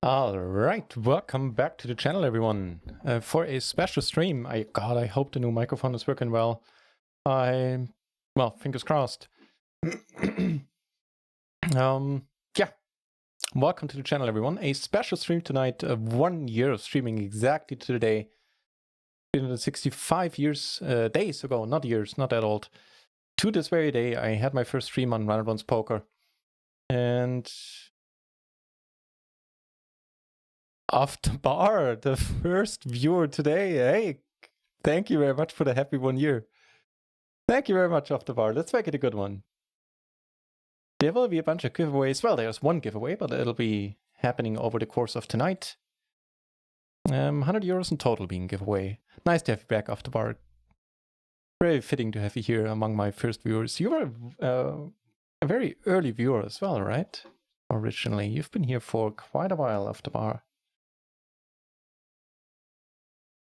All right, welcome back to the channel, everyone. For a special stream, I hope the new microphone is working well. Well, fingers crossed. Yeah, welcome to the channel, everyone. A special stream tonight, 1 year of streaming exactly to the day. 65 days ago, not years, not that old. To this very day, I had my first stream on Runner Poker. And off the bar, the first viewer today. Hey, thank you very much for the happy 1 year. Thank you very much, Off the Bar. Let's make it a good one. There will be a bunch of giveaways. Well, there's one giveaway, but it'll be happening over the course of tonight. 100 euros in total being giveaway. Nice to have you back, Off the Bar. Very fitting to have you here among my first viewers. You were a very early viewer as well, right? Originally, you've been here for quite a while, Off the Bar.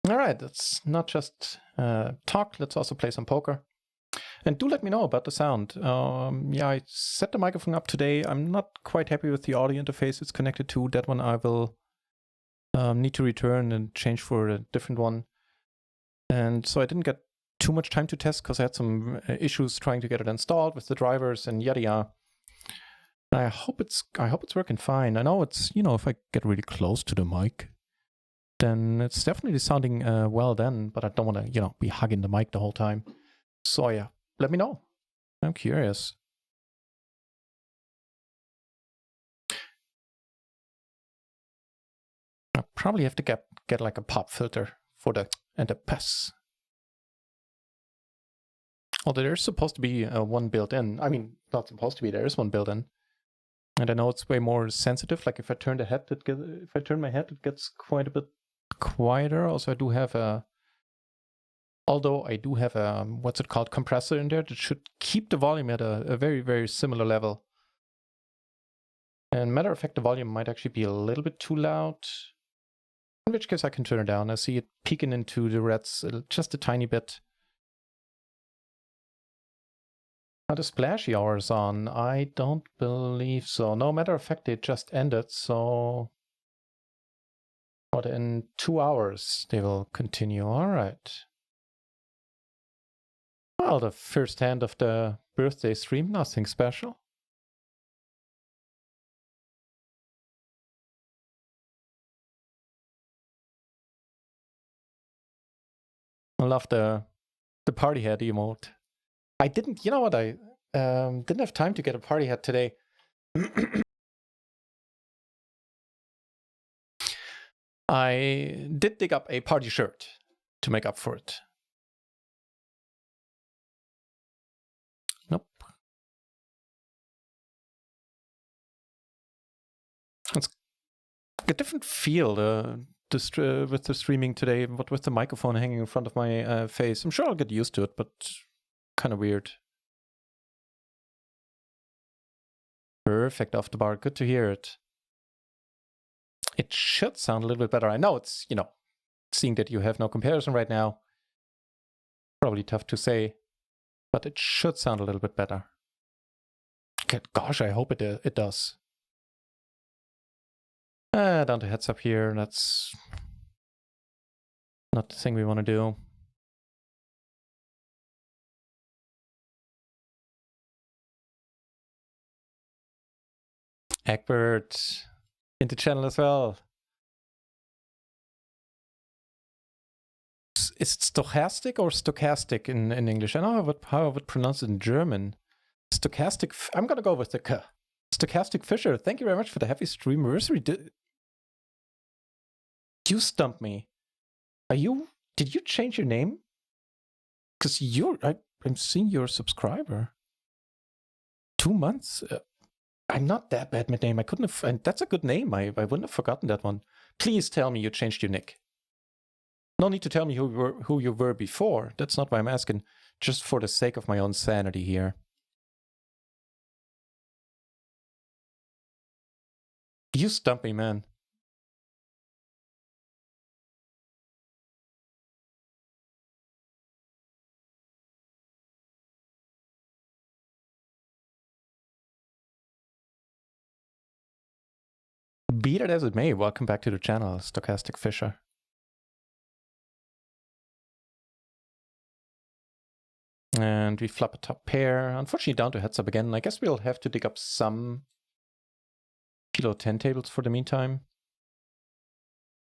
All right, let's not just talk, let's also play some poker. And do let me know about the sound. Yeah, I set the microphone up today. I'm not quite happy with the audio interface it's connected to. That one I will need to return and change for a different one. And so I didn't get too much time to test because I had some issues trying to get it installed with the drivers and yada yada. I hope it's working fine. I know it's, if I get really close to the mic, then it's definitely sounding well then, but I don't want to, be hugging the mic the whole time. So yeah, let me know. I'm curious. I probably have to get like a pop filter for the pass. Although there's supposed to be one built in. I mean, not supposed to be. There is one built in, and I know it's way more sensitive. Like if I turn my head, it gets quite a bit quieter. Also, I do have a what's it called, compressor in there that should keep the volume at a very, very similar level. And matter of fact, the volume might actually be a little bit too loud, in which case I can turn it down. I see it peeking into the reds just a tiny bit. Are the splashy hours on? I don't believe so. No, matter of fact, they just ended, so... But in 2 hours they will continue. All right. Well, the first hand of the birthday stream, nothing special. I love the party hat emote. I didn't, you know what, I didn't have time to get a party hat today. I did dig up a party shirt to make up for it. Nope. It's a different feel with the streaming today, but with the microphone hanging in front of my face. I'm sure I'll get used to it, but kind of weird. Perfect, Off the Bar. Good to hear it. It should sound a little bit better. I know it's, seeing that you have no comparison right now, probably tough to say, but it should sound a little bit better. Gosh, I hope it does. Down to heads up here. That's not the thing we want to do. Egbert in the channel as well. Is it stochastic or stochastic in English? I don't know how I would pronounce it in German. Stochastic. I'm gonna go with the K. Stochastic Fisher. Thank you very much for the happy streamiversary. You stumped me. Did you change your name? Because I'm seeing you're a subscriber. 2 months? I'm not that bad with name. I couldn't have, and that's a good name. I wouldn't have forgotten that one. Please tell me you changed your nick. No need to tell me who you were before. That's not why I'm asking. Just for the sake of my own sanity here. You stumped me, man. Be that as it may, welcome back to the channel, Stochastic Fisher. And we flop a top pair. Unfortunately, down to heads up again. I guess we'll have to dig up some PLO 10 tables for the meantime.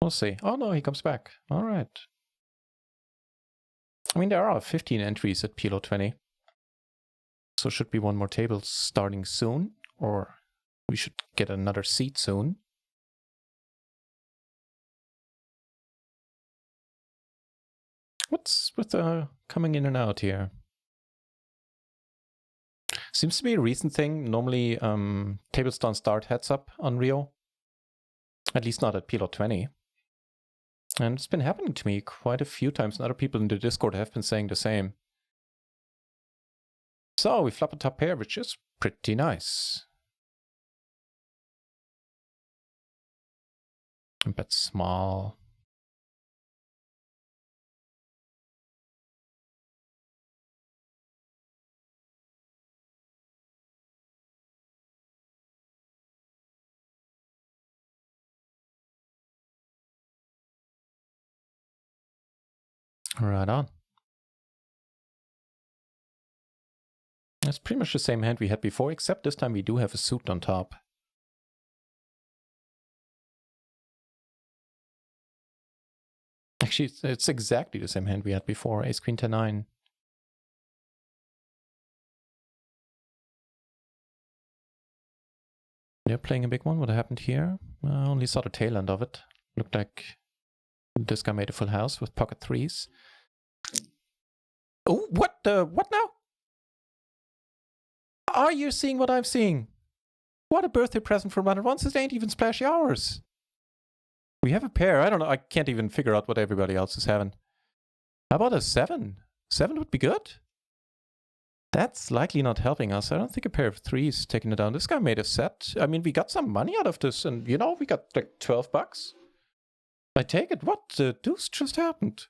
We'll see. Oh no, he comes back. All right. I mean, there are 15 entries at PLO 20. So should be one more table starting soon, or we should get another seat soon. What's with coming in and out here? Seems to be a recent thing. Normally, tables don't start heads up on Rio. At least not at PLO 20. And it's been happening to me quite a few times, and other people in the Discord have been saying the same. So we flop a top pair, which is pretty nice. And bet small. Right on. It's pretty much the same hand we had before, except this time we do have a suit on top. Actually, it's exactly the same hand we had before, ace queen 10-9. They're playing a big one. What happened here? I only saw the tail end of it. Looked like this guy made a full house with pocket threes. Oh, what now? Are you seeing what I'm seeing? What a birthday present for runner ones. It ain't even splashy hours. We have a pair. I don't know. I can't even figure out what everybody else is having. How about a 7? 7 would be good. That's likely not helping us. I don't think a pair of threes is taking it down. This guy made a set. I mean, we got some money out of this, and you know, we got like 12 bucks. I take it. What the deuce just happened?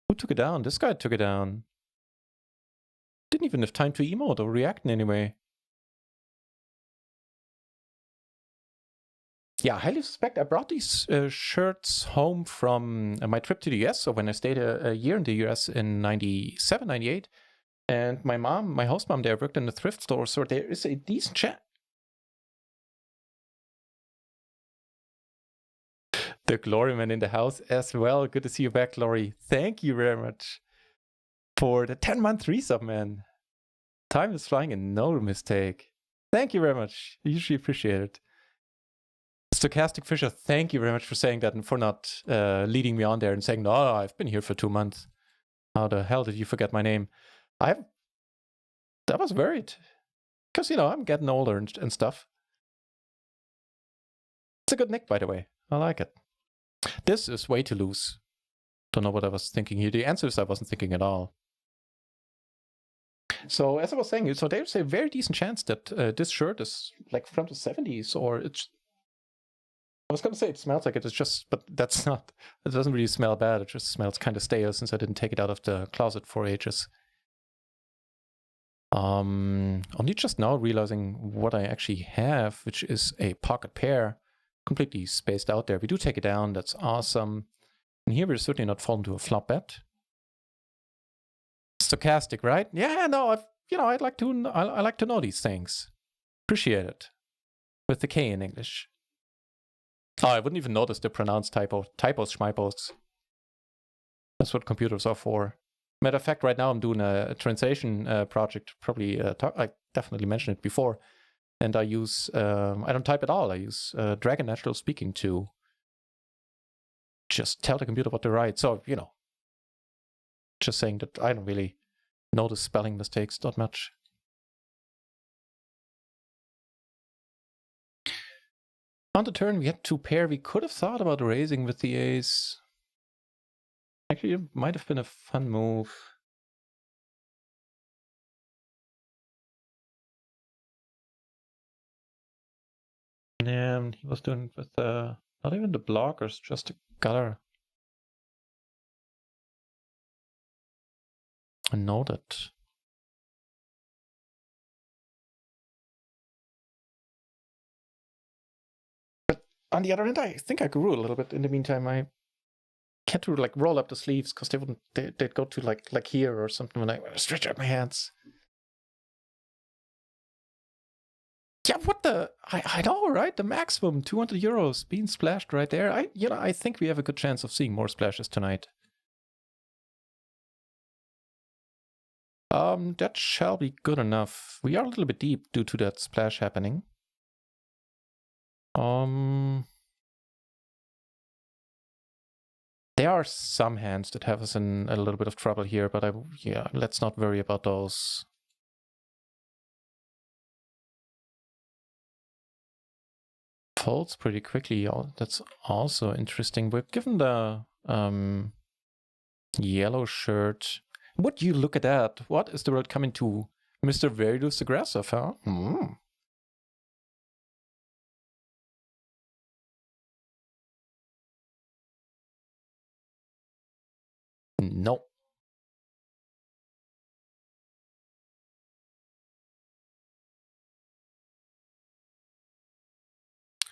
Who took it down? This guy took it down. Didn't even have time to emote or react in any way. Yeah, I highly suspect I brought these shirts home from my trip to the US. So when I stayed a year in the US in 97, 98, and my mom, my host mom there, worked in a thrift store. So there is a decent chance. The Glory Man in the house as well. Good to see you back, Glory. Thank you very much for the 10-month resub, man. Time is flying and no mistake. Thank you very much. Usually appreciate it. Stochastic Fisher, thank you very much for saying that and for not leading me on there and saying, no, I've been here for 2 months. How the hell did you forget my name? I was worried. Because, you know, I'm getting older and stuff. It's a good nick, by the way. I like it. This is way too loose. Don't know what I was thinking here. The answer is I wasn't thinking at all. So as I was saying, so there's a very decent chance that this shirt is like from the 70s, or it's... I was going to say it smells like it. It's just, but that's not. It doesn't really smell bad. It just smells kind of stale since I didn't take it out of the closet for ages. Only just now realizing what I actually have, which is a pocket pair, completely spaced out there. We do take it down. That's awesome. And here we're certainly not falling to a flop bet. Stochastic, right? Yeah, no, I'd like to. I like to know these things. Appreciate it. With the K in English. Oh, I wouldn't even notice the pronounced typos, schmipos. That's what computers are for. Matter of fact, right now I'm doing a translation project. Probably, I definitely mentioned it before. And I use, I don't type at all. I use Dragon Natural Speaking to just tell the computer what to write. So, you know, just saying that I don't really notice spelling mistakes that much. On the turn, we had 2 pair. We could have thought about raising with the ace. Actually, it might have been a fun move. Yeah, he was doing it with not even the blockers, just a gutter. I know that. on the other hand, I think I grew a little bit in the meantime. I had to like roll up the sleeves because they'd go to like here or something when I stretch out my hands. Yeah, what the? I know, right? The maximum 200 euros being splashed right there. I think we have a good chance of seeing more splashes tonight. That shall be good enough. We are a little bit deep due to that splash happening. There are some hands that have us in a little bit of trouble here, but yeah, let's not worry about those. Folds pretty quickly. That's also interesting. We're given the yellow shirt. Would you look at that? What is the world coming to? Mr. Very Loose Aggressive, huh? No.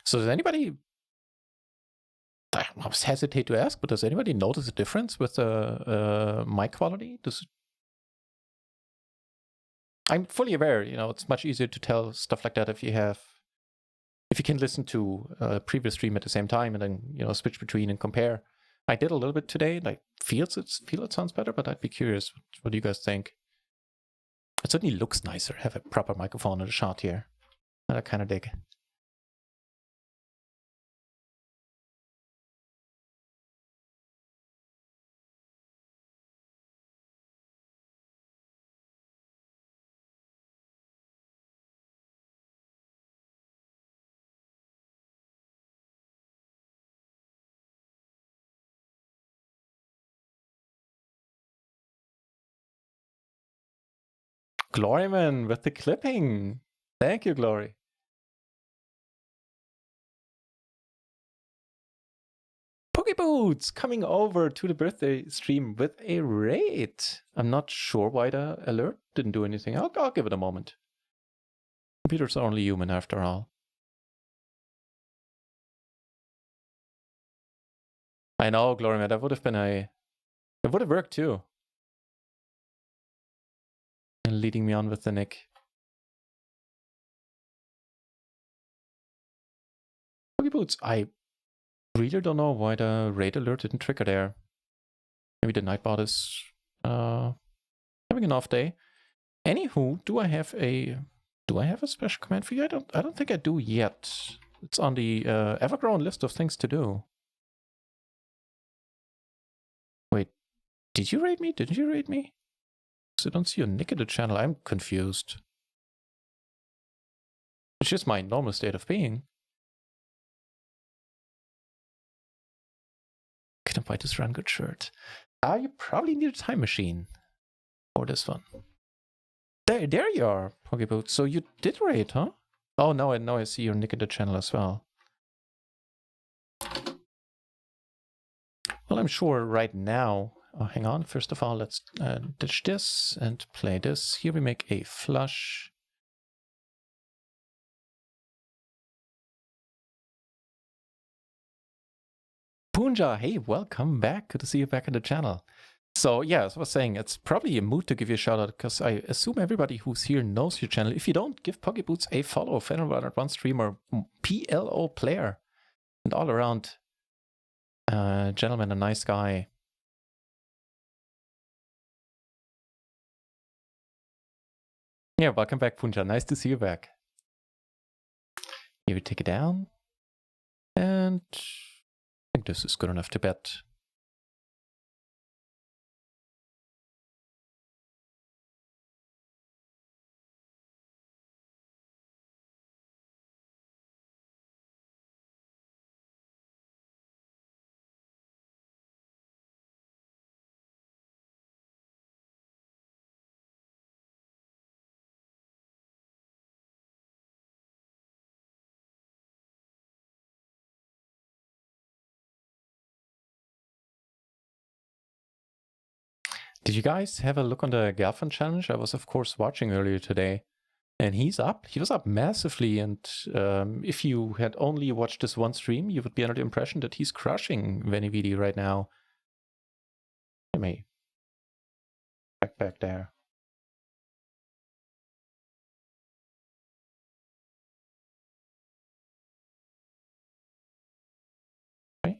So does anybody... I was hesitate to ask, but does anybody notice a difference with the mic quality? I'm fully aware, it's much easier to tell stuff like that if you can listen to a previous stream at the same time and then, switch between and compare. I did a little bit today, and I feel it sounds better, but I'd be curious. What do you guys think? It certainly looks nicer. Have a proper microphone in the shot here. I kind of dig. Gloryman with the clipping. Thank you, Glory. Pokeboots coming over to the birthday stream with a raid. I'm not sure why the alert didn't do anything. I'll give it a moment. Computers are only human after all. I know, Gloryman. That would have been it would have worked too. And leading me on with the nick. Pokeboots, I really don't know why the raid alert didn't trigger there. Maybe the Nightbot is having an off day. Anywho, do I have a special command for you? I don't think I do yet. It's on the ever-growing list of things to do. Wait, did you raid me? Didn't you raid me? So I don't see your nick in the channel. I'm confused. It's just my normal state of being. Can I buy this Run Good shirt? You probably need a time machine for this one. There you are, Pokeboots. So you did raid, huh? Oh, now I see your nick in the channel as well. Well, I'm sure right now... Oh, hang on. First of all, let's ditch this and play this. Here we make a flush. Punja, hey, welcome back. Good to see you back on the channel. So yeah, as I was saying, it's probably a mood to give you a shout out because I assume everybody who's here knows your channel. If you don't, give Pokeboots a follow. Fan101 streamer, PLO player, and all around gentleman, a nice guy. Yeah, welcome back, Punja. Nice to see you back. Here we take it down. And I think this is good enough to bet. Did you guys have a look on the Galfan challenge? I was, of course, watching earlier today. And he's up. He was up massively. And if you had only watched this one stream, you would be under the impression that he's crushing Venividi right now. Let me back there. Okay.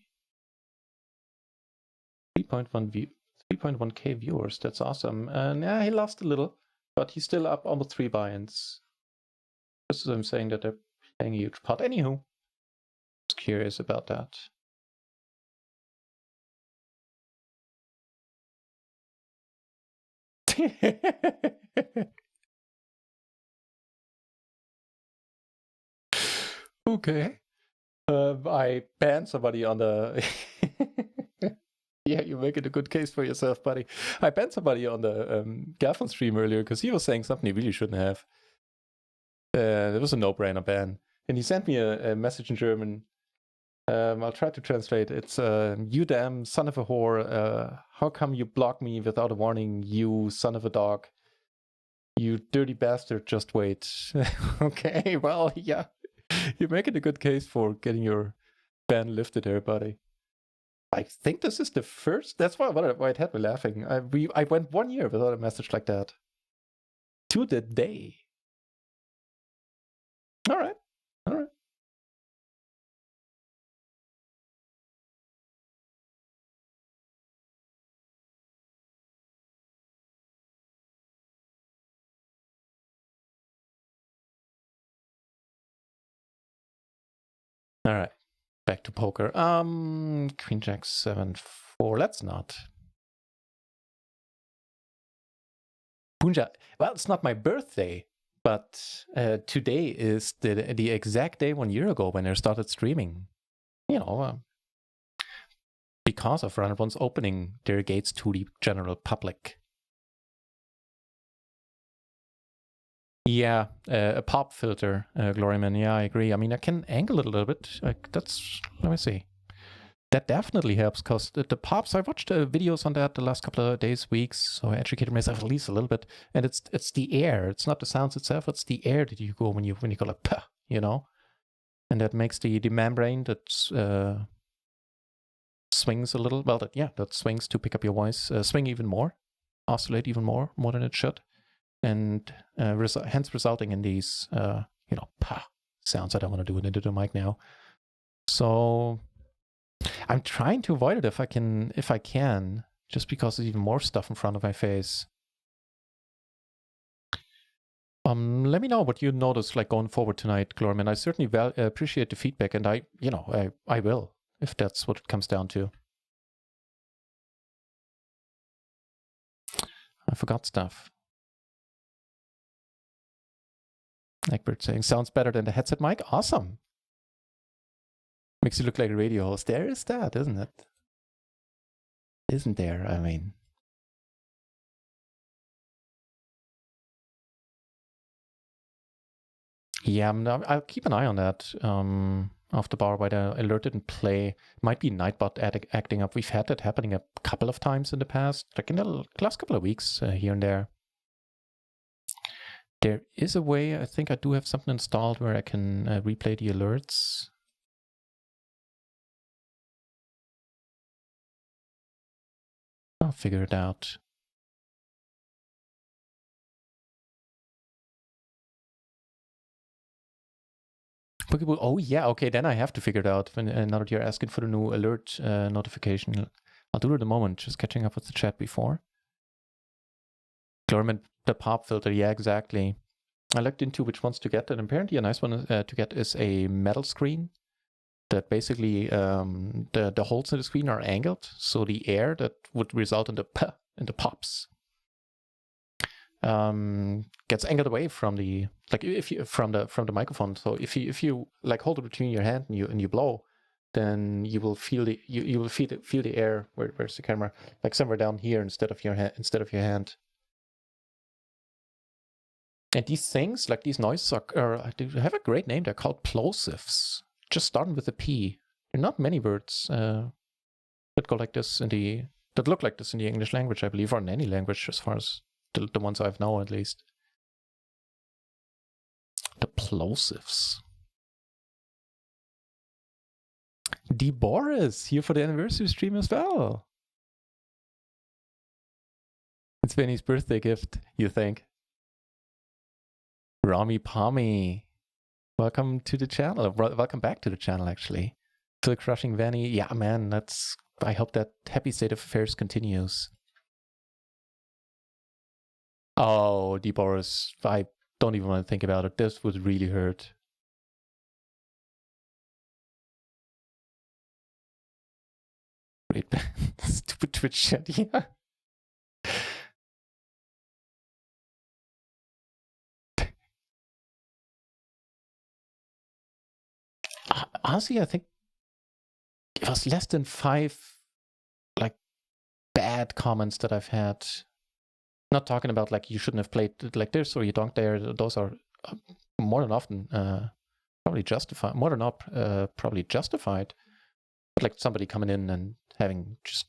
3.1K viewers. That's awesome. And yeah, he lost a little, but he's still up almost 3 buy-ins. Just as I'm saying that they're playing a huge pot. Anywho, just curious about that. Okay. I banned somebody on the. Yeah, you're making a good case for yourself, buddy. I banned somebody on the Gaffon stream earlier because he was saying something he really shouldn't have. It was a no-brainer ban. And he sent me a message in German. I'll try to translate. It's, you damn son of a whore. How come you block me without a warning, you son of a dog? You dirty bastard, just wait. Okay, well, yeah. You're making a good case for getting your ban lifted here, buddy. I think this is the first. That's why it had me laughing. I went 1 year without a message like that. To the day. All right. All right. All right. Back to poker. Queen Jack 7-4. Let's not. Punja. Well, it's not my birthday, but today is the exact day 1 year ago when I started streaming. You know, because of Runner One's opening their gates to the general public. Yeah, a pop filter, Gloryman. Yeah, I agree. I mean, I can angle it a little bit. That's, let me see. That definitely helps because the pops, I watched videos on that the last couple of days, weeks, so I educated myself at least a little bit. And it's the air. It's not the sounds itself. It's the air that you go when you go like, puh, you know? And that makes the membrane that swings a little. Well, that swings to pick up your voice, swing even more, oscillate even more than it should. And hence resulting in these, pah sounds. I don't want to do it into the mic now. So I'm trying to avoid it if I can, just because there's even more stuff in front of my face. Let me know what you notice like going forward tonight, Glorman. I certainly appreciate the feedback, and I will, if that's what it comes down to. I forgot stuff. Egbert saying, sounds better than the headset mic. Awesome. Makes you look like a radio host. There is that, isn't it? Isn't there? I mean. Yeah, I'll keep an eye on that. Off the bar, why the alert didn't play. Might be Nightbot acting up. We've had that happening a couple of times in the past, like in the last couple of weeks, here and there. There is a way, I think I do have something installed where I can replay the alerts. I'll figure it out. Oh yeah, okay, then I have to figure it out. When, now that you're asking for the new alert notification, I'll do it in a moment, just catching up with the chat before. Government, the pop filter, yeah, exactly. I looked into which ones to get, and apparently a nice one to get is a metal screen that basically the holes in the screen are angled, so the air that would result in the pops gets angled away from the from the microphone. So if you like hold it between your hand and you blow, then you will feel you will feel the air. Where's the camera? Like somewhere down here instead of your hand. And these things, like these noises, they have a great name. They're called plosives. Just starting with a P. There are not many words that go like this that look like this in the English language, I believe, or in any language, as far as the ones I've known, at least. plosives. Boris here for the anniversary stream as well. It's Benny's birthday gift, you think? Rami Palmy, welcome to the channel. Welcome back to the channel, actually. Still crushing Vanny. Yeah, man, I hope that happy state of affairs continues. Oh, Boris, I don't even want to think about it. This would really hurt. Stupid Twitch chat, yeah. Honestly, I think it was less than 5 like bad comments that I've had. Not talking about like you shouldn't have played like this or you don't there. Those are more than often probably justified. More than not probably justified. But like somebody coming in and having just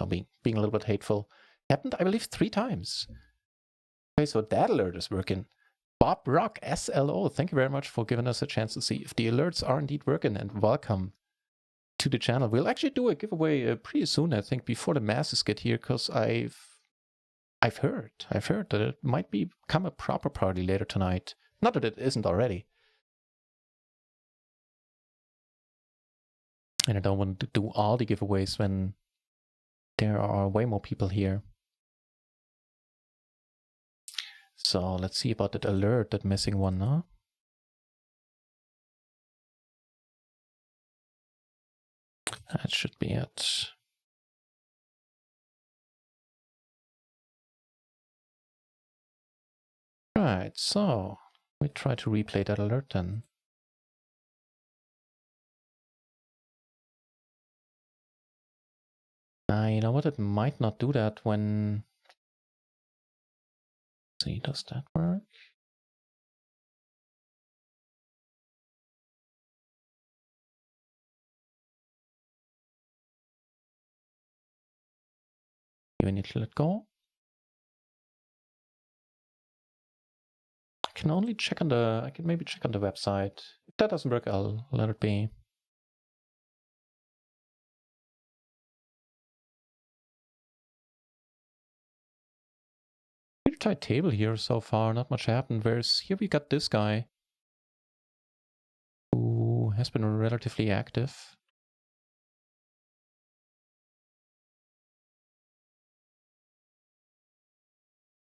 being a little bit hateful happened, I believe, 3 times. Okay, so that alert is working. Bob Rock SLO, thank you very much for giving us a chance to see if the alerts are indeed working, and welcome to the channel. We'll actually do a giveaway pretty soon, I think, before the masses get here, because I've heard that it might become a proper party later tonight. Not that it isn't already. And I don't want to do all the giveaways when there are way more people here. So let's see about that alert, that missing one, huh? That should be it. Right, so we try to replay that alert then. You know what? It might not do that when... Let's see, does that work? You need to let go. I can only check on the... I can maybe check on the website. If that doesn't work, I'll let it be. Pretty tight table here so far, not much happened. Whereas here we got this guy who has been relatively active.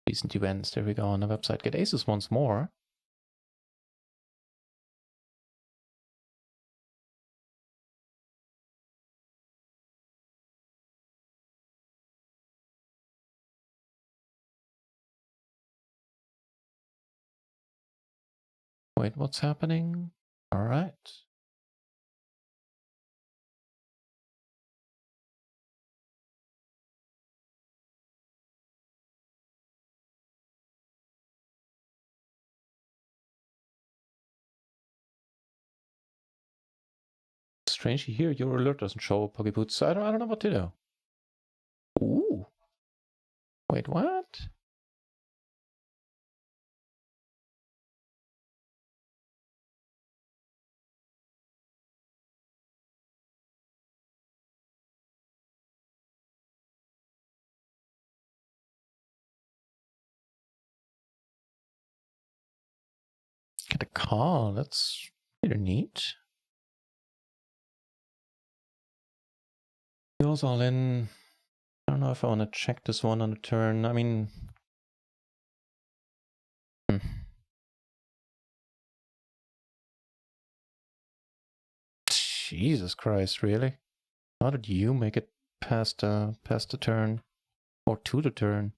Recent events, there we go on the website. Get aces once more. Wait, what's happening? All right. Strangely here, your alert doesn't show Pokeboots, so I don't know what to do. Ooh. Wait, what? Get a call, that's pretty neat. Goes all in. I don't know if I want to check this one on the turn. I mean... Jesus Christ, really? How did you make it past the turn? Or to the turn?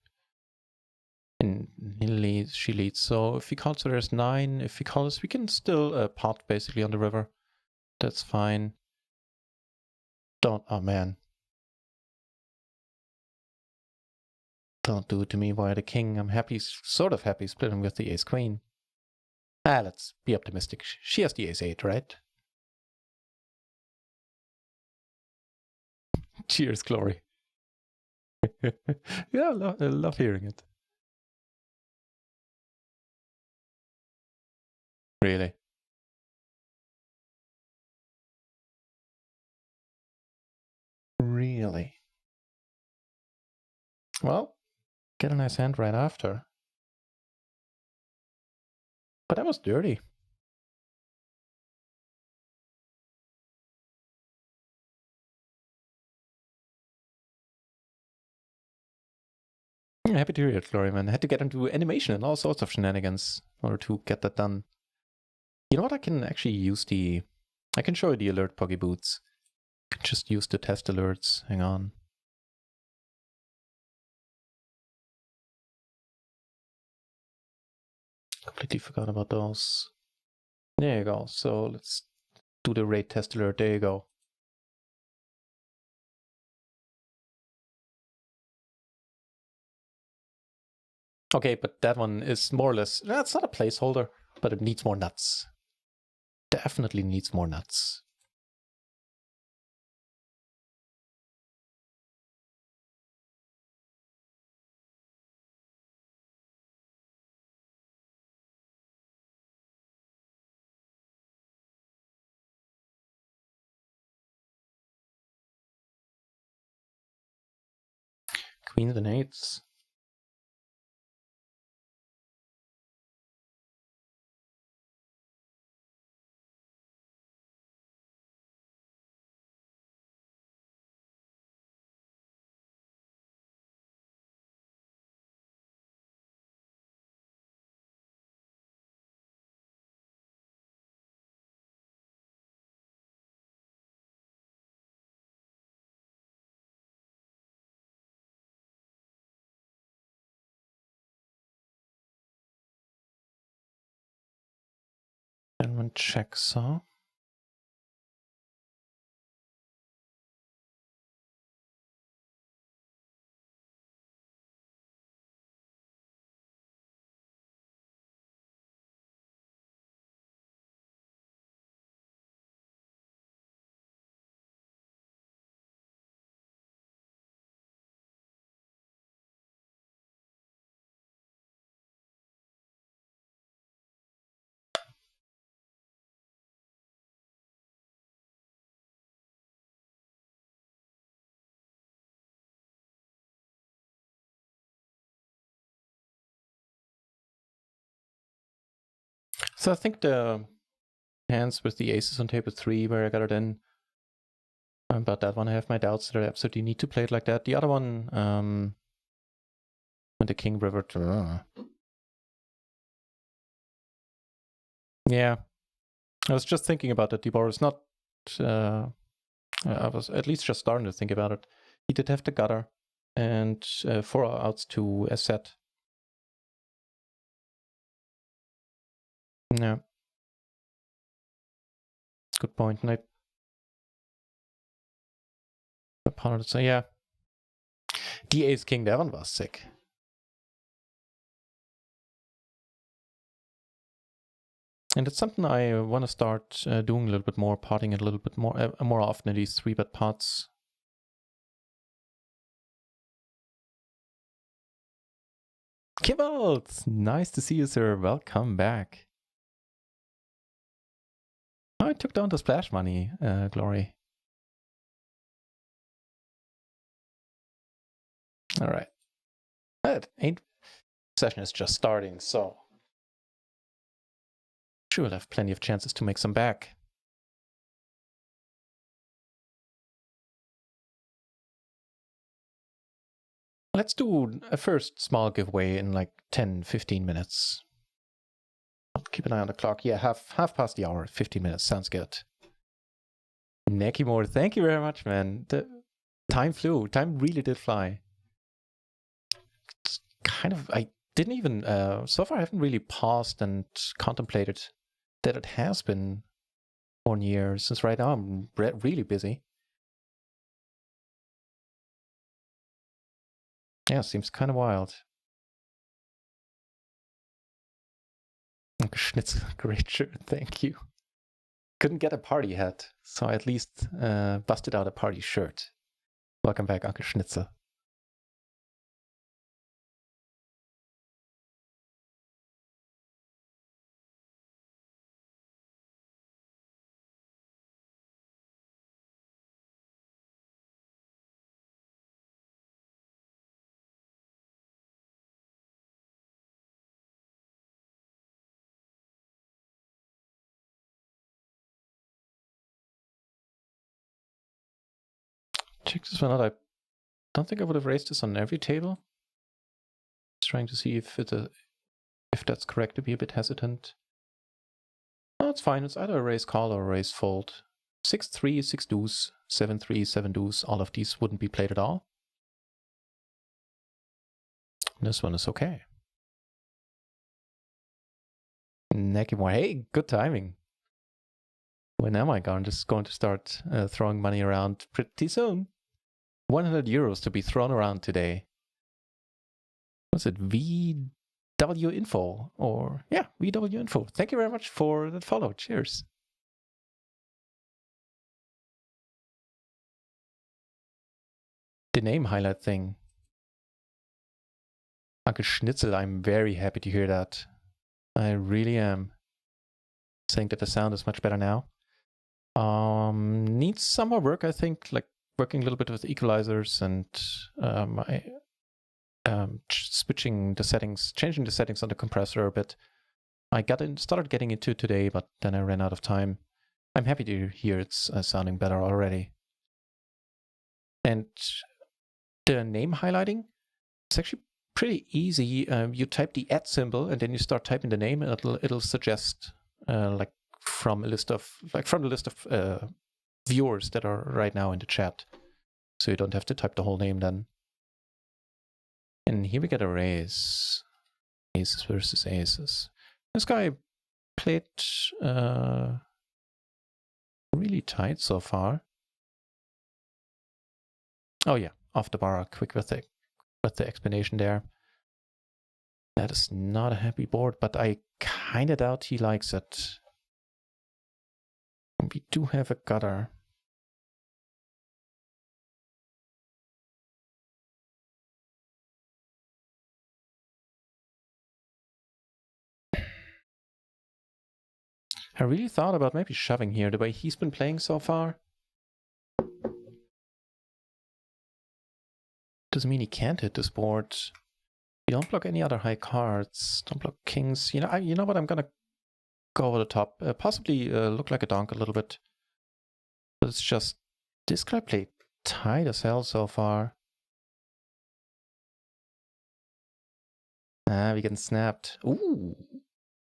And she leads. So if he calls, so there's 9. If he calls, we can still pot basically on the river. That's fine. Don't, oh man. Don't do it to me, why the king? I'm happy, sort of happy splitting with the ace queen. Let's be optimistic. She has the ace 8, right? Cheers, Glory. Yeah, I love hearing it. Really? Really? Well, get a nice hand right after. But that was dirty. Yeah, happy to hear it, Glory, man. I had to get into animation and all sorts of shenanigans in order to get that done. You know what? I can actually use I can show you the alert Poggy Boots. I can just use the test alerts. Hang on. Completely forgot about those. There you go. So let's do the raid test alert. There you go. Okay, but that one is more or less, that's not a placeholder, but it needs more nuts. Definitely needs more nuts. Queens and eights. And one check saw. So I think the hands with the aces on table 3 where I got it in. About that one, I have my doubts that I absolutely need to play it like that. The other one, when the king river. Yeah, I was just thinking about that. Debor is not. I was at least just starting to think about it. He did have the gutter and 4 outs to a set. Yeah. Good point. And I pondered to say, yeah. The ace king, that one was sick. And it's something I want to start doing a little bit more, potting it a little bit more often in these 3-bet pots. Kibbles! Nice to see you, sir. Welcome back. Oh, I took down the splash money, Glory. All right. That ain't session is just starting, so sure we'll have plenty of chances to make some back. Let's do a first small giveaway in like 10-15 minutes. I'll keep an eye on the clock. Yeah, half past the hour, 15 minutes. Sounds good. Nekimore, thank you very much, man. The time flew. Time really did fly. It's kind of, I didn't even, so far I haven't really paused and contemplated that it has been 1 year, since right now I'm really busy. Yeah, seems kind of wild. Schnitzel, great shirt, thank you. Couldn't get a party hat, so I at least busted out a party shirt. Welcome back, Uncle Schnitzel. check this one out. I don't think I would have raised this on every table. Just trying to see if that's correct to be a bit hesitant. No, it's fine. It's either a raise call or a raise fold. 6-3, 6 deuce, 7-3, 7 deuce. All of these wouldn't be played at all. This one is okay. Necky more. Hey, good timing. When am I going to start throwing money around pretty soon? 100 euros to be thrown around today. What's it? VW Info? Or, yeah, VW Info. Thank you very much for that follow. Cheers. The name highlight thing. Uncle Schnitzel, I'm very happy to hear that. I really am. Saying that the sound is much better now. Needs some more work, I think, like working a little bit with equalizers and switching the settings, changing the settings on the compressor a bit. I started getting into it today, but then I ran out of time. I'm happy to hear it's sounding better already. And the name highlighting, it's actually pretty easy. You type the @ symbol and then you start typing the name, and it'll suggest from the list of viewers that are right now in the chat. So you don't have to type the whole name then. And here we get a raise. Aces versus aces. This guy played really tight so far. Oh yeah, off the bar, quick with the explanation there. That is not a happy board, but I kind of doubt he likes it. We do have a gutter. I really thought about maybe shoving here the way he's been playing so far. Doesn't mean he can't hit this board. You don't block any other high cards. Don't block kings. You know what? I'm gonna go over the top. Possibly look like a donk a little bit. But it's just this guy played tight as hell so far. Ah, we getting snapped. Ooh.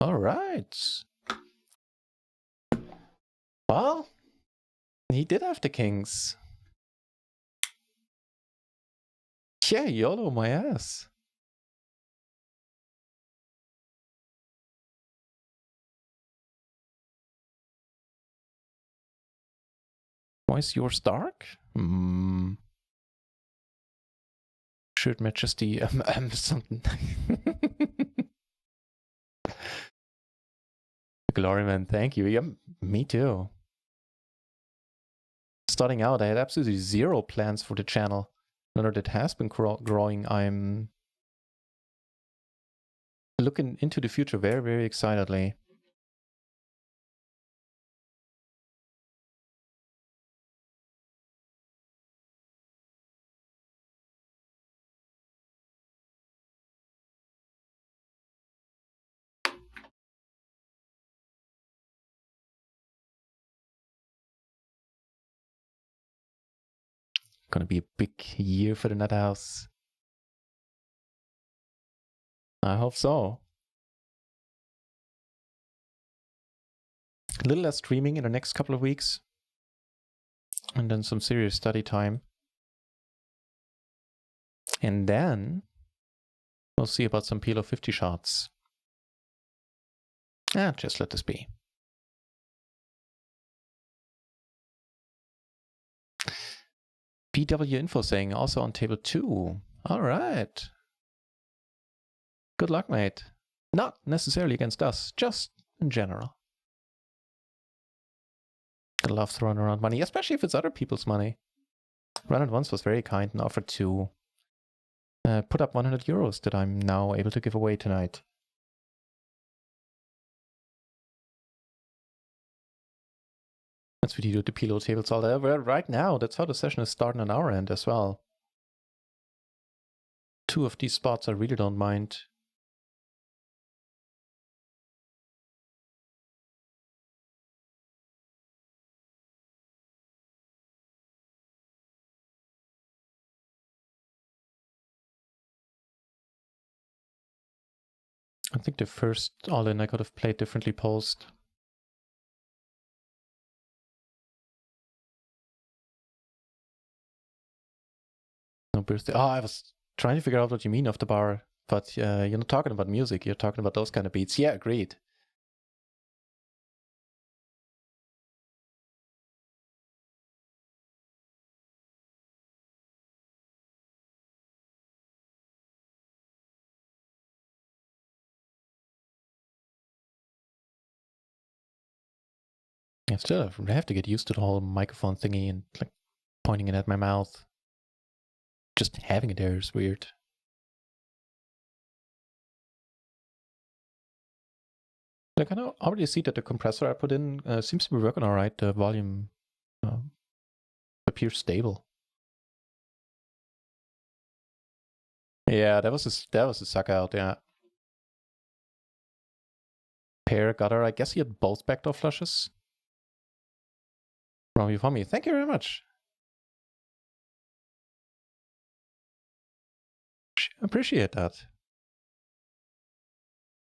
All right. Well, he did have the kings. Yeah, YOLO my ass. Why is yours dark? Shirt matches the something. Gloryman, thank you. Yeah, me too. Starting out, I had absolutely zero plans for the channel. Now that it has been growing, I'm looking into the future very, very excitedly. Gonna be a big year for the Nut House. I hope so. A little less streaming in the next couple of weeks. And then some serious study time. And then we'll see about some PLO 50 shots. Just let this be. PW Info saying also on table 2. All right. Good luck, mate. Not necessarily against us, just in general. I love throwing around money, especially if it's other people's money. Run It Once was very kind and offered to put up 100 euros that I'm now able to give away tonight. That's what you do at the PLO tables all day. Well, right now, that's how the session is starting on our end as well. 2 of these spots I really don't mind. I think the first all-in I could have played differently post. No birthday. Oh, I was trying to figure out what you mean off the bar, but you're not talking about music. You're talking about those kind of beats. Yeah, agreed. I still have to get used to the whole microphone thingy and like pointing it at my mouth. Just having it there is weird. Like I know already see that the compressor I put in seems to be working all right. The volume appears stable. Yeah, that was a suck out. Yeah. Pair gutter. I guess he had both backdoor flushes. From you for me. Thank you very much. Appreciate that.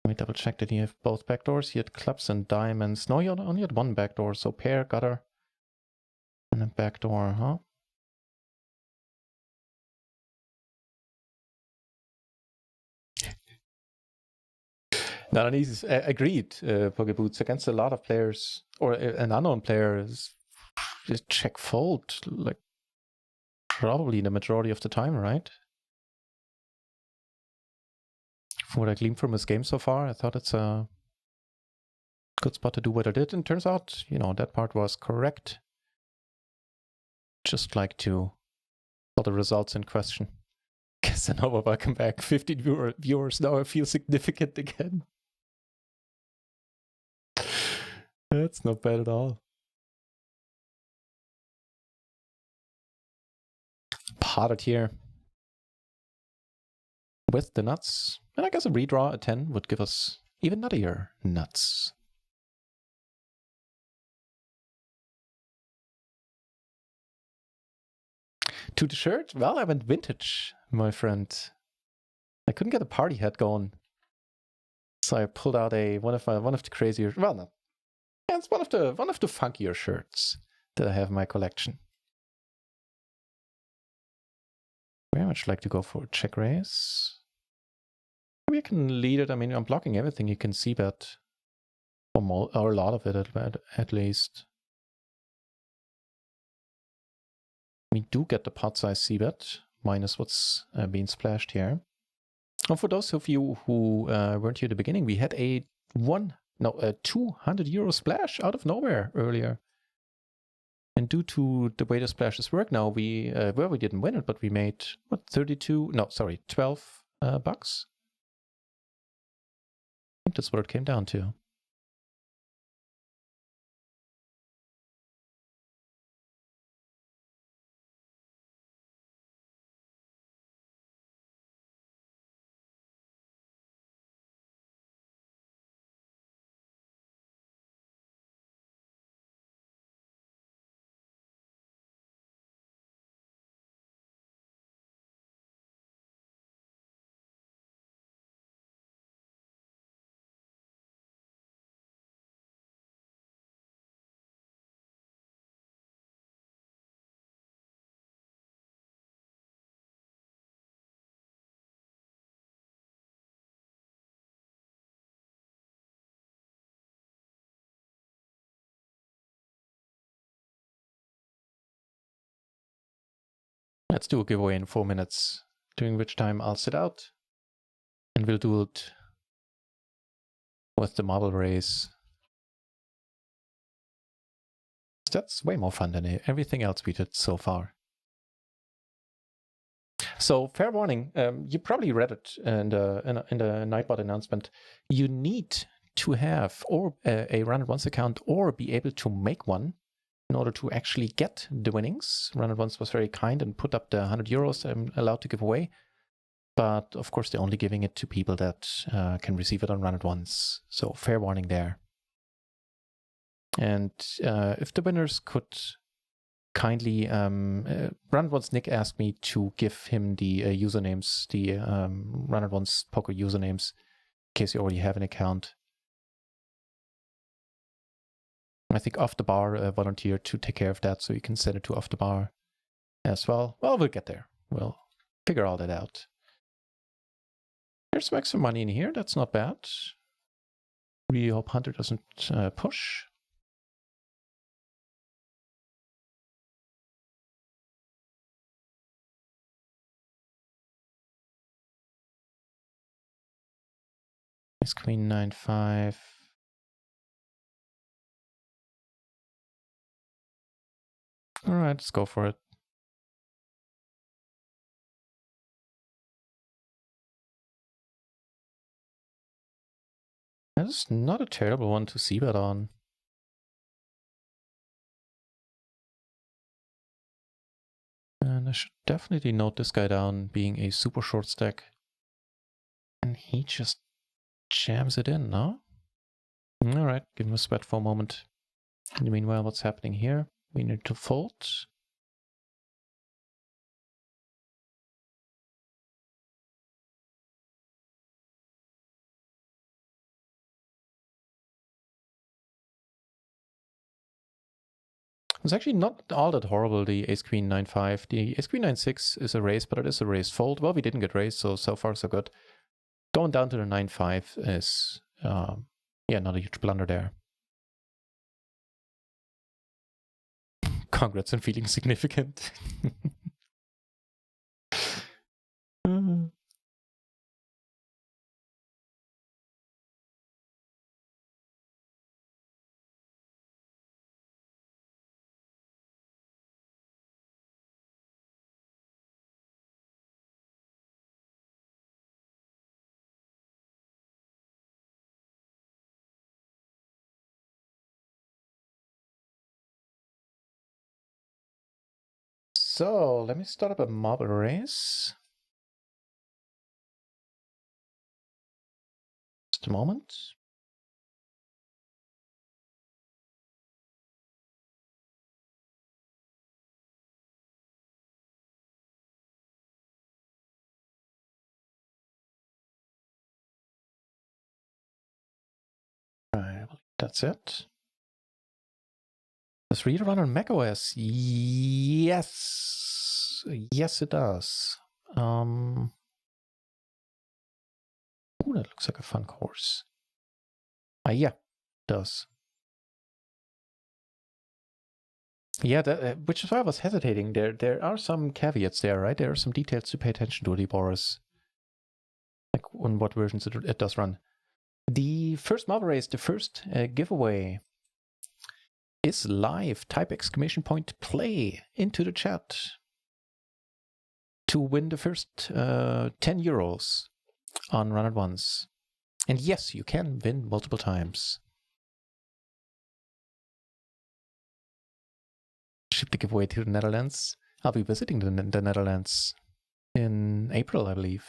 Let me double check that he have both backdoors. He had clubs and diamonds. No, he only had one backdoor. So pair, gutter, and a backdoor, huh? Not an easy. Agreed, Pokeboots. Against a lot of players, or an unknown player, is just check fold, like probably the majority of the time, right? From what I gleaned from his game so far, I thought it's a good spot to do what I did. And turns out, that part was correct. Just like to for the results in question. Casanova, welcome back. 15 viewers. Now I feel significant again. That's not bad at all. Potted here with the nuts. And I guess a redraw at 10 would give us even nuttier nuts. To the shirt? Well, I went vintage, my friend. I couldn't get a party hat going. So I pulled out one of the crazier, well, no. Yeah, it's one of the funkier shirts that I have in my collection. Very much like to go for a check raise. Maybe I can lead it. I mean, I'm blocking everything. You can see that, or a lot of it at least. We do get the pot size c-bet, minus what's being splashed here. And for those of you who weren't here at the beginning, we had a 200 euro splash out of nowhere earlier. And due to the way the splashes work now, we didn't win it, but we made, 12 bucks. I think that's what it came down to. Let's do a giveaway in 4 minutes, during which time I'll sit out and we'll do it with the marble race. That's way more fun than everything else we did so far. So fair warning, you probably read it in the Nightbot announcement. You need to have a Run It Once account or be able to make one in order to actually get the winnings. Run It Once was very kind and put up the 100 euros I'm allowed to give away. But of course, they're only giving it to people that can receive it on Run It Once. So fair warning there. And if the winners could kindly, Run It Once Nick asked me to give him the usernames, the Run It Once poker usernames. case you already have an account. I think Off the Bar volunteered to take care of that, so you can send it to Off the Bar as well. Well, we'll get there. We'll figure all that out. There's some extra money in here. That's not bad. We hope Hunter doesn't push. Ace Queen 9-5. All right, let's go for it. That is not a terrible one to see bet on. And I should definitely note this guy down being a super short stack. And he just jams it in, no? Alright, give him a sweat for a moment. In the meanwhile, what's happening here? We need to fold. It's actually not all that horrible, the Ace Queen 9-5. The Ace Queen 9-6 is a raise, but it is a raised fold. Well, we didn't get raised, so far so good. Going down to the 9-5 is, yeah, not a huge blunder there. Congrats on feeling significant. So, let me start up a marble race. Just a moment. Right, that's it. Does read run on macOS? Yes. Yes, it does. Ooh, that looks like a fun course. Yeah, it does. Yeah, which is why I was hesitating. There are some caveats there, right? There are some details to pay attention to, Boris. Like on what versions it does run. The first marble race, the first giveaway is live. Type exclamation point play into the chat to win the first 10 euros on Run It Once. And yes, you can win multiple times. Ship the giveaway to the Netherlands. I'll be visiting the Netherlands in April, I believe.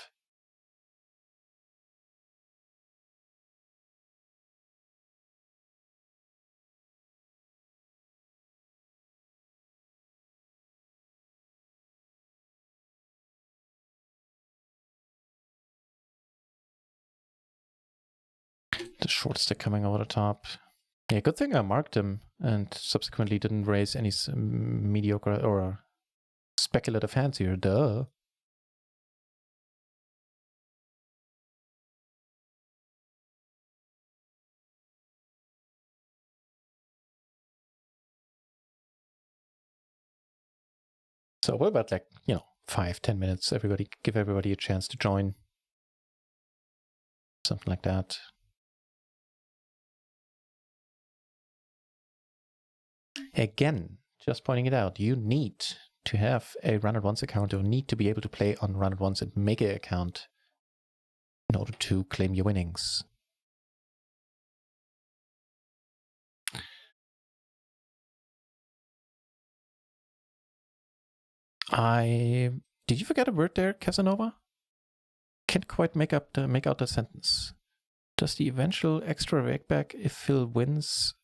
The short stick coming over the top. Yeah, good thing I marked him and subsequently didn't raise any mediocre or speculative hands here. Duh. So what about 5-10 minutes? Give everybody a chance to join. Something like that. Again, just pointing it out, you need to have a Run It Once account or need to be able to play on Run It Once and make an account in order to claim your winnings. Did you forget a word there, Casanova? Can't quite make out the sentence. Does the eventual extra rake back if Phil wins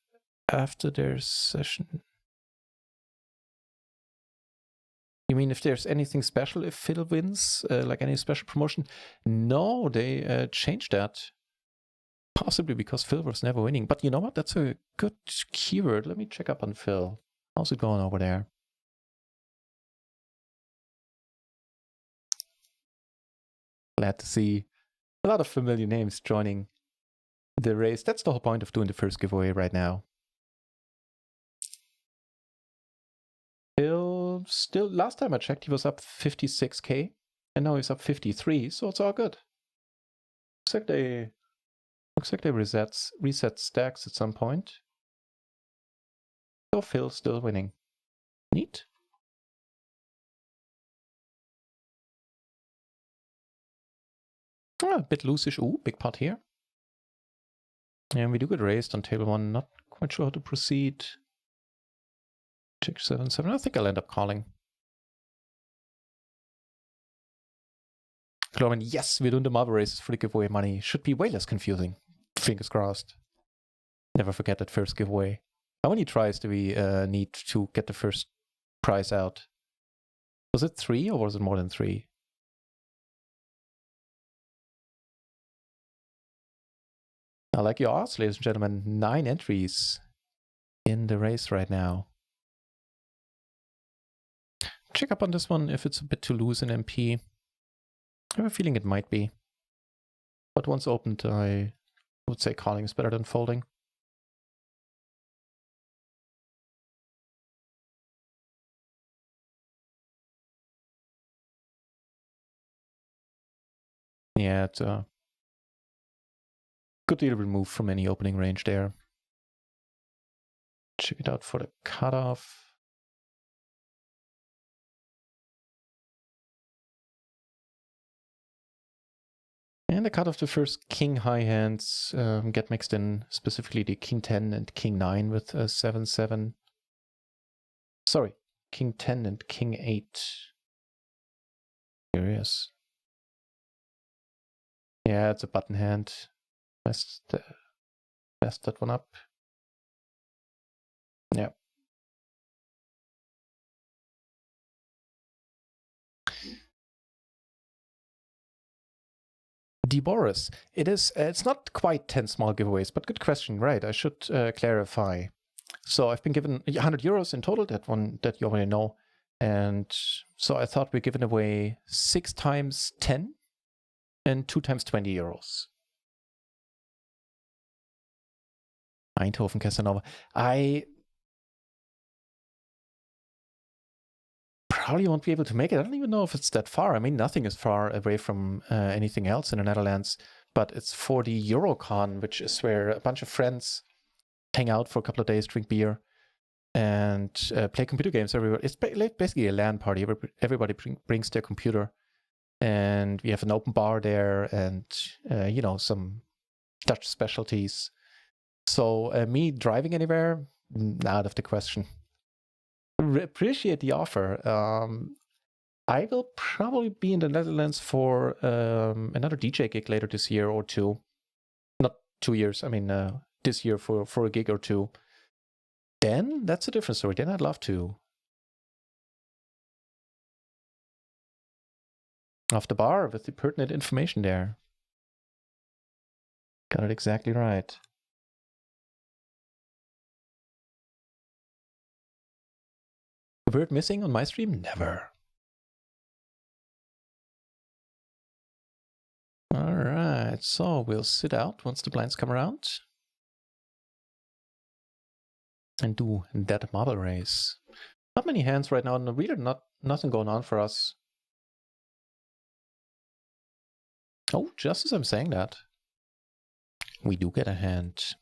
after their session? You mean if there's anything special if Phil wins, like any special promotion? No, they changed that. Possibly because Phil was never winning. But you know what? That's a good keyword. Let me check up on Phil. How's it going over there? Glad to see a lot of familiar names joining the race. That's the whole point of doing the first giveaway right now. Phil, still, last time I checked, he was up 56k, and now he's up 53, so it's all good. Looks like they reset stacks at some point. So Phil's still winning. Neat. A bit loosish. Ooh, big pot here. And we do get raised on table 1. Not quite sure how to proceed. Check 7-7. I think I'll end up calling. Cloman, yes, we're doing the marble races for the giveaway money. Should be way less confusing. Fingers crossed. Never forget that first giveaway. How many tries do we need to get the first prize out? Was it 3 or was it more than 3? I like your odds, ladies and gentlemen. 9 entries in the race right now. Check up on this one if it's a bit too loose in MP. I have a feeling it might be. But once opened, I would say calling is better than folding. Yeah, it's a good deal removed from any opening range there. Check it out for the cutoff. And the cutoff, the first king high hands get mixed in, specifically the king 10 and king 9 with 7-7. Sorry, king 10 and king 8. Curious. Yeah, it's a button hand. Best that one up. Yeah. DeBoris, it's not quite 10 small giveaways, but good question, right? I should clarify. So I've been given 100 euros in total, that one that you already know. And so I thought we're giving away 6 times 10 and 2 times 20 euros. Eindhoven, Casanova. I probably won't be able to make it. I don't even know if it's that far. I mean, nothing is far away from anything else in the Netherlands, but it's for the Eurocon, which is where a bunch of friends hang out for a couple of days, drink beer, and play computer games everywhere. It's basically a LAN party. Everybody brings their computer, and we have an open bar there, and you know, some Dutch specialties. So me driving anywhere, out of the question. Appreciate the offer. I will probably be in the Netherlands for another DJ gig later this year or 2. Not 2 years. I mean, this year for a gig or 2. Then that's a different story. Then I'd love to. Off the bar with the pertinent information there. Got it exactly right. A word missing on my stream? Never. All right, so we'll sit out once the blinds come around and do that marble race. Not many hands right now, and really nothing going on for us. Oh, just as I'm saying that, we do get a hand.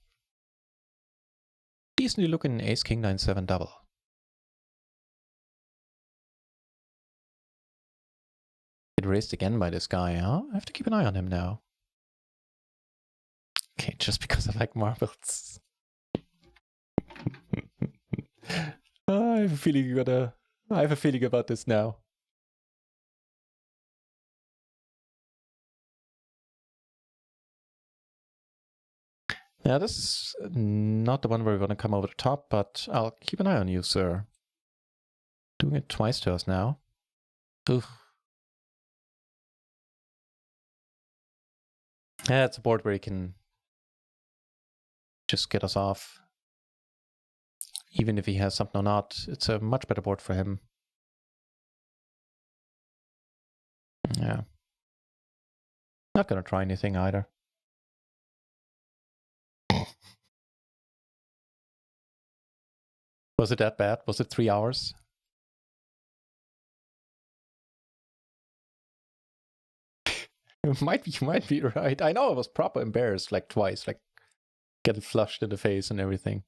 Decently looking ace king 9-7 double. Get raised again by this guy, huh? I have to keep an eye on him now. Okay, just because I like marbles. I have a feeling I have a feeling about this now. Yeah, this is not the one where we're going to come over the top, but I'll keep an eye on you, sir. Doing it twice to us now. Ugh. Yeah, it's a board where you can just get us off. Even if he has something or not, it's a much better board for him. Yeah. Not gonna try anything either. Was it that bad? Was it 3 hours? You might be right. I know I was proper embarrassed like twice, like getting flushed in the face and everything.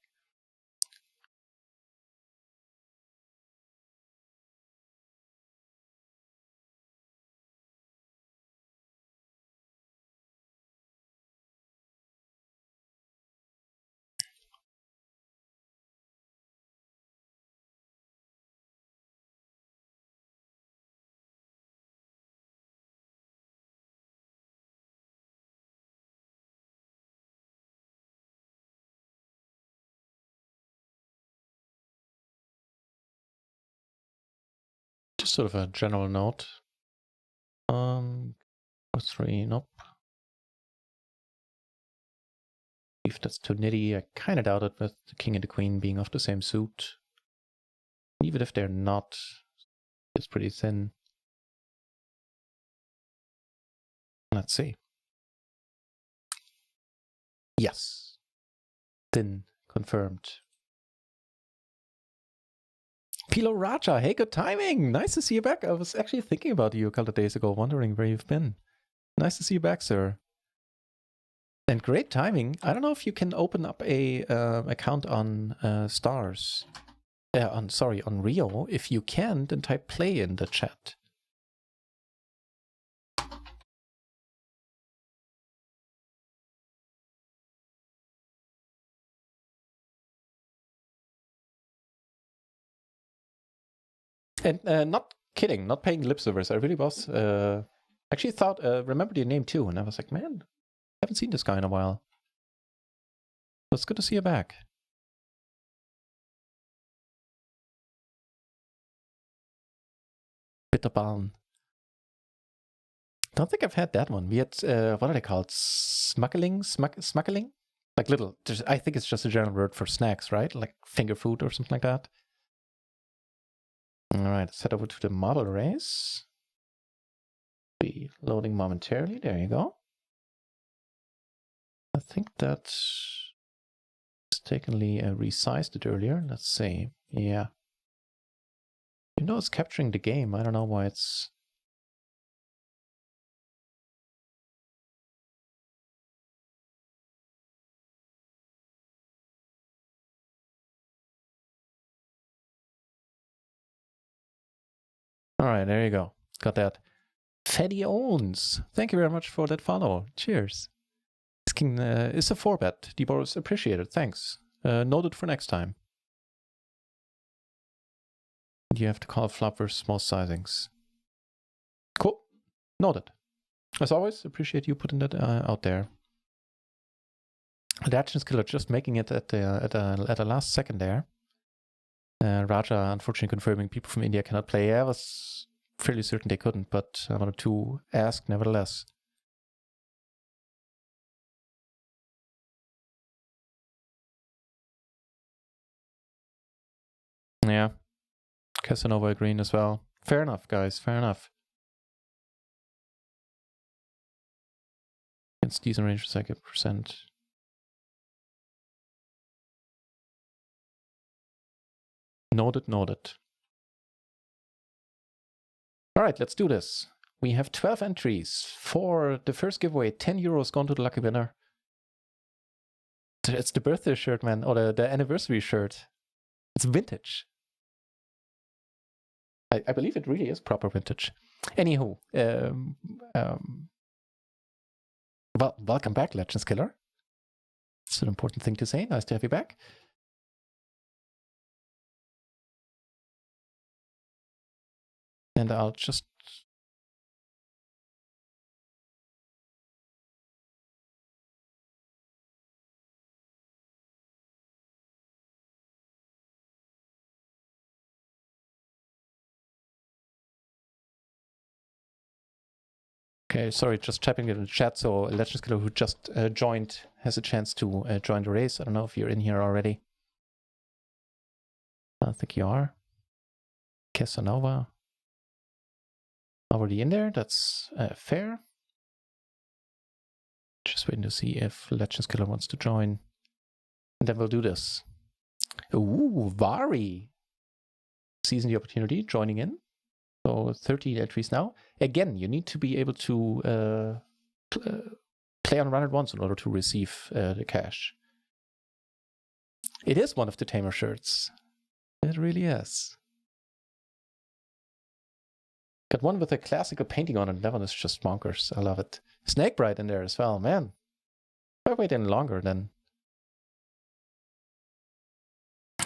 Just sort of a general note. 3, nope. If that's too nitty, I kind of doubt it with the king and the queen being of the same suit. Even if they're not, it's pretty thin. Let's see. Yes. Thin. Confirmed. PLO Raja, hey, good timing. Nice to see you back. I was actually thinking about you a couple of days ago, wondering where you've been. Nice to see you back, sir. And great timing. I don't know if you can open up a account on Stars. On Rio. If you can, then type play in the chat. And not kidding, not paying lip service. I really was. Actually thought, remembered your name too, and I was like, man, I haven't seen this guy in a while. So it's good to see you back. Bitterbahn. Don't think I've had that one. We had, what are they called? Smuggling? Smuggling? Like little, I think it's just a general word for snacks, right? Like finger food or something like that. All right, let's head over to the model race. Be loading momentarily. There you go. I think that mistakenly resized it earlier. Let's see. Yeah. You know it's capturing the game. I don't know why it's... All right, there you go. Got that. Feddy Owns. Thank you very much for that follow. Cheers. This king is a 4-bet. Deboris appreciated. Thanks. Noted for next time. You have to call flop versus small sizings. Cool. Noted. As always, appreciate you putting that out there. The Actions Killer just making it at the last second there. Raja unfortunately confirming people from India cannot play. I was fairly certain they couldn't, but I wanted to ask nevertheless. Yeah. Casanova agreeing as well. Fair enough, guys. Fair enough. Against decent ranges, like a percent. Noted, noted. All right, let's do this. We have 12 entries for the first giveaway. 10 euros gone to the lucky winner. It's the birthday shirt, man, or the anniversary shirt. It's vintage. I believe it really is proper vintage. Anywho, well, welcome back, Legends Killer. It's an important thing to say. Nice to have you back. And I'll just... Okay, sorry, just typing it in the chat. So Legends Killer, who just joined, has a chance to join the race. I don't know if you're in here already. I think you are. Casanova. Already in there. That's fair. Just waiting to see if Legends Killer wants to join. And then we'll do this. Ooh, Vari. Seizing the opportunity, joining in. So 13 entries now. Again, you need to be able to play on run at once in order to receive the cash. It is one of the Tamer shirts. It really is. Got one with a classical painting on it. That one is just bonkers. I love it. Snakebrite in there as well. Man, if I wait any longer, then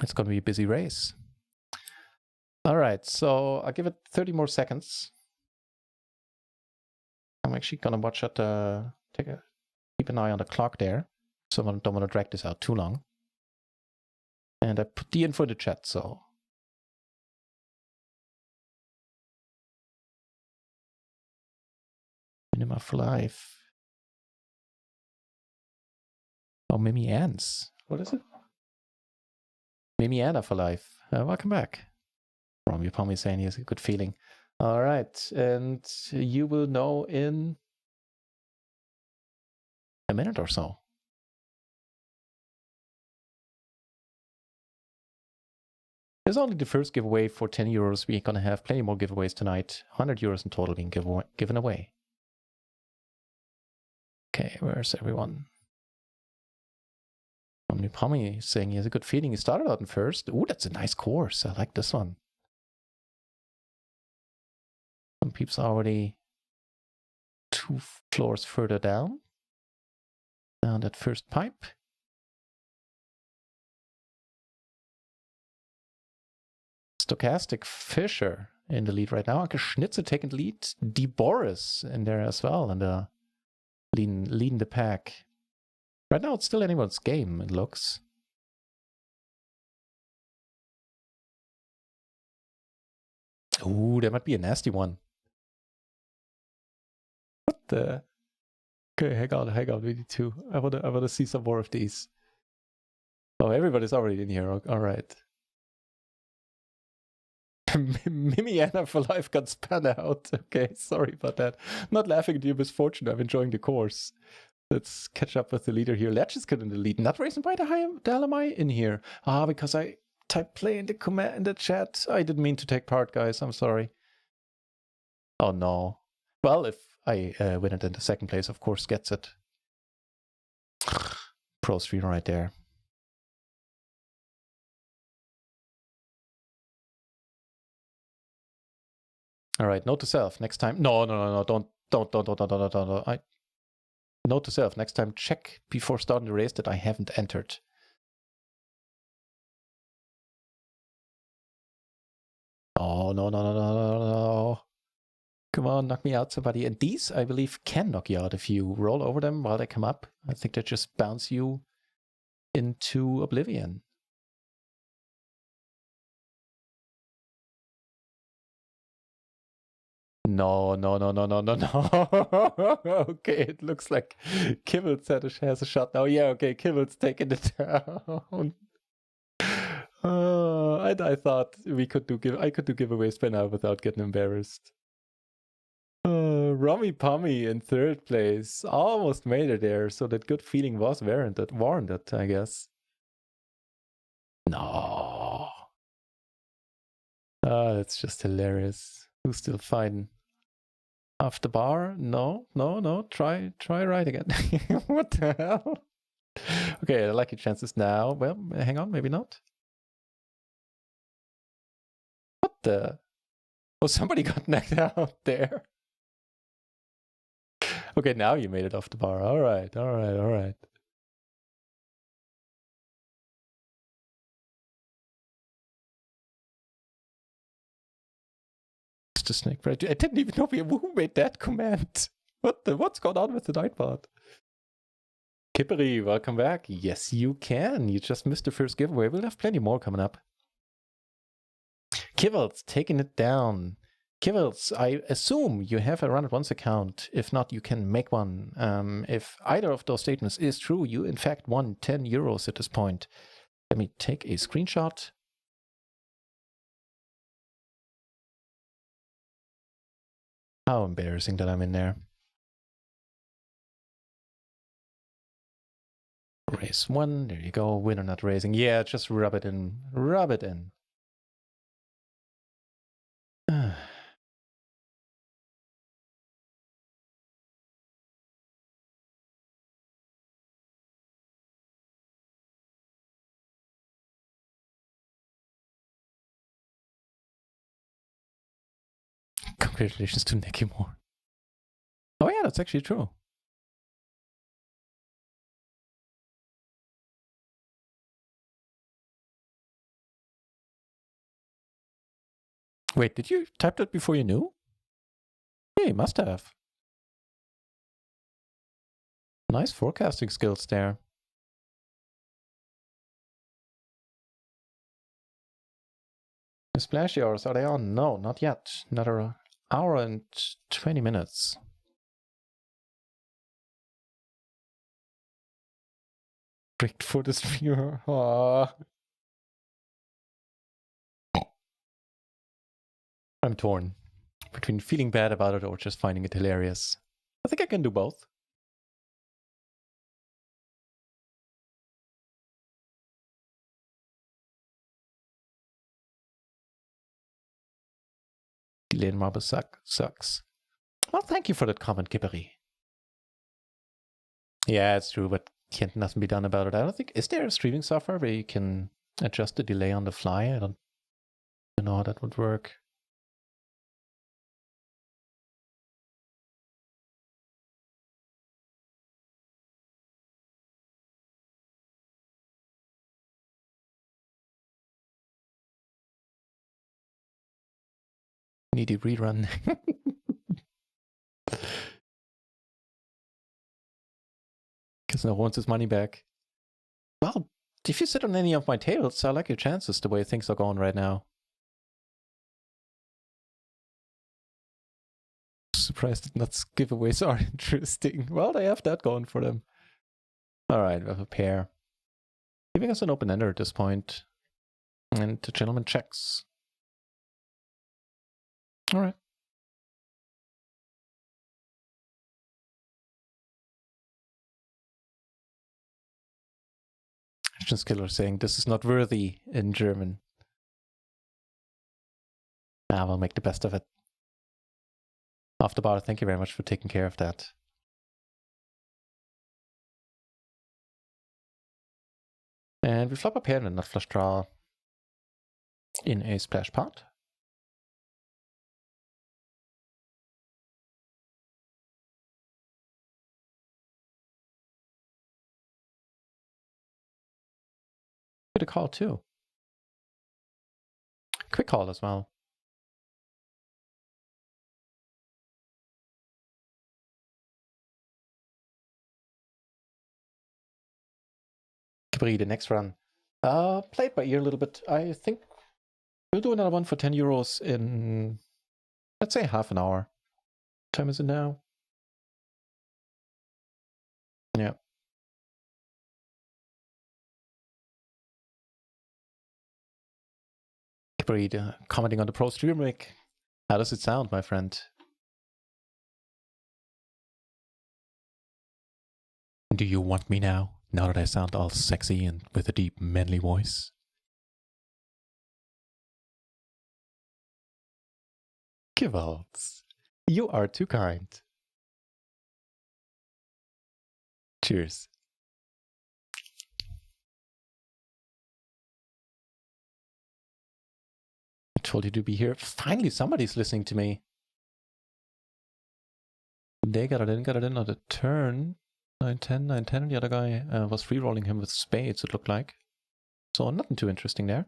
it's going to be a busy race. All right, so I'll give it 30 more seconds. I'm actually going to watch it, keep an eye on the clock there. So I don't want to drag this out too long. And I put the info in the chat, so. Minima for life. Oh, Mimi Ann's. What is it? Mimi Anna for life. Welcome back. Romy Pommy saying he has a good feeling. All right, and you will know in a minute or so. There's only the first giveaway for 10 euros. We're going to have plenty more giveaways tonight. 100 euros in total being given away. Okay, where's everyone? Romy Pommy saying he has a good feeling. He started out in first. Ooh, that's a nice course. I like this one. Some peeps are already 2 floors further down. Down that first pipe. Stochastic Fisher in the lead right now. Anke Schnitzer taking the lead. D. Boris in there as well. And leading the pack. Right now it's still anyone's game, it looks. Ooh, there might be a nasty one. What the? Okay, hang on, we need to. I wanna see some more of these. Oh, everybody's already in here. All right. Mimi Anna for life got spun out. Okay, sorry about that. Not laughing at your misfortune. I'm enjoying the course. Let's catch up with the leader here. Let's get in the lead. NutRaisin, why the hell am I in here? Ah, because I typed play in the comment in the chat. I didn't mean to take part, guys. I'm sorry. Oh no. Well, if I win it in the second place, of course, gets it. Pro stream right there. All right, note to self. Next time. No. Don't. Note to self. Next time, check before starting the race that I haven't entered. Oh, no. Come on, knock me out, somebody. And these, I believe, can knock you out if you roll over them while they come up. I think they just bounce you into oblivion. No. Okay, it looks like Kibbles has a shot now. Yeah, okay, Kibbles taking it down. I thought I could do giveaways by now without getting embarrassed. Romy Pommy in third place. Almost made it there, so that good feeling was warranted, I guess. No. That's just hilarious. Who's still fighting? Off the bar? No. Try right again. What the hell? Okay, lucky chances now. Well, hang on, maybe not. What the? Oh, somebody got knocked out there. Okay, now you made it off the bar. All right. It's the snake, right? I didn't even know who made that command. What's going on with the Nightbot? Kippery, welcome back. Yes, you can. You just missed the first giveaway. We'll have plenty more coming up. Kibbles taking it down. Kivils, I assume you have a Run It Once account. If not, you can make one. If either of those statements is true, you in fact won 10 euros at this point. Let me take a screenshot. How embarrassing that I'm in there. Race 1, there you go. Winner not raising. Yeah, just rub it in. Rub it in. Congratulations to Nicky Moore. Oh yeah, that's actually true. Wait, did you type that before you knew? Yeah, you must have. Nice forecasting skills there. The splashy hours, are they on? No, not yet. Another hour and 20 minutes. Bricked for the streamer. Aww. I'm torn between feeling bad about it or just finding it hilarious. I think I can do both. Delayed marble sucks. Well, thank you for that comment, Kippery. Yeah, it's true, but can't nothing be done about it. I don't think. Is there a streaming software where you can adjust the delay on the fly? I don't know how that would work. Needy rerun. Because no one wants his money back. Well, if you sit on any of my tables, I like your chances the way things are going right now. Surprised that nuts giveaways are interesting. Well, they have that going for them. Alright, we have a pair. Giving us an open-ender at this point. And the gentleman checks. Alright. Just Killer saying this is not worthy in German. We'll make the best of it. Off the bar, thank you very much for taking care of that. And we flop a pair and a nut flush draw in a splash pot. Get a call too. Quick call as well. Cabri, the next run. Play it by ear a little bit. I think we'll do another one for 10 euros in, let's say, half an hour. What time is it now? Yeah. Cabri, commenting on the Pro Stream Rig. How does it sound, my friend? Do you want me now? Now that I sound all sexy and with a deep, manly voice? Gewalt. You are too kind. Cheers. I told you to be here. Finally, somebody's listening to me. They got it in on the turn. 9-10, 9-10. The other guy was free-rolling him with spades, it looked like. So nothing too interesting there.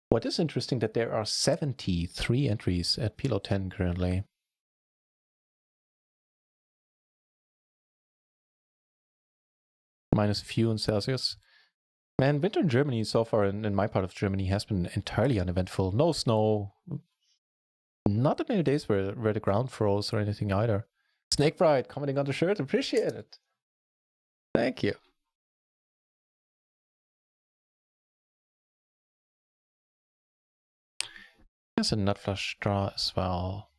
What is interesting that there are 73 entries at PLO 10 currently. Minus a few in Celsius. Man, winter in Germany so far, in my part of Germany, has been entirely uneventful. No snow, Not that many days where the ground froze or anything either. Snake Bride commenting on the shirt, appreciate it. Thank you. There's a nut flush straw as well.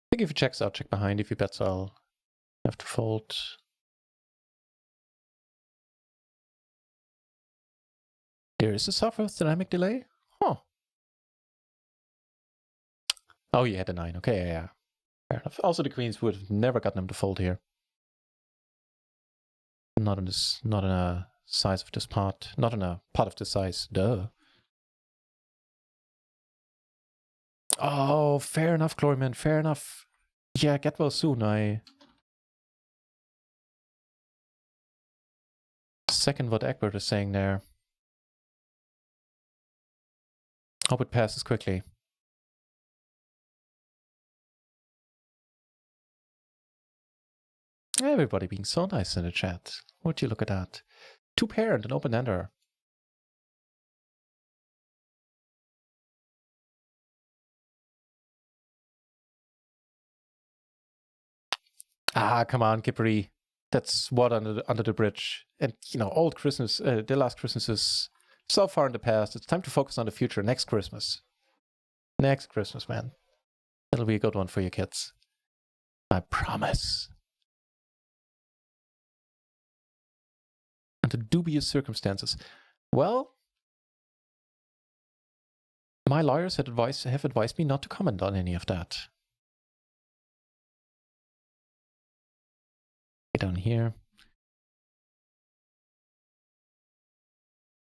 I think if he checks out, check behind. If he bets, I'll have to fold. There is a software with dynamic delay? Huh. Oh, you had a 9. Okay, yeah. Fair enough. Also, the queens would have never gotten him to fold here. Not in a size of this pot. Not in a pot of this size. Duh. Oh, fair enough, Gloryman. Fair enough. Yeah, get well soon. I second what Egbert is saying there. Hope it passes quickly. Everybody being so nice in the chat. Would you look at that? 2 pair and an open-ender. Ah, come on, Kippery. That's what under the bridge. And, you know, old Christmas, the last Christmas is so far in the past. It's time to focus on the future. Next Christmas. Next Christmas, man. That'll be a good one for your kids. I promise. Under dubious circumstances. Well, my lawyers have advised me not to comment on any of that. Down here.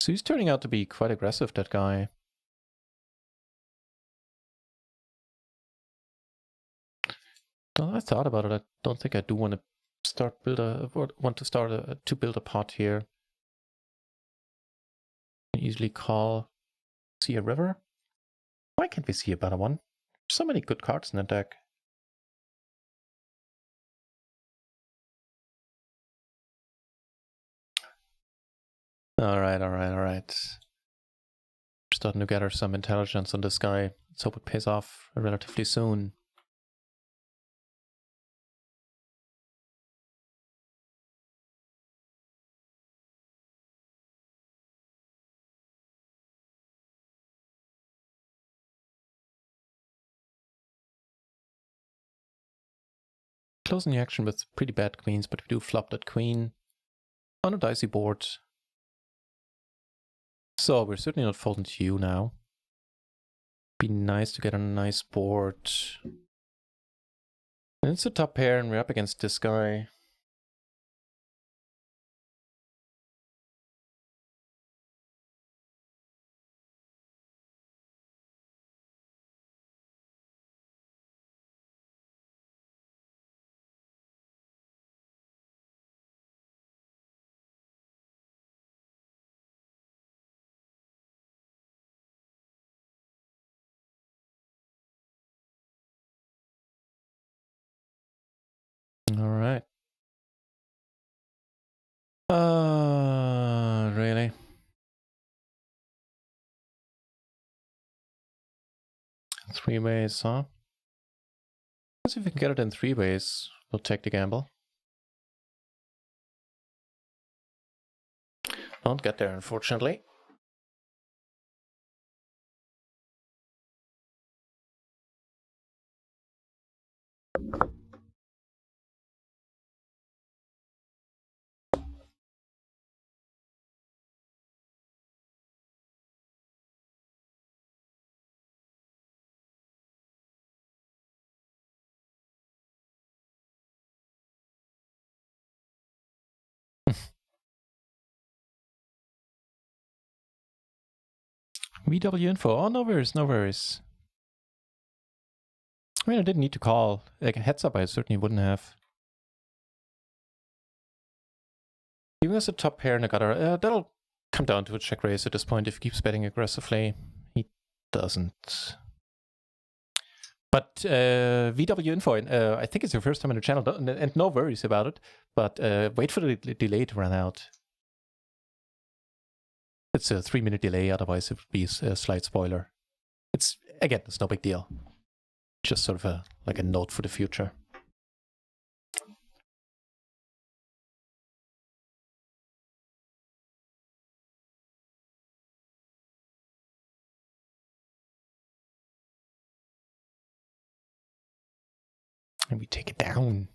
So he's turning out to be quite aggressive, that guy. Well, I thought about it. I don't think I do want to build a pot here. Easily call. See a river? Why can't we see a better one? So many good cards in the deck. Alright. Starting to gather some intelligence on this guy. Let's hope it pays off relatively soon. Closing the action with pretty bad queens, but we do flop that queen on a dicey board. So we're certainly not folding to you now. Be nice to get a nice board. And it's a top pair and we're up against this guy. Alright. Really? Three ways, huh? Let's see if we can get it in 3 ways. We'll take the gamble. Don't get there, unfortunately. VW info. Oh, no worries, no worries. I mean, I didn't need to call. Like a heads up, I certainly wouldn't have. Even as a top pair in a gutter, that'll come down to a check raise at this point if he keeps betting aggressively. He doesn't. But VW Info, I think it's your first time on the channel, and no worries about it, but wait for the delay to run out. It's a 3-minute delay, otherwise it would be a slight spoiler. It's no big deal. Just sort of like a note for the future. And we take it down.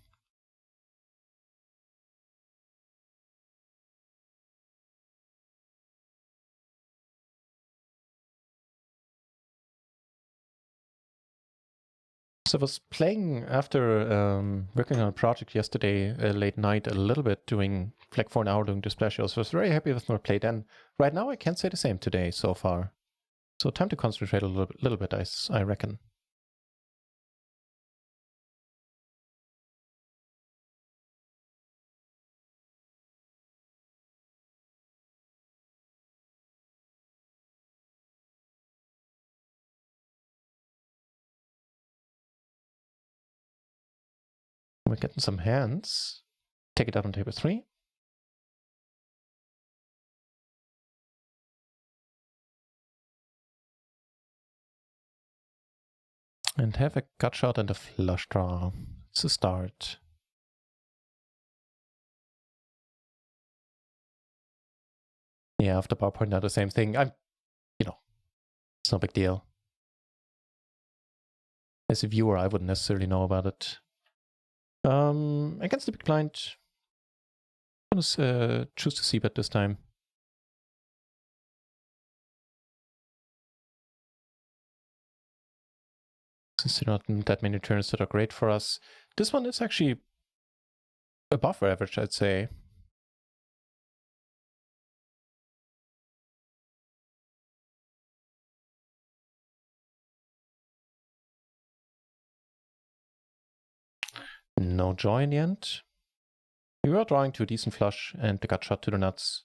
So I was playing after working on a project yesterday late night a little bit, doing like for an hour doing display shows. So I was very happy with my play then. Right now I can't say the same today so far. So time to concentrate a little bit, I reckon. We're getting some hands. Take it up on table 3. And have a gut shot and a flush draw. It's a start. Yeah, after Bar pointed out the same thing. It's no big deal. As a viewer, I wouldn't necessarily know about it. Against the big blind, I'm gonna choose to c-bet this time. Since there are not that many turns that are great for us. This one is actually above average, I'd say. No joy in the end. We were drawing to a decent flush and the gut shot to the nuts.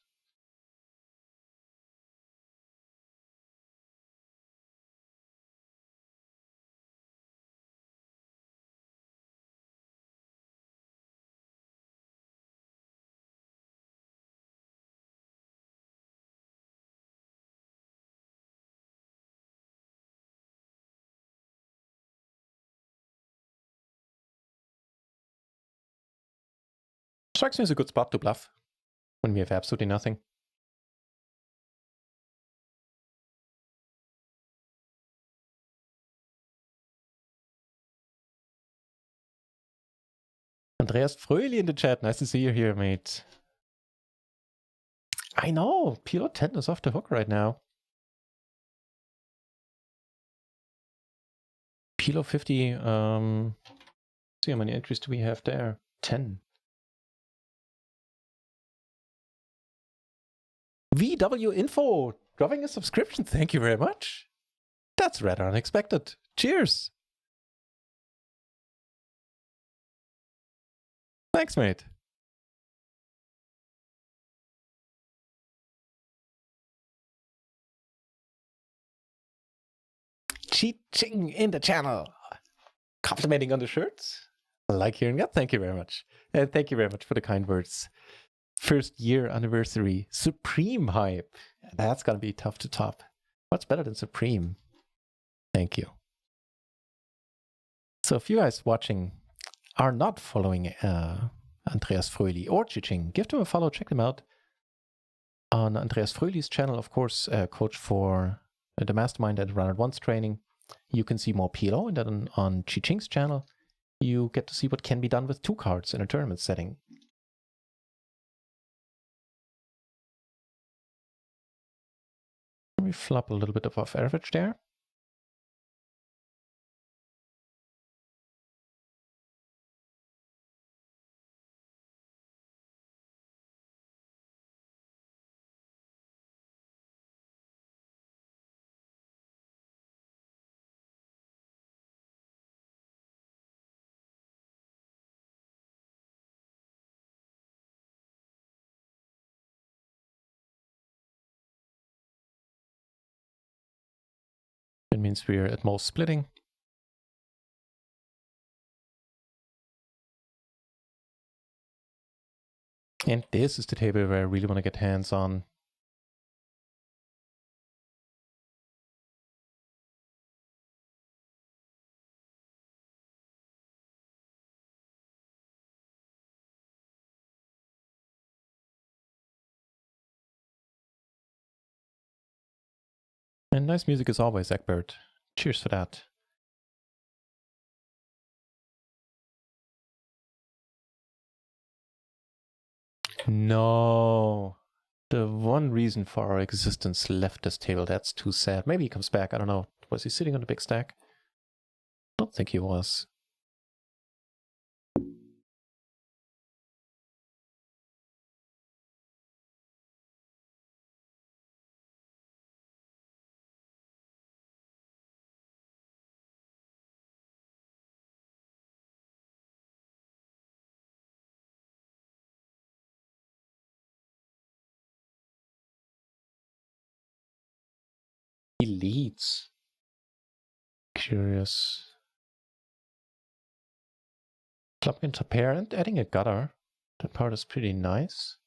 Strikes me as a good spot to bluff when we have absolutely nothing. Andreas Fröhli in the chat. Nice to see you here, mate. I know. PLO 10 is off the hook right now. PLO 50. See how many entries do we have there? 10. VW Info dropping a subscription. Thank you very much. That's rather unexpected. Cheers. Thanks, mate. Ching in the channel. Complimenting on the shirts. I like hearing that. Thank you very much. And thank you very much for the kind words. First year anniversary. Supreme hype. That's going to be tough to top. What's better than Supreme? Thank you. So if you guys watching are not following Andreas Fröhli or Ching, give them a follow. Check them out. On Andreas Fröhli's channel, of course, coach for the mastermind at Run at Once training. You can see more PLO, and then on Ching's channel, you get to see what can be done with 2 cards in a tournament setting. We flop a little bit above average there. It means we're at most splitting. And this is the table where I really want to get hands on. And nice music as always, Egbert. Cheers for that. No. The one reason for our existence left this table. That's too sad. Maybe he comes back. I don't know. Was he sitting on a big stack? I don't think he was. He leads. Curious. Clubbing into pair and adding a gutter. That part is pretty nice.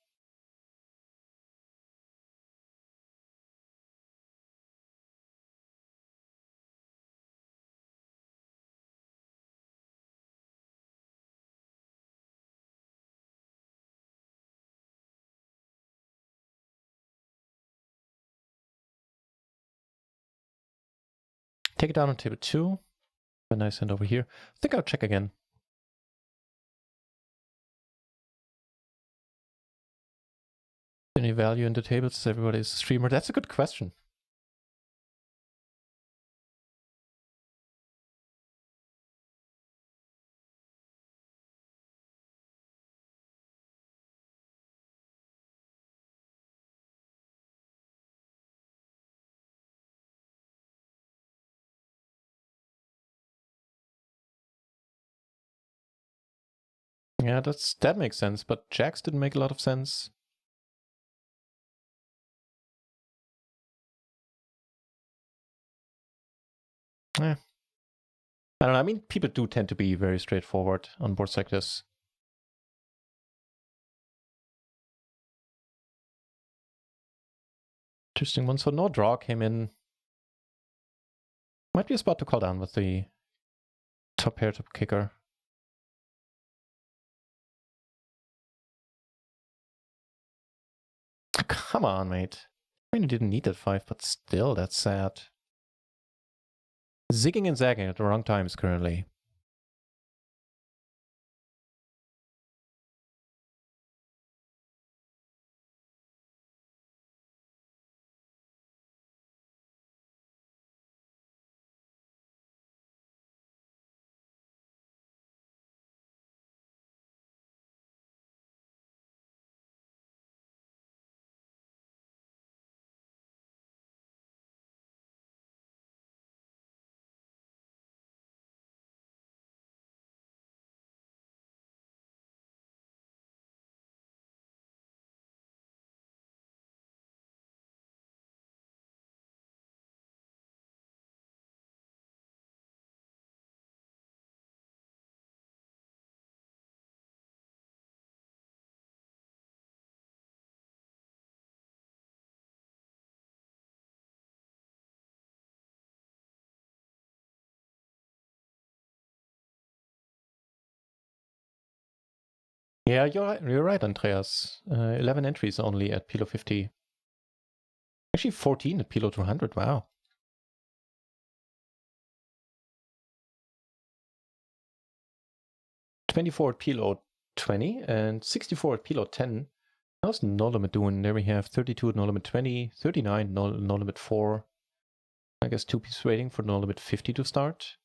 Take it down on table 2. A nice hand over here. I think I'll check again. Any value in the tables? Everybody's a streamer. That's a good question. Yeah, that makes sense, but jacks didn't make a lot of sense. I don't know. I mean, people do tend to be very straightforward on boards like this. Interesting one. So no draw came in. Might be a spot to call down with the top pair top kicker. Come on, mate. I mean, you didn't need that 5, but still, that's sad. Zigging and zagging at the wrong times currently. Yeah, you're right, Andreas. 11 entries only at PLO 50. Actually 14 at PLO 200, wow. 24 at PLO 20 and 64 at PLO 10. How's no limit doing? There we have 32 at no limit 20, 39 no limit 4. I guess 2-piece waiting for no limit 50 to start.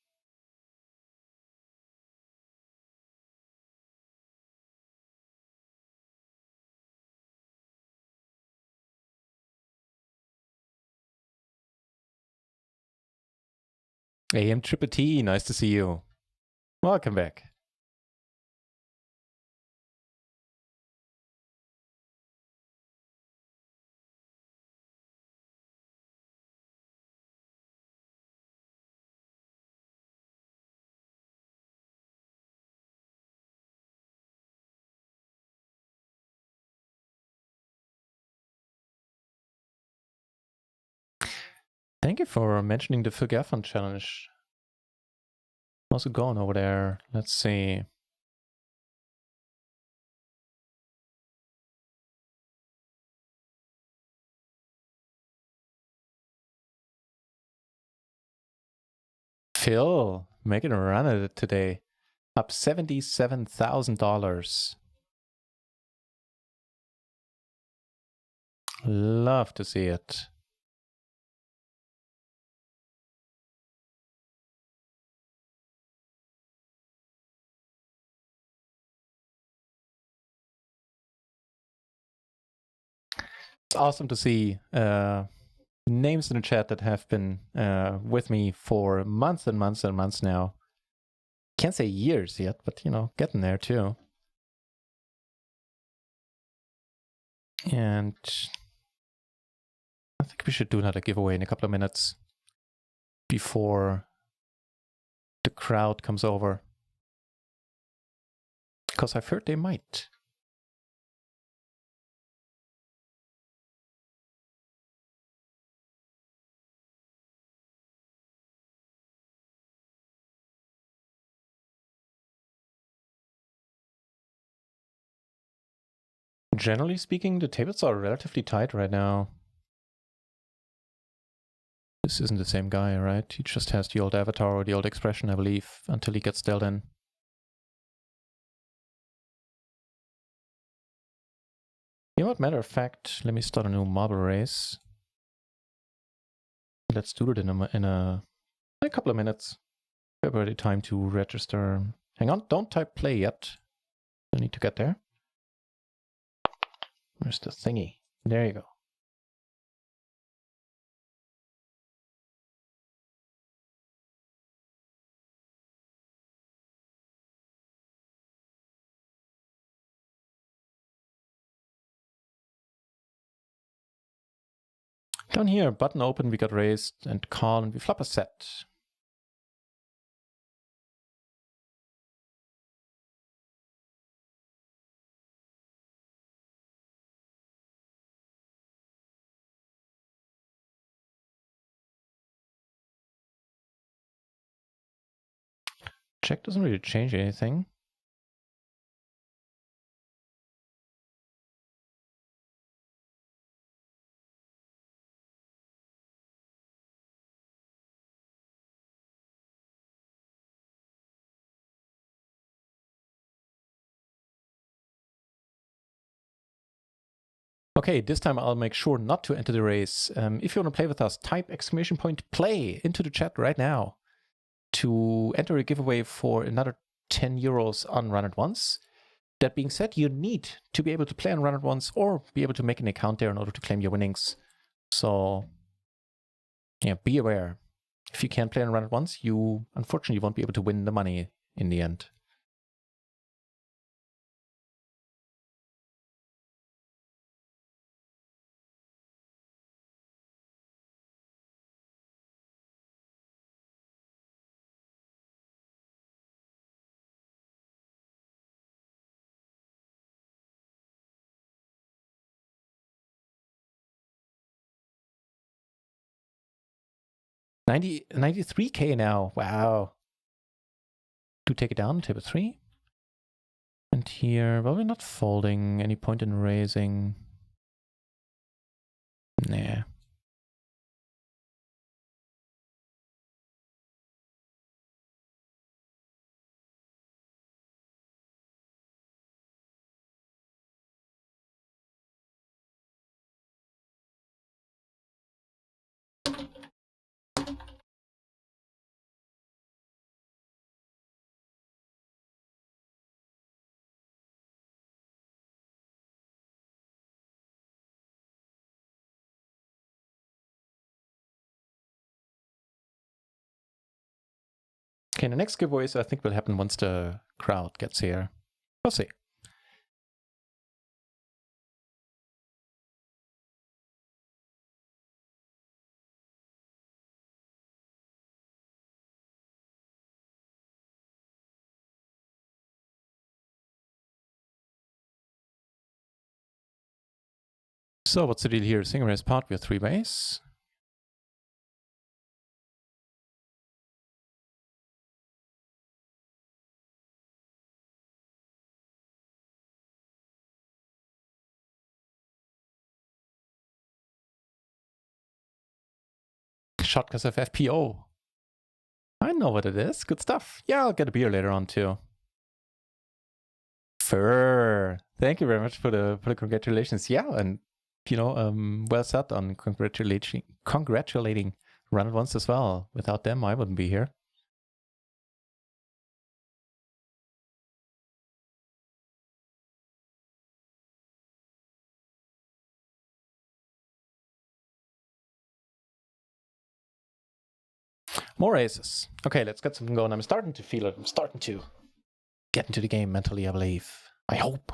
AM Triple T, nice to see you. Welcome back. Thank you for mentioning the Phil Gaffron challenge. How's it going over there? Let's see. Phil, making a run at it today. Up $77,000. Love to see it. It's awesome to see names in the chat that have been with me for months and months and months now. Can't say years yet, but you know, getting there too. And I think we should do another giveaway in a couple of minutes before the crowd comes over. Because I've heard they might. Generally speaking, the tables are relatively tight right now. This isn't the same guy, right? He just has the old avatar or the old expression, I believe, until he gets dealt in. You know what, matter of fact, let me start a new marble race. Let's do it in a couple of minutes. Already time to register. Hang on, don't type play yet. I need to get there. Where's the thingy? There you go. Down here, button open, we got raised, and call, and we flop a set. Check doesn't really change anything. Okay, this time I'll make sure not to enter the race. If you want to play with us, type !play into the chat right now to enter a giveaway for another 10 euros on Run It Once. That being said, you need to be able to play on Run It Once or be able to make an account there in order to claim your winnings. So, yeah, be aware. If you can't play on Run It Once, you unfortunately won't be able to win the money in the end. $93K now. Wow. Do take it down, table 3. And here, well, we're not folding. Any point in raising? Nah. Okay, the next giveaways I think will happen once the crowd gets here. We'll see. So what's the deal here? Single raise part, we have 3 ways. shot because of FPO. I know what it is. Good stuff. Yeah, I'll get a beer later on too. Fur. Thank you very much for the congratulations. Yeah, and well said on congratulating Run It Once as well. Without them, I wouldn't be here. More aces. Okay, let's get something going. I'm starting to feel it. I'm starting to get into the game mentally, I believe. I hope.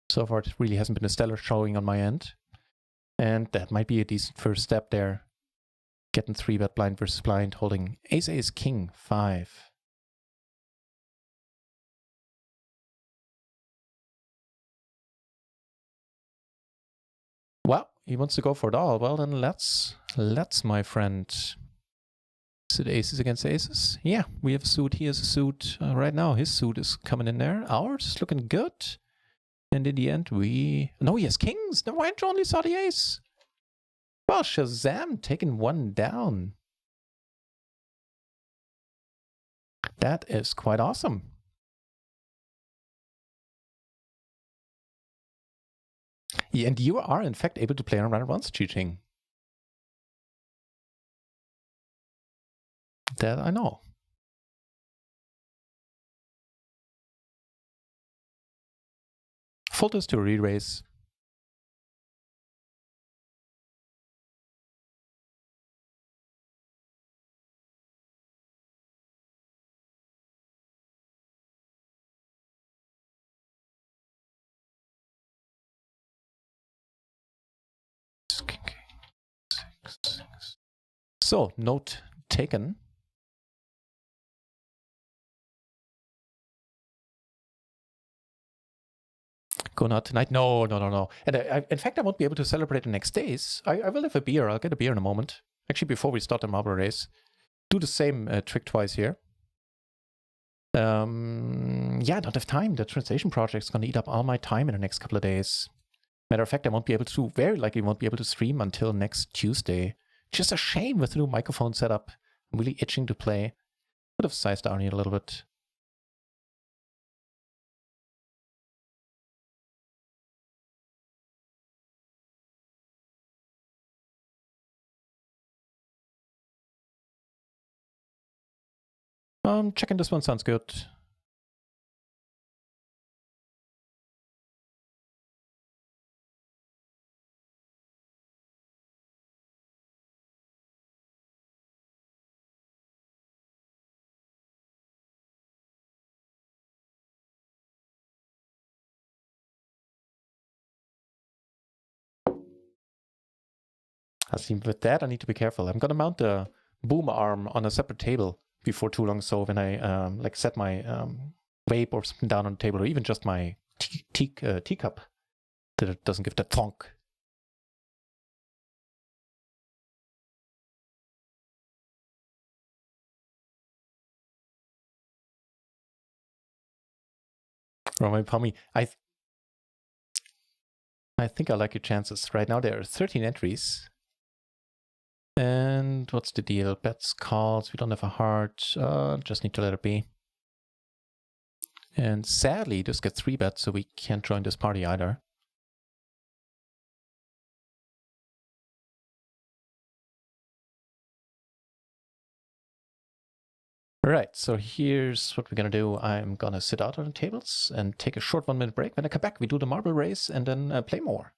So far, it really hasn't been a stellar showing on my end. And that might be a decent first step there. Getting 3-bet blind versus blind, holding ace, king, 5. Well, he wants to go for it all. Well, then let's my friend. Is it aces against aces? Yeah, we have a suit. He has a suit. Right now, his suit is coming in there. Ours is looking good. And in the end, no, he has kings. No, I only saw the ace. Well, Shazam taking one down. That is quite awesome. Yeah, and you are, in fact, able to play on Run It Once cheating. That I know. Filters to re-raise. So, note taken. Going out tonight? No. And in fact, I won't be able to celebrate the next days. I will have a beer. I'll get a beer in a moment. Actually, before we start the marble race. Do the same trick twice here. Yeah, I don't have time. The translation project is going to eat up all my time in the next couple of days. Matter of fact, I won't be able to, very likely won't be able to stream until next Tuesday. Just a shame with the new microphone setup. I'm really itching to play. Could have sized down here a little bit. Checking this one sounds good. I see, with that, I need to be careful. I'm gonna mount the boom arm on a separate table before too long. So when I like set my vape or something down on the table, or even just my teacup, that it doesn't give that thonk. Or my pommy, I think I like your chances. Right now there are 13 entries. And what's the deal? Bets, calls, we don't have a heart. Just need to let it be. And sadly, just get 3 bets, so we can't join this party either. Right, so here's what we're gonna do. I'm gonna sit out on the tables and take a short 1-minute break. When I come back, we do the marble race and then play more.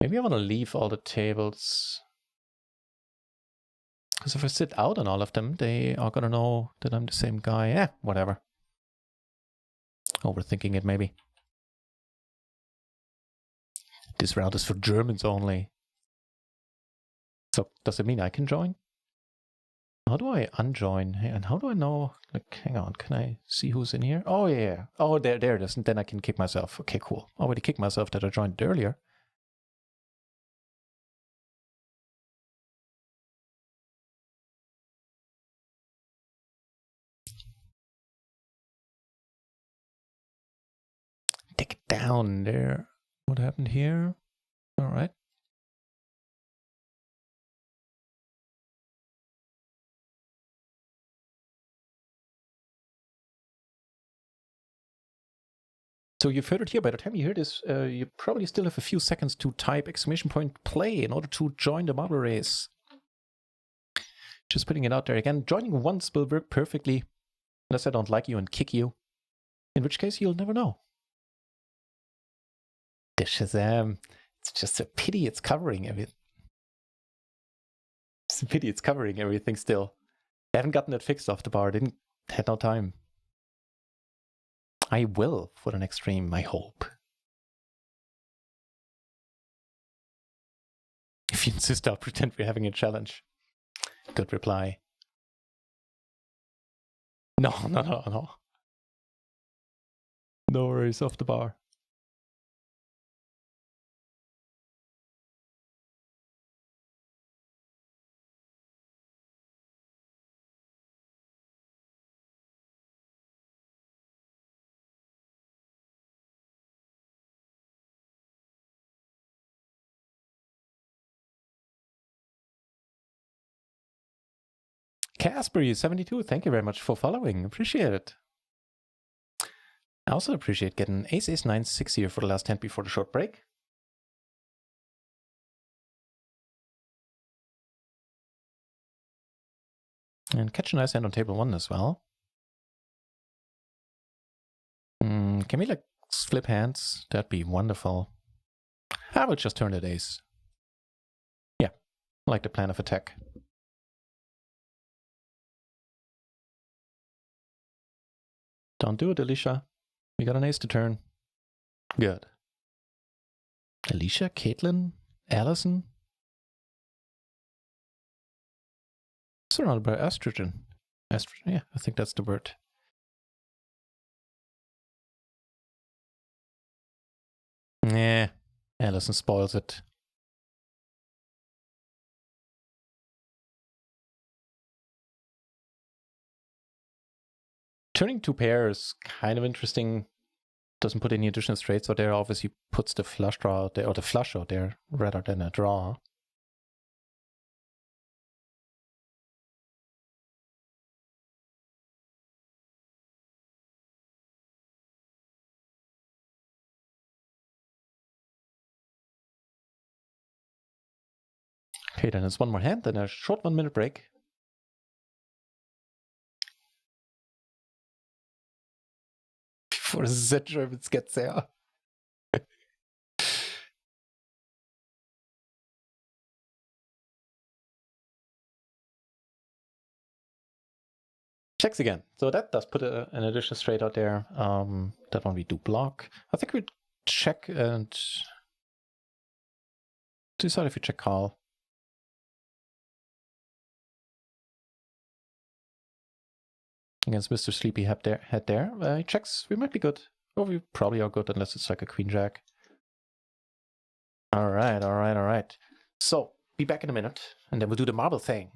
Maybe I want to leave all the tables. Because if I sit out on all of them, they are gonna know that I'm the same guy. Yeah, whatever. Overthinking it, maybe. This round is for Germans only. So, does it mean I can join? How do I unjoin? And how do I know? Like, hang on, can I see who's in here? Oh, yeah. Oh, there it is. And then I can kick myself. Okay, cool. I already kicked myself that I joined earlier. Take it down there. What happened here? All right. So you've heard it here. By the time you hear this, you probably still have a few seconds to type !play in order to join the marble race. Just putting it out there again. Joining once will work perfectly, unless I don't like you and kick you. In which case, you'll never know. The Shazam. It's just a pity it's covering everything. It's a pity it's covering everything still. I haven't gotten it fixed off the bar. Had no time. I will for the next stream, I hope. If you insist, I'll pretend we're having a challenge. Good reply. No. No worries, off the bar. Caspery72, thank you very much for following. Appreciate it. I also appreciate getting Ace 96 here for the last hand before the short break. And catch a nice hand on table 1 as well. Can we like flip hands? That'd be wonderful. I will just turn it ace. Yeah, I like the plan of attack. Don't do it, Alicia. We got an ace to turn. Good. Alicia, Caitlin, Allison. Surrounded by estrogen. Estrogen, yeah, I think that's the word. Nah, Allison spoils it. Turning 2 pairs, kind of interesting. Doesn't put any additional straights out there. Obviously puts the flush draw out there, or the flush out there, rather than a draw. Okay, then it's one more hand, then a short 1 minute break. Before the Germans get there. Checks again. So that does put an additional straight out there. That one we do block. I think we check and decide if we check call. Against Mr. Sleepyhead there. He checks. We might be good. Or we probably are good unless it's like a queen jack. All right. So, be back in a minute, and then we'll do the marble thing.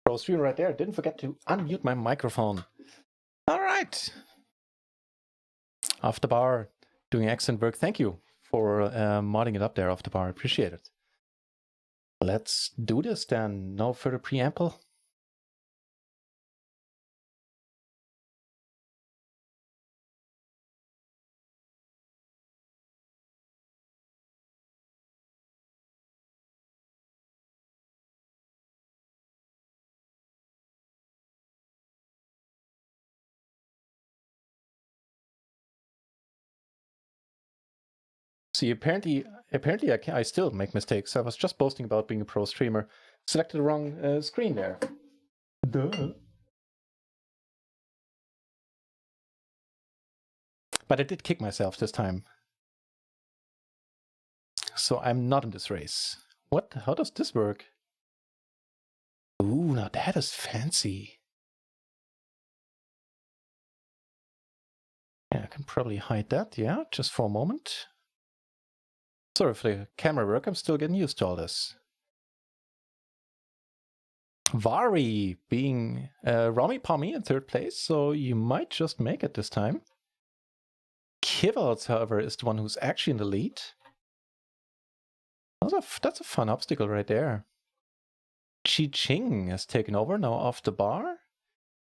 Pro streamer right there. Didn't forget to unmute my microphone. All right. Off the bar, doing excellent work. Thank you for modding it up there, Off the bar. Appreciate it. Let's do this then. No further preamble. See, apparently I still make mistakes. I was just boasting about being a pro streamer. Selected the wrong screen there. Duh. But I did kick myself this time. So I'm not in this race. What? How does this work? Ooh, now that is fancy. Yeah, I can probably hide that, yeah, just for a moment. Sorry for the camera work, I'm still getting used to all this. Vari being Romy Pommy in third place, so you might just make it this time. Kivels, however, is the one who's actually in the lead. That's a fun obstacle right there. Chi Ching has taken over now off the bar.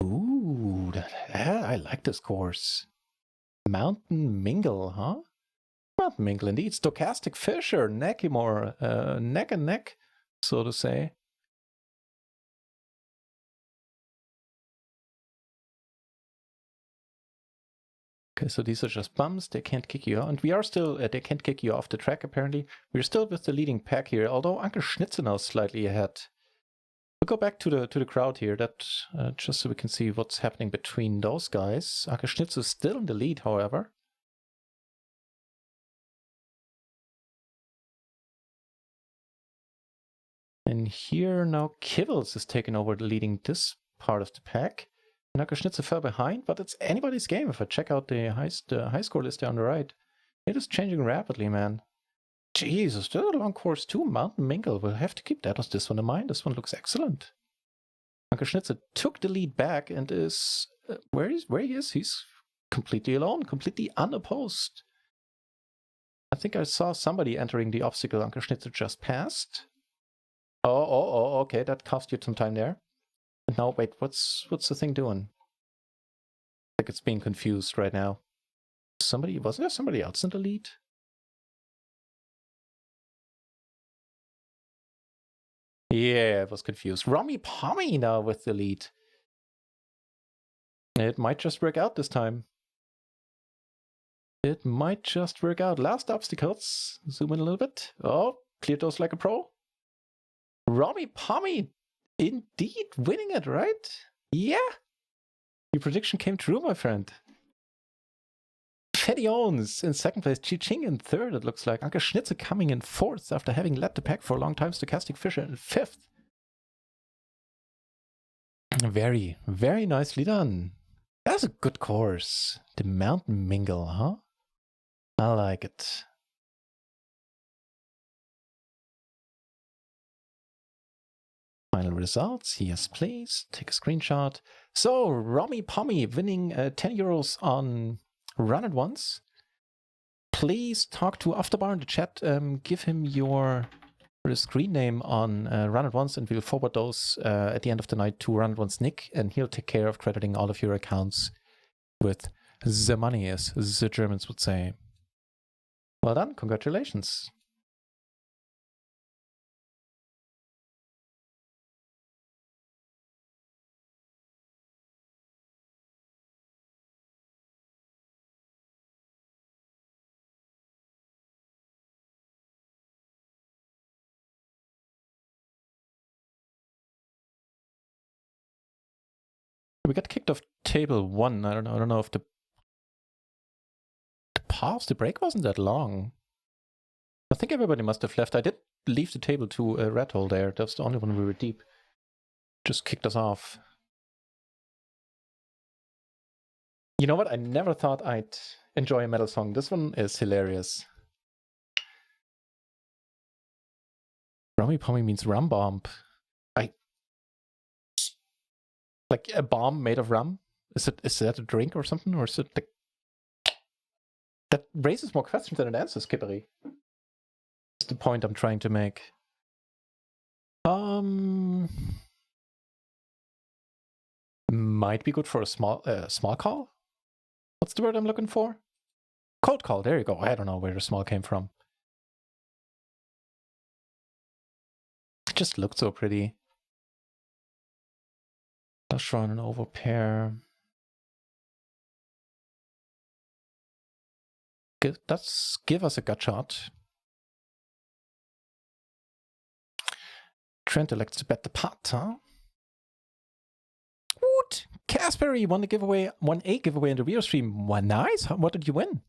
Ooh, I like this course. Mountain Mingle, huh? Mountain Mingle indeed. Stochastic Fisher, Nekimore, neck and neck, so to say. Okay, so these are just bumps. They can't kick you out. And we are still, they can't kick you off the track, apparently. We're still with the leading pack here, although Uncle Schnitzer now is slightly ahead. We'll go back to the crowd here, that just so we can see what's happening between those guys. Uncle Schnitzer is still in the lead, however. And here now Kivels is taking over leading this part of the pack. Schnitzer fell behind, but it's anybody's game. If I check out the high score list there on the right, it is changing rapidly, man. Jesus, still a long course too. Mountain Mingle. We'll have to keep that as this one in mind. This one looks excellent. Schnitzer took the lead back and is where he is. He's completely alone, completely unopposed. I think I saw somebody entering the obstacle Schnitzer just passed. Oh, okay, that cost you some time there. And now, wait, what's the thing doing? I think it's being confused right now. Was there somebody else in the lead? Yeah, I was confused. Romy Pommy now with the lead. It might just work out this time. It might just work out. Last obstacles. Zoom in a little bit. Oh, cleared those like a pro. Romy Pommy indeed winning it, right? Yeah. Your prediction came true, my friend. Fatty Owens in second place, Chi Ching in third, it looks like. Anke Schnitzer coming in fourth after having led the pack for a long time. Stochastic Fisher in fifth. Very, very nicely done. That's a good course. The Mountain Mingle, huh? I like it. Final results. Yes, please. Take a screenshot. So, Romy Pommy winning 10 euros on Run It Once. Please talk to Afterbar in the chat. Give him your screen name on Run It Once, and we'll forward those at the end of the night to Run It Once Nick, and he'll take care of crediting all of your accounts with the money, as the Germans would say. Well done. Congratulations. We got kicked off table 1. I don't know if the pause, the break wasn't that long. I think everybody must have left. I did leave the table to a rat hole there. That's the only one we were deep. Just kicked us off. You know what? I never thought I'd enjoy a metal song. This one is hilarious. Rummy Pommy means rum bomb. Like a bomb made of rum? Is that a drink or something? Or is it like... That raises more questions than it answers, Kippery. That's the point I'm trying to make. Might be good for a small call? What's the word I'm looking for? Cold call, there you go. I don't know where the small came from. It just looked so pretty. Flush draw an over pair. Let's give us a gut shot. Trent elects to bet the pot, huh? What? Casper, you won the giveaway, won a giveaway in the Rio stream. Well, nice. What did you win?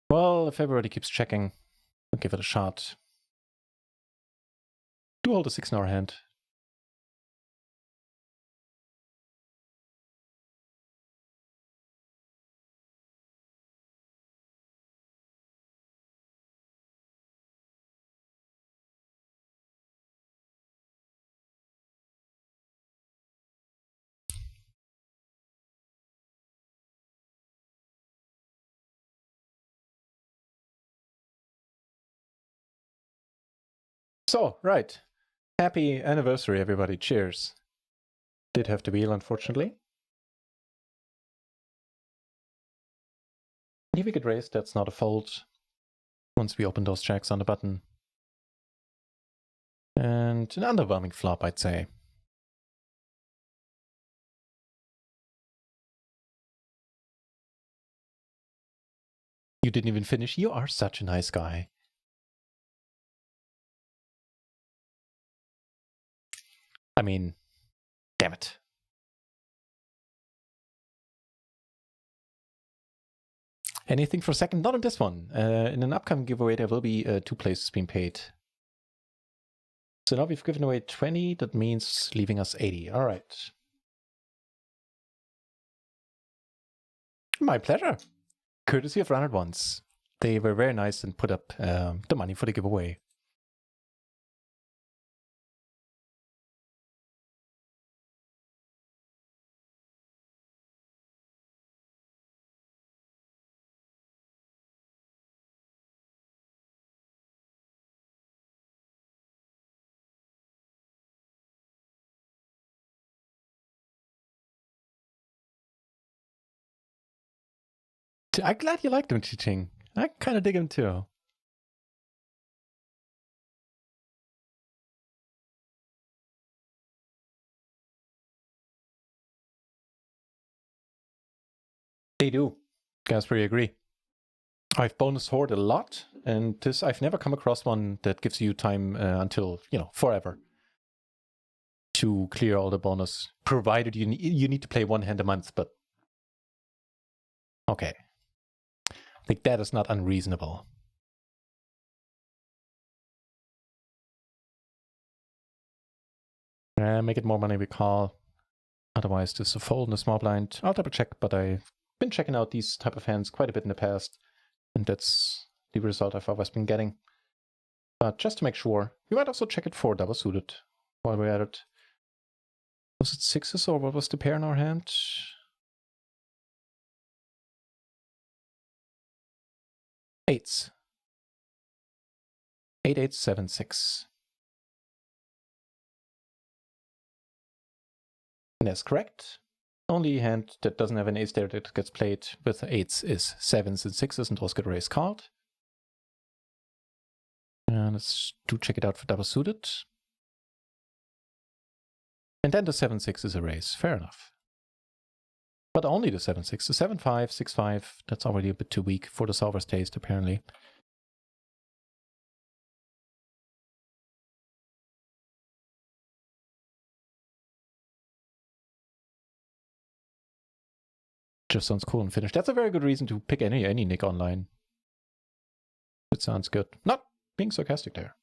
Well, if everybody keeps checking, we'll give it a shot. Do hold a 6 in our hand. So, right. Happy anniversary, everybody. Cheers. Did have to wheel, unfortunately. If we get raised, that's not a fold. Once we open those jacks on the button. And an underwhelming flop, I'd say. You didn't even finish. You are such a nice guy. I mean, damn it. Anything for a second? Not on this one. In an upcoming giveaway, there will be 2 places being paid. So now we've given away 20. That means leaving us 80. All right. My pleasure. Courtesy of Runner Ones. They were very nice and put up the money for the giveaway. I'm glad you liked them, Chi-Ching. I kind of dig them too. They do. Gasper, agree. I've bonus hoard a lot, and this I've never come across one that gives you time until, forever to clear all the bonus, provided you need to play 1 hand a month, but okay. I think that is not unreasonable. Make it more money, we call. Otherwise, this is a fold in the small blind. I'll double check, but I've been checking out these type of hands quite a bit in the past, and that's the result I've always been getting. But just to make sure, we might also check it for double suited while we're at it. Was it 6s or what was the pair in our hand? 8s. 8, 8, 7, 6. That's correct. Only hand that doesn't have an ace there that gets played with 8s is 7s and 6s, and those get raised called. And let's check it out for double suited. And then the 7-6 is a raise. Fair enough. But only the 7-6. The 7-5, 6-5, that's already a bit too weak for the solver's taste, apparently. Just sounds cool and finished. That's a very good reason to pick any nick online. It sounds good. Not being sarcastic there.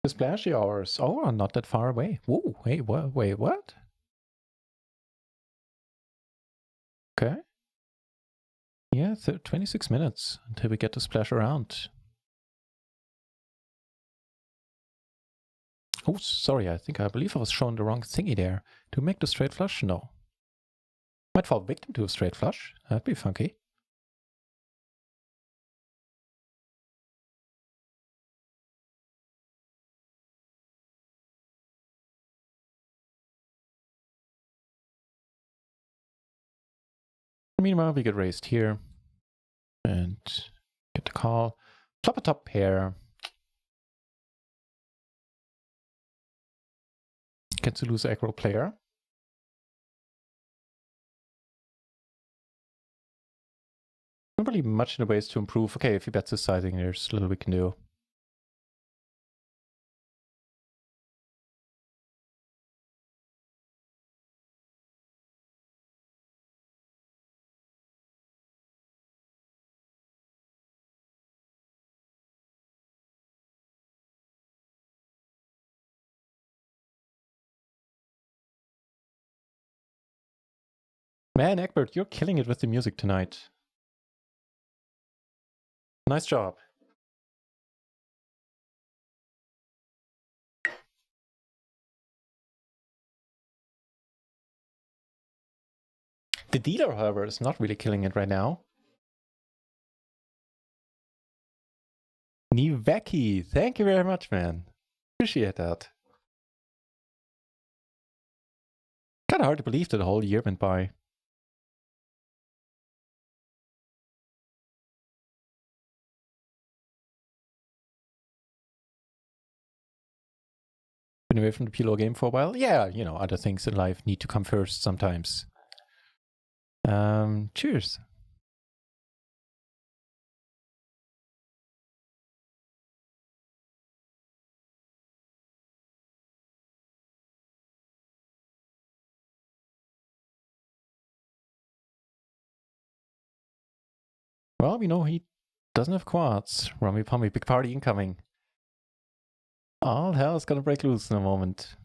The splashy hours. Oh, not that far away. Whoa, wait, what? Okay. Yeah, 26 minutes until we get to splash around. Oh, sorry, I believe I was showing the wrong thingy there. To make the straight flush? No. Might fall victim to a straight flush. That'd be funky. Meanwhile, we get raised here. And get the call. Flop a top pair. Gets to lose aggro player. Not really much in the ways to improve. Okay, if he bets his sizing, there's little we can do. Man, Egbert, you're killing it with the music tonight. Nice job. The dealer, however, is not really killing it right now. Niveki, thank you very much, man. Appreciate that. Kind of hard to believe that the whole year went by. Been away from the PLO game for a while. Yeah, you know, other things in life need to come first sometimes. Cheers. Well, we know he doesn't have quads. Rummy Pummy, big party incoming. All hell is gonna break loose in a moment.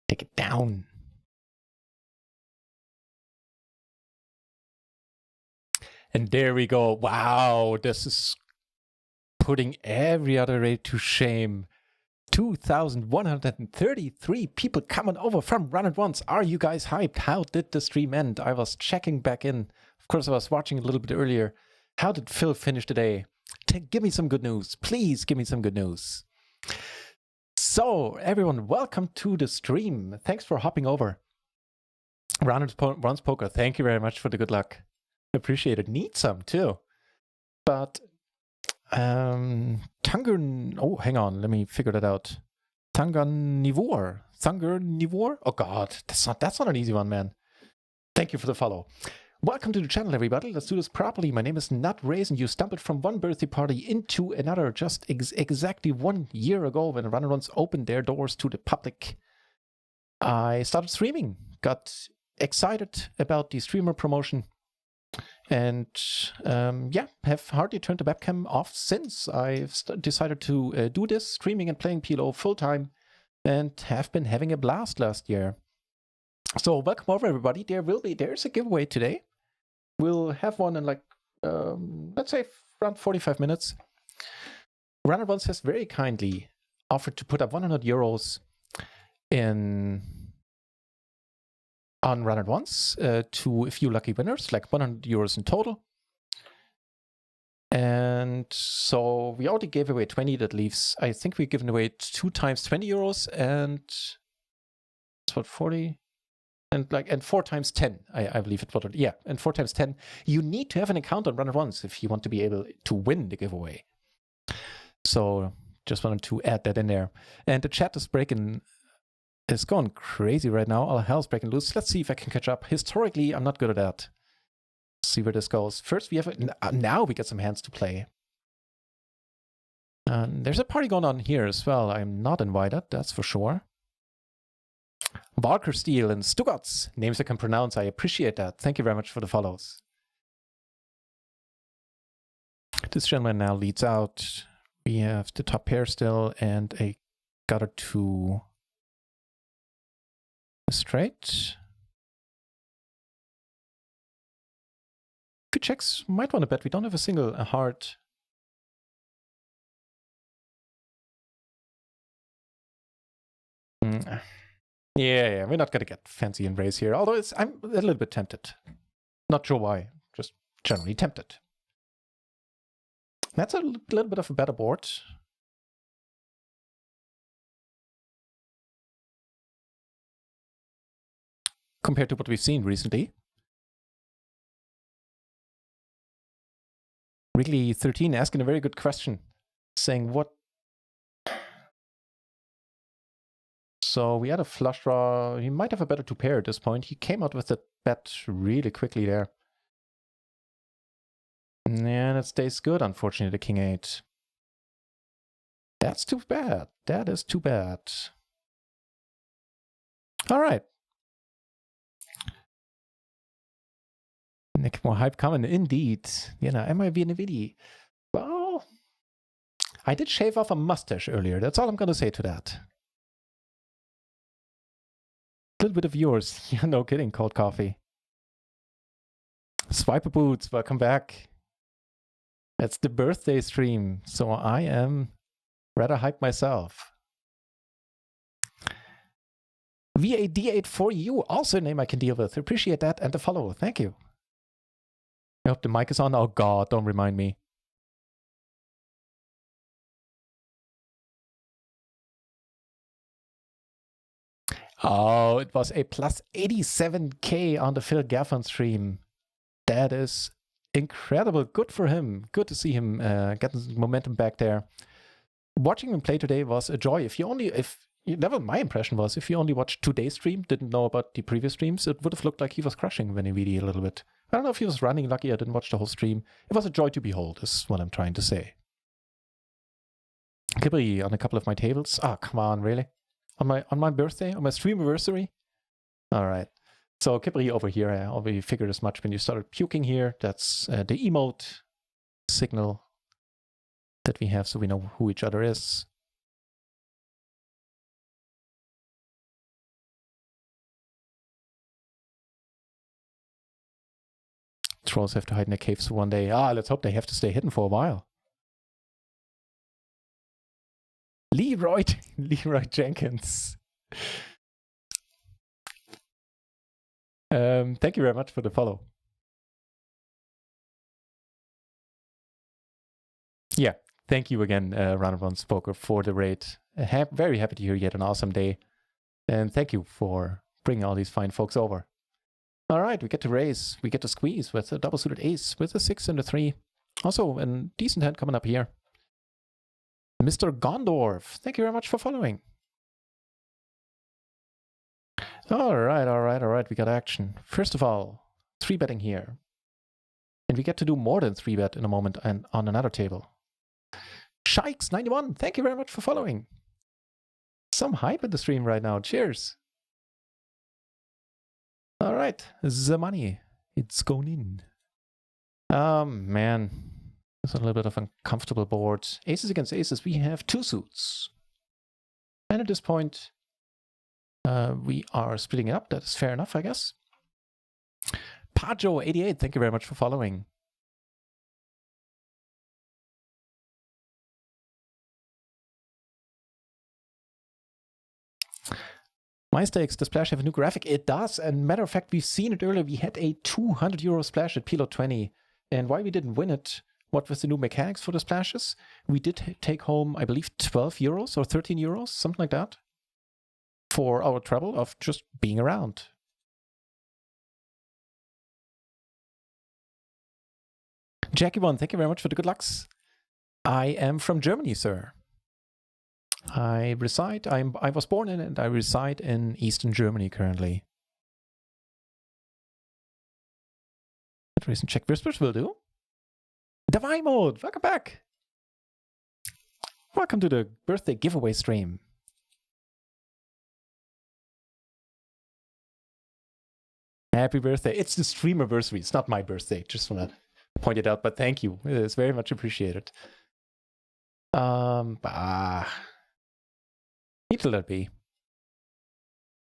Take it down. And there we go. Wow, this is putting every other raid to shame. 2,133 people coming over from Run It Once. Are you guys hyped? How did the stream end? I was checking back in. Of course, I was watching a little bit earlier. How did Phil finish today? Give me some good news. Please give me some good news. So, everyone, welcome to the stream. Thanks for hopping over. Runs Poker, thank you very much for the good luck. Appreciate it. Need some too. But Tangan, oh, hang on, let me figure that out. Tanganivore. Oh god, that's not an easy one, man. Thank you for the follow. Welcome to the channel, everybody. Let's do this properly. My name is NutRaisin. You stumbled from one birthday party into another just exactly 1 year ago when Run-A-Runs opened their doors to the public. I started streaming, got excited about the streamer promotion, and yeah, have hardly turned the webcam off since. I've decided to do this, streaming and playing PLO full-time, and have been having a blast last year. So welcome over, everybody. There's a giveaway today. We'll have one in like, let's say around 45 minutes. Run-A-Runs has very kindly offered to put up 100 euros on Run-It-Once to a few lucky winners, like 100 euros in total. And so we already gave away 20. That leaves, I think we've given away 2 times 20 euros, and it's what, 40? And 4 times 10, I believe it was. Yeah, and 4 times 10. You need to have an account on Run-It-Once if you want to be able to win the giveaway. So just wanted to add that in there. And the chat is breaking. It's going crazy right now. All hell's breaking loose. Let's see if I can catch up. Historically, I'm not good at that. Let's see where this goes. First, we have now we get some hands to play. There's a party going on here as well. I'm not invited, that's for sure. Walker Steel and Stugatz. Names I can pronounce. I appreciate that. Thank you very much for the follows. This gentleman now leads out. We have the top pair still and a gutter 2 straight. Good checks. Might want to bet. We don't have a single heart. Yeah, we're not going to get fancy and raise here. Although I'm a little bit tempted. Not sure why. Just generally tempted. That's a little bit of a better board. Compared to what we've seen recently. Wrigley 13 asking a very good question. Saying what? So we had a flush draw. He might have a better 2 pair at this point. He came out with the bet really quickly there. And it stays good, unfortunately, the King 8. That's too bad. That is too bad. All right. Nick, more hype coming. Indeed. You know, am I being a video? Well, I did shave off a mustache earlier. That's all I'm going to say to that. A little bit of yours. Yeah, no kidding, cold coffee. Swiper Boots, welcome back. It's the birthday stream, so I am rather hyped myself. VAD84U, also a name I can deal with. Appreciate that and the follow. Thank you. I hope the mic is on. Oh God, don't remind me. Oh, it was a plus 87K on the Phil Gaffron stream. That is incredible. Good for him. Good to see him getting momentum back there. Watching him play today was a joy. My impression was if you only watched today's stream, didn't know about the previous streams, it would have looked like he was crushing Venividi a little bit. I don't know if he was running lucky. I didn't watch the whole stream. It was a joy to behold, is what I'm trying to say. Kibri on a couple of my tables. Ah, come on, really? On my birthday? On my stream anniversary? All right. So Kibri over here, I already figured as much when you started puking here. That's the emote signal that we have so we know who each other is. Trolls have to hide in their caves for one day. Ah, let's hope they have to stay hidden for a while. Leroy Jenkins. Thank you very much for the follow. Yeah, thank you again, Runner Poker, for the raid. Very happy to hear you had an awesome day. And thank you for bringing all these fine folks over. All right, we get to raise. We get to squeeze with a double suited ace with a 6 and a 3. Also, a decent hand coming up here. Mr. Gondorf, thank you very much for following. All right. We got action. First of all, 3-betting here. And we get to do more than 3-bet in a moment and on another table. Shikes91, thank you very much for following. Some hype in the stream right now. Cheers. All right, the money. It's going in. Man. It's a little bit of uncomfortable board. Aces against aces, we have 2 suits. And at this point, we are splitting it up. That is fair enough, I guess. Pajo88, thank you very much for following. My stakes, does Splash have a new graphic? It does. And matter of fact, we've seen it earlier. We had a 200 euro splash at PLO 20. And why we didn't win it, what was the new mechanics for the splashes? We did take home, I believe, 12 euros or 13 euros, something like that, for our trouble of just being around. Jackie1, thank you very much for the good lucks. I am from Germany, sir. I was born in and I reside in Eastern Germany currently. NutRaisin check whispers will do. Davai mode, welcome back. Welcome to the birthday giveaway stream. Happy birthday. It's the stream anniversary. It's not my birthday. Just want to point it out, but thank you. It's very much appreciated. Bah. Need to let it be.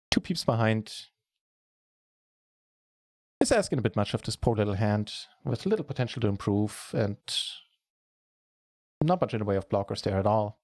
2 peeps behind. It's asking a bit much of this poor little hand with little potential to improve and not much in the way of blockers there at all.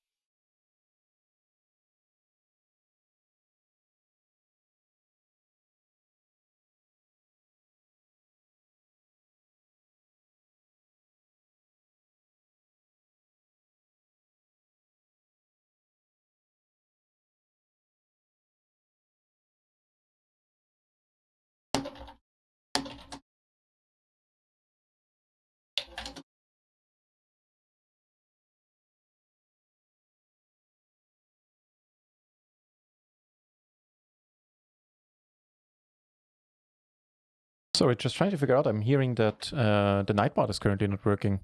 Sorry, just trying to figure out. I'm hearing that the Nightbot is currently not working.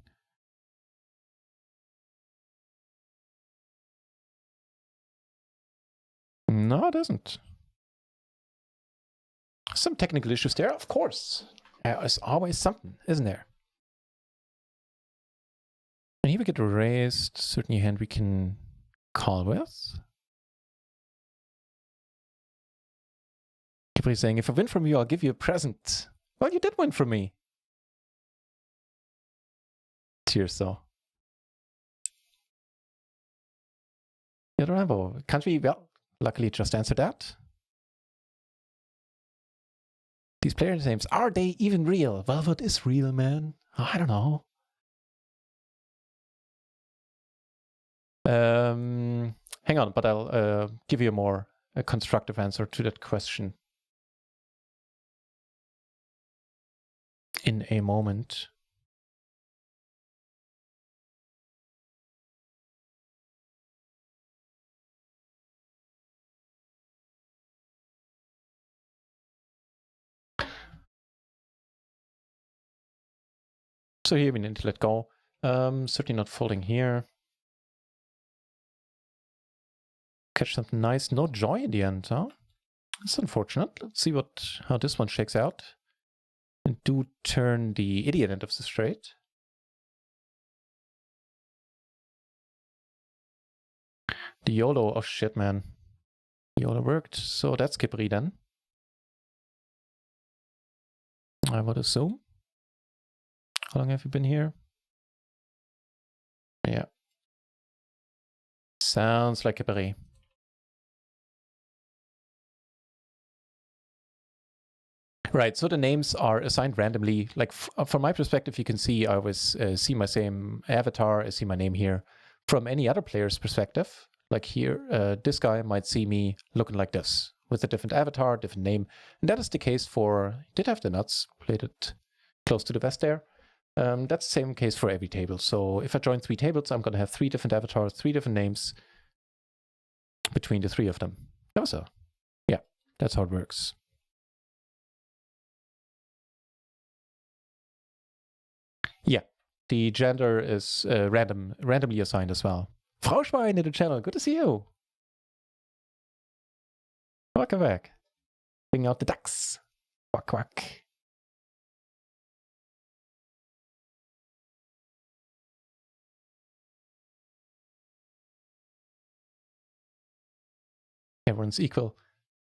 No, it isn't. Some technical issues there, of course. There's always something, isn't there? And here we get raised. Certainly a hand we can call with. People are saying, if I win from you, I'll give you a present. Well, you did win from me. Cheers, though. Yeah, Rambo. Can't we? Well, luckily just answered that. These player names, are they even real? Well, what is real, man? Oh, I don't know. Hang on, but I'll give you a constructive answer to that question in a moment. So here we need to let go. Certainly not folding here. Catch something nice. No joy in the end, huh? That's unfortunate. Let's see how this one shakes out. And do turn the idiot end of the straight. The YOLO, oh shit, man. YOLO worked, so that's Kipri then. I would assume. How long have you been here? Yeah. Sounds like Kipri. Right, so the names are assigned randomly. Like from my perspective, you can see I always see my same avatar, I see my name here. From any other player's perspective, like here, this guy might see me looking like this, with a different avatar, different name. And that is the case for, did have the nuts, played it close to the vest there. That's the same case for every table. So if I join 3 tables, I'm going to have 3 different avatars, 3 different names between the 3 of them. That was yeah, that's how it works. Yeah, the gender is randomly assigned as well. Frau Schwein in the channel, good to see you. Welcome back. Bring out the ducks. Quack, quack. Everyone's equal.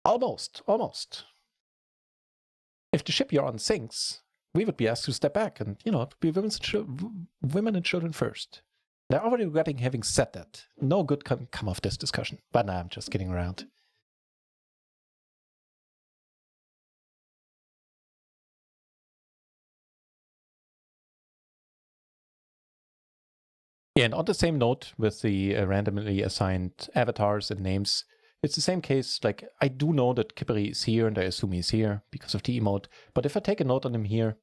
Almost, almost. If the ship you're on sinks, we would be asked to step back and, you know, it would be women and children first. They're already regretting having said that. No good can come of this discussion. But nah, I'm just kidding around. Yeah, and on the same note with the randomly assigned avatars and names, it's the same case. Like, I do know that Kipri is here and I assume he's here because of the emote. But if I take a note on him here,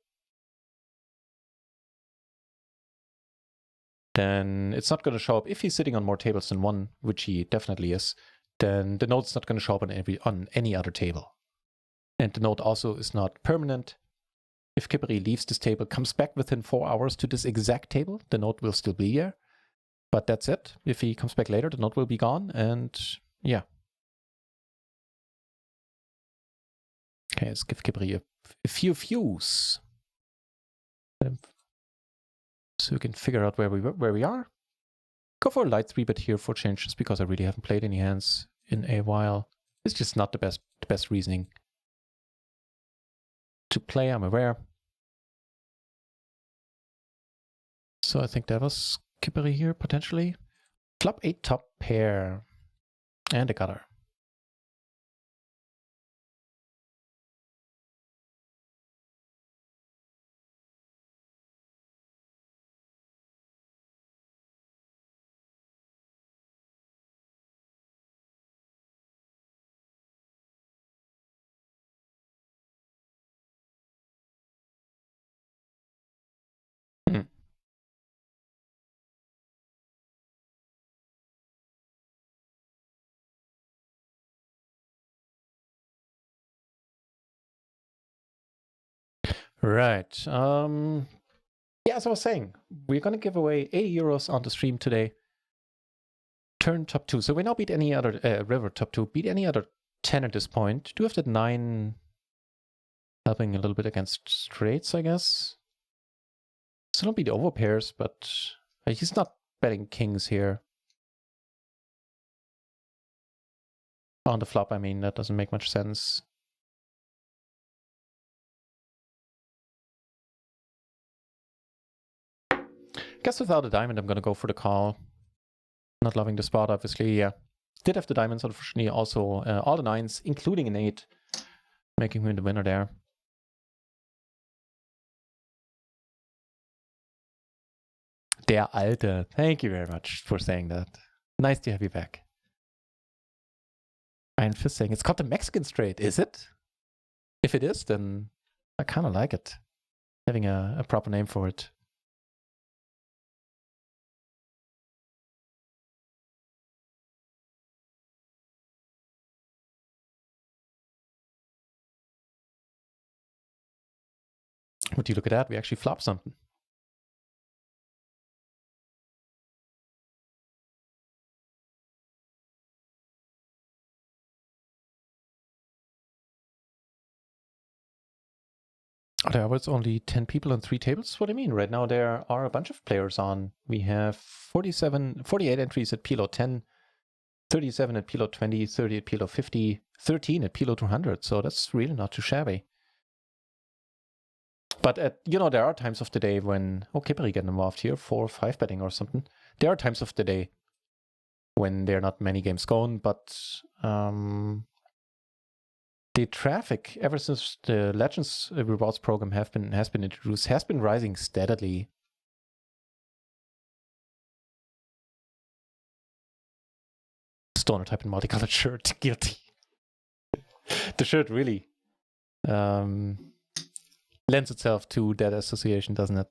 then it's not going to show up. If he's sitting on more tables than one, which he definitely is, then the note's not going to show up on any other table. And the note also is not permanent. If Kipri leaves this table, comes back within 4 hours to this exact table, the note will still be here. But that's it. If he comes back later, the note will be gone. And yeah. Okay, let's give Kipri a a few views. So you can figure out where we are. Go for a light 3-bet here for changes because I really haven't played any hands in a while. It's just not the best reasoning to play, I'm aware. So I think that was Kippery here, potentially. Flop 8 top pair. And a gutter. Right. Yeah, as I was saying, we're going to give away 80 euros on the stream today. Turn top 2. So we now beat any other river top 2. Beat any other 10 at this point. Do have that 9 helping a little bit against straights, I guess. So don't beat over pairs, but he's not betting kings here. On the flop, I mean, that doesn't make much sense. Guess without a diamond, I'm going to go for the call. Not loving the spot, obviously. Yeah. Did have the diamonds, unfortunately. Also, all the 9s, including an 8, making him the winner there. Der Alte. Thank you very much for saying that. Nice to have you back. Iron Fist saying it's called the Mexican straight, is it? If it is, then I kind of like it. Having a proper name for it. Would you look at that? We actually flop something. There was only 10 people on 3 tables? What do you mean? Right now there are a bunch of players on. We have 48 entries at PLO 10, 37 at PLO 20, 30 at PLO 50, 13 at PLO 200. So that's really not too shabby. But there are times of the day when, Kippery getting involved here, 4 or 5 betting or something. There are times of the day when there are not many games going, but the traffic ever since the Legends rewards program has been introduced has been rising steadily. Stoner type in multicolored shirt, guilty. The shirt really lends itself to that association, doesn't it?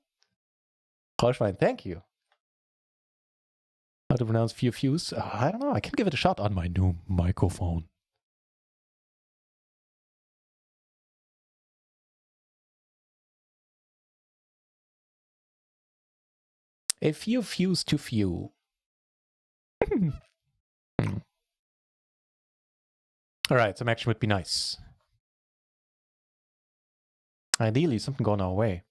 Rauschwein, thank you. How to pronounce few views? I don't know. I can give it a shot on my new microphone. A few views to few. All right, some action would be nice. Ideally, something going our way.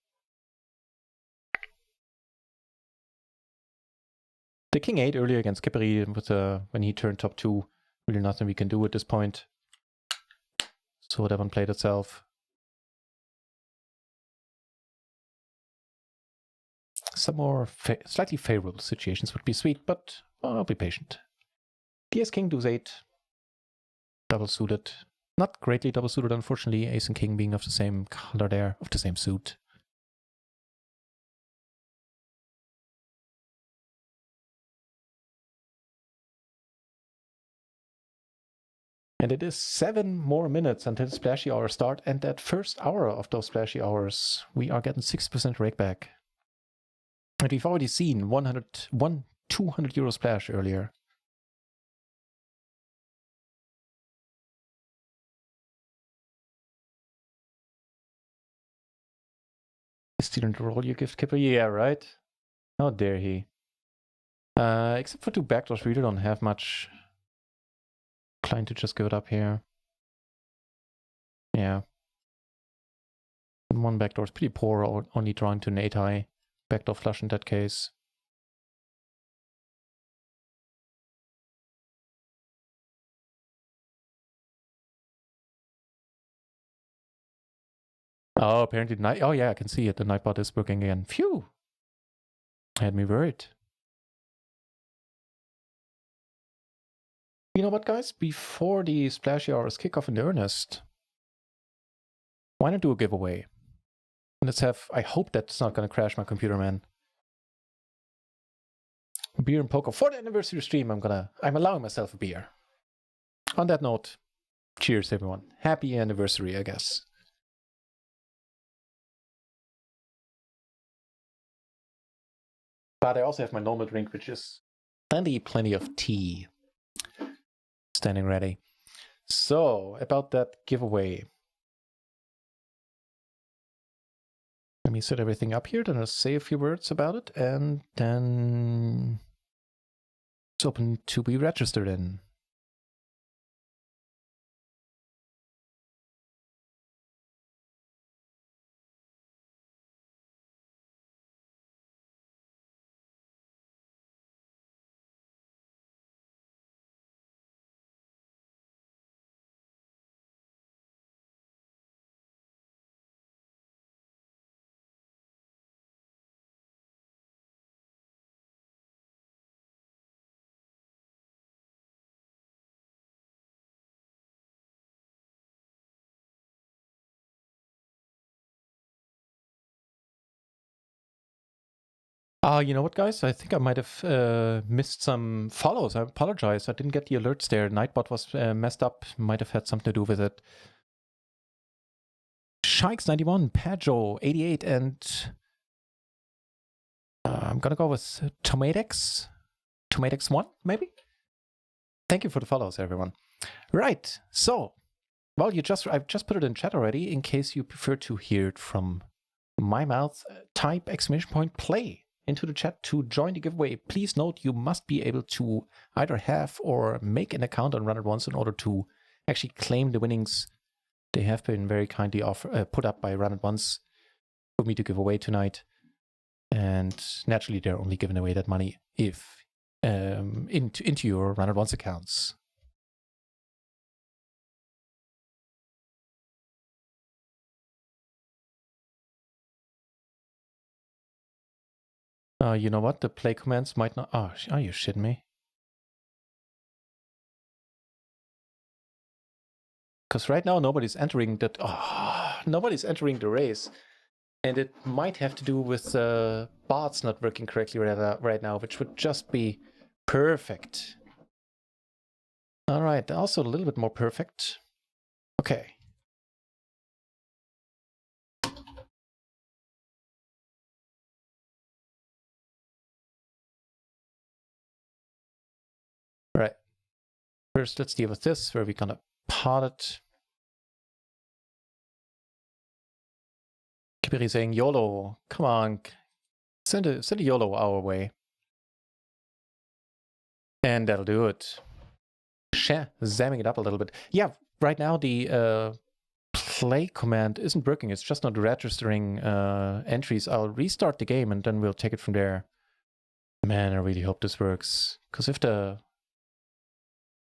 The king 8 earlier against Kippery with when he turned top 2. Really nothing we can do at this point. So that one played itself. Some more slightly favorable situations would be sweet, but I'll be patient. DS king, deuce 8. Double suited. Not greatly double suited, unfortunately. Ace and king being of the same color there, of the same suit. And it is 7 more minutes until the splashy hour start, and that first hour of those splashy hours, we are getting 6% rake back. And we've already seen 200 euro splash earlier. Stealing the roll you give Kipper? Yeah, right? How dare he? Except for 2 backdoors, we really don't have much. Inclined to just give it up here. Yeah. And one backdoor is pretty poor, only drawing to an 8-high. Backdoor flush in that case. Oh, apparently the night. Oh, yeah, I can see it. The Nightbot is working again. Phew! Had me worried. You know what, guys? Before the splashy hours kick off in earnest, why not do a giveaway? Let's have. I hope that's not going to crash my computer, man. Beer and poker for the anniversary stream. I'm allowing myself a beer. On that note, cheers, everyone. Happy anniversary, I guess. But I also have my normal drink, which is plenty of tea. Standing ready. So, about that giveaway. Let me set everything up here, then I'll say a few words about it, and then it's open to be registered in. You know what, guys? I think I might have missed some follows. I apologize. I didn't get the alerts there. Nightbot was messed up. Might have had something to do with it. Shikes91, Pajo88, and I'm gonna go with Tomatex. Tomatex1, maybe? Thank you for the follows, everyone. Right. So, well, I've just put it in chat already. In case you prefer to hear it from my mouth, type !play into the chat to join the giveaway. Please note you must be able to either have or make an account on Run It Once in order to actually claim the winnings. They have been very kindly put up by Run It Once for me to give away tonight. And naturally, they're only giving away that money if into your Run It Once accounts. You know what? The play commands might not. Oh, are you shitting me? Because right now nobody's entering that. Nobody's entering the race, and it might have to do with bots not working correctly right now, which would just be perfect. All right, also a little bit more perfect. Okay. Right. First, let's deal with this, where we're gonna pot it. Kibiri saying YOLO. Come on, send a YOLO our way, and that'll do it. Zamming it up a little bit. Yeah, right now the play command isn't working. It's just not registering entries. I'll restart the game and then we'll take it from there. Man, I really hope this works. Because if I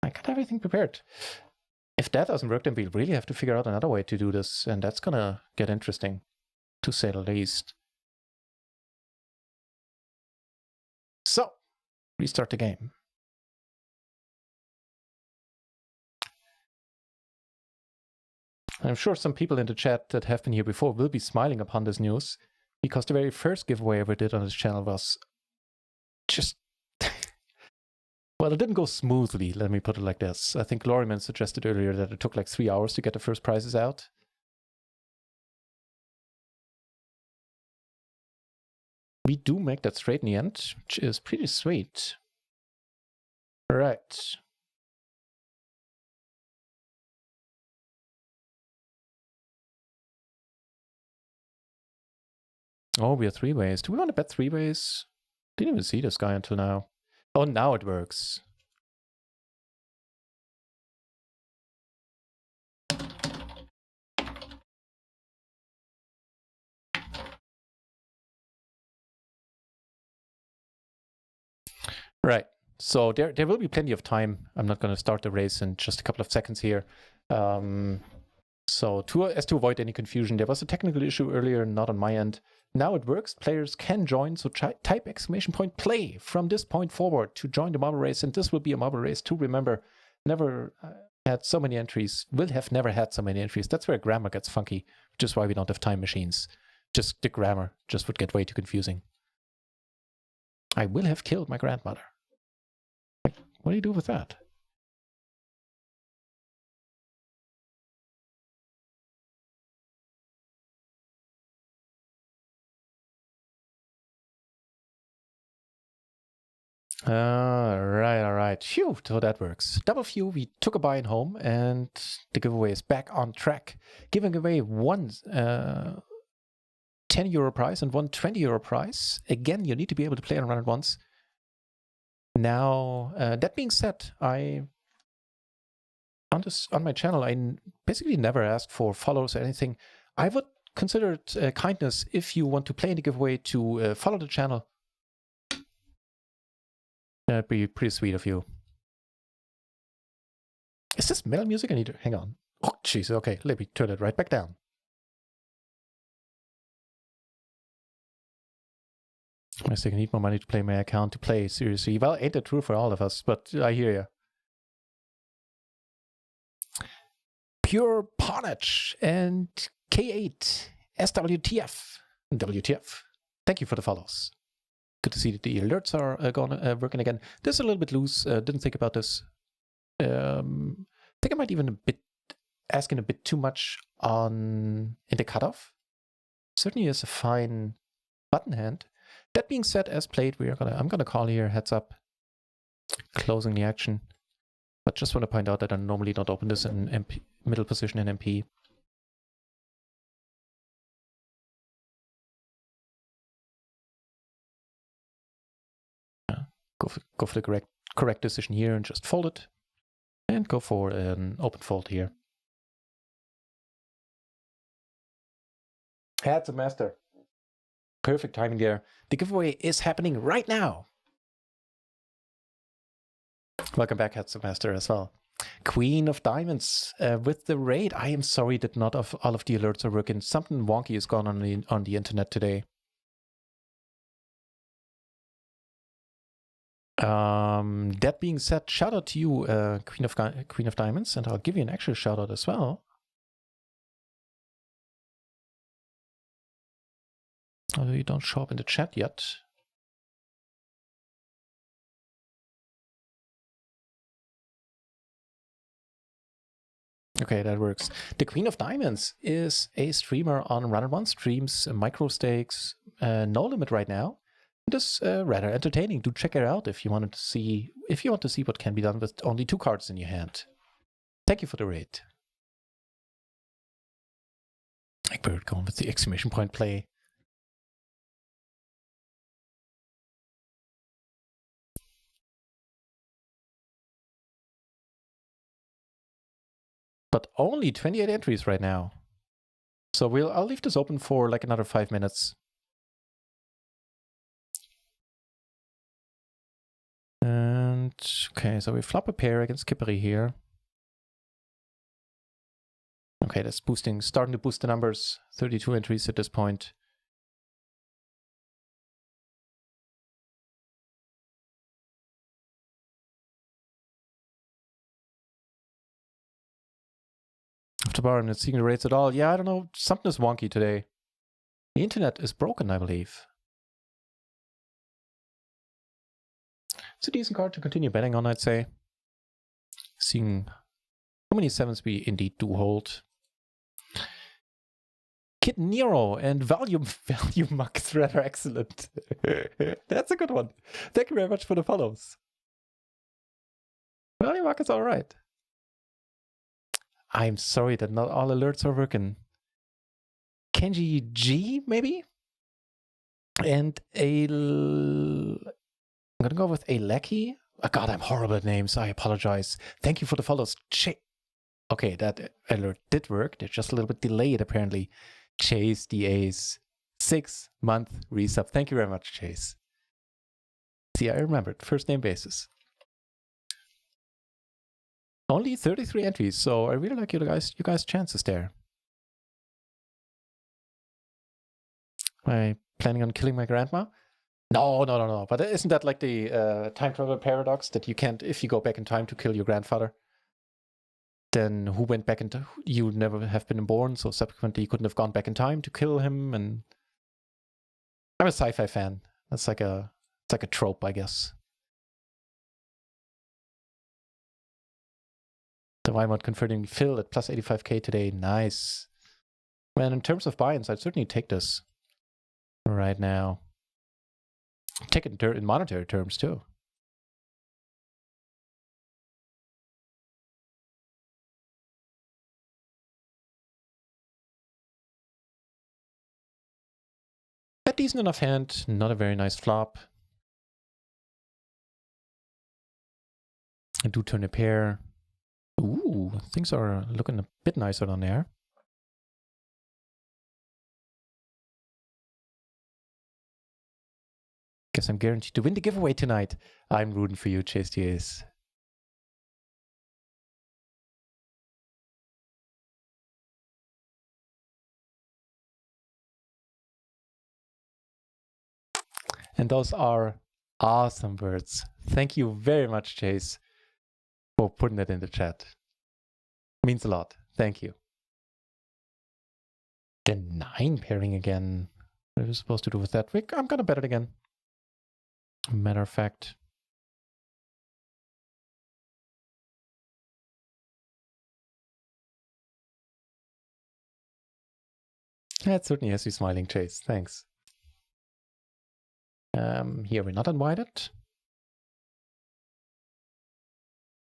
got everything prepared. If that doesn't work, then we really have to figure out another way to do this. And that's gonna get interesting, to say the least. So, restart the game. I'm sure some people in the chat that have been here before will be smiling upon this news, because the very first giveaway I ever did on this channel was just... well, it didn't go smoothly, let me put it like this. I think Gloryman suggested earlier that it took like 3 hours to get the first prizes out. We do make that straight in the end, which is pretty sweet. Right. Oh, we are 3 ways. Do we want to bet 3 ways? Didn't even see this guy until now. Oh, now it works. Right. So there will be plenty of time. I'm not going to start the race in just a couple of seconds here. So as to avoid any confusion, there was a technical issue earlier, not on my end. Now it works. Players can join. So type !play from this point forward to join the marble race. And this will be a marble race to remember. Never had so many entries. Will have never had so many entries. That's where grammar gets funky, which is why we don't have time machines. Just the grammar just would get way too confusing. I will have killed my grandmother. What do you do with that? All right. Phew, so that works. Double few, we took a buy-in home, and the giveaway is back on track. Giving away one €10 prize and one €20 prize. Again, you need to be able to play and run it once. Now, that being said, on my channel, I basically never ask for follows or anything. I would consider it kindness if you want to play in the giveaway to follow the channel. That'd be pretty sweet of you. Is this metal music? I need to hang on. Oh, jeez. Okay, let me turn it right back down. I say I need more money to play my account to play seriously. Well, ain't that true for all of us? But I hear you. Pure Ponage and K8 SWTF. WTF. Thank you for the follows. Good to see that the alerts are working again. This is a little bit loose. Didn't think about this. I think I might even asking a bit too much in the cutoff. Certainly is a fine button hand. That being said, as played, I'm gonna call here heads up, closing the action. But just want to point out that I normally don't open this in MP, middle position in MP. Go for the correct decision here and just fold it. And go for an open fold here. Heads of master. Perfect timing there. The giveaway is happening right now. Welcome back, Heads of Master, as well. Queen of Diamonds with the raid. I am sorry that not all of the alerts are working. Something wonky is going on the internet today. That being said, shout out to you, Queen of Diamonds, and I'll give you an actual shout out as well. Although you don't show up in the chat yet. Okay, that works. The Queen of Diamonds is a streamer on Run and One streams, micro stakes, no limit right now. It is rather entertaining. Do check her out if you want to see what can be done with only 2 cards in your hand. Thank you for the raid. Egbert going with the exclamation point play. But only 28 entries right now. So I'll leave this open for like another 5 minutes. And okay, so we flop a pair against Kippery here. Okay, that's starting to boost the numbers. 32 entries at this point. After bar, I'm not seeing the rates at all. Yeah, I don't know. Something is wonky today. The internet is broken, I believe. It's a decent card to continue betting on, I'd say. Seeing how many 7s we indeed do hold. Kid Nero and Value Muck is rather excellent. That's a good one. Thank you very much for the follows. Value Muck is alright. I'm sorry that not all alerts are working. Kenji G, maybe? And I'm gonna go with a Lecky. Oh God, I'm horrible at names. I apologize. Thank you for the follows. Okay, that alert did work. They're just a little bit delayed, apparently. Chase the Ace. 6-month resub. Thank you very much, Chase. See, I remembered. First name basis. Only 33 entries, so I really like you guys' chances there. Am I planning on killing my grandma? No. But isn't that like the time travel paradox that you can't, if you go back in time to kill your grandfather, then who went back into, you would never have been born, so subsequently you couldn't have gone back in time to kill him. And I'm a sci-fi fan. That's like it's like a trope, I guess. The Weimar converting Phil at plus 85k today. Nice. Man, in terms of buy-ins, I'd certainly take this right now. Take it in monetary terms, too. A decent enough hand, not a very nice flop. I do turn a pair. Ooh, things are looking a bit nicer down there. Guess I'm guaranteed to win the giveaway tonight. I'm rooting for you, Chase TAs. And those are awesome words. Thank you very much, Chase, for putting that in the chat. Means a lot. Thank you. The 9 pairing again. What are we supposed to do with that? I'm gonna bet it again. Matter of fact. That certainly has you smiling, Chase. Thanks. Here we're not invited.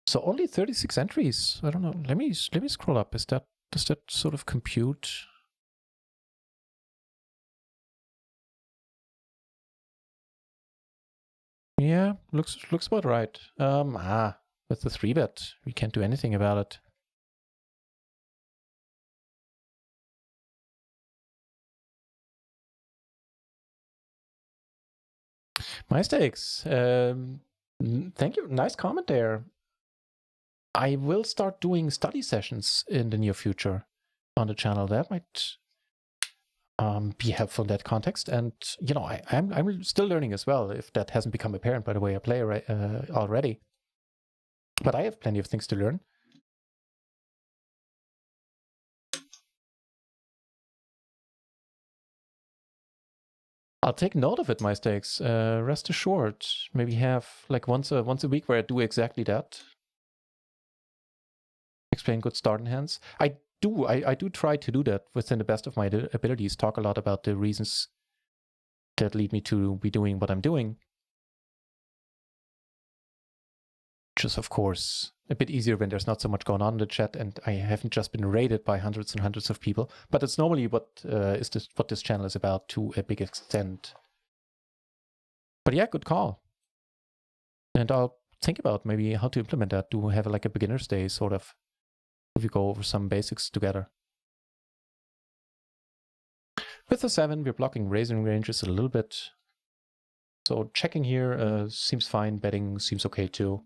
So only 36 entries. I don't know. Let me scroll up. Does that sort of compute? Yeah, looks about right. With the 3-bet, we can't do anything about it. My stakes. Thank you. Nice comment there. I will start doing study sessions in the near future on the channel. That might be helpful in that context. And you know, I'm still learning as well. If that hasn't become apparent by the way I play already, but I have plenty of things to learn. I'll take note of it, my stakes. Rest assured. Maybe have like once a week where I do exactly that. Explain good starting hands. I do try to do that within the best of my abilities. Talk a lot about the reasons that lead me to be doing what I'm doing. Which is, of course, a bit easier when there's not so much going on in the chat and I haven't just been raided by hundreds and hundreds of people. But it's normally what this channel is about to a big extent. But yeah, good call. And I'll think about maybe how to implement that. Do have like a beginner's day sort of. If we go over some basics together. With the 7, we're blocking raising ranges a little bit. So checking here seems fine. Betting seems okay too.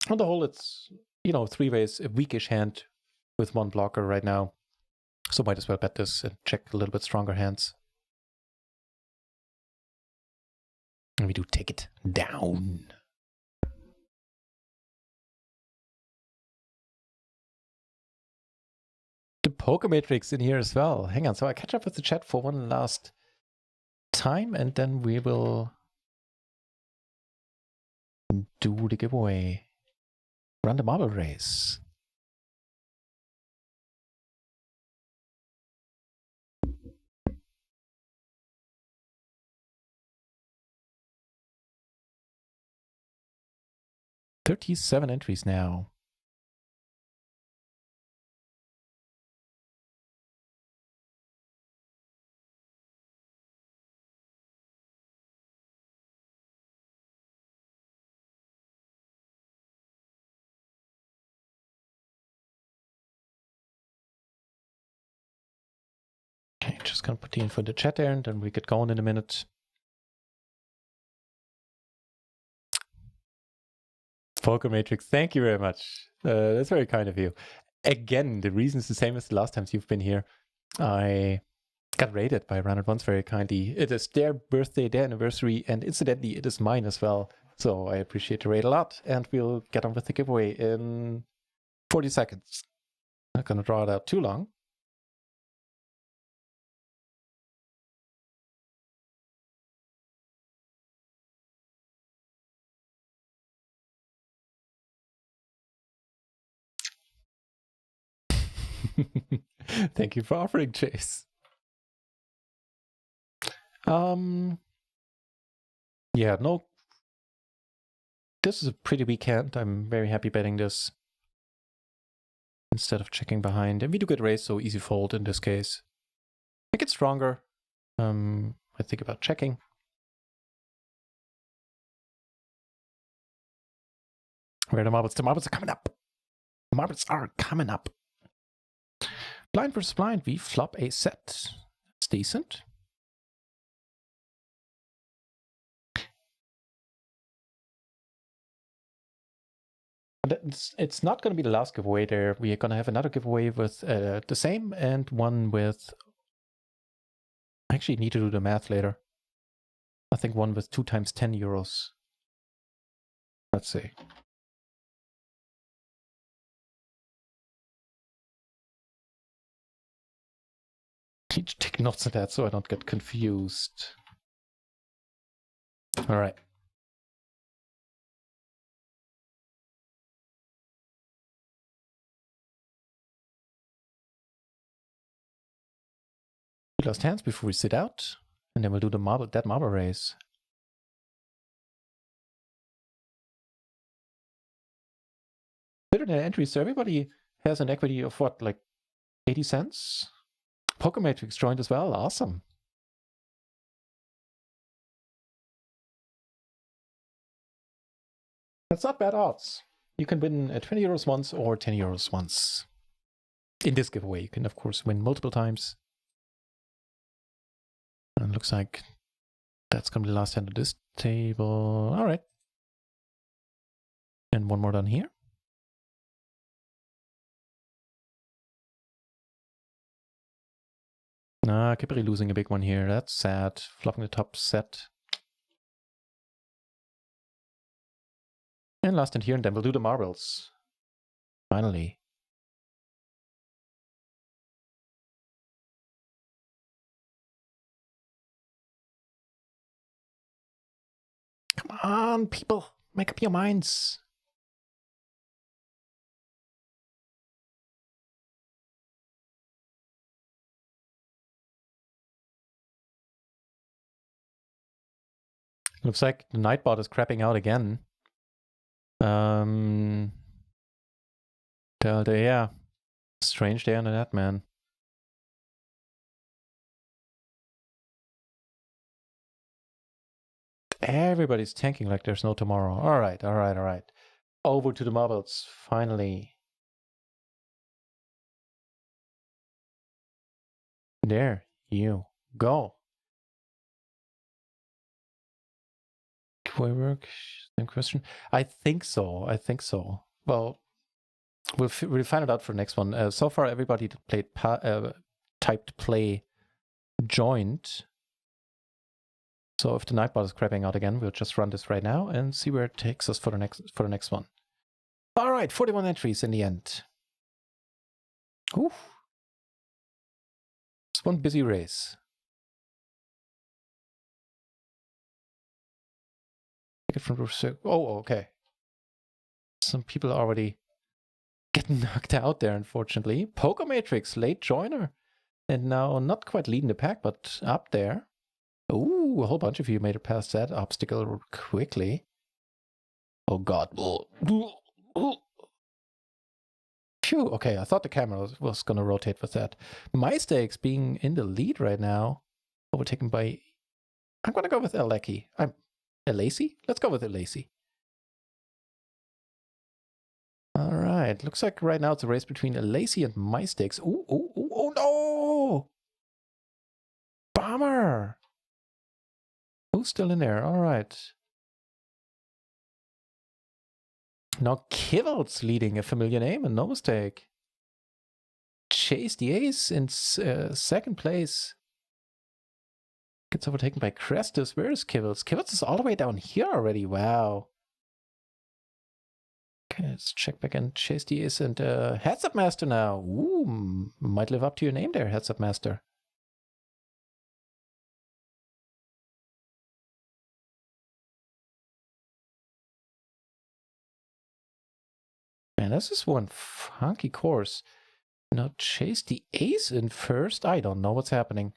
On the whole, it's, you know, 3 ways, a weakish hand with 1 blocker right now. So might as well bet this and check a little bit stronger hands. And we do take it down. The Poker Matrix in here as well. Hang on, so I catch up with the chat for one last time and then we will do the giveaway. Run the marble race. $37 entries now. Okay, Just gonna put the info in the chat there, and then we get going in a minute. Poker Matrix, thank you very much. That's very kind of you. Again, the reason is the same as the last times you've been here. I got rated by Run It Once very kindly. It is their birthday, their anniversary, and incidentally, it is mine as well. So I appreciate the raid a lot, and we'll get on with the giveaway in 40 seconds. Not gonna draw it out too long. Thank you for offering, Chase. Yeah, no. This is a pretty weak hand. I'm very happy betting this instead of checking behind. And we do get raised, so easy fold in this case. Make it stronger. I think about checking. Where are the marbles? The marbles are coming up. The marbles are coming up. Blind versus blind. We flop a set. It's decent. It's not going to be the last giveaway there. We are going to have another giveaway with the same and one with... I actually need to do the math later. I think one with 2 times 10 euros. Let's see. Need to take notes of that so I don't get confused. All right. Last hands before we sit out, and then we'll do the marble race. Better than entry, so everybody has an equity of what, like 80 cents? Poker Matrix joined as well. Awesome. That's not bad odds. You can win 20 euros once or 10 euros once. In this giveaway, you can of course win multiple times. And it looks like that's going to be the last hand of this table. All right. And one more down here. Kipri losing a big one here. That's sad. Flopping the top set. And last hand here, and then we'll do the marbles. Finally. Come on, people. Make up your minds. Looks like the Nightbot is crapping out again. Yeah. Strange day on the net, man. Everybody's tanking like there's no tomorrow. All right. Over to the marbles, finally. There you go. Giveaway work? Same question. I think so. Well, we'll find it out for the next one. So far, everybody that played typed play joined. So if the Nightbot is crapping out again, we'll just run this right now and see where it takes us for the next one. All right, 41 entries in the end. Oof. It's one busy race. Take it from oh, okay. Some people are already getting knocked out there, unfortunately. Poker Matrix, late joiner. And now not quite leading the pack, but up there. Ooh, a whole bunch of you made it past that obstacle quickly. Oh god. Phew, okay, I thought the camera was going to rotate with that. My stakes being in the lead right now, overtaken by... I'm going to go with Eleki. Elacy? Let's go with Elacy. All right, looks like right now it's a race between Elacy and My Stakes. Oh no! bummer. Who's still in there? All right. Now Kivel's leading, a familiar name, and no mistake. Chase the ace in second place. Gets overtaken by Crestus. Where is Kivels? Kivels is all the way down here already. Wow. Okay, let's check back and Chase the ace and Heads Up Master now. Ooh, might live up to your name there, Heads Up Master. Man, this is one funky course. Now Chase the ace in first. I don't know what's happening.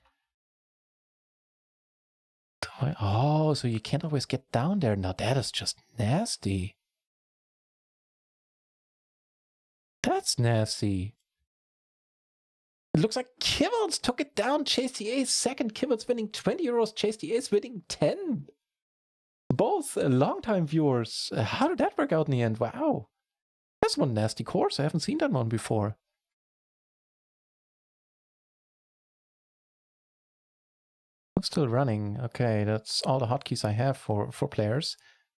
Oh, so you can't always get down there. Now that is just nasty. That's nasty. It looks like Kibbles took it down. Chase the ace second. Kibbles winning 20 euros. Chase the ace winning 10. Both long-time viewers. How did that work out in the end? Wow. That's one nasty course. I haven't seen that one before. I'm still running. Okay, that's all the hotkeys I have for players.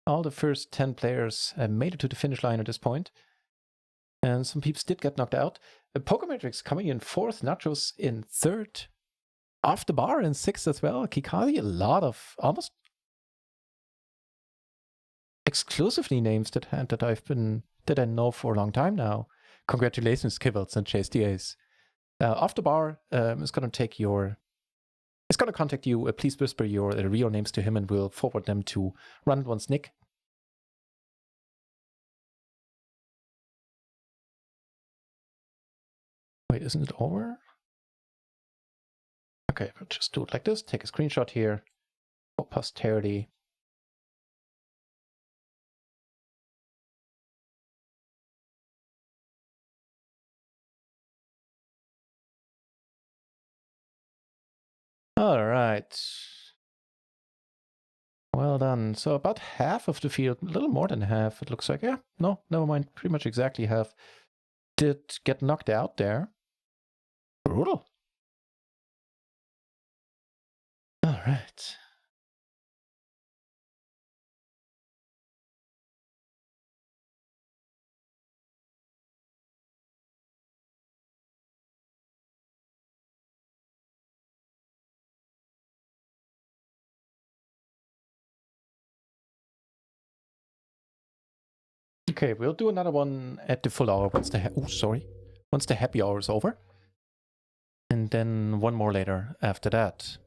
All the first 10 players made it to the finish line at this point. And some peeps did get knocked out. Pokemetrics coming in fourth. Nachos in third. Off the bar in sixth as well. Kikali, a lot of almost exclusively names that I know for a long time now. Congratulations, Kibbles and Chase the Ace. Off the bar is going to take your... It's going to contact you. Please whisper your real names to him and we'll forward them to Run Once Nick. Wait, isn't it over? Okay, we'll just do it like this. Take a screenshot here for posterity. All right. Well done. So about half of the field, a little more than half, it looks like. Yeah, no, never mind. Pretty much exactly half did get knocked out there. Brutal. All right. Okay, we'll do another one at the full hour once the happy hour is over. And then one more later after that.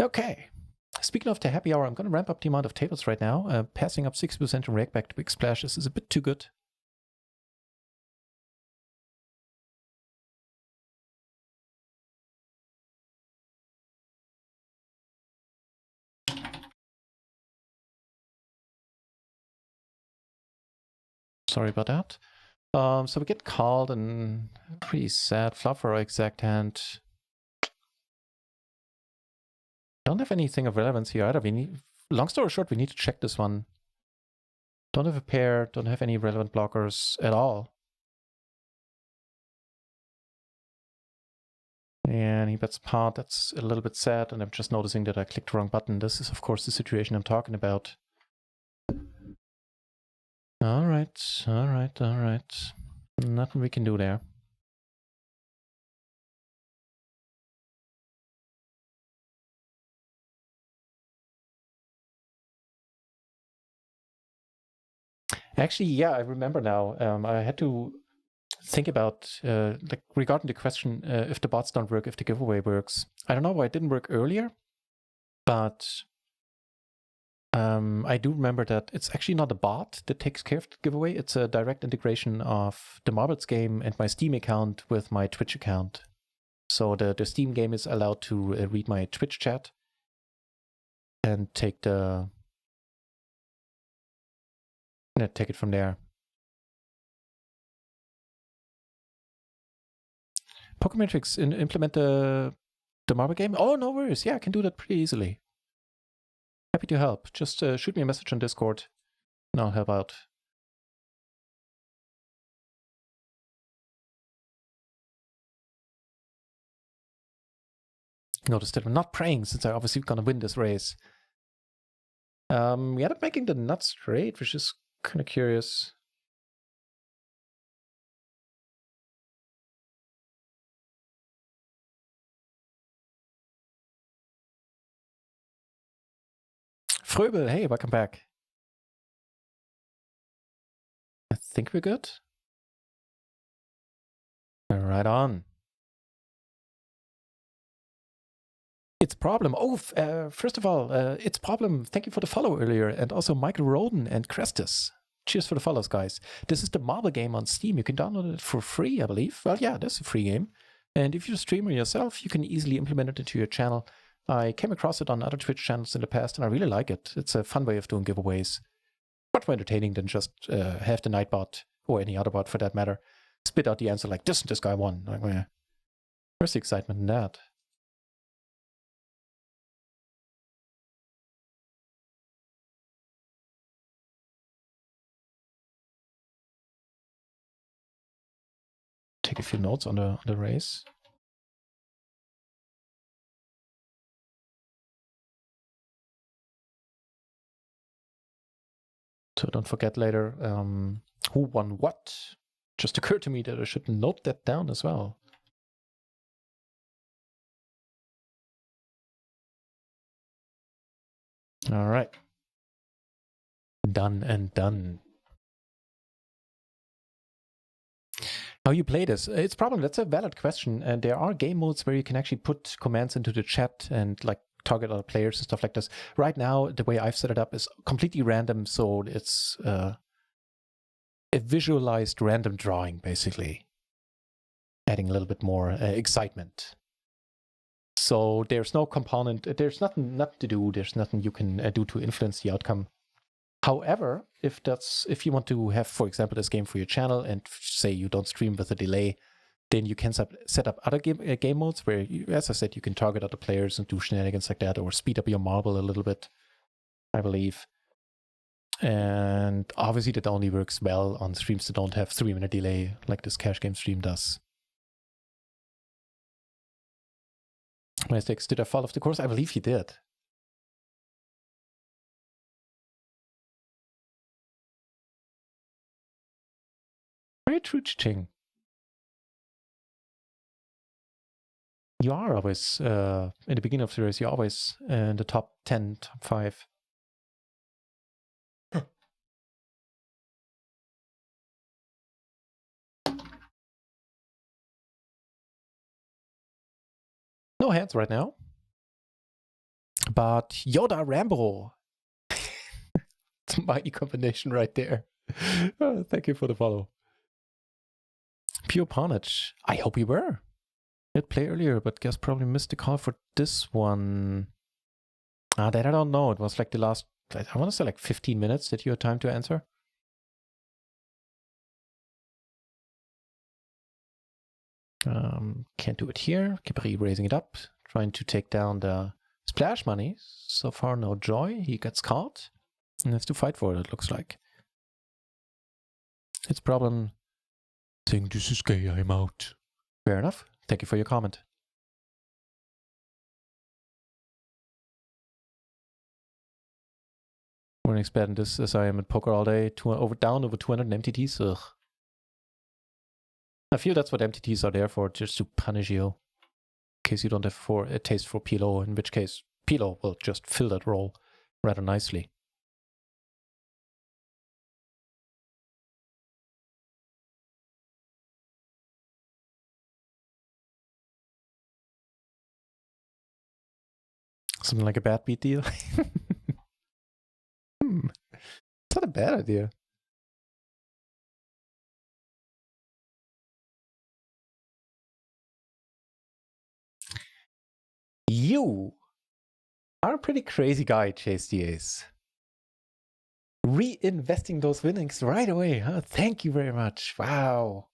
Okay. Speaking of the happy hour, I'm going to ramp up the amount of tables right now. Passing up 60% in react back to big splashes is a bit too good. Sorry about that. So we get called and pretty sad. Flop for our exact hand. Don't have anything of relevance here either. Long story short, we need to check this one. Don't have a pair, don't have any relevant blockers at all. And he bets part. That's a little bit sad, and I'm just noticing that I clicked the wrong button. This is, of course, the situation I'm talking about. All right, all right, all right. Nothing we can do there. Actually, yeah, I remember now. I had to think about, like, regarding the question if the bots don't work, if the giveaway works. I don't know why it didn't work earlier, but I do remember that it's actually not a bot that takes care of the giveaway. It's a direct integration of the Marbles game and my Steam account with my Twitch account. So the Steam game is allowed to read my Twitch chat and take it from there. Pokemetrics implement the Marble game? Oh, no worries. Yeah, I can do that pretty easily. Happy to help. Just shoot me a message on Discord and I'll help out. Notice that I'm not praying since I'm obviously gonna win this race. We ended up making the nut straight, which is kind of curious. Fröbel, hey, welcome back. I think we're good. Right on. It's Problem. Oh, first of all, It's Problem. Thank you for the follow earlier. And also Michael Roden and Crestus. Cheers for the follows, guys. This is the marble game on Steam. You can download it for free, I believe. Well, yeah, that's a free game. And if you're a streamer yourself, you can easily implement it into your channel. I came across it on other Twitch channels in the past, and I really like it. It's a fun way of doing giveaways. Much more entertaining than just have the Nightbot, or any other bot for that matter, spit out the answer like, this guy won. Like, where's the excitement in that? Take a few notes on the race. So don't forget later who won what. Just occurred to me that I should note that down as well. All right. Done and done. How you play this? It's probably, that's a valid question. And there are game modes where you can actually put commands into the chat and like target other players and stuff like this. Right now, the way I've set it up is completely random. So it's a visualized random drawing, basically. Adding a little bit more excitement. So there's no component, there's nothing to do, there's nothing you can do to influence the outcome. However, if you want to have, for example, this game for your channel and say you don't stream with a delay, then you can set up other game modes where, as I said, you can target other players and do shenanigans like that, or speed up your marble a little bit, I believe. And obviously that only works well on streams that don't have 3-minute delay like this cash game stream does. Mystics, did I fall off the course? I believe you did. Very true, Ching. You are always, in the beginning of the race, you're always in the top 10, top 5. No hands right now. But Yoda Rambo. It's a mighty combination right there. Oh, thank you for the follow. Pure Ponage. I hope we were. Did play earlier, but guess probably missed the call for this one. That I don't know. It was like the last, I want to say like 15 minutes that you had time to answer. Can't do it here. Keep raising it up. Trying to take down the splash money. So far, no joy. He gets caught and has to fight for it, it looks like. It's Problem saying, this is gay, I'm out. Fair enough. Thank you for your comment. We're an expert in this as I am at poker all day. Down over 200 MTTs. Ugh. I feel that's what MTTs are there for, just to punish you. In case you don't have a taste for PLO, in which case PLO will just fill that role rather nicely. Something like a bad beat deal? It's not a bad idea. You are a pretty crazy guy, Chase the Ace. Reinvesting those winnings right away, huh? Thank you very much. Wow.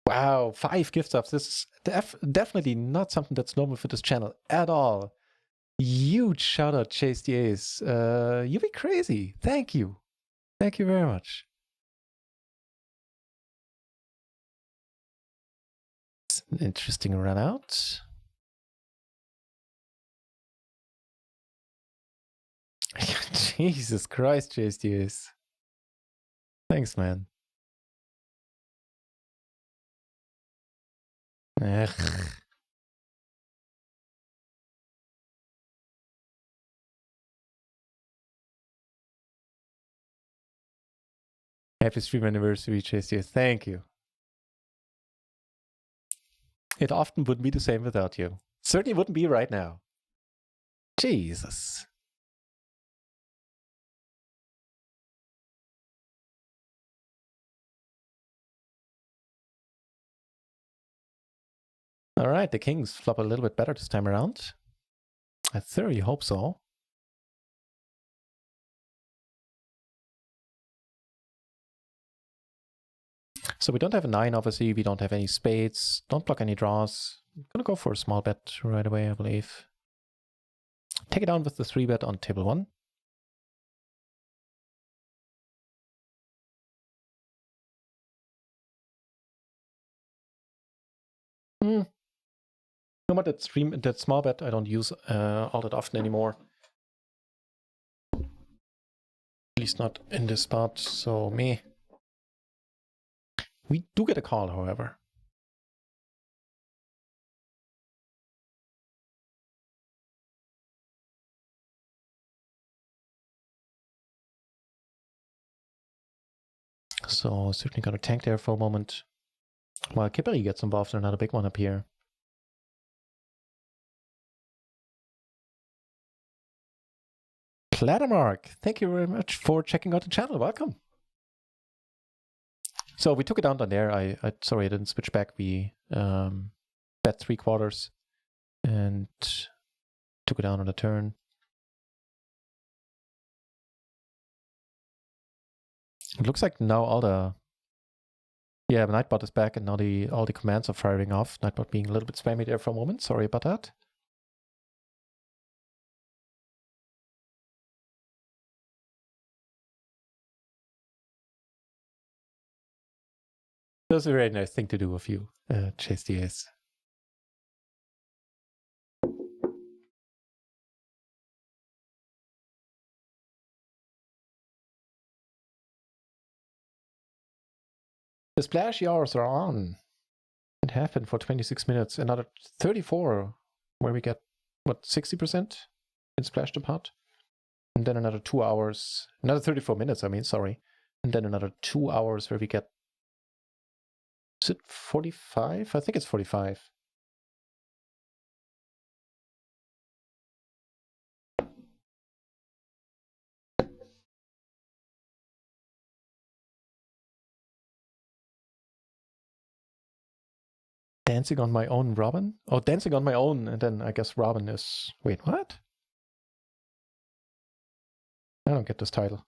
Wow, 5 gift subs. This is definitely not something that's normal for this channel at all. Huge shout out, Chase the Ace. You be crazy. Thank you. Thank you very much. It's an interesting run out. Jesus Christ, JSDS. Thanks, man. Ugh. Happy stream anniversary, JSDS. Thank you. It often wouldn't be the same without you. Certainly wouldn't be right now. Jesus. All right, the Kings flop a little bit better this time around. I thoroughly hope so. So we don't have a 9, obviously. We don't have any spades. Don't block any draws. I'm gonna go for a small bet right away, I believe. Take it down with the 3-bet on table 1. No matter that small bet I don't use all that often anymore. At least not in this spot, so me. We do get a call, however. So certainly gonna tank there for a moment. While Kippery gets involved in another big one up here. Clattermark, thank you very much for checking out the channel. Welcome. So we took it down there. Sorry, I didn't switch back. We bet 3/4 and took it down on the turn. It looks like now all the Nightbot is back and now all the commands are firing off. Nightbot being a little bit spammy there for a moment. Sorry about that. That was a very nice thing to do of you, Chase DS. The splash hours are on. It happened for 26 minutes. Another 34 where we get, what, 60% in splash to pot? And then another 2 hours, another 34 minutes, I mean, sorry. And then another 2 hours where we get, is it 45? I think it's 45. Dancing on my own Robin? Oh, dancing on my own, and then I guess Robin is... Wait, what? I don't get this title.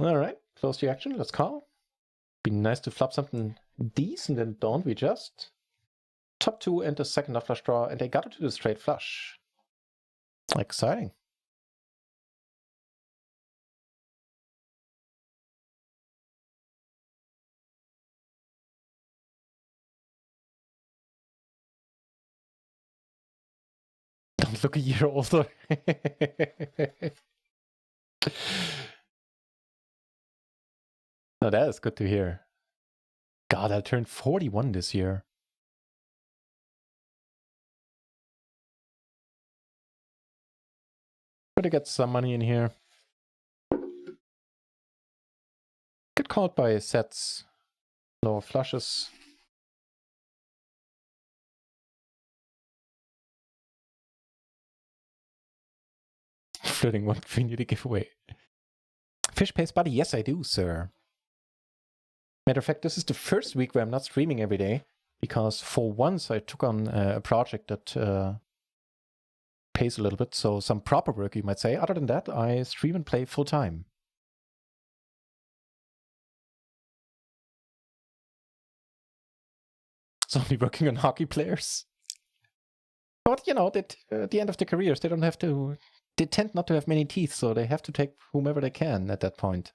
All right, close the action. Let's call. Be nice to flop something decent, and don't we just? Top 2 and the second nut flush draw, and they got it to the straight flush. Exciting. Don't look a year older. No, that is good to hear. God, I turned 41 this year. Better get some money in here. Get called by sets, lower flushes. Flirting one thing you to give away. Fish pays buddy? Yes, I do, sir. Matter of fact, this is the first week where I'm not streaming every day because for once I took on a project that pays a little bit, so some proper work, you might say. Other than that, I stream and play full time. It's only working on hockey players. But, you know, at the end of their careers, they don't have to... They tend not to have many teeth, so they have to take whomever they can at that point.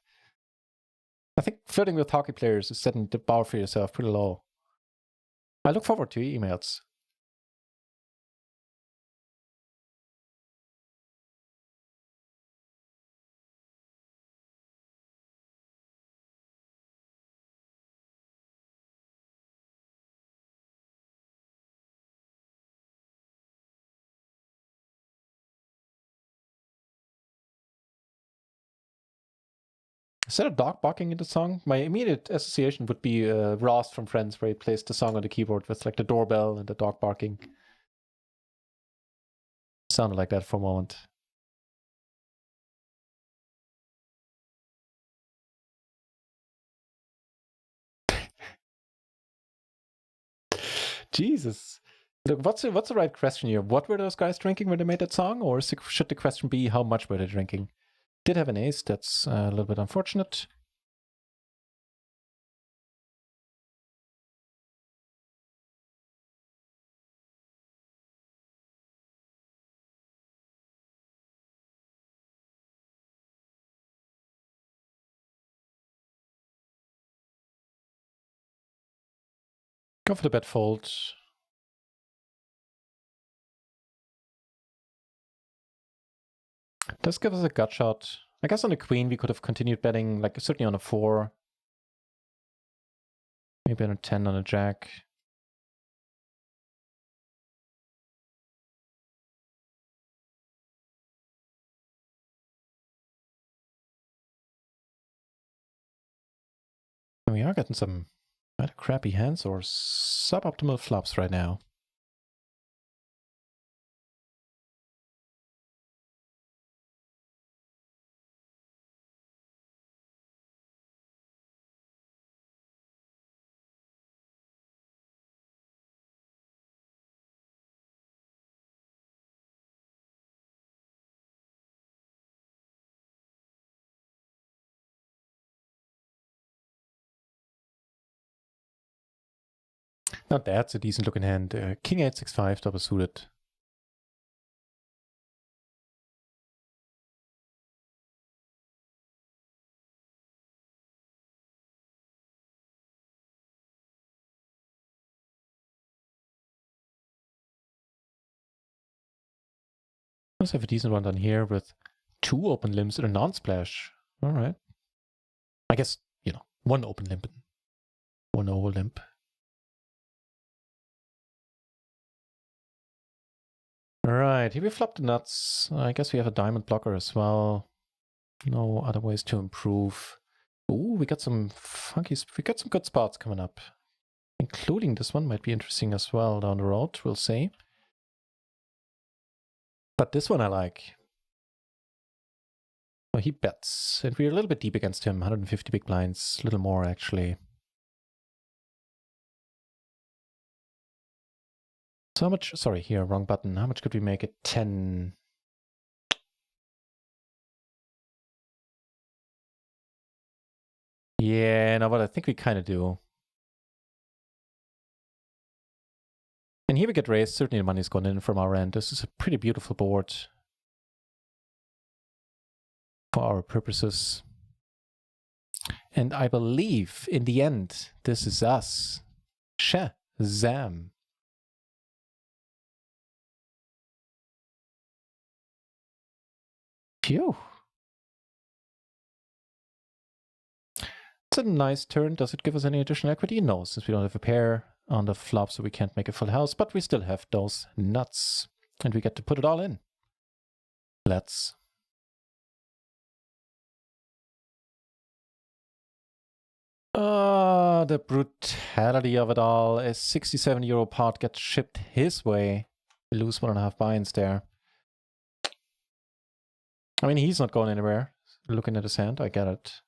I think flirting with hockey players is setting the bar for yourself pretty low. I look forward to your emails. Is that a dog barking in the song? My immediate association would be Ross from Friends, where he plays the song on the keyboard with like the doorbell and the dog barking. Sounded like that for a moment. Jesus. Look, what's the right question here? What were those guys drinking when they made that song? Or should the question be how much were they drinking? Did have an ace, that's a little bit unfortunate. Go for the bet fold. Does give us a gut shot. I guess on the queen we could have continued betting, like certainly on a 4. Maybe on a 10 on a jack. And we are getting some rather crappy hands or suboptimal flops right now. Now that's a decent looking hand. King 8-6-5 double suited. Let's have a decent one done here with 2 open limps and a non-splash. All right. I guess, you know, 1 open limp and 1 over limp. All right, here we flop the nuts. I guess we have a diamond blocker as well. No other ways to improve. Ooh, we got some good spots coming up. Including this one might be interesting as well down the road, we'll see. But this one I like. Oh, he bets. And we're a little bit deep against him. 150 big blinds. A little more, actually. So how much... Sorry, here, wrong button. How much could we make it? 10... Yeah, no, but I think we kind of do. And here we get raised. Certainly the money's gone in from our end. This is a pretty beautiful board. For our purposes. And I believe, in the end, this is us. Shazam. Phew. It's a nice turn. Does it give us any additional equity? No, since we don't have a pair on the flop, so we can't make a full house, but we still have those nuts. And we get to put it all in. Let's. The brutality of it all. A 67 euro pot gets shipped his way. We lose 1.5 binds there. I mean, he's not going anywhere. Looking at his hand, I get it.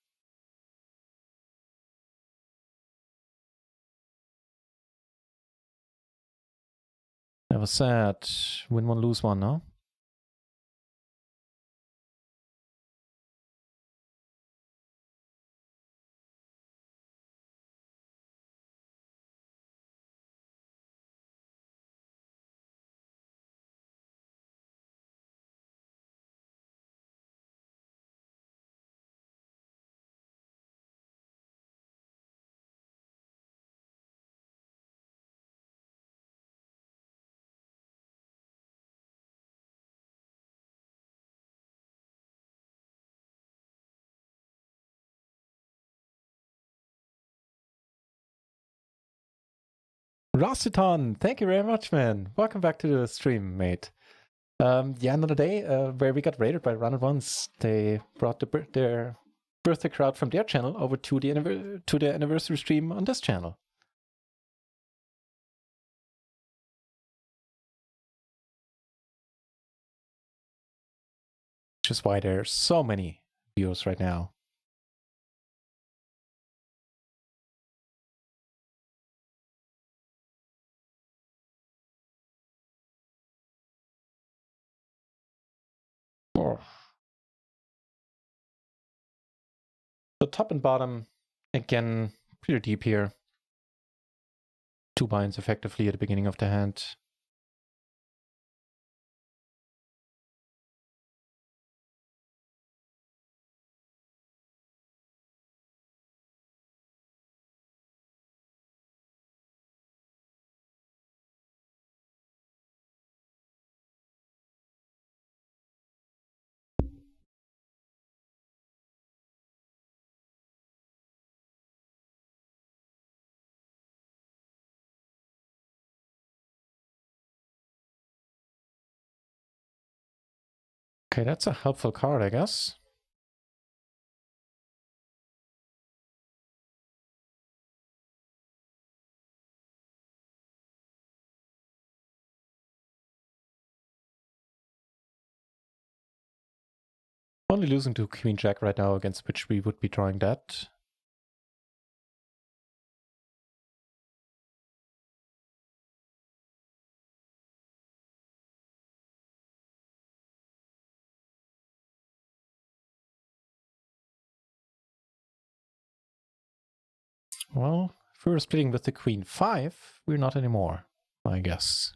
Never said. Win one, lose one, no? Rossiton, thank you very much, man. Welcome back to the stream, mate. Yeah, another day where we got raided by Run It Once. They brought their birthday crowd from their channel over to the anniversary stream on this channel. Which is why there's so many viewers right now. Oh. The top and bottom, again, pretty deep here. 2 binds effectively at the beginning of the hand. Okay, that's a helpful card, I guess. Only losing to Queen Jack right now, against which we would be drawing that. Well, if we were splitting with the Queen 5, we're not anymore, I guess.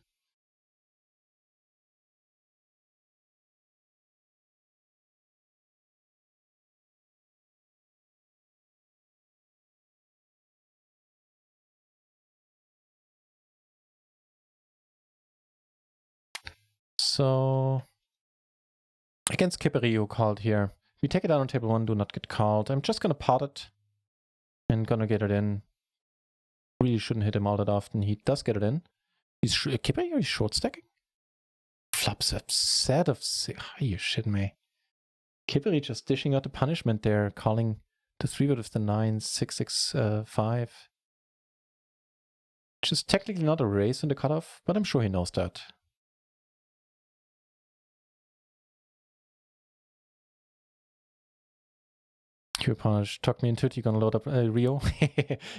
So, against Kippery, who called here, we take it out on table 1, do not get called. I'm just gonna pot it and gonna get it in. Really shouldn't hit him all that often. He does get it in. He's Kippery, are you short stacking? Flops a set of are you shitting me? Kippery just dishing out the punishment there, calling the 3-bet with the 9, 6, 6, 5. Which is technically not a raise in the cutoff, but I'm sure he knows that. Q punish, talk me into it, you're gonna load up Rio.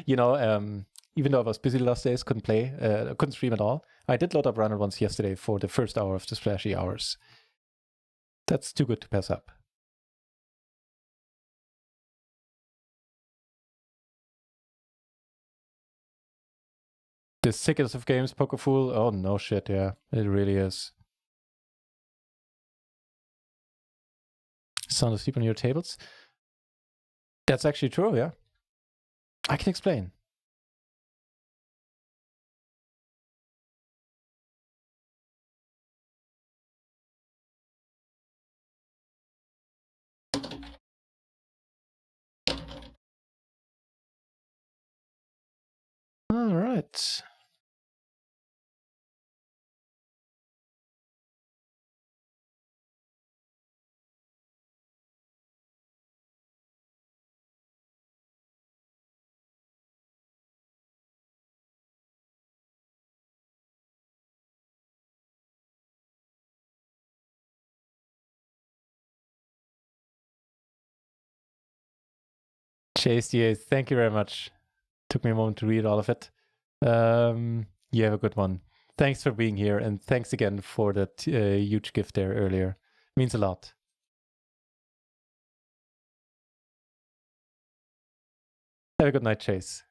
You know, even though I was busy the last days, couldn't play, couldn't stream at all. I did load up Runner once yesterday for the first hour of the splashy hours. That's too good to pass up. The sickest of games, Poker Fool. Oh no shit, yeah, it really is. Sound asleep on your tables? That's actually true, yeah. I can explain. All right. Chase DA, thank you very much. Took me a moment to read all of it. You have a good one. Thanks for being here, and thanks again for that huge gift there earlier. Means a lot. Have a good night, Chase.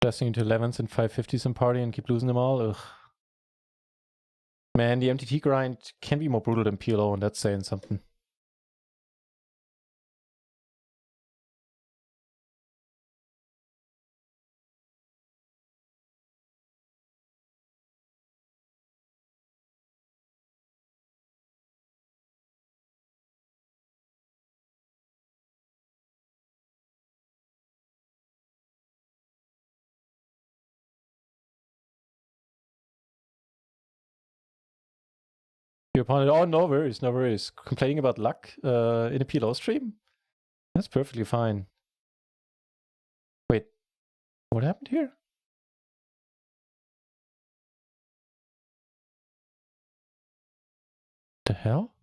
Blasting into 11s and 550s and party and keep losing them all. Ugh. Man, the MTT grind can be more brutal than PLO, and that's saying something. Your opponent, oh, no worries, no worries. Complaining about luck in a PLO stream? That's perfectly fine. Wait, what happened here? The hell?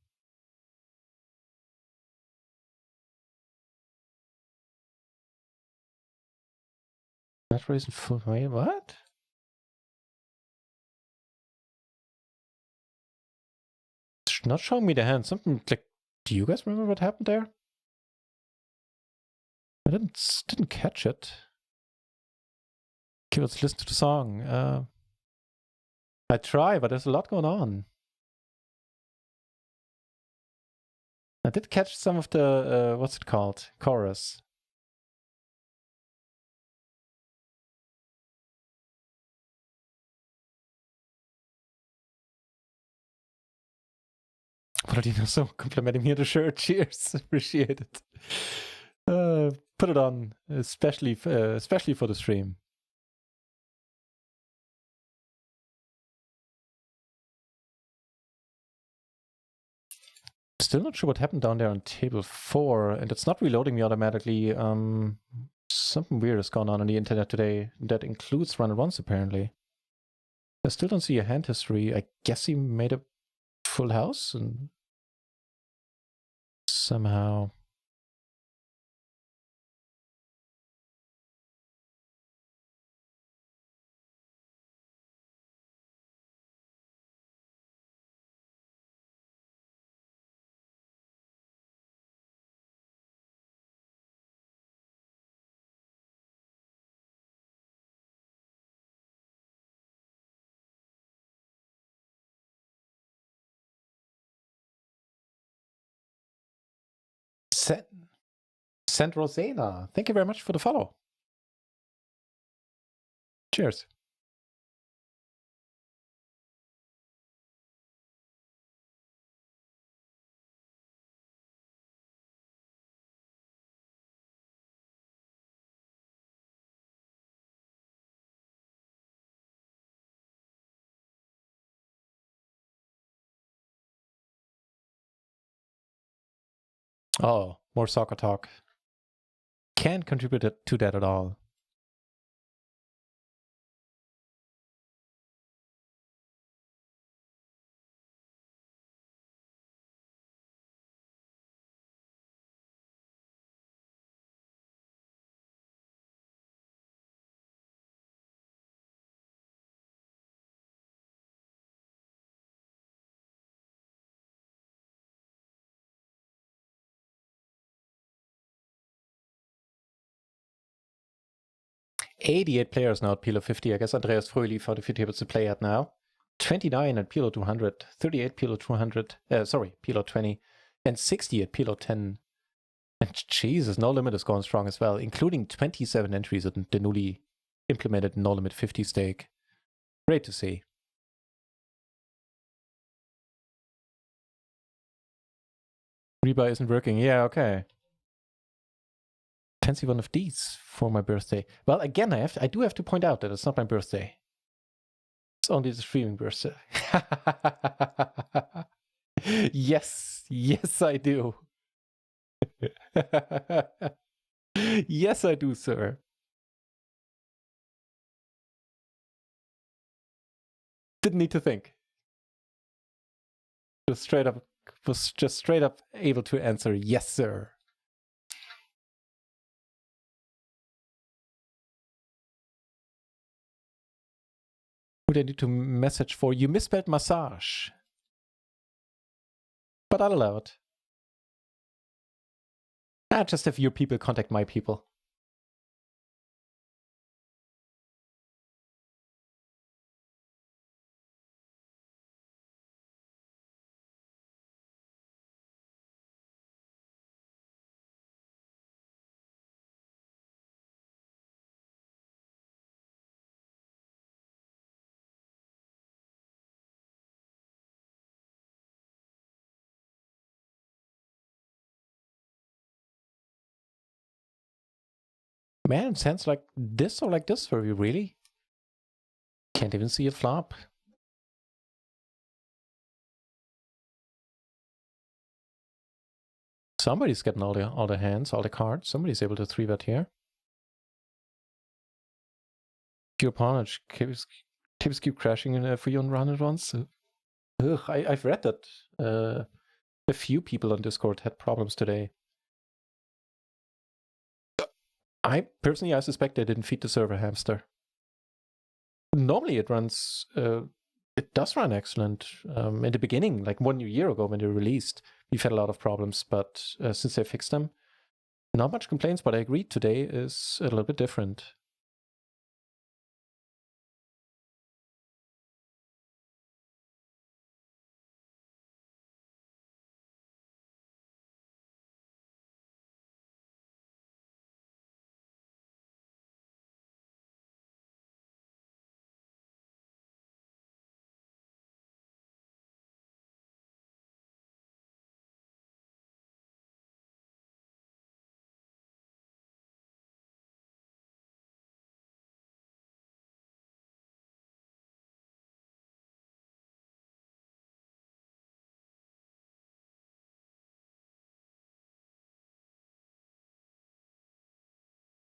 NutRaisin full, wait, what? It's not showing me the hand. Something like, do you guys remember what happened there? I didn't catch it. Okay, let's listen to the song. I try, but there's a lot going on. I did catch some of the, what's it called? Chorus. Paladino so complimenting me on the shirt. Cheers. Appreciate it. Put it on, especially for the stream. Still not sure what happened down there on table 4, and it's not reloading me automatically. Something weird has gone on the internet today. That includes run at once, apparently. I still don't see a hand history. I guess he made a full house and somehow. Sent Rosena. Thank you very much for the follow. Cheers. Oh, more soccer talk. Can't contribute to that at all. '88 players now at PLO 50. I guess Andreas Fröhlich for the few tables to play at now. 29 at PLO 200, 38 PLO 200, PLO 20, and 60 at PLO 10. And Jesus, No Limit is going strong as well, including 27 entries at the newly implemented No Limit 50 stake. Great to see. Rebuy isn't working. Yeah, okay. Fancy one of these for my birthday. Well, again, I do have to point out that it's not my birthday. It's only the streaming birthday. Yes, I do. Yes, I do, sir. Didn't need to think. Was just straight up able to answer yes, sir. Who did I need to message for? You misspelled massage. But I'll allow it. Just have your people contact my people. Man, sounds like this or like this for you, really? Can't even see it flop. Somebody's getting all the hands, all the cards. Somebody's able to 3-bet here. Your opponent keeps keep crashing for you on run at once. Ugh, I've read that a few people on Discord had problems today. I suspect they didn't feed the server hamster. Normally it runs, it does run excellent. In the beginning, like 1 year ago when they released, we've had a lot of problems, but since they fixed them, not much complaints, but I agree today is a little bit different.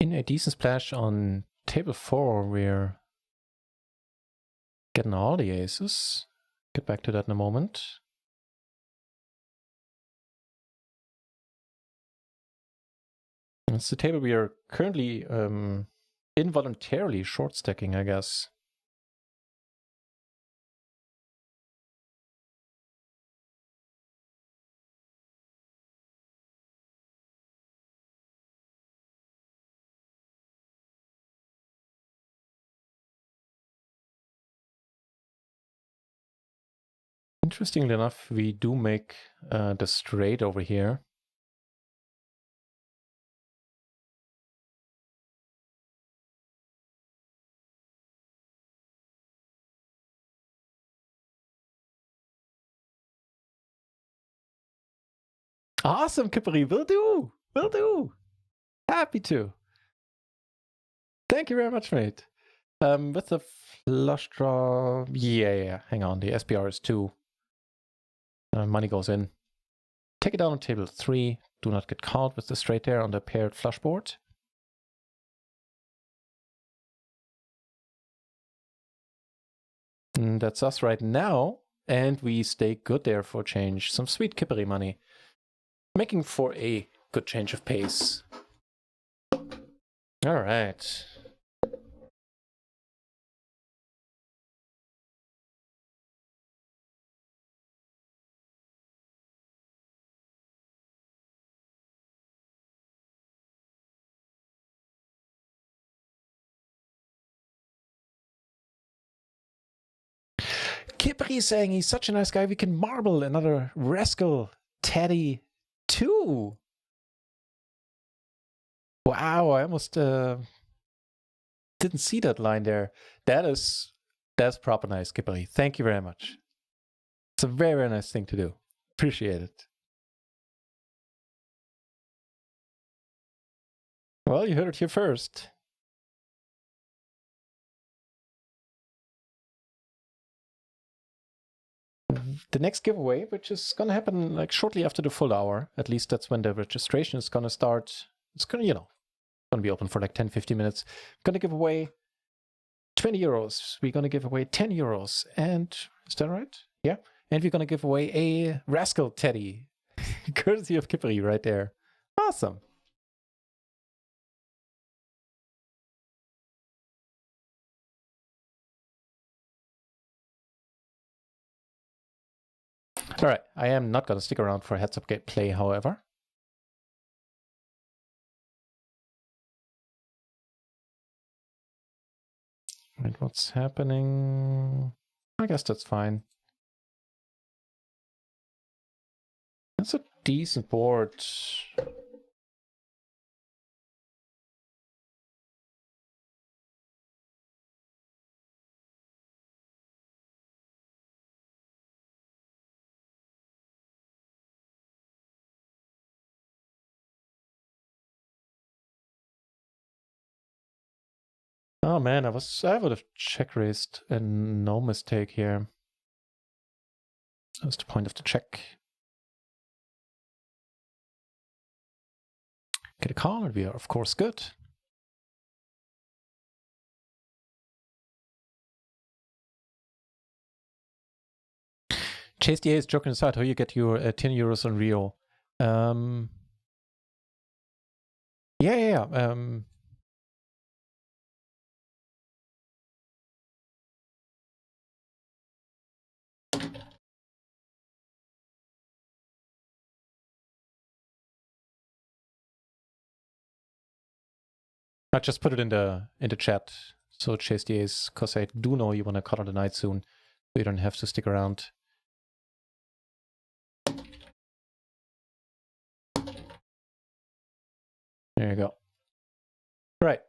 In a decent splash on table 4, we're getting all the aces. Get back to that in a moment. It's the table we are currently involuntarily short stacking, I guess. Interestingly enough, we do make the straight over here. Awesome, Kippery, will do, will do. Happy to. Thank you very much, mate. With the flush draw, yeah, hang on, the SPR is 2. Money goes in. Take it down on table 3. Do not get caught with the straight there on the paired flush board. And that's us right now. And we stay good there for change. Some sweet Kippery money. Making for a good change of pace. All right. Kippery is saying he's such a nice guy, we can marble another rascal Teddy 2. Wow, I almost didn't see that line there. That's proper nice, Kippery. Thank you very much. It's a very, very nice thing to do. Appreciate it. Well, you heard it here first. The next giveaway, which is going to happen like shortly after the full hour, at least that's when the registration is going to start. It's going to, going to be open for like 10-15 minutes. Going to give away 20 euros. We're going to give away 10 euros. And is that right? Yeah. And we're going to give away a Rascal Teddy, courtesy of Kippery right there. Awesome. All right. I am not going to stick around for heads-up play, however. Right, what's happening? I guess that's fine. That's a decent board. Oh man, I would have check raised and no mistake here. That's the point of the check. Get a call, and we are of course good. Chase DA is joking aside, how you get your 10 euros on Rio. Yeah. I just put it in the chat. So Chase DAs, because I do know you want to cut on the night soon, so you don't have to stick around. There you go. Right.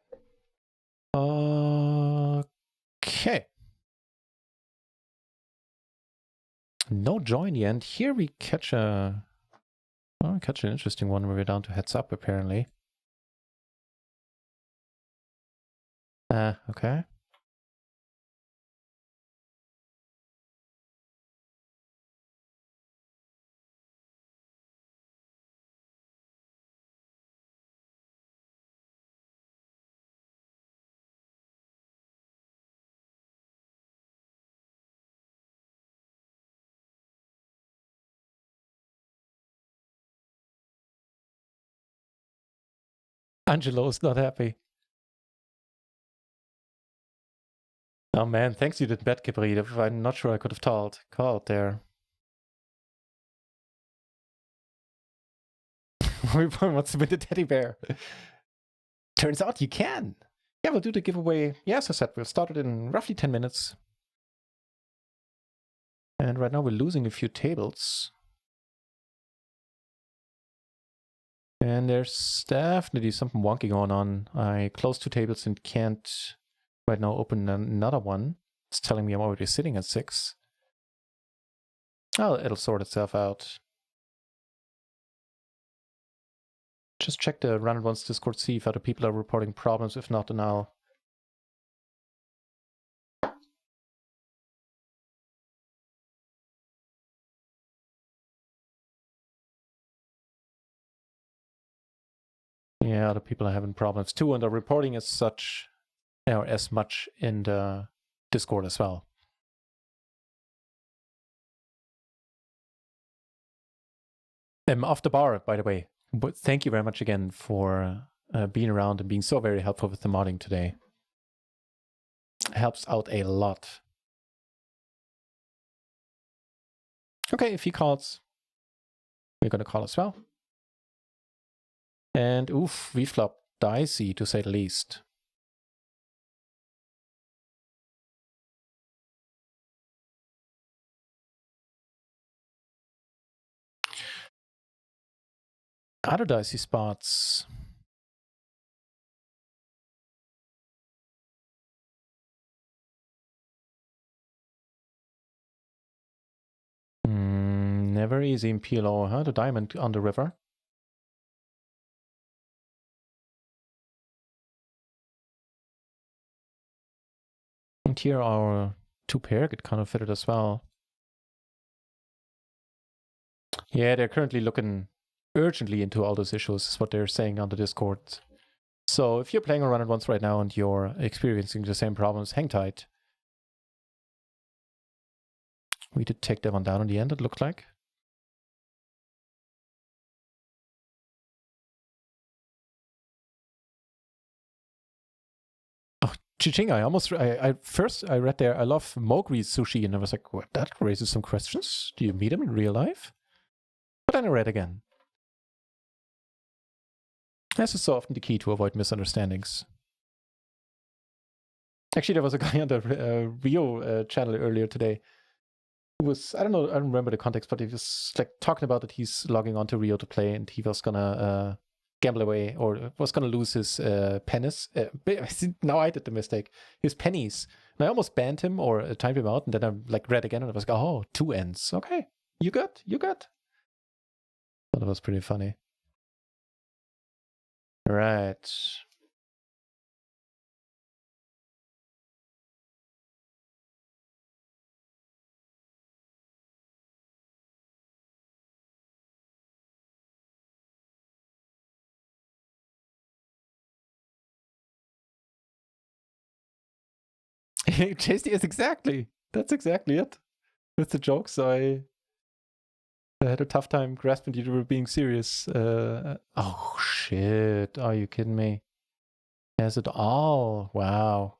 Okay. No joy in the end. Here we catch an interesting one where we're down to heads up apparently. Okay. Angelo's not happy. Oh man, thanks you did bet, Kibri. I'm not sure I could have called there. Everyone wants to win the teddy bear. Turns out you can. Yeah, we'll do the giveaway. Yeah, as I said, we'll start it in roughly 10 minutes. And right now we're losing a few tables. And there's definitely something wonky going on. I closed 2 tables and can't right now open another one. It's telling me I'm already sitting at 6. Oh, it'll sort itself out. Just check the Run It Once Discord, see if other people are reporting problems. If not, then I'll... Yeah, other people are having problems too, and are reporting as such, or as much in the Discord as well. Off the bar, by the way. But thank you very much again for being around and being so very helpful with the modding today. Helps out a lot. Okay, if he calls, we're going to call as well. And oof, we flop dicey to say the least. Other dicey spots. Never easy in PLO, huh? The diamond on the river. And here our 2 pair get kind of fitted as well. Yeah, they're currently looking urgently into all those issues, is what they're saying on the Discord. So if you're playing a Run It Once right now and you're experiencing the same problems, hang tight. We did take that one down in the end, it looked like. Oh, Chiching, I read there, I love Mowgli's sushi, and I was like, what, that raises some questions. Do you meet him in real life? But then I read again. This is so often the key to avoid misunderstandings. Actually, there was a guy on the Rio channel earlier today who was, I don't remember the context, but he was like talking about that he's logging on to Rio to play and he was gonna gamble away or was gonna lose his pennies. Now I did the mistake. His pennies. And I almost banned him or timed him out, and then I like read again and I was like, oh, 2 ends. Okay, you good. That was pretty funny. Right. Tasty is exactly. That's exactly it. With the jokes, I had a tough time grasping you were being serious. Oh shit! Are you kidding me? Has it all? Wow.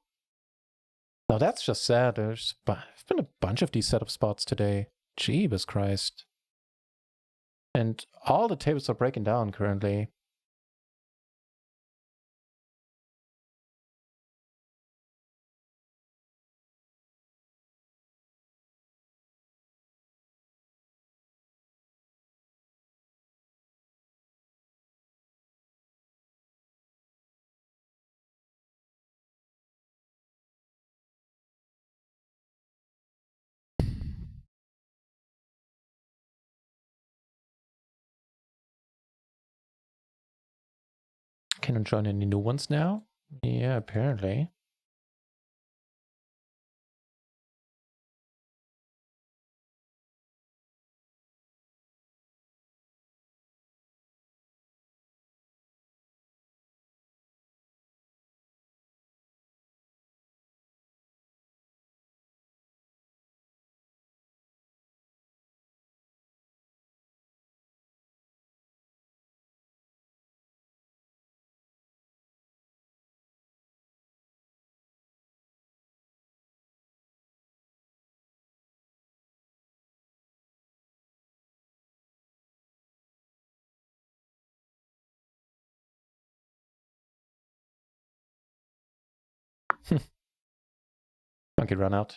Now that's just sad. There's been a bunch of these setup spots today. Jeebus Christ. And all the tables are breaking down currently. Can I join any new ones now? Yeah, apparently. Monkey run out.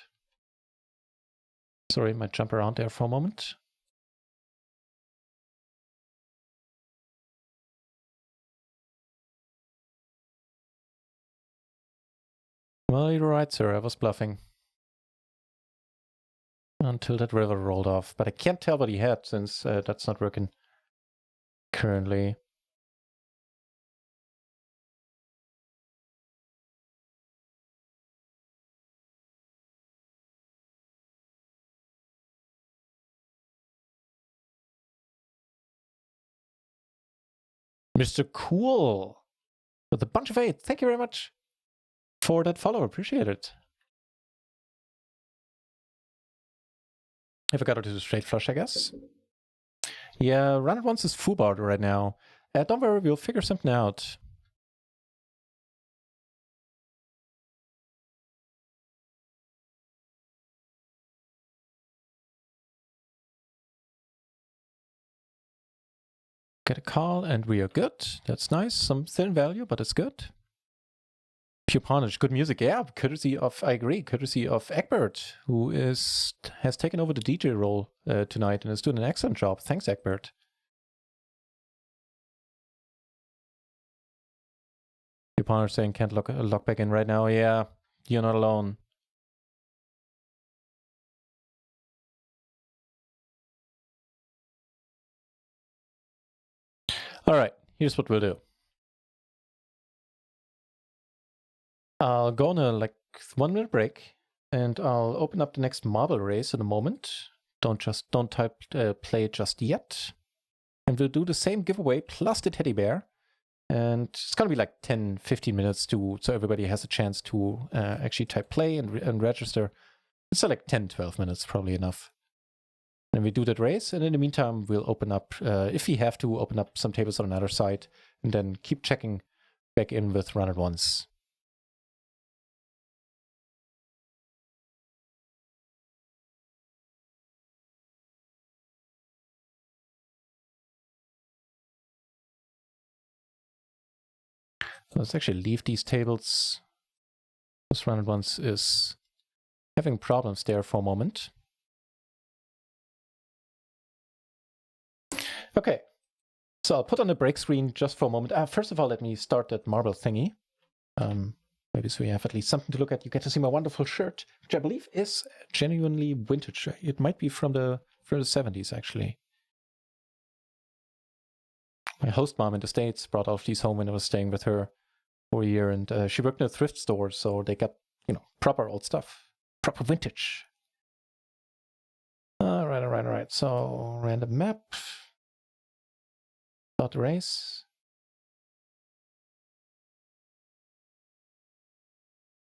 Sorry, might jump around there for a moment. Well, you're right, sir. I was bluffing. Until that river rolled off. But I can't tell what he had since that's not working currently. Mr. Cool with a bunch of 8. Thank you very much for that follow. Appreciate it. If I got to do the straight flush, I guess. Yeah, run it once is foobarred right now. Don't worry, we'll figure something out. Get a call and we are good. That's nice. Some thin value, but it's good. Pure Carnage, good music. Yeah, courtesy of, I agree, courtesy of Egbert, who has taken over the DJ role tonight and is doing an excellent job. Thanks, Egbert. Pure Carnage saying can't log back in right now. Yeah, you're not alone. All right, here's what we'll do. I'll go on a 1 minute break and I'll open up the next marble race in a moment. Don't type play just yet. And we'll do the same giveaway plus the teddy bear. And it's going to be like 10-15 minutes so everybody has a chance to actually type play and register. It's like 10-12 minutes, probably enough. Then we do that race, and in the meantime, we'll open up, if we have to, open up some tables on another side, and then keep checking back in with run it once. Let's actually leave these tables. This run it once is having problems there for a moment. Okay, so I'll put on the break screen just for a moment. First of all, let me start that marble thingy. Maybe so you have at least something to look at. You get to see my wonderful shirt, which I believe is genuinely vintage. It might be from the 70s, actually. My host mom in the States brought all of these home when I was staying with her for a year, and she worked in a thrift store, so they got, proper old stuff. Proper vintage. All right. So, random map. Start the race.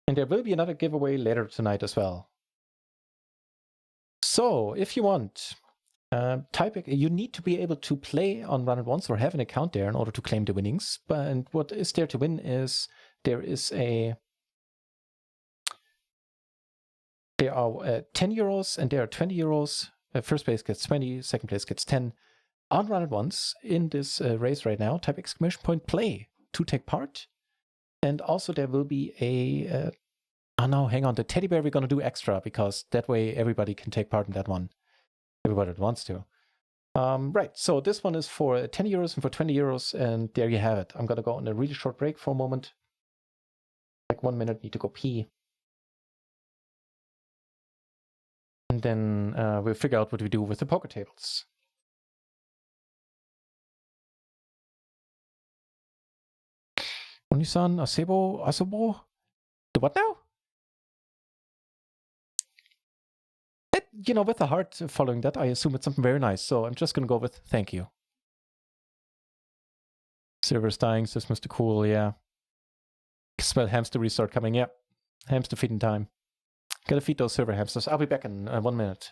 And And there will be another giveaway later tonight as well. So if you want, you need to be able to play on Run It Once or have an account there in order to claim the winnings. And what is there to win is there are 10 euros and there are 20 euros. First place gets 20, second place gets 10. On Run It Once in this race right now, type !play to take part. And also there will be oh no, hang on, the teddy bear we're going to do extra because that way everybody can take part in that one. Everybody that wants to. Right, so this one is for 10 euros and for 20 euros, and there you have it. I'm going to go on a really short break for a moment. Like 1 minute, need to go pee. And then we'll figure out what we do with the poker tables. Onisan, Asobo? The what now? With a heart following that, I assume it's something very nice. So I'm just going to go with thank you. Server's dying, says Mr. Cool, yeah. Smell hamster restart coming, yeah. Hamster feeding time. Gotta feed those server hamsters. I'll be back in 1 minute.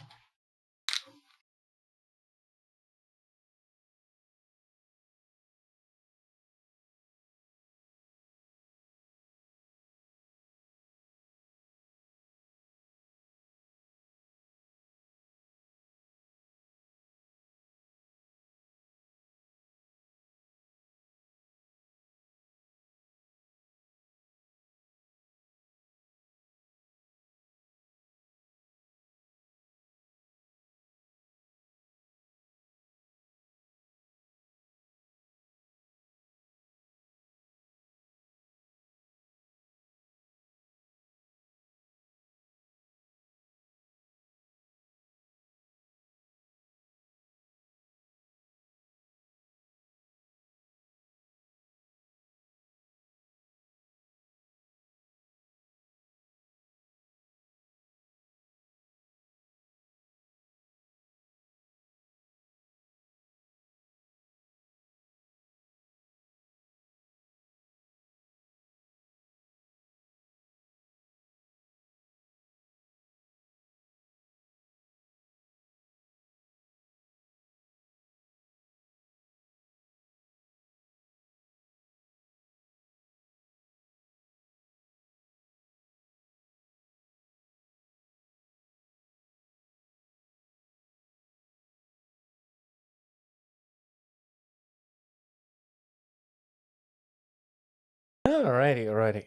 Alrighty.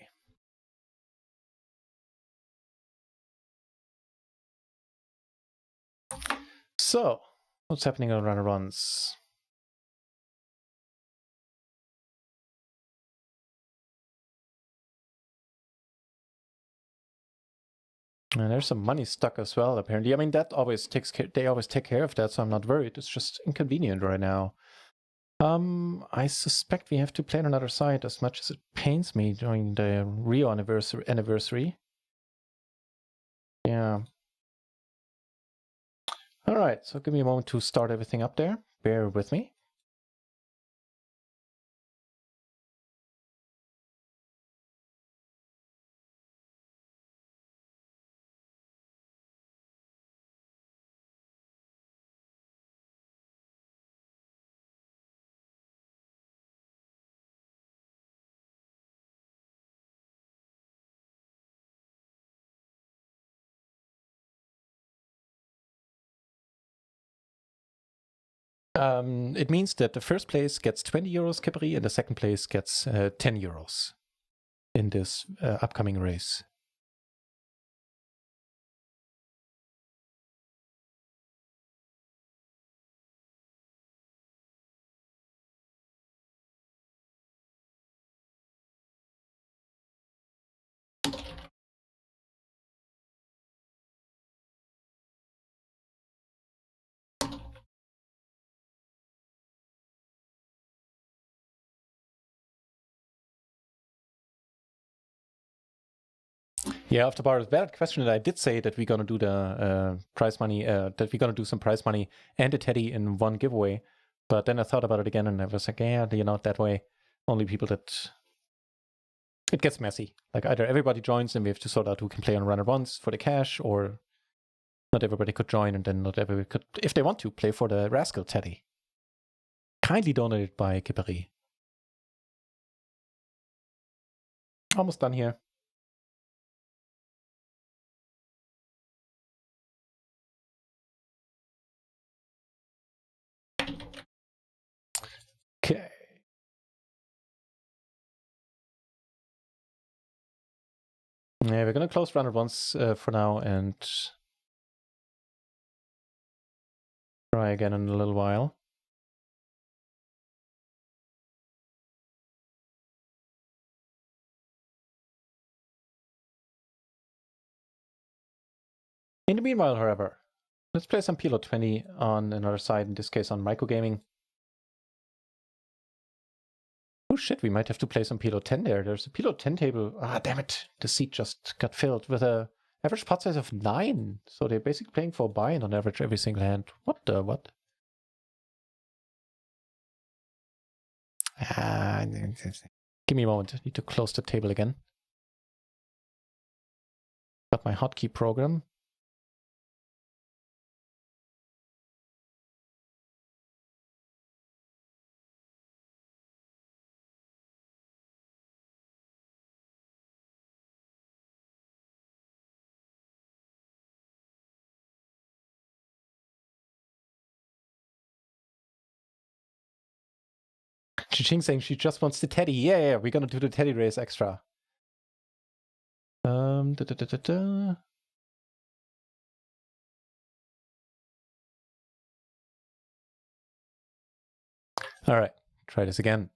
So, what's happening on Run It Once? And there's some money stuck as well, apparently. I mean, that always takes care. They always take care of that, so I'm not worried. It's just inconvenient right now. I suspect we have to play on another side, as much as it pains me during the Rio anniversary. Yeah. All right, so give me a moment to start everything up there. Bear with me. It means that the first place gets 20 euros, Kipri, and the second place gets 10 euros in this upcoming race. Yeah, off the bar, valid question that I did say that we're going to do the prize money, that we're going to do some prize money and a teddy in one giveaway. But then I thought about it again and I was like, yeah, that way, only people that it gets messy. Like either everybody joins and we have to sort out who can play on runner ones for the cash, or not everybody could join and then not everybody could, if they want to, play for the Rascal Teddy. Kindly donated by Kippery. Almost done here. Okay. Yeah, we're gonna close runner once for now and try again in a little while. In the meanwhile, however, let's play some PLO 20 on another side, in this case on microgaming. Oh shit, we might have to play some PLO 10 there. There's a PLO 10 table. Ah, damn it. The seat just got filled with a average pot size of 9. So they're basically playing for a buy-in on average every single hand. What the what? Give me a moment. I need to close the table again. Got my hotkey program. Chi-Ching saying she just wants the teddy. Yeah, we're gonna do the teddy race extra. All right, try this again.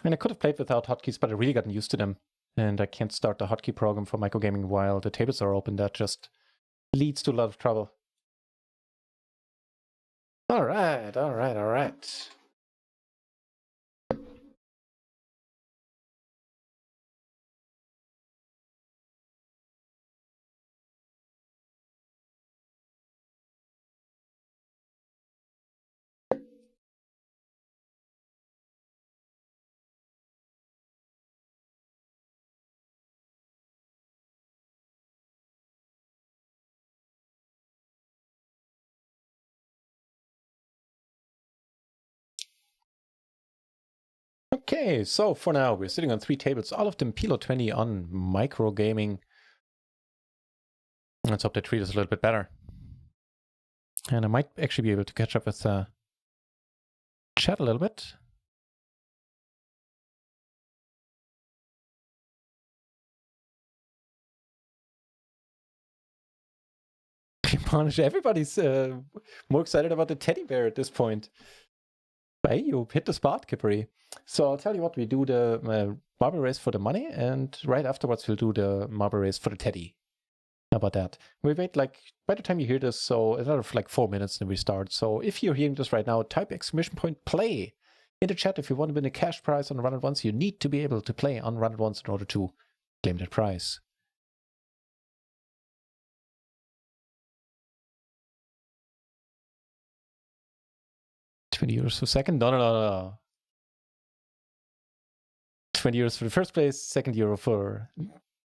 And I could have played without hotkeys, but I really gotten used to them. And I can't start the hotkey program for microgaming while the tables are open. That just leads to a lot of trouble. All right. Okay, so for now, we're sitting on 3 tables, all of them PLO 20 on microgaming. Let's hope they treat us a little bit better. And I might actually be able to catch up with chat a little bit. Everybody's more excited about the teddy bear at this point. Hey, you hit the spot, Kippery. So I'll tell you what, we do the marble race for the money, and right afterwards we'll do the marble race for the teddy. How about that? We wait like, by the time you hear this, so another like 4 minutes and we start. So if you're hearing this right now, type !play in the chat if you want to win a cash prize on Run It Once. You need to be able to play on Run It Once in order to claim that prize. €20 per second? No. 20 euros for the first place, second euro for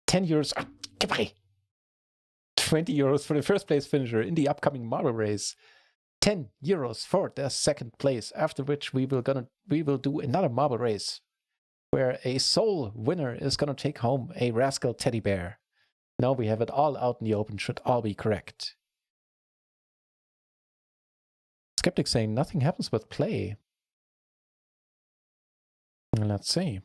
10 euros. Goodbye. 20 euros for the first place finisher in the upcoming marble race. 10 euros for the second place, after which we will do another marble race where a sole winner is gonna take home a Rascal teddy bear. Now we have it all out in the open, should all be correct. Skeptic saying nothing happens with play. Let's see.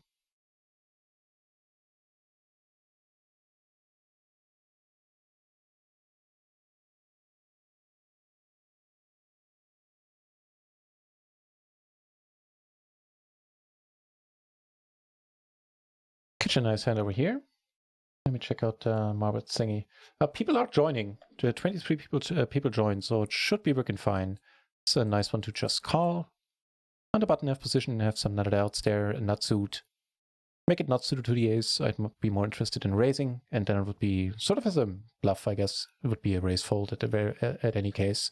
Kitchen nice hand over here. Let me check out Marble thingy. People are joining. 23 people joined, so it should be working fine. It's a nice one to just call. On the button F position, have some nutted outs there, a nut suit. Make it not suited to the ace. I'd be more interested in raising, and then it would be sort of as a bluff, I guess. It would be a raise fold at any case.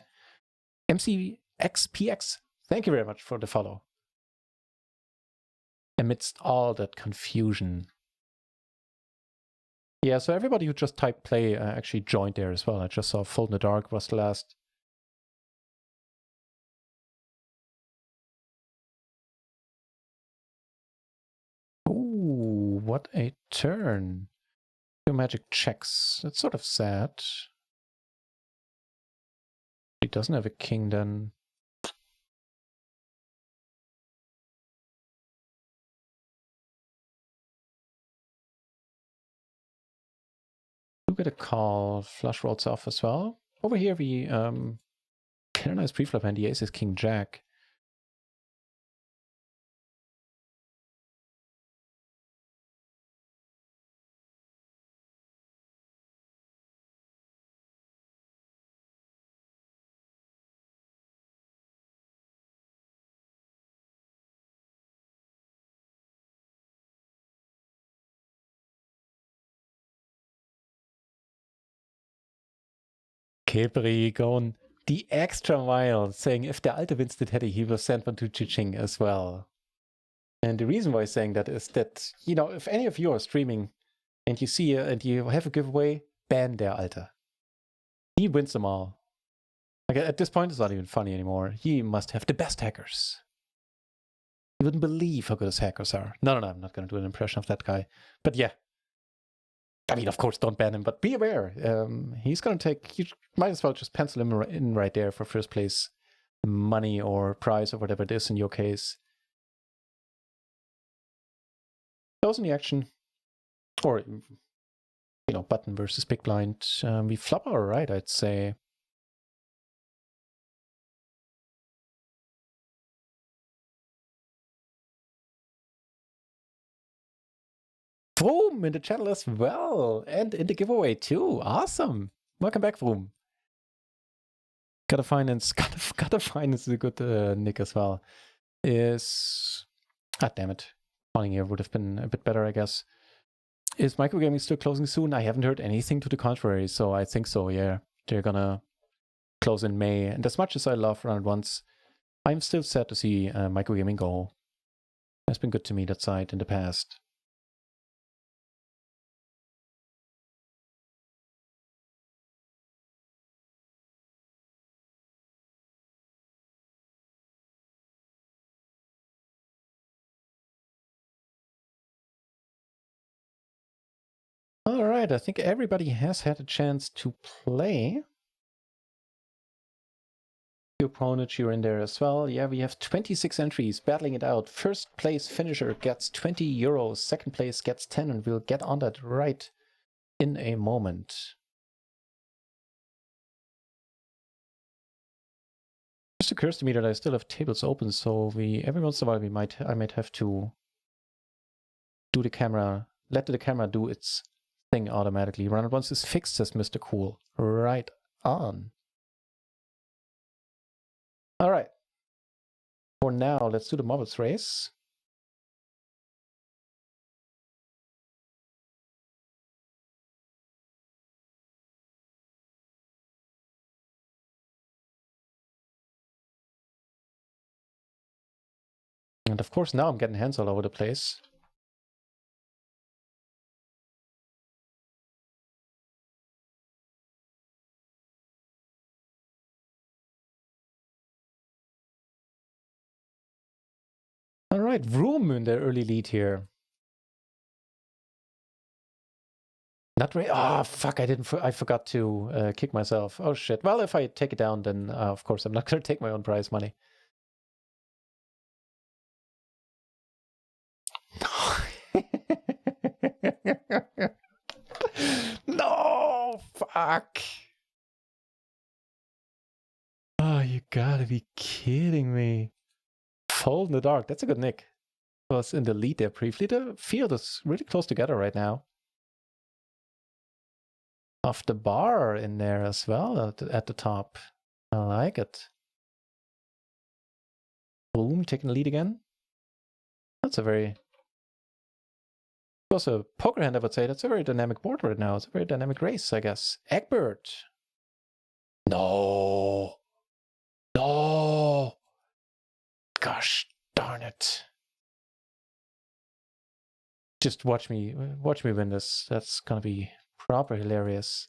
MCXPX Thank you very much for the follow. Amidst all that confusion. Yeah, so everybody who just typed play actually joined there as well. I just saw Fold in the Dark was the last. Ooh, what a turn. 2 magic checks. That's sort of sad. He doesn't have a king then. Do get a call. Flush rolls off as well. Over here we get a nice preflop hand. The ace is king jack. Kepri going the extra mile, saying if der Alte wins the Teddy, he will send one to Chiching as well. And the reason why he's saying that is that, you know, if any of you are streaming and you see and you have a giveaway, ban der Alte. He wins them all. Like at this point, it's not even funny anymore. He must have the best hackers. You wouldn't believe how good his hackers are. No, I'm not going to do an impression of that guy. But yeah. I mean, of course, don't ban him, but be aware. He's going to take... You might as well just pencil him in right there for first place money or prize or whatever it is in your case. Those in the action. Or, you know, button versus big blind. We flop our right, I'd say. Vroom in the channel as well. And in the giveaway too. Awesome. Welcome back, Vroom. Gotta finance is a good nick as well. Is... Ah, damn it. Calling here would have been a bit better, I guess. Is microgaming still closing soon? I haven't heard anything to the contrary, so I think so, yeah. They're gonna close in May. And as much as I love Run It Once, I'm still sad to see microgaming go. It's been good to me, that side, in the past. All right, I think everybody has had a chance to play. Your opponent, you're in there as well. Yeah, we have 26 entries battling it out. First place finisher gets 20 euros. Second place gets 10, and we'll get on that right in a moment. Just occurs to me that I still have tables open, so every once in a while I might have to do the camera, let the camera do its thing automatically. Run it once is fixed, says Mr. Cool. Right on. All right. For now, let's do the marbles race. And of course, now I'm getting hands all over the place. All right, Vroom in the early lead here. NutRaisin. Ah, fuck! I forgot to kick myself. Oh shit. Well, if I take it down, then of course I'm not gonna take my own prize money. No, fuck. Oh, you gotta be kidding me. Fold in the Dark. That's a good nick. Was in the lead there briefly. The field is really close together right now. Off the bar in there as well at the top. I like it. Boom, taking the lead again. That's a very... Also, a poker hand, I would say. That's a very dynamic board right now. It's a very dynamic race, I guess. Egbert. No. No. gosh darn it. Just watch me win this. That's gonna be proper hilarious.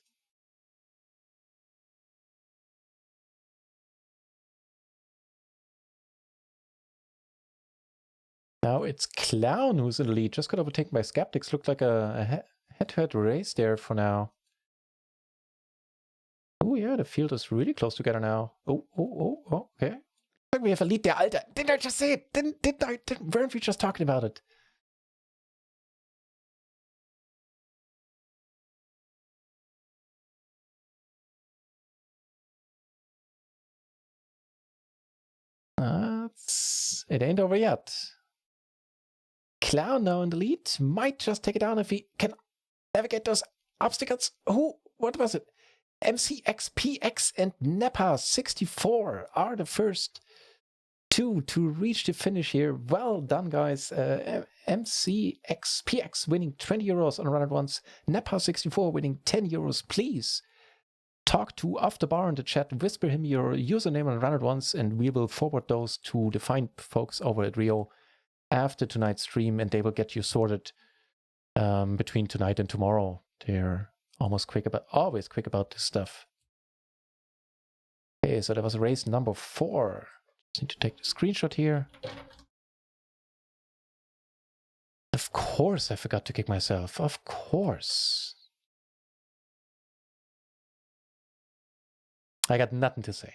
Now it's Clown who's in the lead. Just got overtaken by Skeptics. Looked like a head-to-head race there for now. Oh yeah, the field is really close together now. Oh, okay. We have a lead there, Alter. Didn't I just say it? Weren't we just talking about it? It ain't over yet. Clown now in the lead. Might just take it down if he can navigate those obstacles. What was it? MCXPX and Nepa64 are the first two to reach the finish here. Well done, guys. MCXPX winning 20 euros on run at once. Nepa64 winning 10 euros. Please talk to Off the Bar in the chat. Whisper him your username and run at once, and we will forward those to the fine folks over at Rio after tonight's stream, and they will get you sorted between tonight and tomorrow. They're always quick about this stuff. Okay, so that was race number 4. Just need to take the screenshot here. Of course I forgot to kick myself. Of course. I got nothing to say.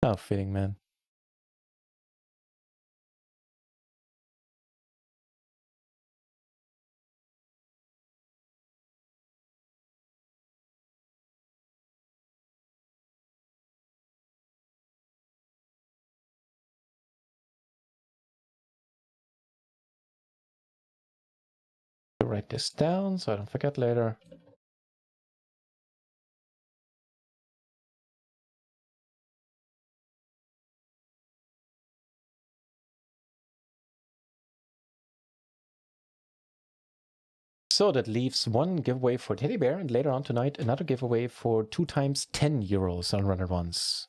How fitting, man. Write this down so I don't forget later. So that leaves one giveaway for Teddy Bear, and later on tonight another giveaway for 2 times 10 euros on Runner Ones.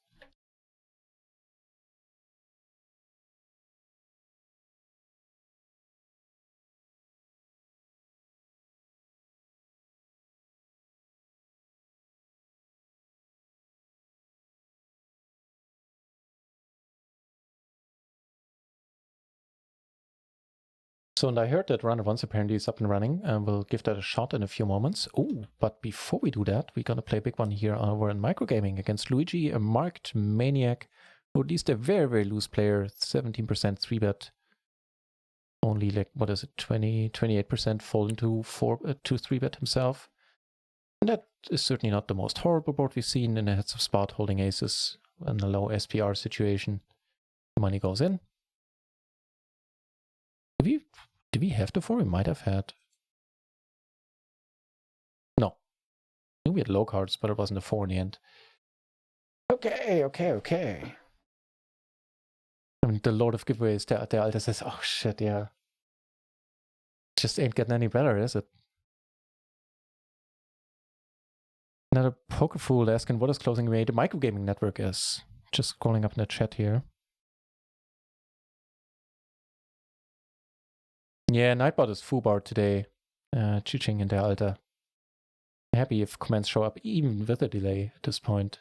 So, and I heard that Runner Ones apparently is up and running, and we'll give that a shot in a few moments. Oh, but before we do that, we're gonna play a big one here over in microgaming against Luigi, a marked maniac, or at least a very, very loose player, 17% 3-bet. Only like, what is it, 28% falling to 3-bet himself. And that is certainly not the most horrible board we've seen in a heads of spot holding aces in a low SPR situation. The money goes in. Did we have the 4? We might have had. No. I knew we had low cards, but it wasn't a 4 in the end. Okay. I mean, the Lord of Giveaways, der Alter says, oh shit, yeah. Just ain't getting any better, is it? Another poker fool asking what is closing away the microgaming network is. Just scrolling up in the chat here. Yeah, Nightbot is foobar today. Chiching in der Alter. Happy if comments show up even with a delay at this point.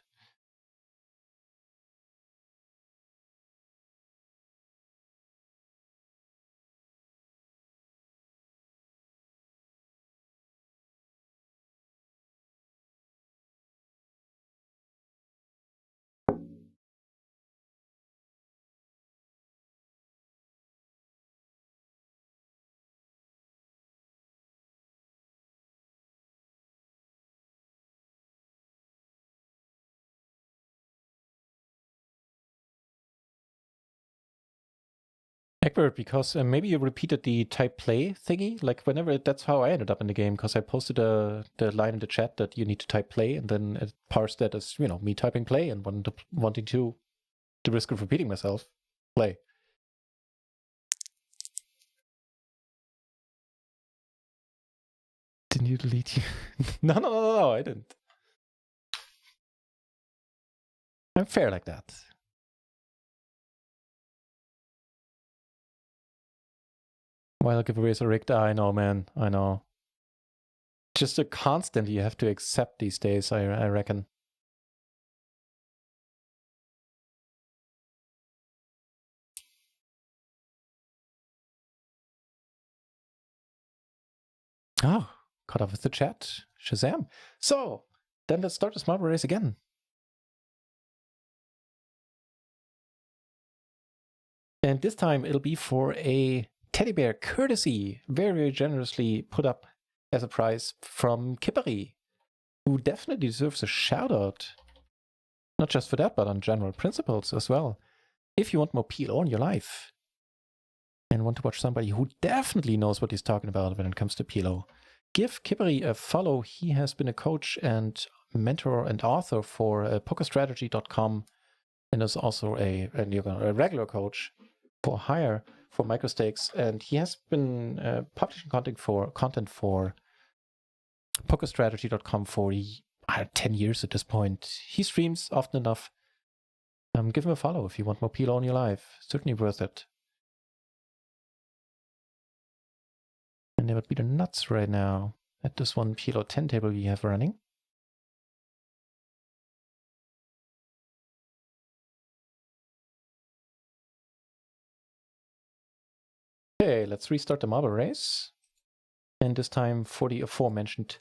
Egbert, because maybe you repeated the type play thingy. Like whenever that's how I ended up in the game, because I posted the line in the chat that you need to type play, and then it parsed that as, you know, me typing play and wanting to, the risk of repeating myself, play. Didn't you delete you? No, I didn't. I'm fair like that. While giveaways are rigged, I know, man. I know. Just a constant you have to accept these days, I reckon. Oh, caught up with the chat. Shazam. So, then let's start this marble race again. And this time it'll be for a teddy bear courtesy, very, very generously put up as a prize from Kippery, who definitely deserves a shout out. Not just for that, but on general principles as well. If you want more PLO in your life and want to watch somebody who definitely knows what he's talking about when it comes to PLO, give Kippery a follow. He has been a coach and mentor and author for pokerstrategy.com and is also a regular coach for hire for microstakes. And he has been publishing content for pokerstrategy.com for 10 years at this point. He streams often enough. Give him a follow if you want more PLO in your life. Certainly worth it. And there would be the nuts right now at this one PLO 10 table we have running. Okay, let's restart the marble race. And this time for the aforementioned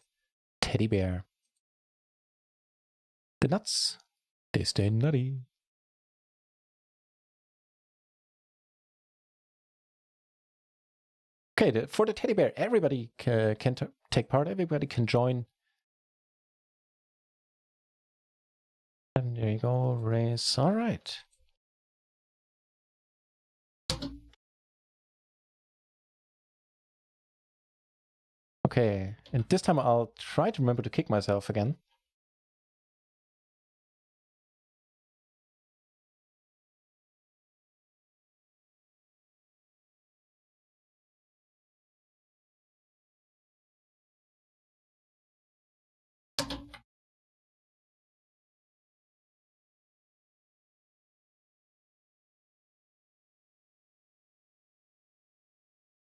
teddy bear. The nuts, they stay nutty. Okay, for the teddy bear, everybody can take part, everybody can join. And there you go, race. All right. Okay, and this time I'll try to remember to kick myself again.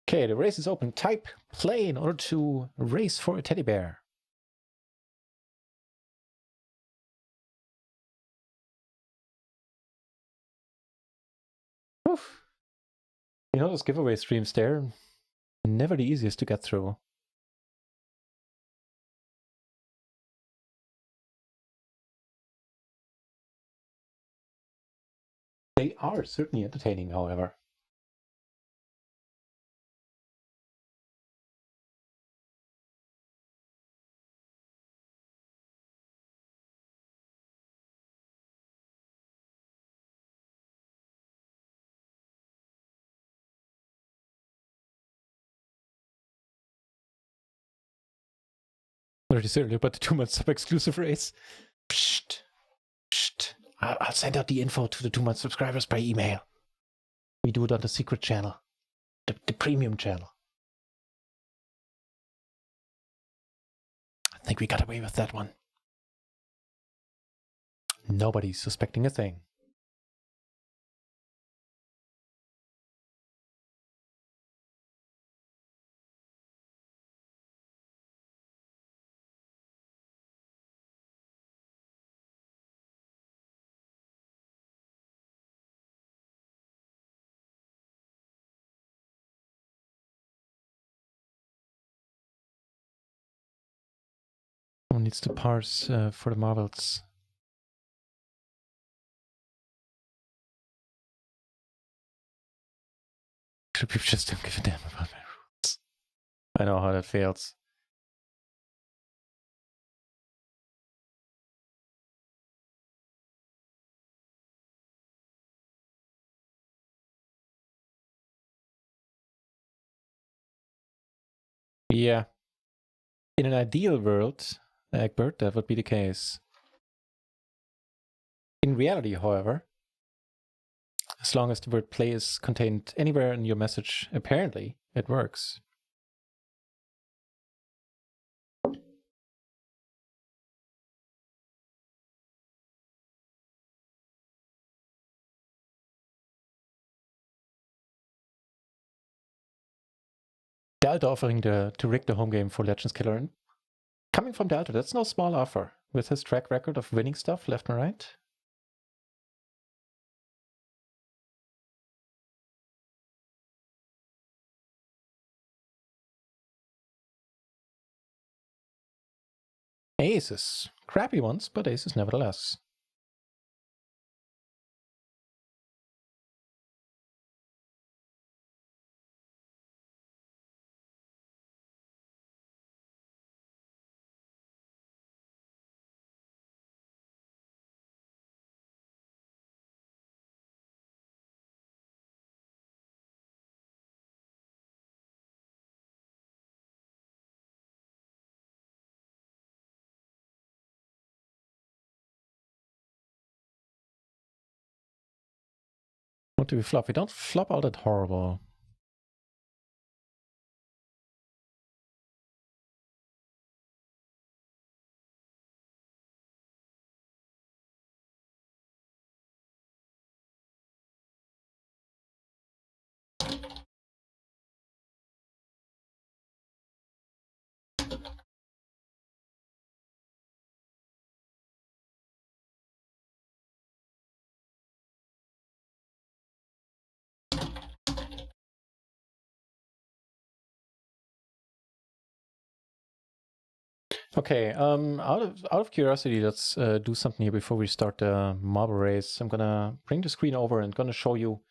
Okay, the race is open. Type play in order to race for a teddy bear. Oof. You know, those giveaway streams there, never the easiest to get through. They are certainly entertaining, however. Already serious about the 2-month sub-exclusive race. Psst. Psst. I'll send out the info to the 2-month subscribers by email. We do it on the secret channel. The premium channel. I think we got away with that one. Nobody's suspecting a thing. One needs to parse for the marbles. People just don't give a damn about my rules. I know how that feels. Yeah. In an ideal world, Egbert, that would be the case. In reality, however, as long as the word play is contained anywhere in your message, apparently, it works. Delta offering to rig the home game for Legends Killer. And coming from Delta, that's no small offer with his track record of winning stuff left and right. Aces. Crappy ones, but aces nevertheless. What do we flop? We don't flop all that horrible. Okay, out of curiosity, let's do something here before we start the marble race. I'm gonna bring the screen over and gonna show you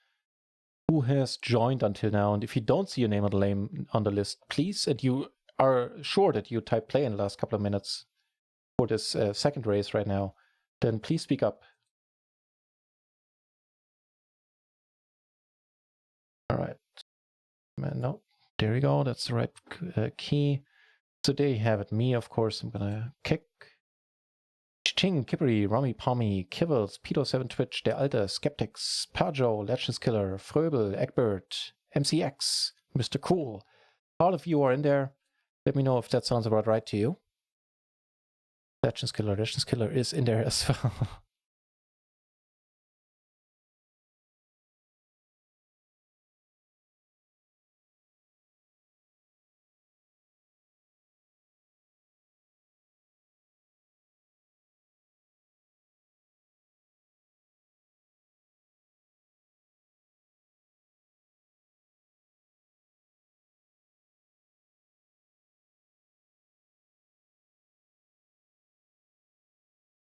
who has joined until now. And if you don't see your name on the list, please, and you are sure that you typed play in the last couple of minutes for this second race right now, then please speak up. All right. No, there we go. That's the right key. So there you have it. Me, of course, I'm gonna kick. Ching, Kippery, Romy, Pommy, Kibbles, Pedo7 Twitch, Der Alte, Skeptics, Pajo, Legends Killer, Fröbel, Egbert, MCX, Mr. Cool. All of you are in there. Let me know if that sounds about right to you. Legends Killer is in there as well.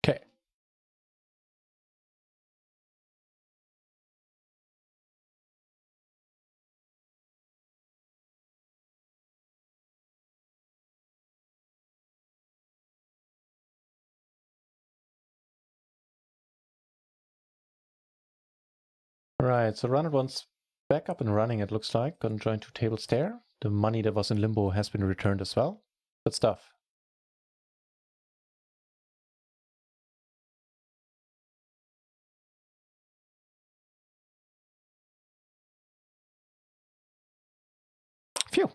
Okay. Right, so run it once back up and running, it looks like. Gonna join 2 tables there. The money that was in limbo has been returned as well. Good stuff. Phew.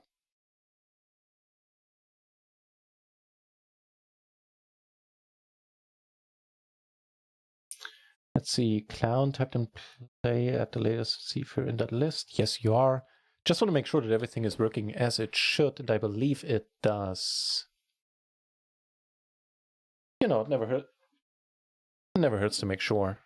Let's see, Clown tapped in play at the latest. See if you're in that list. Yes, you are. Just want to make sure that everything is working as it should, and I believe it does. You know, it never hurts to make sure.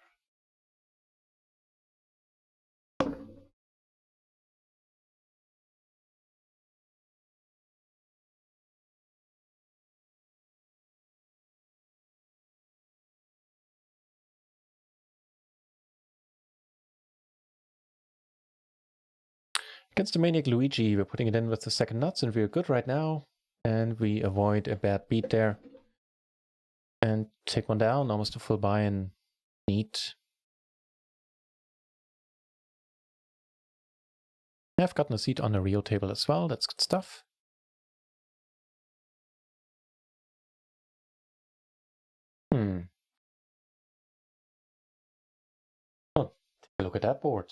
Against the Maniac Luigi, we're putting it in with the second nuts, and we're good right now. And we avoid a bad beat there. And take one down, almost a full buy-in. Neat. I've gotten a seat on the Rio table as well. That's good stuff. Oh, take a look at that board.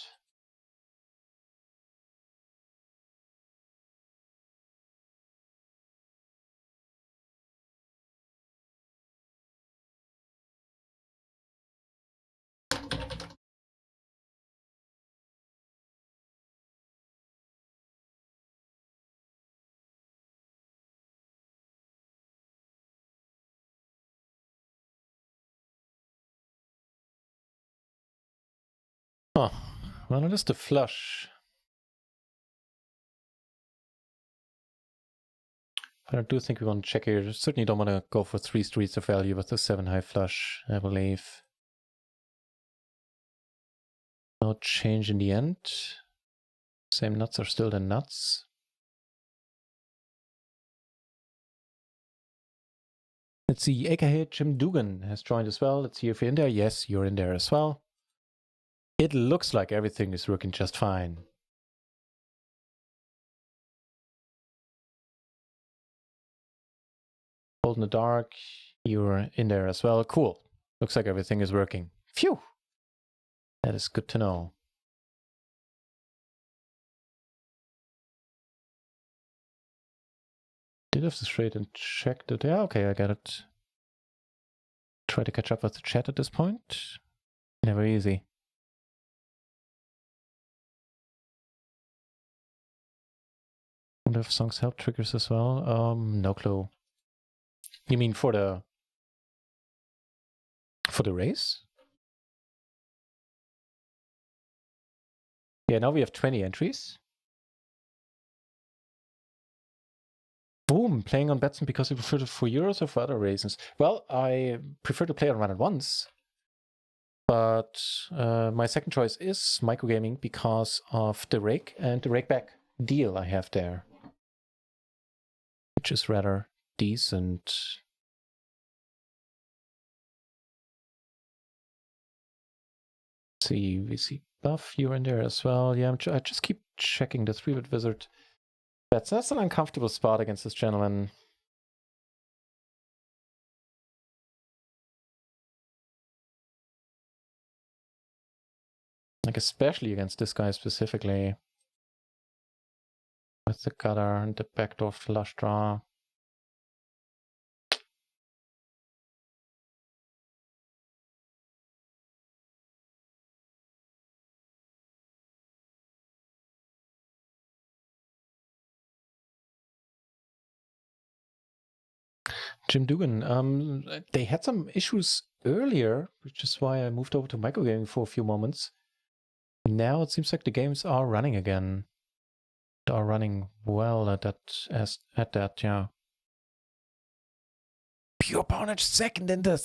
Oh, well, it is the flush. But I do think we want to check here. Certainly don't want to go for 3 streets of value with the 7 high flush, I believe. No change in the end. Same nuts are still the nuts. Let's see, aka Jim Dugan has joined as well. Let's see if you're in there. Yes, you're in there as well. It looks like everything is working just fine. Hold in the dark, you're in there as well. Cool. Looks like everything is working. Phew! That is good to know. Did have to straight and check that. Yeah, okay, I got it. Try to catch up with the chat at this point. Never easy. Wonder if songs help triggers as well. No clue. You mean for the race? Yeah, now we have 20 entries. Boom, playing on Betson because you prefer it for Euros or for other reasons? Well, I prefer to play on Run It Once. But my second choice is microgaming because of the rake and the rakeback deal I have there, which is rather decent. Let's see, we see Buff, you're in there as well. Yeah, I just keep checking the 3-bit wizard. That's an uncomfortable spot against this gentleman. Like, especially against this guy specifically. With the gutter and the backdoor flush draw. Jim Dugan, they had some issues earlier, which is why I moved over to microgaming for a few moments. Now it seems like the games are running again. They are running well at that, yeah. Pure Carnage second in the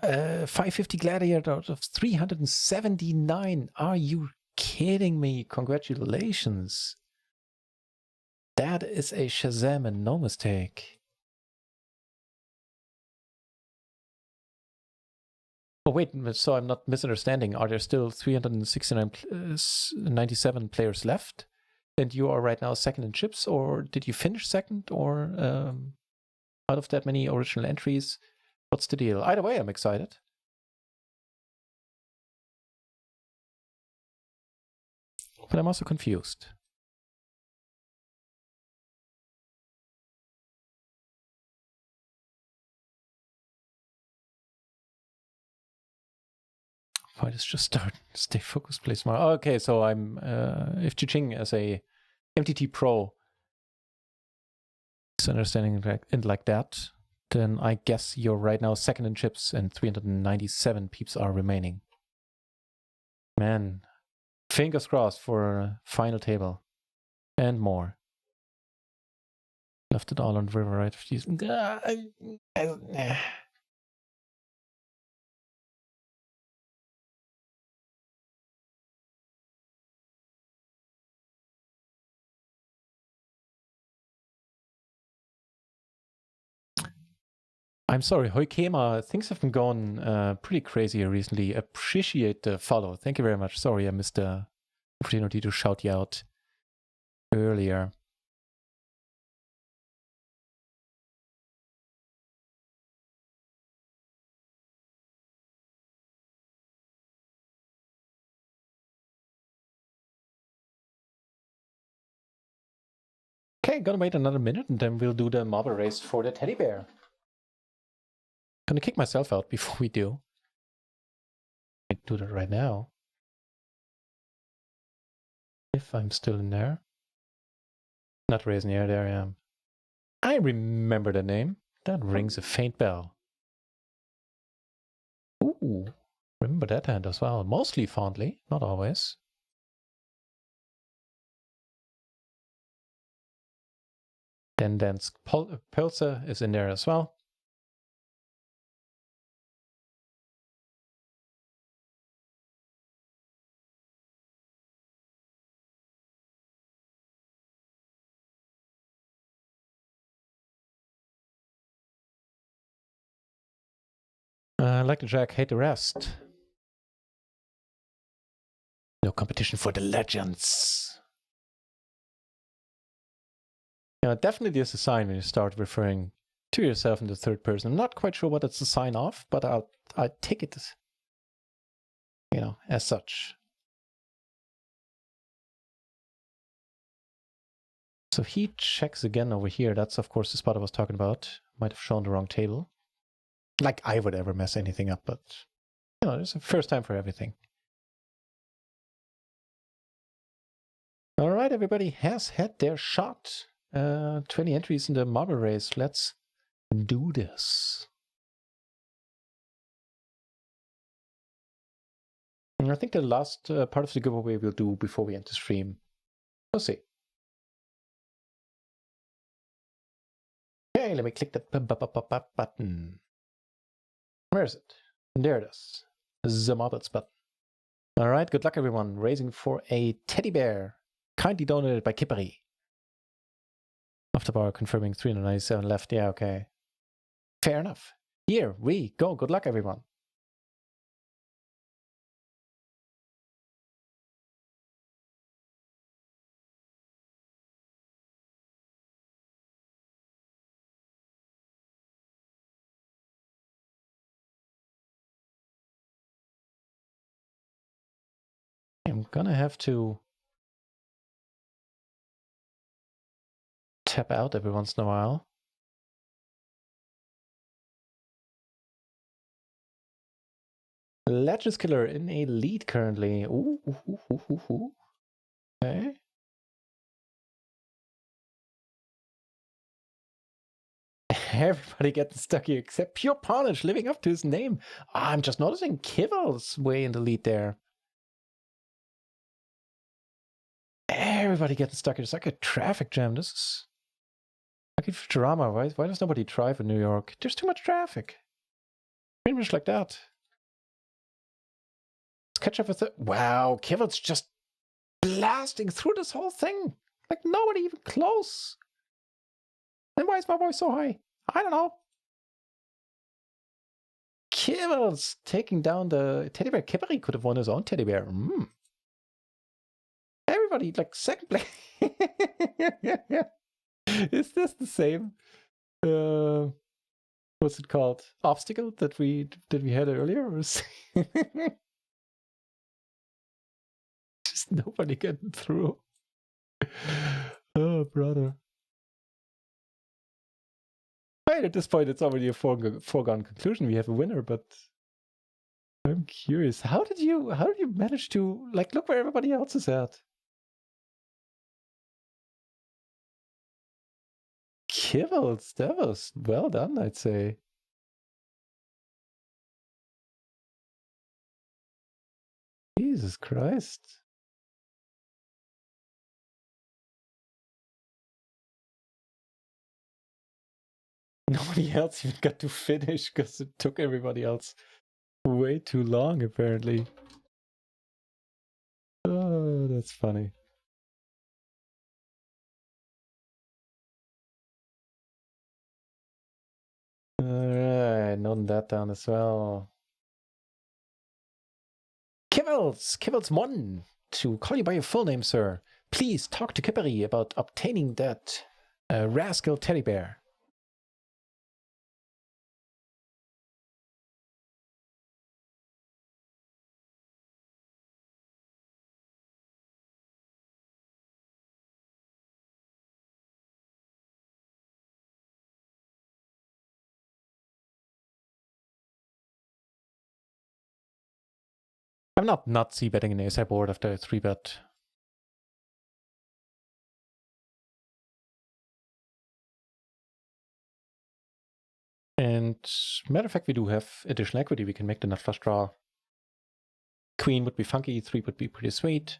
550 Gladiator out of 379. Are you kidding me? Congratulations. That is a Shazam and no mistake. Oh, wait, so I'm not misunderstanding. Are there still 397 players left? And you are right now second in chips, or did you finish second, or out of that many original entries? What's the deal? Either way, I'm excited. But I'm also confused. Fight is just start. Stay focused, play smart. Okay, so I'm if Chiching as a MTT Pro is understanding like that, then I guess you're right now second in chips and 397 peeps are remaining. Man, fingers crossed for final table and more. Left it all on river, right? I'm sorry, Hoikema, things have been going pretty crazy here recently. Appreciate the follow. Thank you very much. Sorry, I missed the opportunity to shout you out earlier. Okay, gonna wait another minute and then we'll do the marble race for the teddy bear. Gonna kick myself out before we do. I do that right now. If I'm still in there. NutRaisin, yeah, there I am. I remember the name. That rings a faint bell. Ooh. Remember that hand as well. Mostly fondly, not always. Then Pulsar is in there as well. Like the Jack, hate the rest. No competition for the legends. Yeah, definitely is a sign when you start referring to yourself in the third person. I'm not quite sure what it's a sign of, but I'll take it, as such. So he checks again over here. That's, of course, the spot I was talking about. Might have shown the wrong table. Like I would ever mess anything up, but, there's a first time for everything. All right, everybody has had their shot. 20 entries in the marble race. Let's do this. And I think the last part of the giveaway we'll do before we end the stream. We'll see. Okay, let me click that button. Where is it? There it is. The marbles button. All right, good luck, everyone. Raising for a teddy bear. Kindly donated by Kipperi. Afterbar confirming 397 left. Yeah, okay. Fair enough. Here we go. Good luck, everyone. I'm gonna have to tap out every once in a while. Legends Killer in a lead currently. Ooh. Okay. Everybody getting stuck here except Pure Polish living up to his name. I'm just noticing Kivel's way in the lead there. Everybody getting stuck here. It's like a traffic jam. This is like a drama. Why does nobody drive in New York? There's too much traffic. Pretty much like that. Let's catch up with it. Wow, Kivel's just blasting through this whole thing. Like nobody even close. Then why is my voice so high? I don't know. Kivel's taking down the teddy bear. Kipperi could have won his own teddy bear. Everybody like second place. Is this the same? What's it called? Obstacle that we had earlier? Just nobody getting through. Oh, brother. Right, at this point, it's already a foregone conclusion. We have a winner, but I'm curious. How did you manage to look where everybody else is at? Kibbles, that was well done, I'd say. Jesus Christ. Nobody else even got to finish because it took everybody else way too long, apparently. Oh, that's funny. Alright, noting that down as well. Kibbles 1. To call you by your full name, sir. Please talk to Kipperi about obtaining that rascal teddy bear. I'm not c-betting an ASI board after a 3-bet. And matter of fact, we do have additional equity. We can make the nut flush draw Queen would be funky, e3 would be pretty sweet.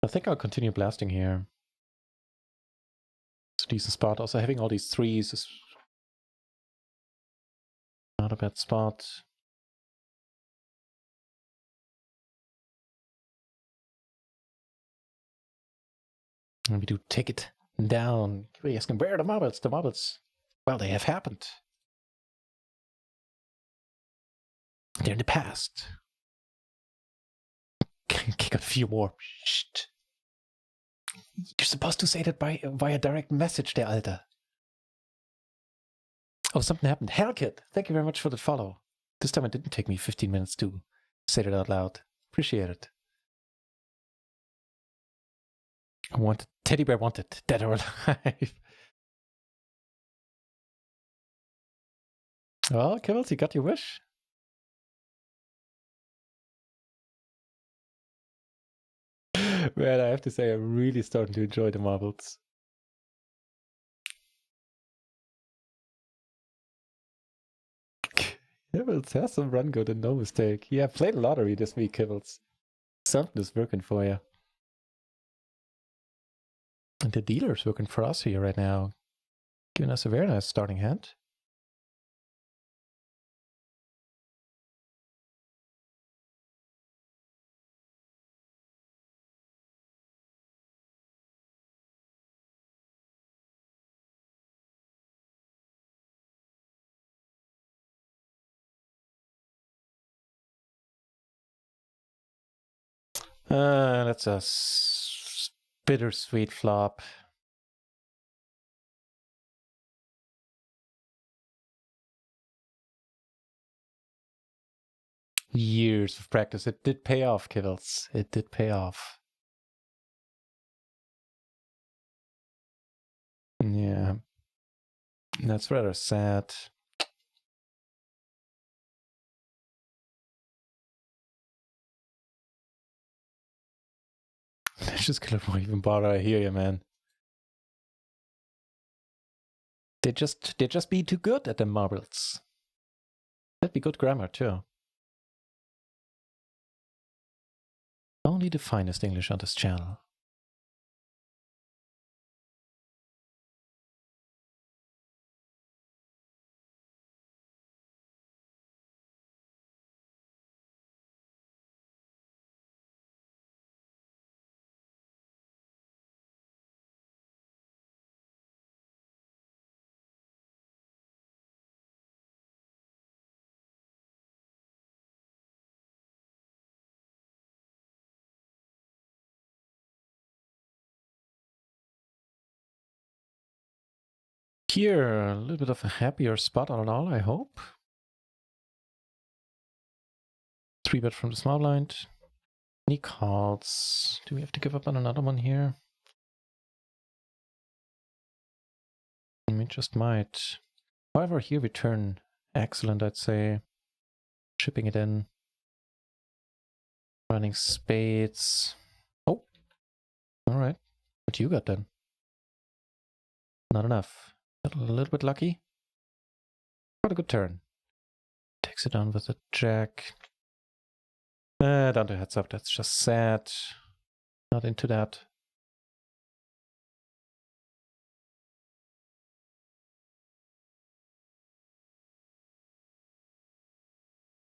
I think I'll continue blasting here. It's a decent spot. Also, having all these threes is not a bad spot. And we do take it down. You're asking, where are the marbles? The marbles, well, they have happened. They're in the past. Kick a few more. Shh. You're supposed to say that via direct message, der Alter. Oh, something happened. Hellkit, thank you very much for the follow. This time it didn't take me 15 minutes to say that out loud. Appreciate it. I wanted, Teddy Bear wanted, dead or alive. Well, Kibbles, you got your wish. Man, I have to say, I'm really starting to enjoy the marbles. Kibbles has some run good and no mistake. Yeah, played lottery this week, Kibbles. Something is working for you. And the dealer's working for us here right now. Giving us a very nice starting hand. That's a bittersweet flop. Years of practice. It did pay off, Kibbles. It did pay off. Yeah. That's rather sad. I just couldn't even bother. I hear you, man. They just be too good at the marbles. That'd be good grammar too. Only the finest English on this channel. Here, a little bit of a happier spot all in all, I hope. 3-bet from the small blind. Any calls? Do we have to give up on another one here? We just might. However, here we turn excellent, I'd say. Chipping it in. Running spades. Oh, all right. What you got then? Not enough. A little bit lucky. What a good turn. Takes it down with a jack. Down to heads up. That's just sad. Not into that.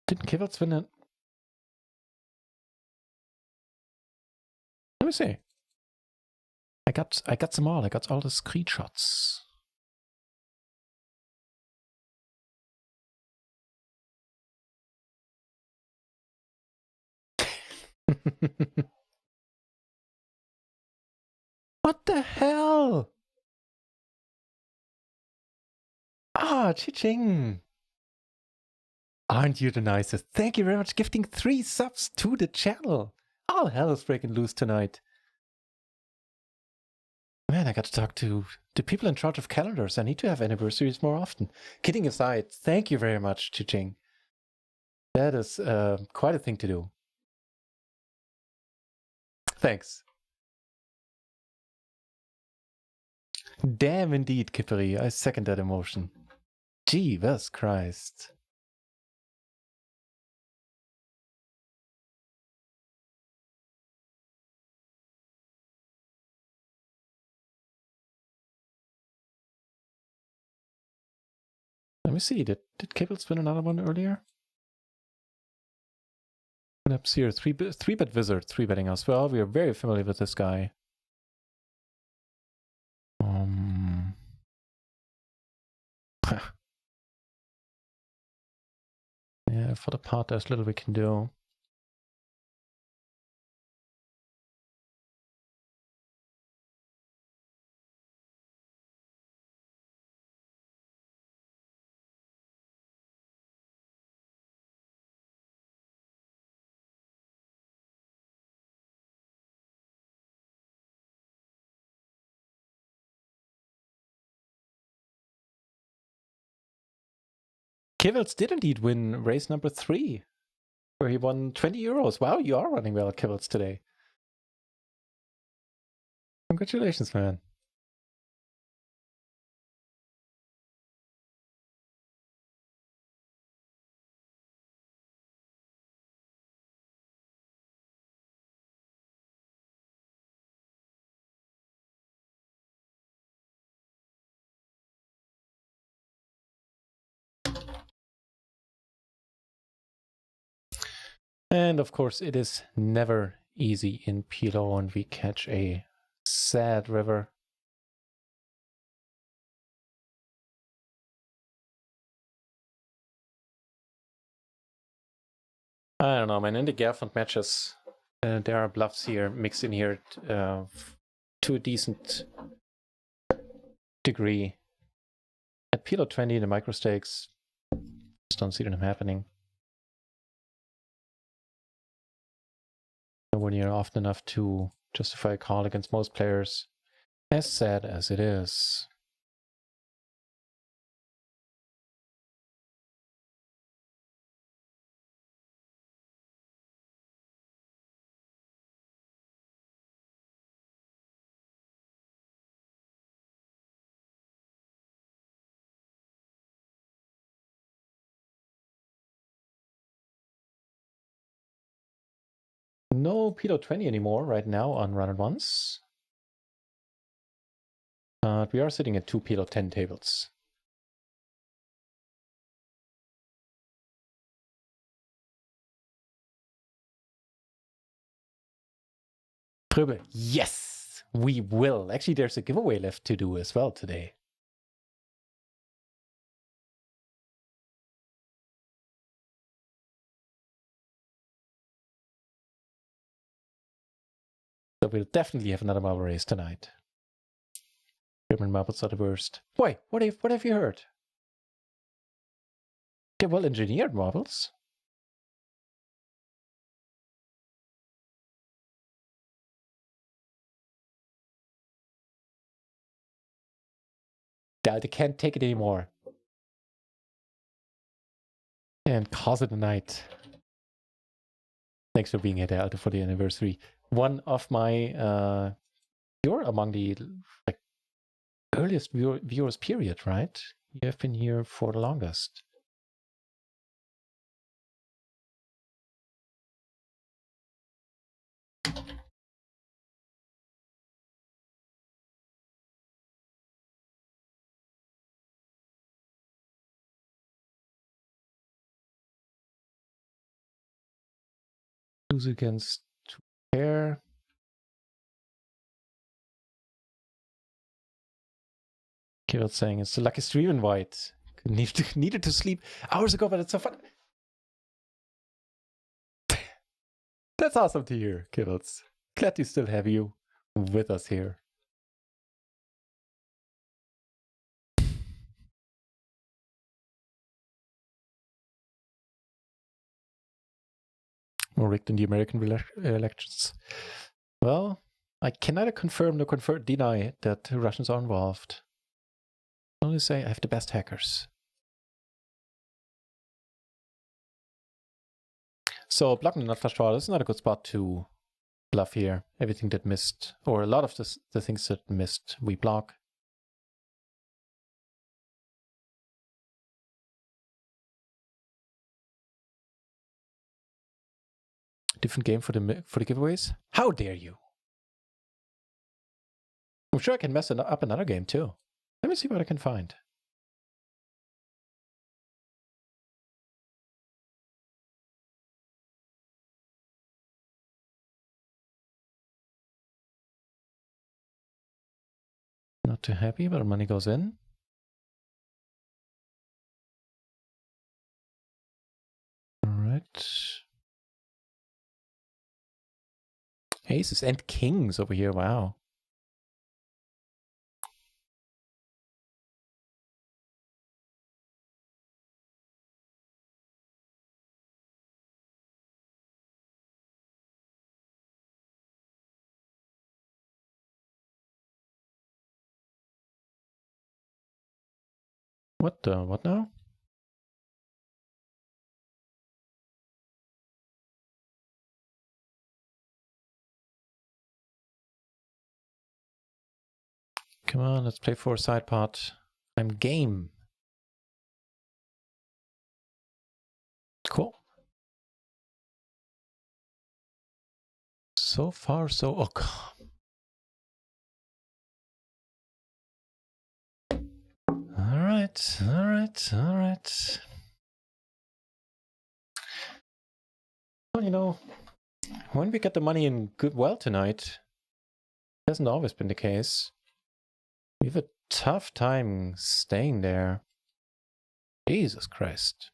Didn't Kibbles win it? Let me see. I got them all. I got all the screenshots. What the hell? Ah, Chi-Ching. Aren't you the nicest? Thank you very much, gifting 3 subs to the channel. All hell is breaking loose tonight. Man, I got to talk to the people in charge of calendars. I need to have anniversaries more often. Kidding aside, thank you very much, Chi-Ching. That is quite a thing to do. Thanks. Damn indeed, Kipperi. I second that emotion. Jesus Christ. Let me see. Did Kibbles win another one earlier? Perhaps here, 3-bet wizard, 3-betting us. Well, we are very familiar with this guy. Yeah, for the part, there's little we can do. Kivels did indeed win race number 3, where he won 20 euros. Wow, you are running well, Kivels, today. Congratulations, man. And of course, it is never easy in PLO when we catch a sad river. I don't know, man. In the Gerfond matches, there are bluffs here mixed in here to a decent degree. At PLO 20, the micro stakes, just don't see them happening. When you're often enough to justify a call against most players, as sad as it is. No PLO 20 anymore right now on run and ones. We are sitting at 2 PLO 10 tables. Pröbel, yes, we will. Actually, there's a giveaway left to do as well today. So we'll definitely have another marble race tonight. German marbles are the worst. Wait, what have you heard? They're well engineered marbles. They can't take it anymore. And cause it a night. Thanks for being here, Alter, for the anniversary. One of my, you're among the earliest viewers period, right? You have been here for the longest. Lose against pair. Kirill saying it's the lucky stream invite. Needed to sleep hours ago, but it's so fun. That's awesome to hear, Kittles. Glad to still have you with us here. More rigged in the American elections. Well, I can neither confirm nor deny that Russians are involved. I only say I have the best hackers. So blocking not flush draw is not a good spot to bluff here. Everything that missed, or a lot of the things that missed, we block. Different game for the giveaways? How dare you? I'm sure I can mess up another game too. Let me see what I can find. Not too happy, but our money goes in. All right. Aces and kings over here. Wow. What now? Come on, let's play for a side pot. I'm game. Cool. So far, so... Oh, God. All right, all right, all right. Well, you know, when we get the money in well tonight, it hasn't always been the case. We have a tough time staying there. Jesus Christ.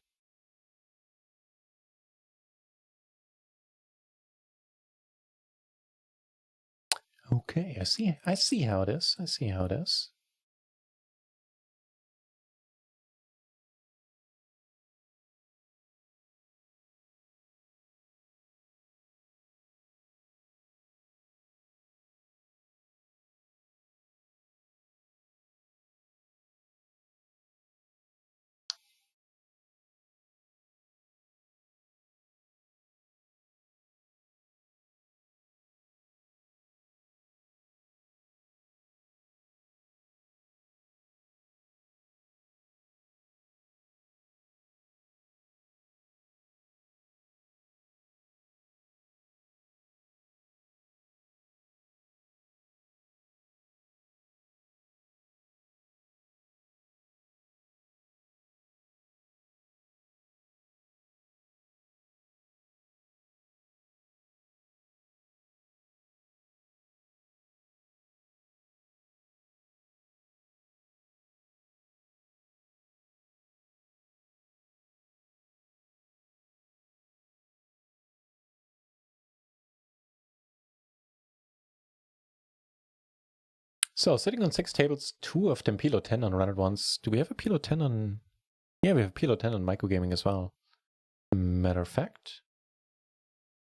Okay, I see how it is. I see how it is. So, sitting on 6 tables, 2 of them PLO 10 on run at once. Do we have a PLO 10 on... Yeah, we have a PLO 10 on micro gaming as well. Matter of fact.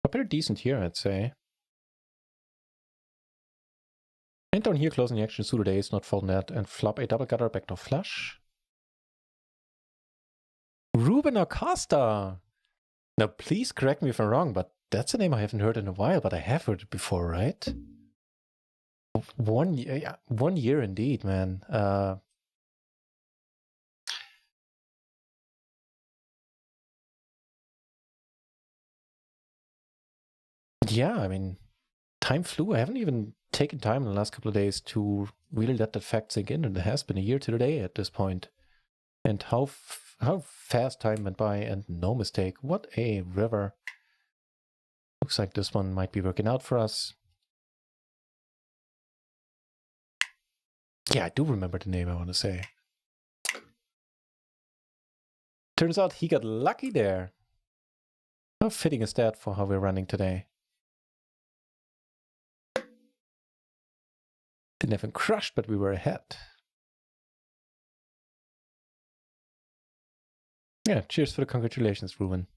But pretty decent here, I'd say. And down here, closing the action, suited ace, not fold net, and flop a double gutter, backdoor flush. Ruben Acosta! Now, please correct me if I'm wrong, but that's a name I haven't heard in a while, but I have heard it before, right? 1 year, yeah, 1 year indeed, man. Yeah, I mean, time flew. I haven't even taken time in the last couple of days to really let that fact sink in, and it has been a year to the day at this point. And how fast time went by, and no mistake. What a river. Looks like this one might be working out for us. Yeah, I do remember the name, I want to say. Turns out he got lucky there. How fitting is that for how we're running today? Didn't have him crushed, but we were ahead. Yeah, cheers for the congratulations, Ruben.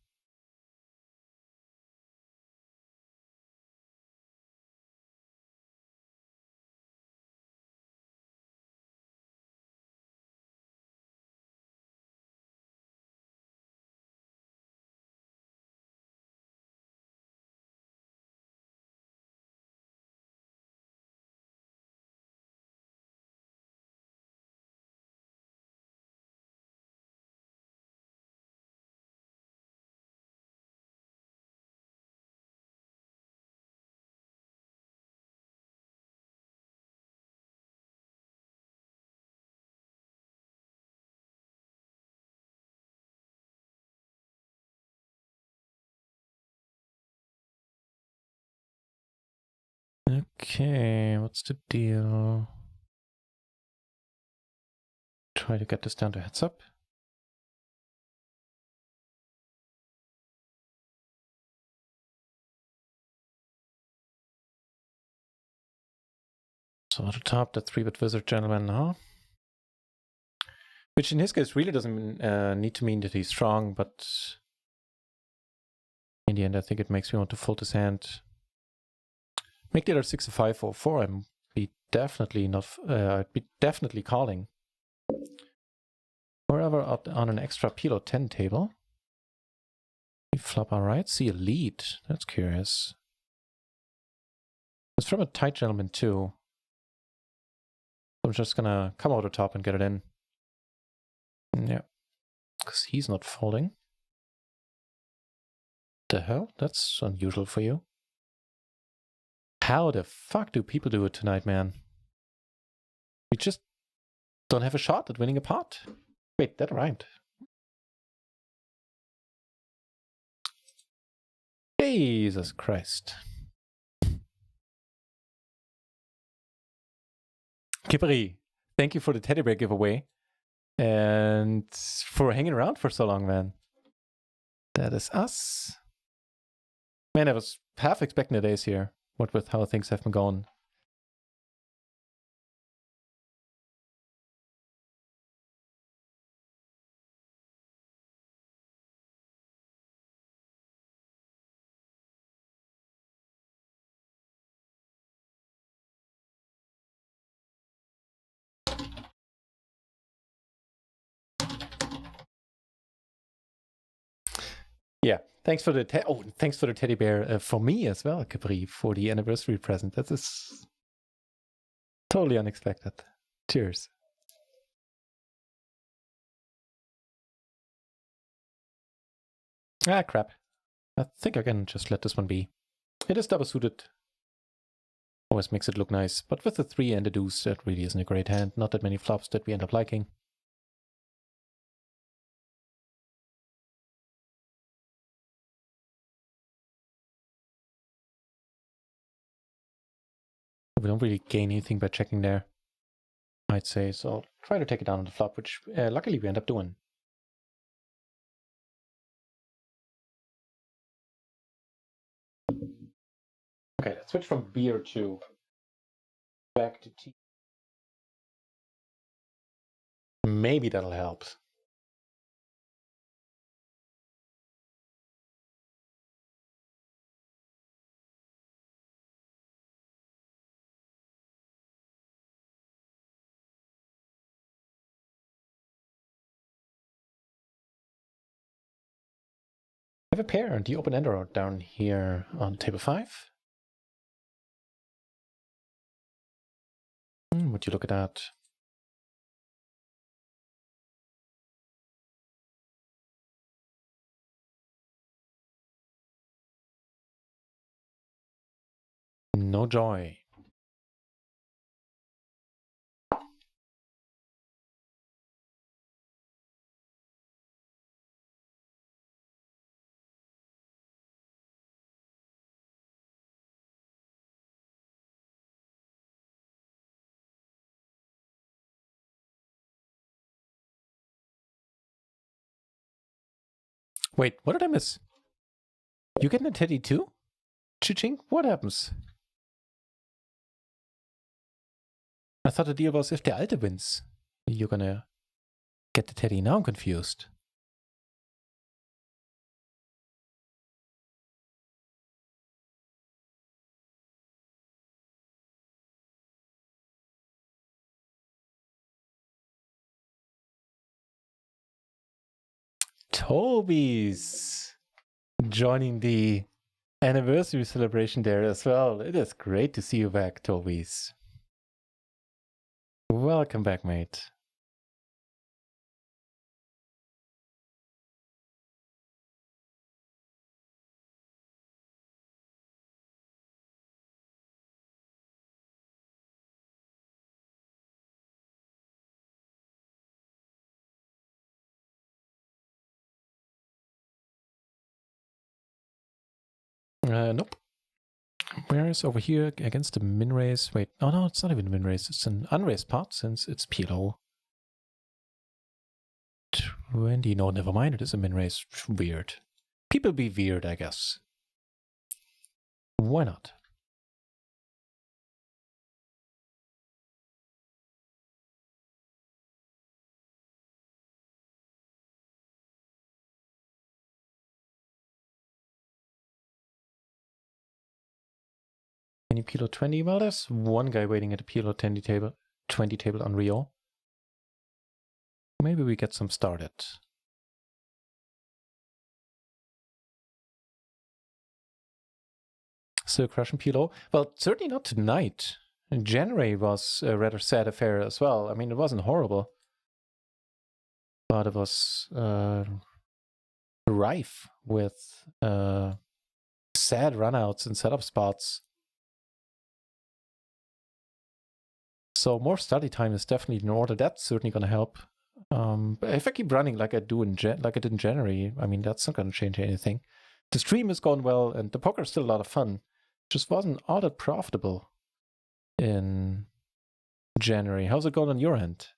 Okay, what's the deal? Try to get this down to heads up. So at the top, the 3-bit wizard gentleman, huh? Which in his case really doesn't need to mean that he's strong, but in the end, I think it makes me want to fold his hand. Make the other 6 a 5 or 4. I'd be definitely calling. Moreover, on an extra PLO 10 table. Flop, alright. See a lead. That's curious. It's from a tight gentleman too. I'm just gonna come over the top and get it in. Yeah. Because he's not folding. The hell? That's unusual for you. How the fuck do people do it tonight, man? We just don't have a shot at winning a pot. Wait, that rhymed. Jesus Christ. Kippery, thank you for the teddy bear giveaway. And for hanging around for so long, man. That is us. Man, I was half expecting the days here. What with how things have been going. Yeah, thanks for the thanks for the teddy bear for me as well, Capri, for the anniversary present. That is totally unexpected. Cheers. Ah, crap. I think I can just let this one be. It is double suited. Always makes it look nice, but with the 3 and the deuce, that really isn't a great hand. Not that many flops that we end up liking. We don't really gain anything by checking there, I'd say. So I'll try to take it down on the flop, which luckily we end up doing. Okay, let's switch from beer to back to tea. Maybe that'll help. I have a pair and the open ender down here on table 5. Would you look at that? No joy. Wait, what did I miss? You getting a teddy too? Cha-ching? What happens? I thought the deal was if the Alte wins, you're gonna get the teddy. Now I'm confused. Toby's joining the anniversary celebration there as well. It is great to see you back, Toby's. Welcome back, mate. Nope. Whereas over here against the min raise, wait, oh no, it's not even min raise, it's an unraised pot since it's PLO. 20, no, never mind, it is a min raise. Weird. People be weird, I guess. Why not? Any PLO 20? Well, there's one guy waiting at the PLO 20 table on Rio. Maybe we get some started. Still crushing PLO? Well, certainly not tonight. January was a rather sad affair as well. I mean, it wasn't horrible, but it was rife with sad runouts and setup spots. So more study time is definitely in order. That's certainly going to help. If I keep running like I do like I did in January, I mean, that's not going to change anything. The stream has gone well, and the poker is still a lot of fun. Just wasn't all that profitable in January. How's it going on your end?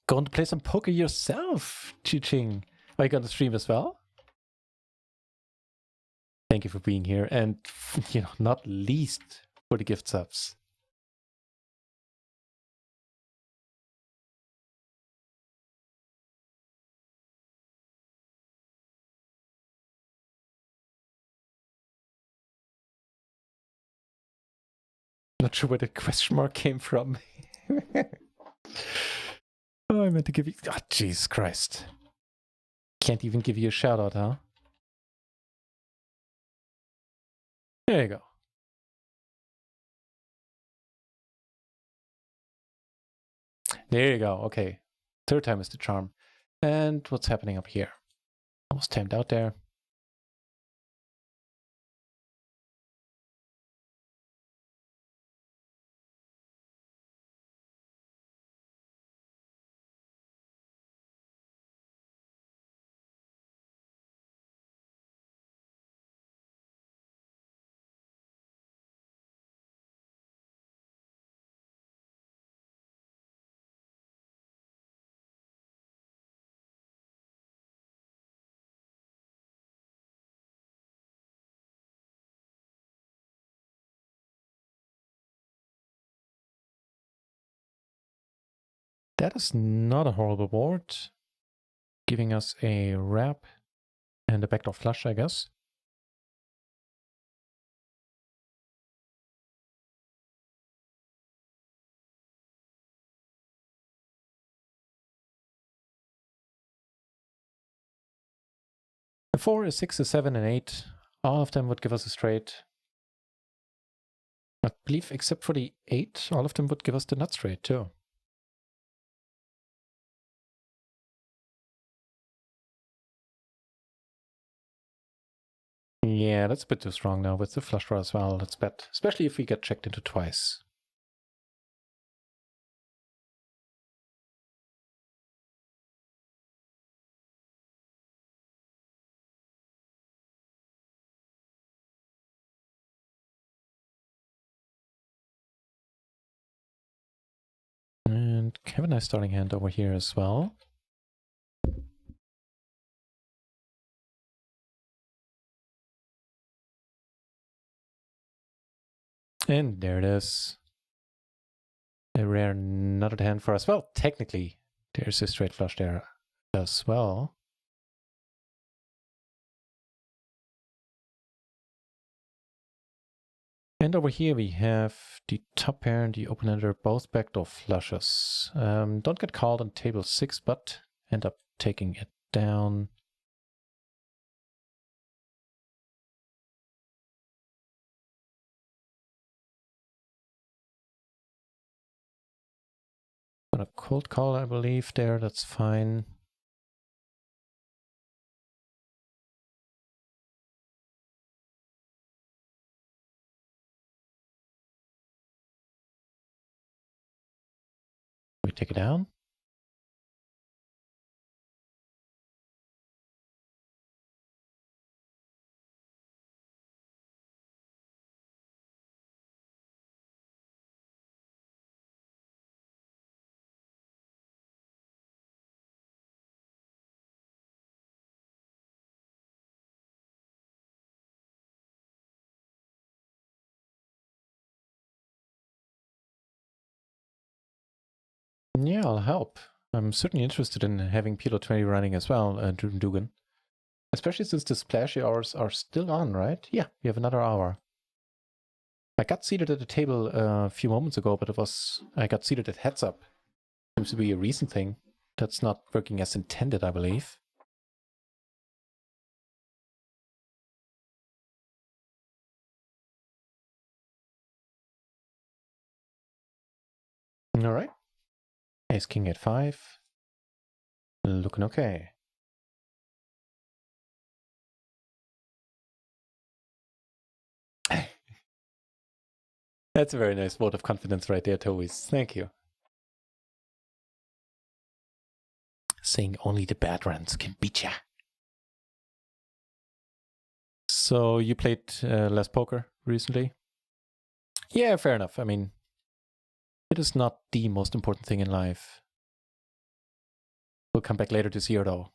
Going to play some poker yourself, Chi-Ching. Are you going to stream as well? Thank you for being here, and not least for the gift subs. Not sure where the question mark came from. Oh, I meant to give you... Oh, Jesus Christ. Can't even give you a shout out, huh? There you go. There you go. Okay. Third time is the charm. And what's happening up here? Almost timed out there. That is not a horrible board. Giving us a wrap and a backdoor flush, I guess. A 4, a 6, a 7, and 8. All of them would give us a straight. I believe except for the 8, all of them would give us the nut straight too. Yeah, that's a bit too strong now with the flush draw as well. Let's bet, especially if we get checked into twice. And have a nice starting hand over here as well. And there it is. A rare nutted hand for us. Well, technically, there's a straight flush there as well. And over here we have the top pair and the open-ender, both backdoor flushes. Don't get called on table 6, but end up taking it down. Cold call, I believe, there. That's fine. We take it down. Yeah, I'll help. I'm certainly interested in having PLO 20 running as well, Dugan. Especially since the splashy hours are still on, right? Yeah, we have another hour. I got seated at the table a few moments ago, but I got seated at heads up. Seems to be a recent thing. That's not working as intended, I believe. All right. Ace King at 5. Looking okay. That's a very nice vote of confidence right there, Towies. Thank you. Saying only the bad runs can beat ya. So you played less poker recently? Yeah, fair enough. I mean, it is not the most important thing in life. We'll come back later this year, though.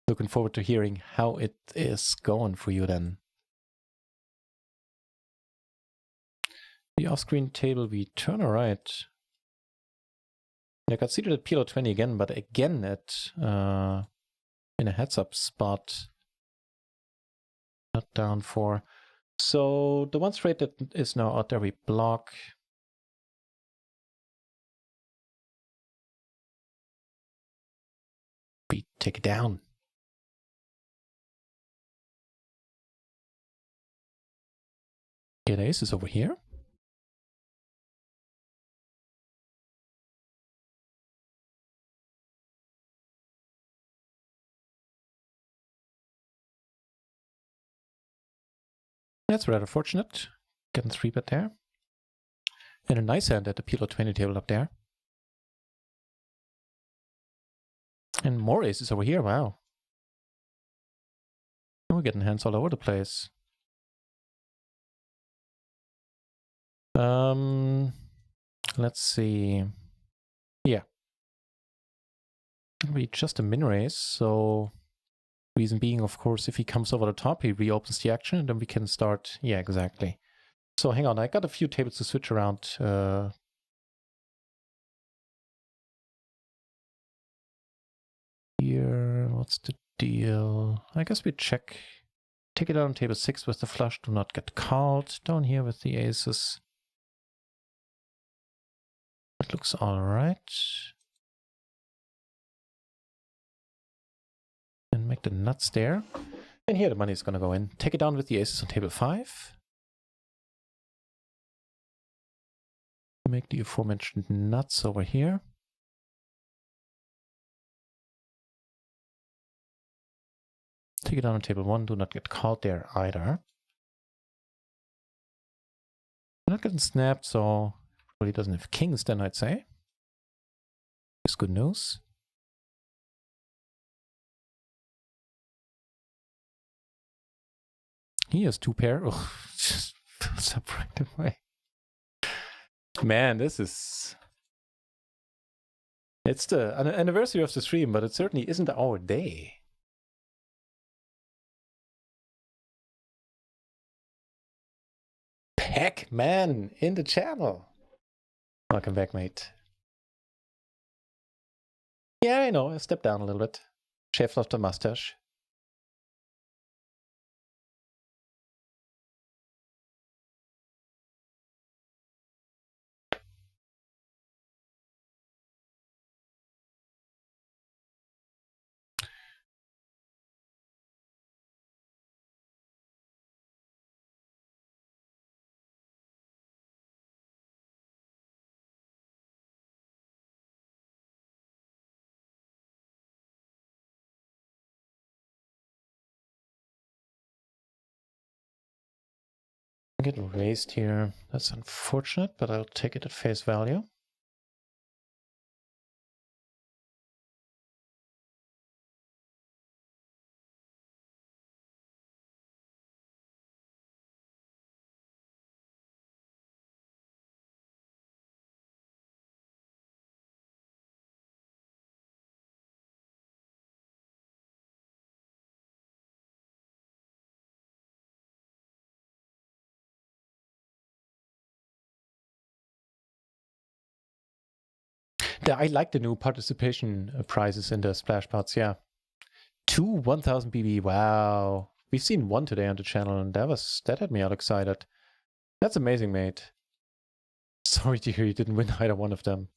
Looking forward to hearing how it is going for you then. The off-screen table, we turn right. I got seated at PLO 20 again, but again at in a heads-up spot. Not down 4. So the one straight that is now out there, we block. We take it down. Get aces over here. That's rather fortunate. Getting 3-bet there. And a nice hand at the PLO 20 table up there. And more aces over here, wow. We're getting hands all over the place. Let's see. Yeah. It'll be just a min raise, so reason being, of course, if he comes over the top, he reopens the action, and then we can start. Yeah, exactly. So hang on, I got a few tables to switch around. Here, what's the deal? I guess we check. Take it out on table 6 with the flush. Do not get called. Down here with the aces. It looks all right. And make the nuts there. And here the money is going to go in. Take it down with the aces on table 5. Make the aforementioned nuts over here. Take it down on table 1. Do not get called there either. We're not getting snapped, so probably doesn't have kings then, I'd say. It's good news. He has 2 pair. Oh, just fills up right away. Man, this is... It's the anniversary of the stream, but it certainly isn't our day. Pac-Man in the channel. Welcome back, mate. Yeah, I know. I stepped down a little bit. Shaved off the mustache. I get raised here. That's unfortunate, but I'll take it at face value. I like the new participation prizes in the splash pots, yeah. 2 1000 BB, wow. We've seen one today on the channel, and that had me all excited. That's amazing, mate. Sorry to hear you didn't win either one of them.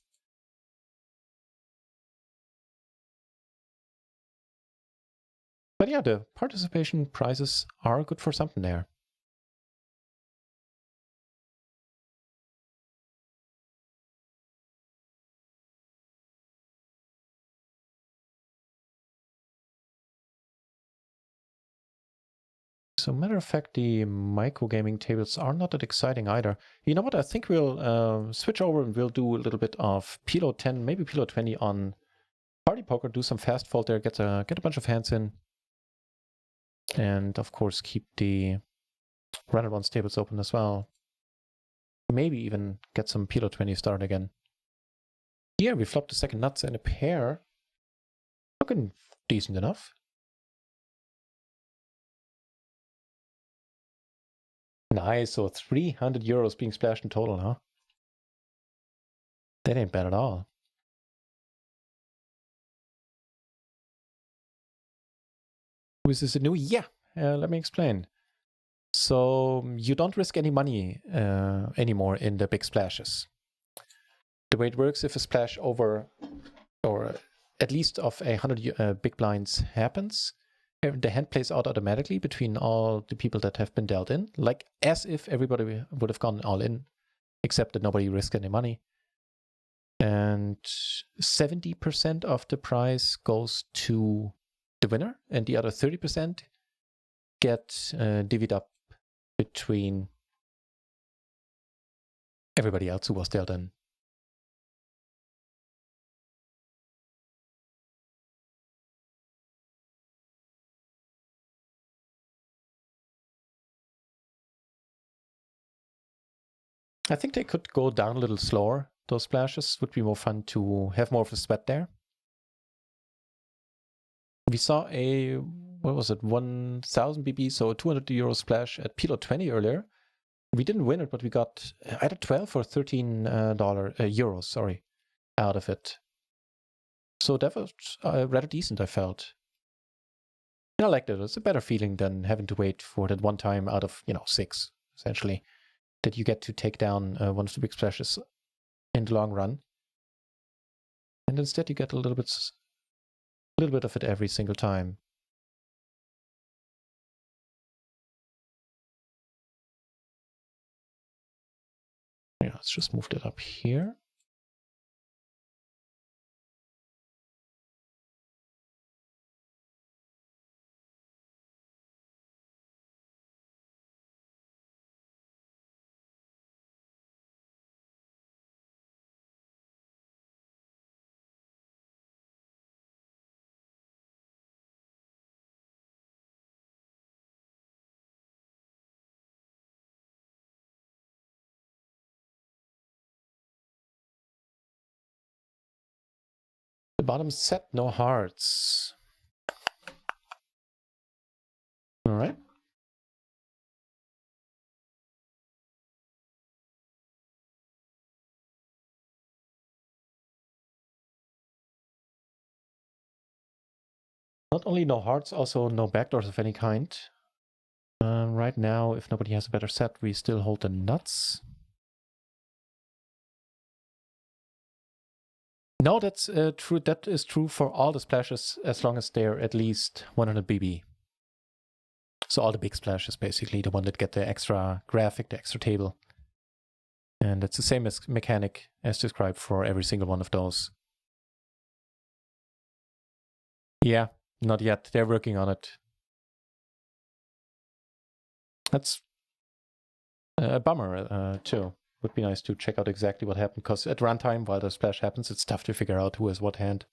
But yeah, the participation prizes are good for something there. So matter of fact, the micro gaming tables are not that exciting either. You know what? I think we'll switch over and we'll do a little bit of PLO 10, maybe PLO 20 on Party Poker. Do some fast fold there, get a bunch of hands in, and of course keep the run at once tables open as well. Maybe even get some PLO 20 started again. Here we flopped the second nuts and a pair. Looking decent enough. Nice, so 300 euros being splashed in total, huh? That ain't bad at all. Is this a new? Yeah, let me explain. So you don't risk any money anymore in the big splashes. The way it works, if a splash over, or at least of 100 big blinds happens, the hand plays out automatically between all the people that have been dealt in, like as if everybody would have gone all in, except that nobody risked any money. And 70% of the prize goes to the winner, and the other 30% get divvied up between everybody else who was dealt in. I think they could go down a little slower. Those splashes would be more fun to have more of a sweat there. We saw a, what was it, 1000 BB, so a 200 euro splash at PLO 20 earlier. We didn't win it, but we got either 12 or 13 euros, sorry, out of it. So that was rather decent, I felt. And I liked it. It's a better feeling than having to wait for that one time out of, 6, essentially, that you get to take down one of the big splashes in the long run. And instead you get a little bit of it every single time. Yeah, let's just move that up here. The bottom set, no hearts. All right. Not only no hearts, also no backdoors of any kind. Right now, if nobody has a better set, we still hold the nuts. No, that's true. That is true for all the splashes as long as they're at least 100 BB. So all the big splashes, basically, the one that get the extra graphic, the extra table. And it's the same as mechanic as described for every single one of those. Yeah, not yet. They're working on it. That's A bummer, too. Would be nice to check out exactly what happened, because at runtime, while the splash happens, it's tough to figure out who has what hand.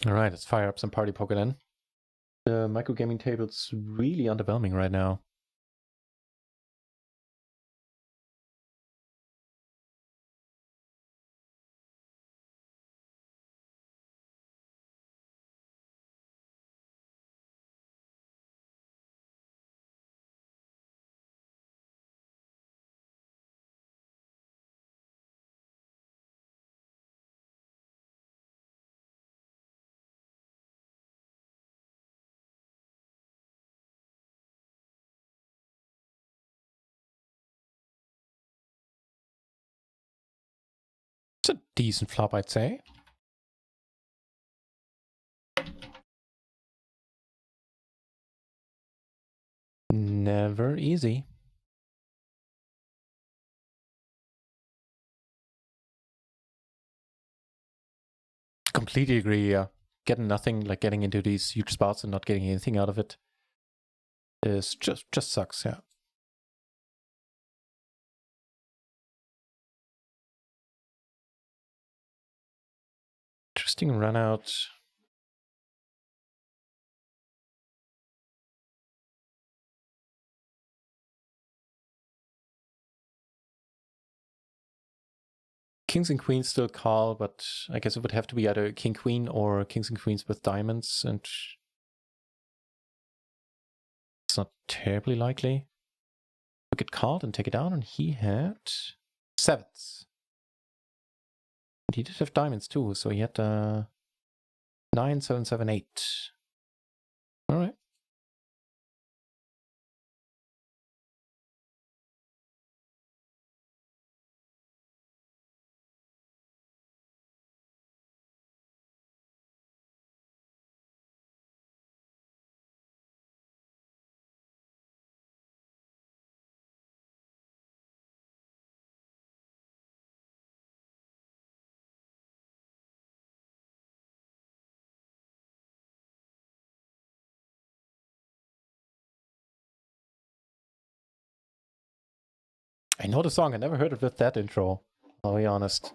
Alright, let's fire up some party poker then. The microgaming table's really underwhelming right now. It's a decent flop, I'd say. Never easy. Completely agree, yeah. Getting nothing, like getting into these huge spots and not getting anything out of it is just sucks, yeah. Interesting run out. Kings and queens still call, but I guess it would have to be either king queen or kings and queens with diamonds, and it's not terribly likely. We get called and take it down, and he had sevens. And he did have diamonds too, so he had 9, 7, 7, 8. All right. I know the song. I never heard it with that intro. I'll be honest.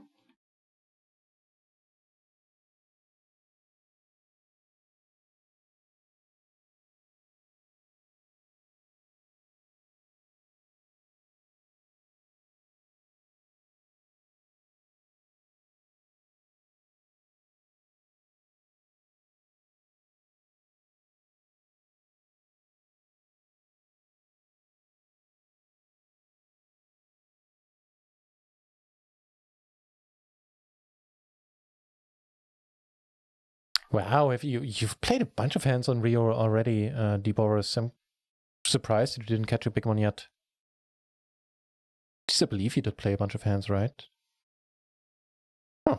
Wow, if you've played a bunch of hands on Rio already, Deboris. I'm surprised you didn't catch a big one yet. I believe you did play a bunch of hands, right? Huh.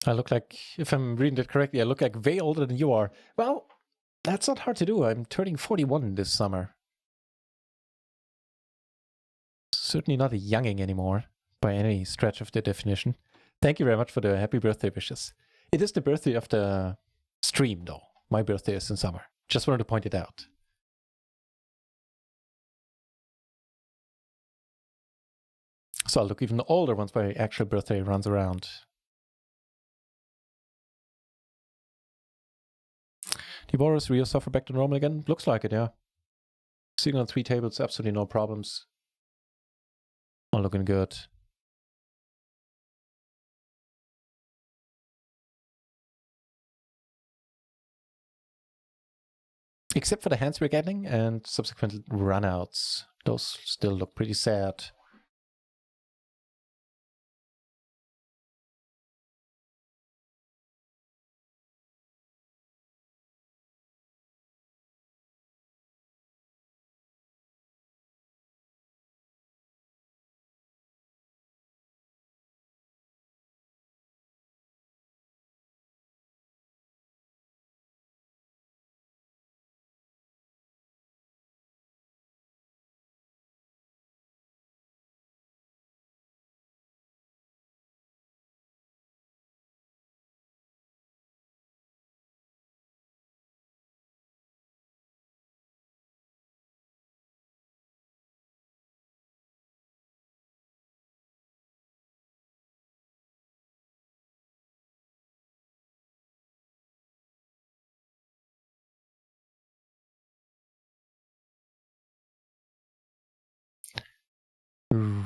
I look like, if I'm reading that correctly, I look like way older than you are. Well, that's not hard to do. I'm turning 41 this summer. Certainly not a younging anymore, by any stretch of the definition. Thank you very much for the happy birthday wishes. It is the birthday of the stream, though. My birthday is in summer. Just wanted to point it out. So I'll look even older once my actual birthday runs around. Deboris, Rio suffer back to normal again? Looks like it, yeah. Sitting on 3 tables, absolutely no problems. All looking good. Except for the hands we're getting and subsequent runouts. Those still look pretty sad.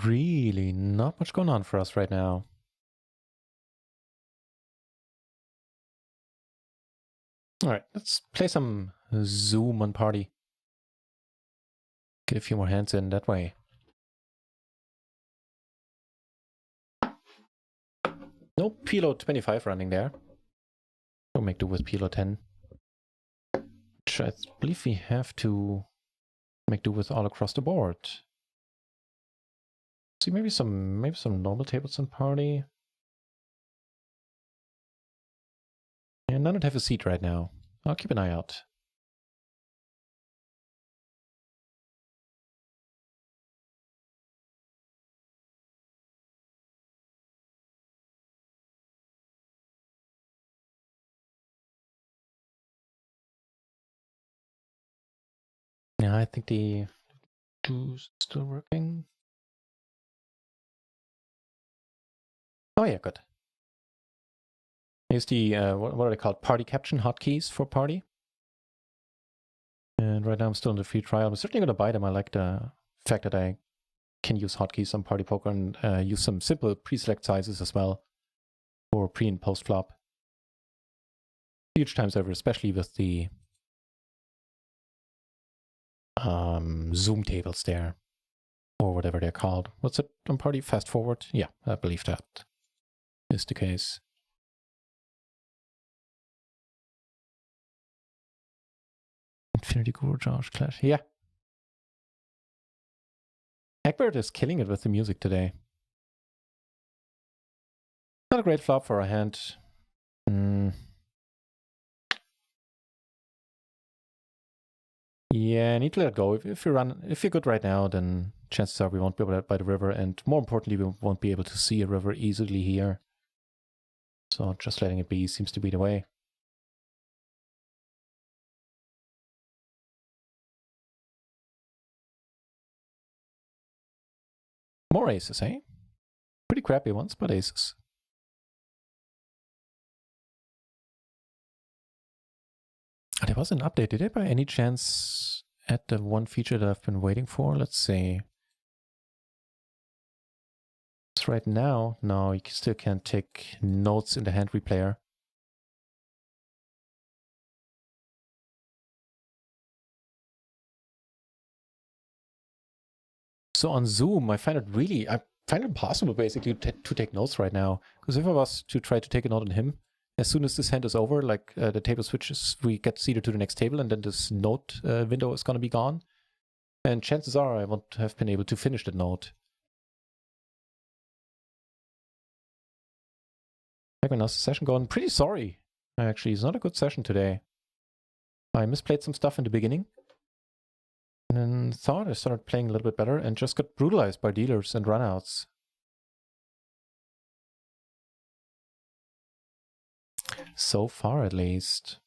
Really not much going on for us right now. All right, let's play some Zoom on party. Get a few more hands in that way. No PLO 25 running there. We'll make do with PLO 10. Which I believe we have to make do with all across the board. See, maybe some normal tables on party. And none don't have a seat right now. I'll keep an eye out. Yeah, I think the two's still working. Oh yeah, good. Here's the, what are they called? Party caption hotkeys for party. And right now I'm still in the free trial. I'm certainly going to buy them. I like the fact that I can use hotkeys on Party Poker and use some simple pre-select sizes as well for pre and post flop. Huge time saver, especially with the Zoom tables there, or whatever they're called. What's it on Party? Fast forward? Yeah, I believe that is the case. Infinity Guru, Josh, Clash. Yeah. Egbert is killing it with the music today. Not a great flop for a hand. Yeah, I need to let it go. If you're good right now, then chances are we won't be able to by the river, and more importantly, we won't be able to see a river easily here. So just letting it be seems to be the way. More aces, eh? Pretty crappy ones, but aces. Oh, there was an update. Did it by any chance add the one feature that I've been waiting for? Let's see. It's right now. No, you still can't take notes in the hand replayer. So on Zoom, I find it impossible basically to take notes right now. Because if I was to try to take a note on him, as soon as this hand is over, like the table switches, we get seated to the next table, and then this note window is going to be gone. And chances are I won't have been able to finish the note. How's the session going? Pretty sorry. Actually, it's not a good session today. I misplayed some stuff in the beginning. And then thought I started playing a little bit better and just got brutalized by dealers and runouts. So far, at least.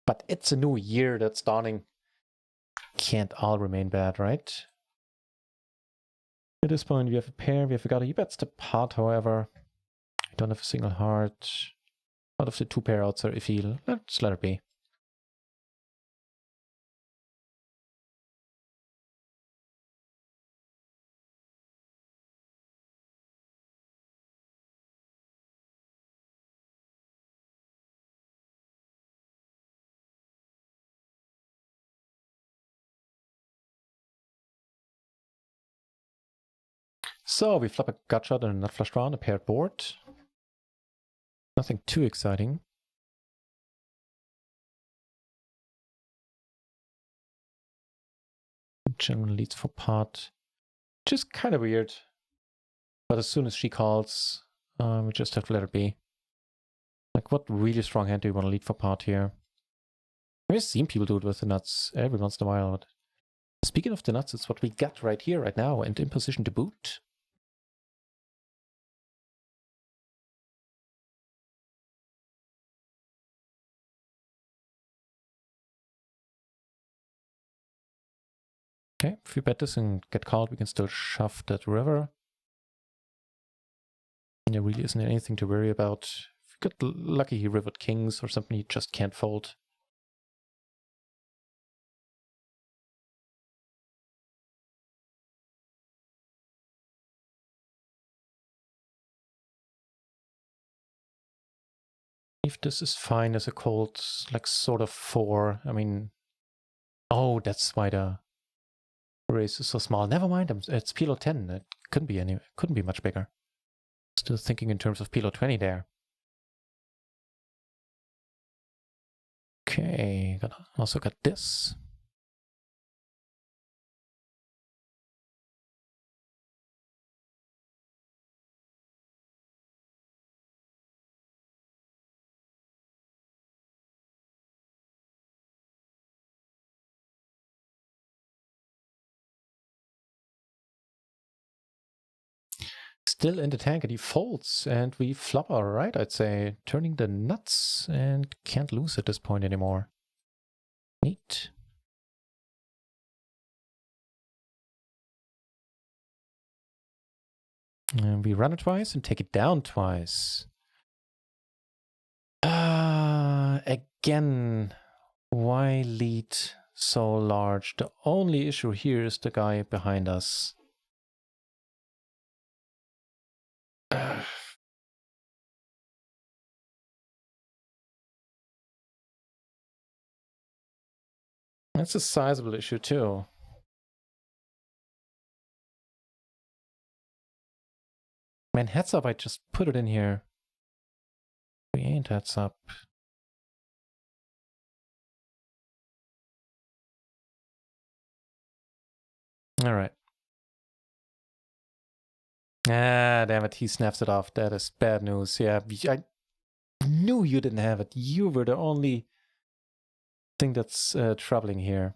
But it's a new year that's dawning. Can't all remain bad, right? At this point, we have a pair, we have a gutter. He bets the pot, however. I don't have a single heart. Out of the two pair outs are iffy. Let's let it be. So we flop a gut shot and a nut flush draw on a paired board. Nothing too exciting. General leads for pot, which is kind of weird. But as soon as she calls, we just have to let it be. Like, what really strong hand do you want to lead for pot here? I've seen people do it with the nuts every once in a while. But speaking of the nuts, it's what we got right here, right now, and in position to boot. Okay, if we bet this and get called, we can still shove that river. There really isn't anything to worry about. If we get lucky he rivered kings or something, he just can't fold. If this is fine as a cold, like sort of 4, I mean... Oh, that's why the raise is so small. Never mind, it's PLO 10. It couldn't be much bigger. Still thinking in terms of PLO 20 there. Okay, also got this. Still in the tank and he folds and we flop our right, I'd say. Turning the nuts and can't lose at this point anymore. Neat. And we run it twice and take it down twice. Again, why lead so large? The only issue here is the guy behind us. That's a sizable issue too. Man, heads up, I just put it in here. We ain't heads up. All right. Ah, damn it, he snaps it off. That is bad news. Yeah, I knew you didn't have it. You were the only thing that's troubling here.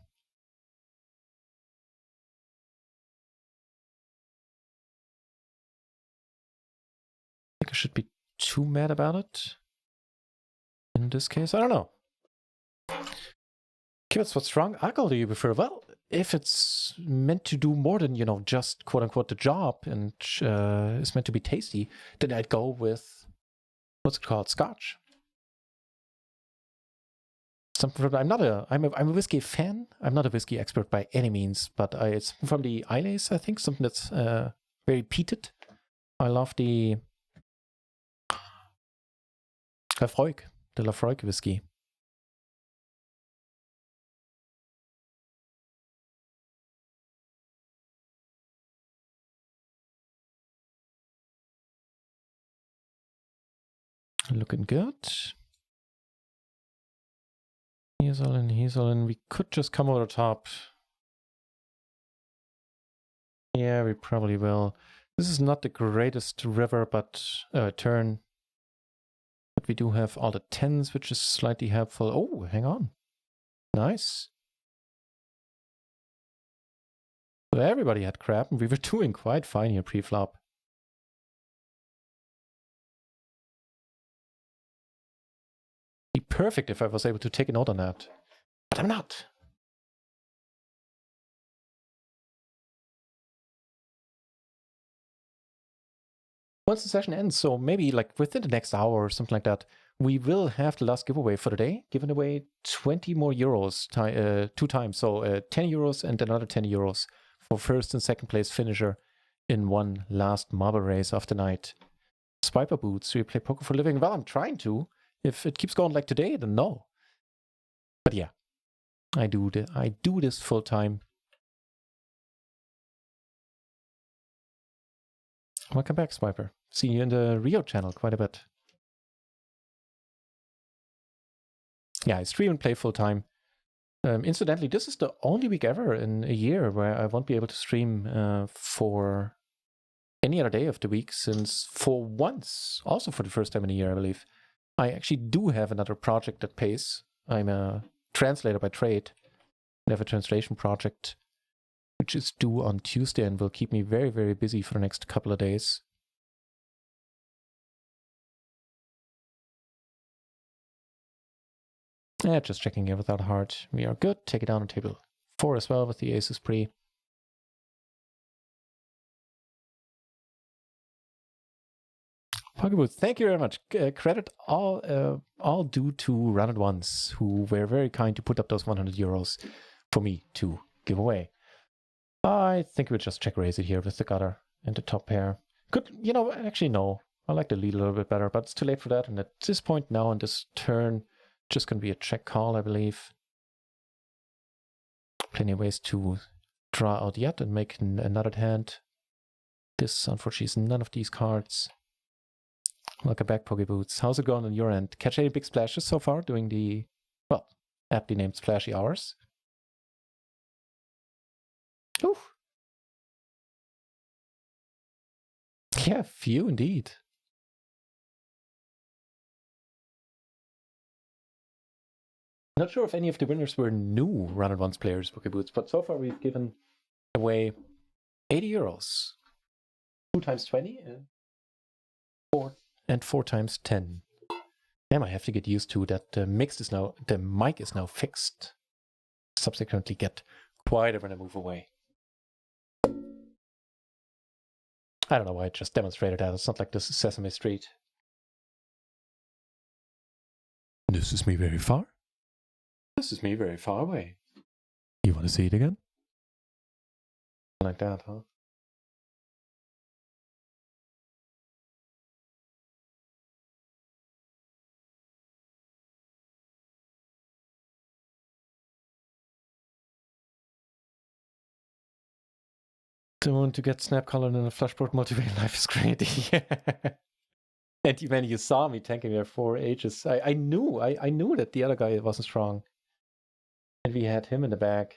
I think I should be too mad about it. In this case, I don't know. Keywords, what's wrong? Alcohol do you prefer? Well, if it's meant to do more than, you know, just quote-unquote the job and is meant to be tasty, then I'd go with, what's it called, Scotch. I'm a whiskey fan. I'm not a whiskey expert by any means, but it's from the Islays, I think, something that's very peated. I love the Lafroig whiskey. Looking good. He's all in. We could just come over the top. Yeah, we probably will. This is not the greatest river, but turn. But we do have all the 10s, which is slightly helpful. Oh, hang on. Nice. So everybody had crap, and we were doing quite fine here pre-flop. Be perfect if I was able to take a note on that. But I'm not. Once the session ends, so maybe like within the next hour or something like that, we will have the last giveaway for the day, giving away 20 more euros 2 times. So 10 euros and another 10 euros for first and second place finisher in one last marble race of the night. Swiper boots, do you play poker for a living? Well, I'm trying to. If it keeps going like today, then no. But yeah, I do this full time. Welcome back, Swiper. Seen you in the Rio channel quite a bit. Yeah, I stream and play full time. Incidentally, this is the only week ever in a year where I won't be able to stream for any other day of the week, since for once, also for the first time in a year, I believe, I actually do have another project that pays. I'm a translator by trade. I have a translation project which is due on Tuesday and will keep me very, very busy for the next couple of days. Yeah, just checking here without a heart. We are good. Take it down on table 4 as well with the Aces Pre. Pokeboots, thank you very much. Credit all due to Run It Once, who were very kind to put up those 100 euros for me to give away. I think we'll just check raise it here with the gutter and the top pair. Could, actually no. I like the lead a little bit better, but it's too late for that. And at this point now on this turn, just going to be a check call, I believe. Plenty of ways to draw out yet and make another hand. This, unfortunately, is none of these cards. Welcome back, Pokeboots. How's it going on your end? Catch any big splashes so far doing the, well, aptly named Splashy Hours? Ooh. Yeah, few indeed. Not sure if any of the winners were new Run It Once players, Pokeboots, but so far we've given away 80 euros. 2 times 20 and 4 times 10. Damn, I have to get used to that. The mic is now fixed. Subsequently get quieter when I move away. I don't know why I just demonstrated that. It's not like this is Sesame Street. This is me very far. This is me very far away. You want to see it again? Like that, huh? Don't want to get snap colored in a flashboard multiplayer life is great. Yeah. And when you saw me tanking there for ages, I knew that the other guy wasn't strong. And we had him in the back.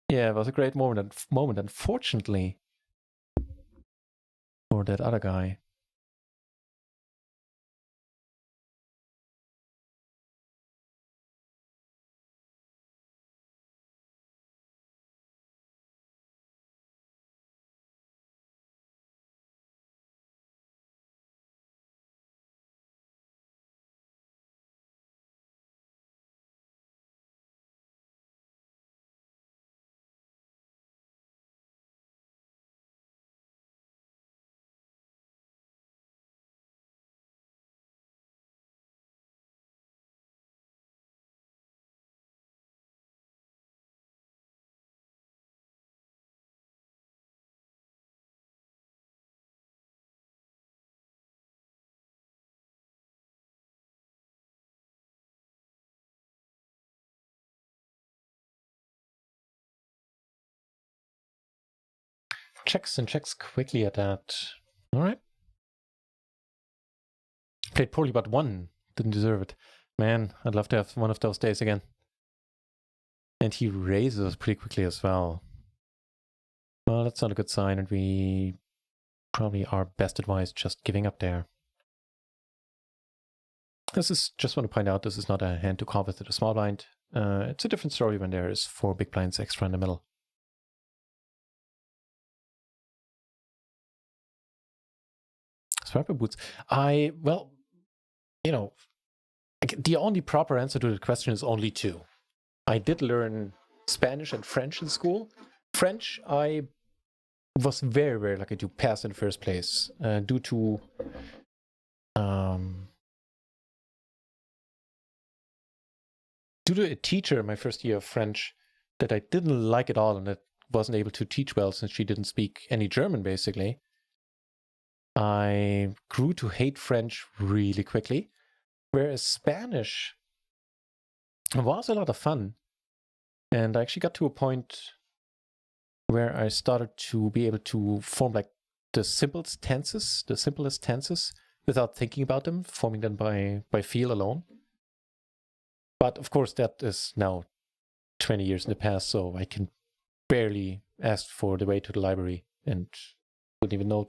Yeah, it was a great moment, unfortunately, for that other guy. Checks and checks quickly at that. All right. Played poorly, but won. Didn't deserve it. Man, I'd love to have one of those days again. And he raises us pretty quickly as well. Well, that's not a good sign, and we probably are best advised just giving up there. This is, just want to point out, this is not a hand to call with a small blind. It's a different story when there is 4 big blinds extra in the middle. Swiper boots. Well, the only proper answer to the question is only 2. I did learn Spanish and French in school. French, I was very, very lucky to pass in the first place due to a teacher in my first year of French that I didn't like at all and that wasn't able to teach well since she didn't speak any German, basically. I grew to hate French really quickly, whereas Spanish was a lot of fun. And I actually got to a point where I started to be able to form like the simplest tenses without thinking about them, forming them by feel alone. But of course, that is now 20 years in the past, so I can barely ask for the way to the library and wouldn't even know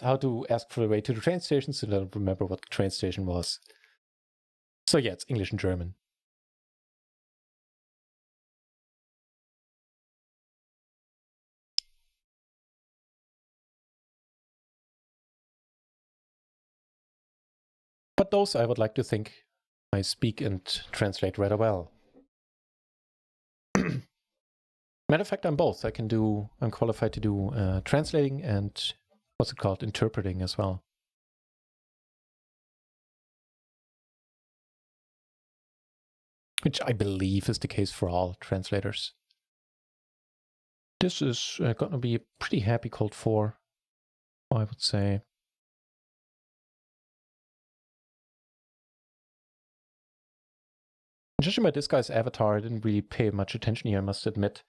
how to ask for the way to the train station, so I don't remember what the train station was. So yeah, it's English and German. But those I would like to think I speak and translate rather well. Matter of fact, I'm both. I'm qualified to do translating and what's it called, interpreting as well. Which I believe is the case for all translators. This is going to be a pretty happy Cold 4, I would say. Judging by this guy's avatar, I didn't really pay much attention here, I must admit.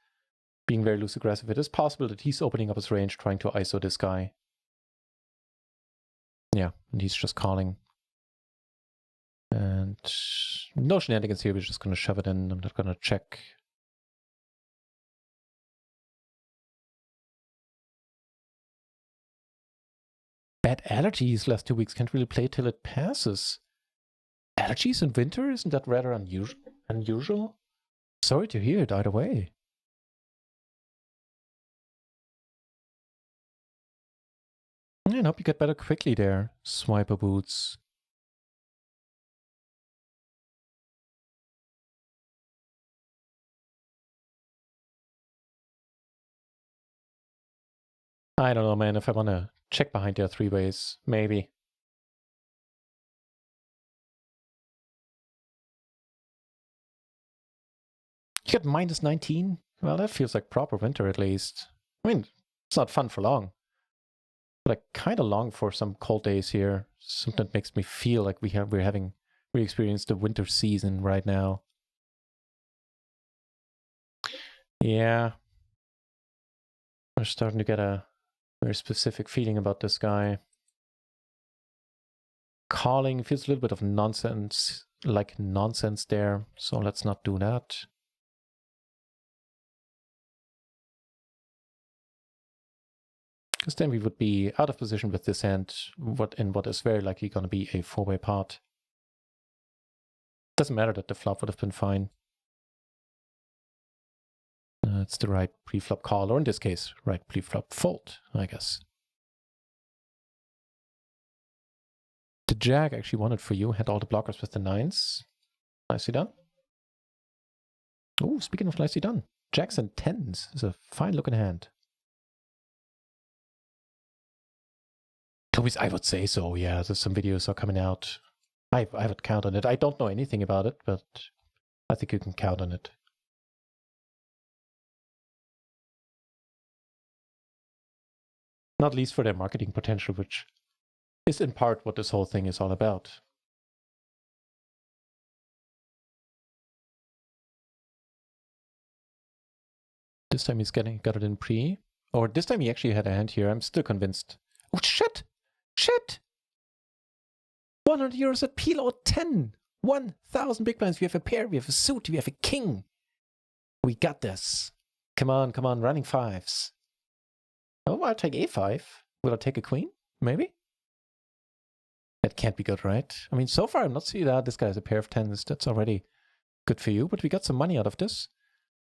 Being very loose aggressive, it is possible that he's opening up his range, trying to ISO this guy. Yeah, and he's just calling. And no shenanigans here, we're just going to shove it in. I'm not going to check. Bad allergies last 2 weeks, can't really play till it passes. Allergies in winter? Isn't that rather unusual? Sorry to hear it either way. I hope you get better quickly there, Swiper Boots. I don't know, man, if I want to check behind there 3 ways. Maybe. You got minus 19? Well, that feels like proper winter at least. I mean, it's not fun for long. But I kind of long for some cold days here. Something that makes me feel like we experienced the winter season right now. Yeah. We're starting to get a very specific feeling about this guy. Calling feels a little bit of nonsense there, so let's not do that. Because then we would be out of position with this hand, what is very likely going to be a 4-way pot. Doesn't matter that the flop would have been fine. It's the right pre-flop call, or in this case, right pre-flop fold, I guess. The jack actually won it for you, had all the blockers with the 9s. Nicely done. Oh, speaking of nicely done, jacks and 10s is a fine looking hand. I would say so, yeah. There's some videos are coming out. I would count on it. I don't know anything about it, but I think you can count on it. Not least for their marketing potential, which is in part what this whole thing is all about. This time he's got it in pre. Or this time he actually had a hand here. I'm still convinced. Oh, shit! Shit! 100 euros at PLO 10! 1,000 big blinds. We have a pair, we have a suit, we have a king. We got this. Come on, running 5s. Oh, I'll take a5. Will I take a queen? Maybe? That can't be good, right? I mean, so far I'm not seeing that. This guy has a pair of 10s. That's already good for you, but we got some money out of this.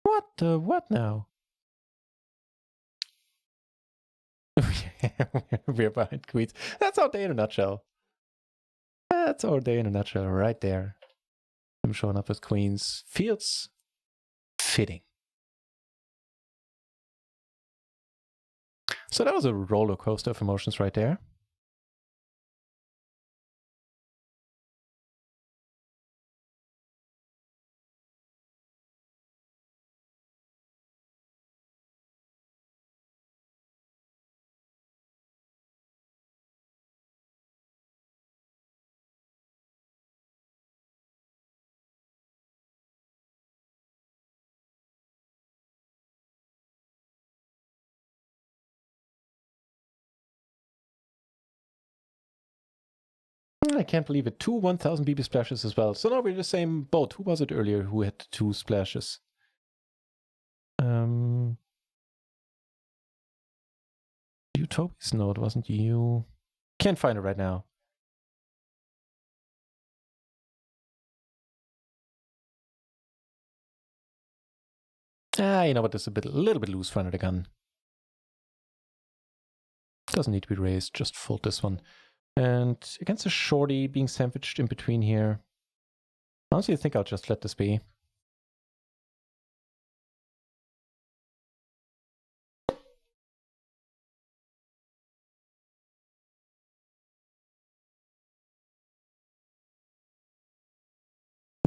What now? We're behind queens. That's our day in a nutshell. That's our day in a nutshell right there. I'm showing up with queens. Feels fitting. So that was a roller coaster of emotions right there. I can't believe it. 2 1000 BB splashes as well. So now we're in the same boat. Who was it earlier who had 2 splashes? You, Toby's? No, it wasn't you. Can't find it right now. You know what? This is a little bit loose front of the gun. Doesn't need to be raised. Just fold this one. And against a shorty being sandwiched in between here. Honestly, I think I'll just let this be.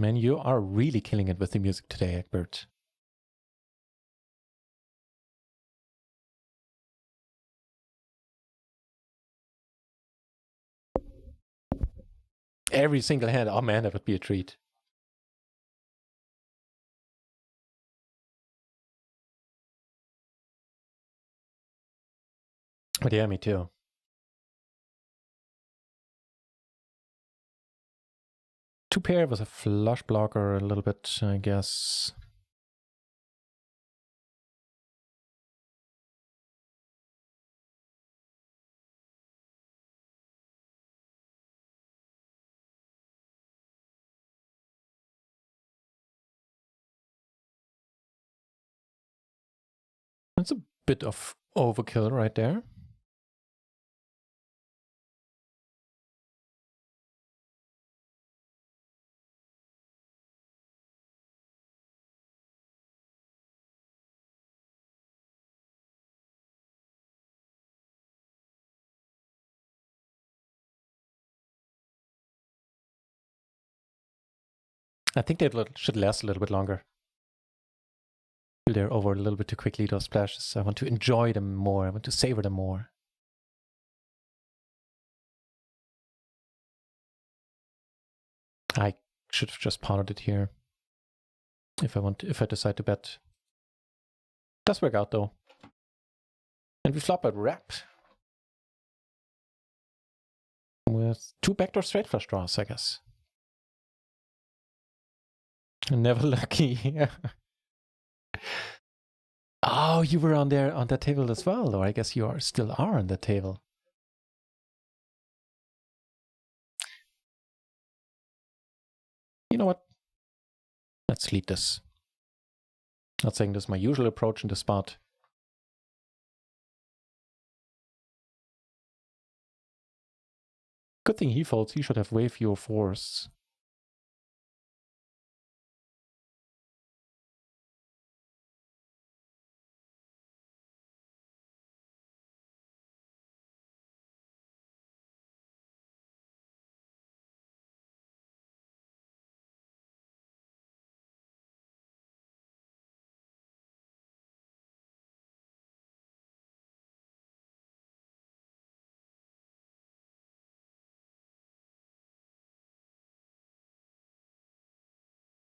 Man, you are really killing it with the music today, Egbert. Every single hand. Oh man, that would be a treat. But yeah, me too. Two pair was a flush blocker a little bit, I guess. That's a bit of overkill right there. I think they should last a little bit longer. They're over a little bit too quickly, those splashes. I want to enjoy them more. I want to savor them more. I should have just pounded it here. If I decide to bet. Does work out though. And we flop a wrap. With 2 backdoor straight flush draws, I guess. Never lucky. Oh, you were on that table as well, or I guess you still are on that table. You know what? Let's lead this. Not saying this is my usual approach in the spot. Good thing he folds. He should have way fewer 4s.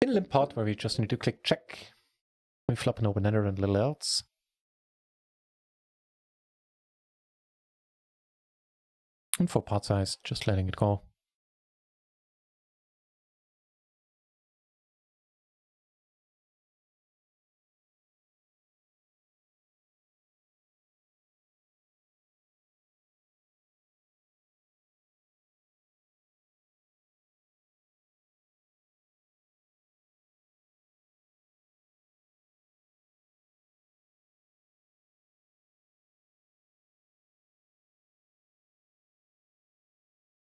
In limp pot where we just need to click check. We flop an open ender and little else. And for pot size, just letting it go.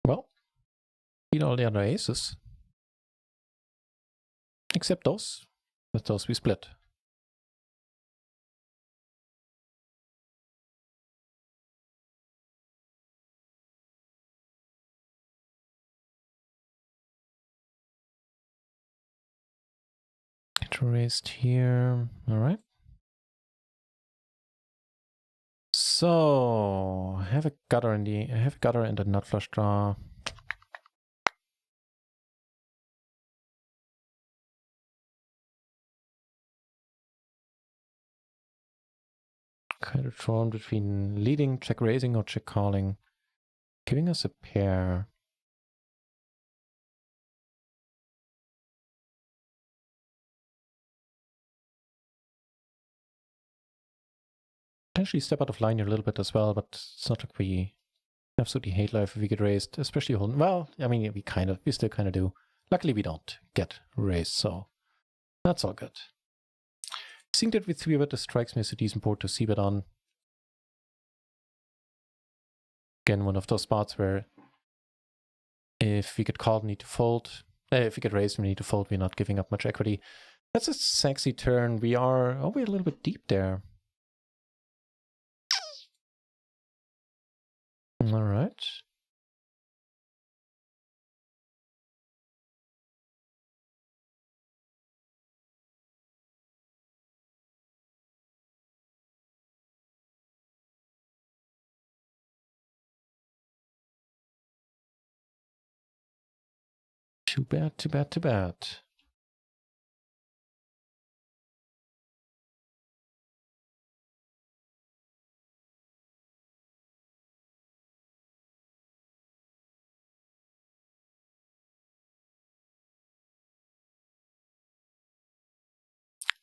Well, beat all the other aces. Except those. With those we split. Get raised here. Alright. So I have a gutter and a nut flush draw. Kind of torn between leading, check raising, or check calling. Giving us a pair. potentially step out of line here a little bit as well, but it's not like we absolutely hate life if we get raised, especially holding. Well, I mean, we still kind of do. Luckily, we don't get raised, so that's all good. Seeing that with 3-bet, this strikes me as a decent board to c-bet on. Again, one of those spots where if we get called, we need to fold. If we get raised, we need to fold. We're not giving up much equity. That's a sexy turn. We're a little bit deep there. All right. Too bad, too bad, too bad.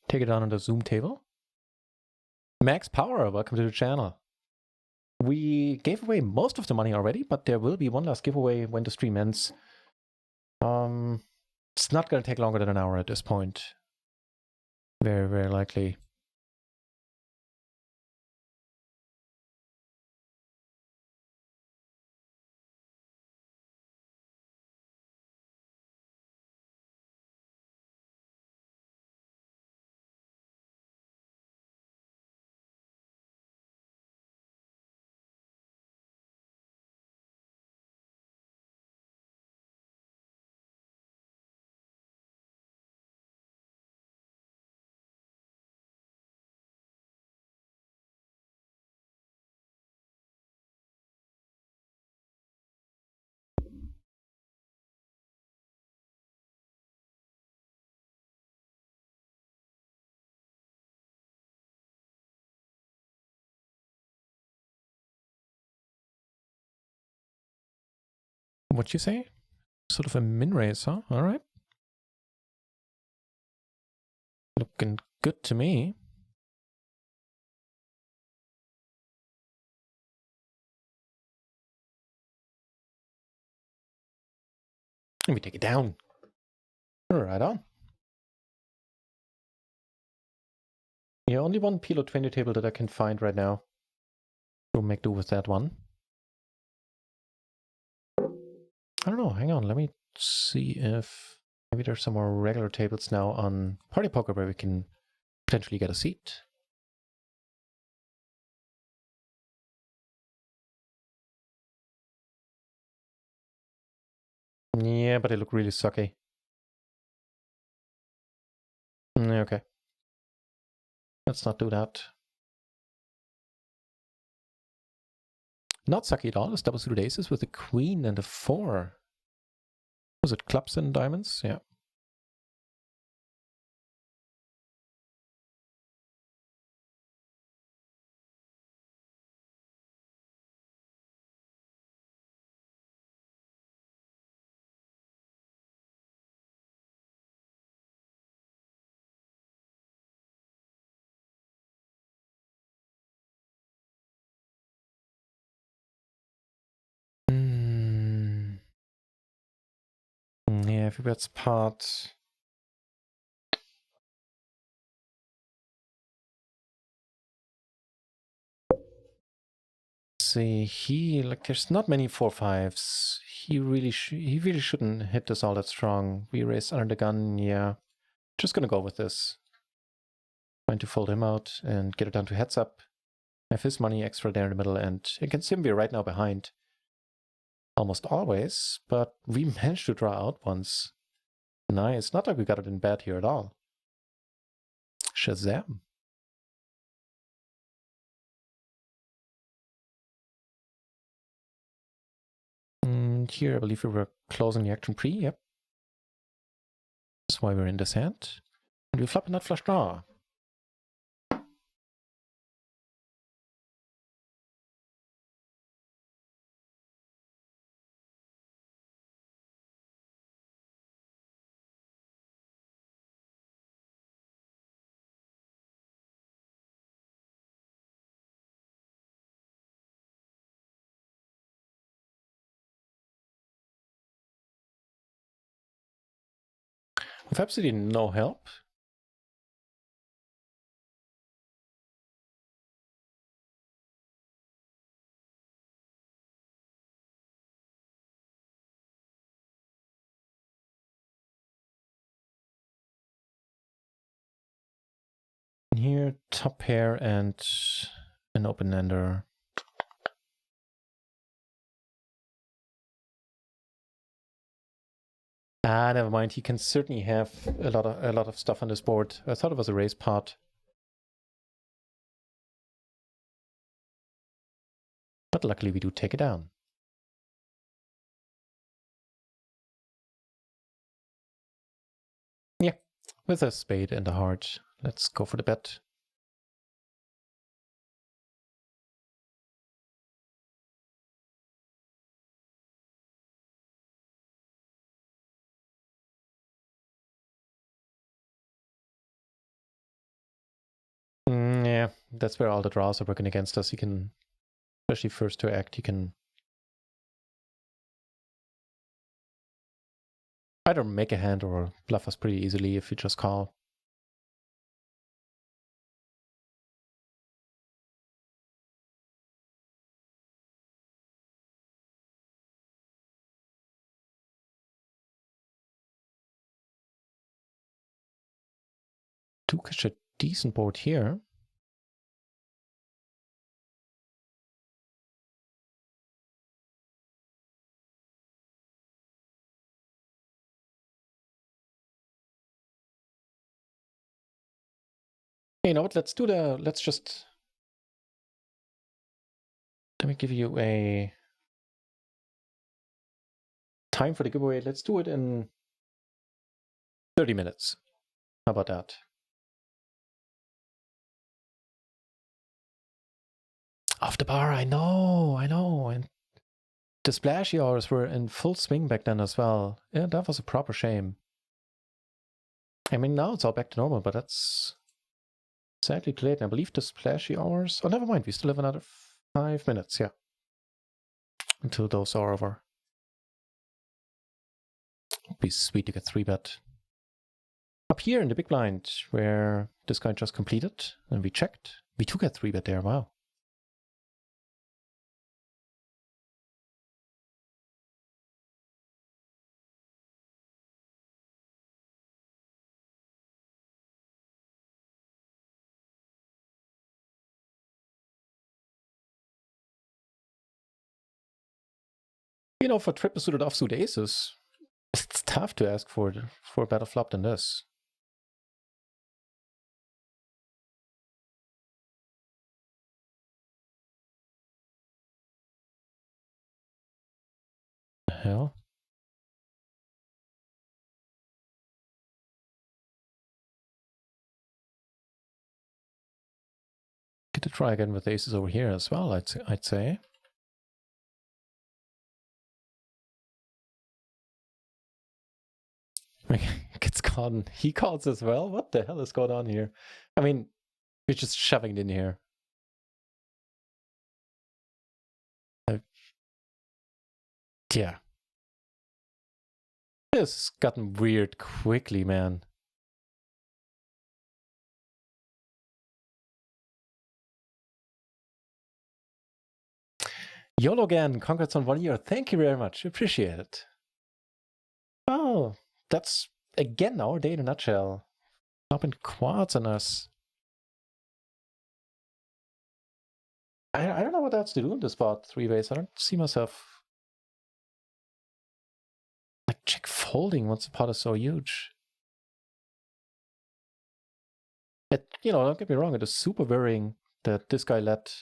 Take it down on the Zoom table. Max Power, welcome to the channel. We gave away most of the money already, but there will be one last giveaway when the stream ends. It's not going to take longer than an hour at this point. Very, very likely. What'd you say? Sort of a min raise, huh? All right. Looking good to me. And we take it down. Right on. Yeah, only one PLO 20 table that I can find right now. We'll make do with that one. I don't know. Hang on. Let me see if maybe there's some more regular tables now on Party Poker where we can potentially get a seat. Yeah, but they look really sucky. Okay. Let's not do that. Not sucky at all. It's double suited aces with a queen and a 4. Was it clubs and diamonds? Yeah. Yeah, if we bet pot. See, there's not many 4-5s. He really shouldn't hit this all that strong. We raise under the gun, yeah. Just gonna go with this. Trying to fold him out and get it down to heads up. Have his money extra there in the middle, and against him we're right now behind. Almost always, but we managed to draw out once. Nice, not like we got it in bad here at all. Shazam. And here I believe we were closing the action pre, yep. That's why we're in this hand. And we flop a nut flush draw. With absolutely no help. Here, top pair and an open-ender. Ah, never mind. He can certainly have a lot of stuff on this board. I thought it was a raise pot. But luckily we do take it down. Yeah, with a spade and a heart. Let's go for the bet. Yeah, that's where all the draws are working against us. He can, especially first to act, he can either make a hand or bluff us pretty easily if you just call. Duke is a decent board here. You know what? Let's just. Let me give you a time for the giveaway. Let's do it in 30 minutes. How about that? Off the bar, I know. And the splashy hours were in full swing back then as well. Yeah, that was a proper shame. I mean, now it's all back to normal, but that's sadly too late. I believe the splashy hours. Oh, never mind. We still have another 5 minutes. Yeah, until those are over. It'd be sweet to get 3-bet. Up here in the big blind, where this guy just completed, and we checked, we took a 3-bet there. Wow. You know, for triple suited offsuit aces, it's tough to ask for a better flop than this. The hell? Get to try again with aces over here as well, I'd say. Gets caught. He calls as well? What the hell is going on here? I mean, we're just shoving it in here. Yeah. This has gotten weird quickly, man. YOLO again, congrats on 1 year. Thank you very much. Appreciate it. Oh, that's again our day in a nutshell. Dropping quads on us. I don't know what else to do in this spot 3-ways. I don't see myself like check folding once the pot is so huge. Don't get me wrong, it is super worrying that this guy let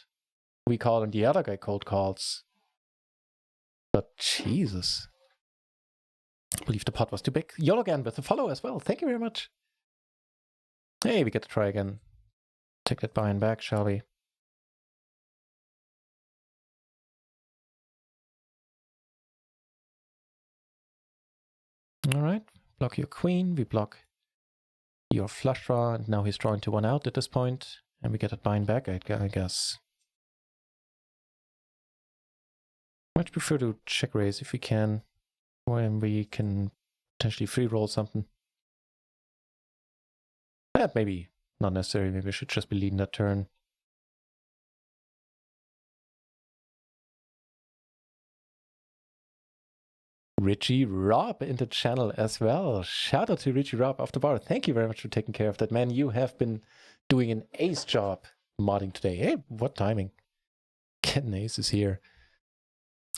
we call and the other guy cold calls. But Jesus. I believe the pot was too big. YOLO again with the follow as well. Thank you very much. Hey, we get to try again. Take that buy and back, shall we? All right. Block your queen. We block your flush draw. And now he's drawing to 1 out at this point. And we get that bind back, I guess. Much prefer to check raise if we can. When we can potentially free roll something. That maybe not necessary. Maybe I should just be leading that turn. Richie Rob in the channel as well. Shout out to Richie Rob off the bar. Thank you very much for taking care of that, man. You have been doing an ace job modding today. Hey, what timing? Getting aces here.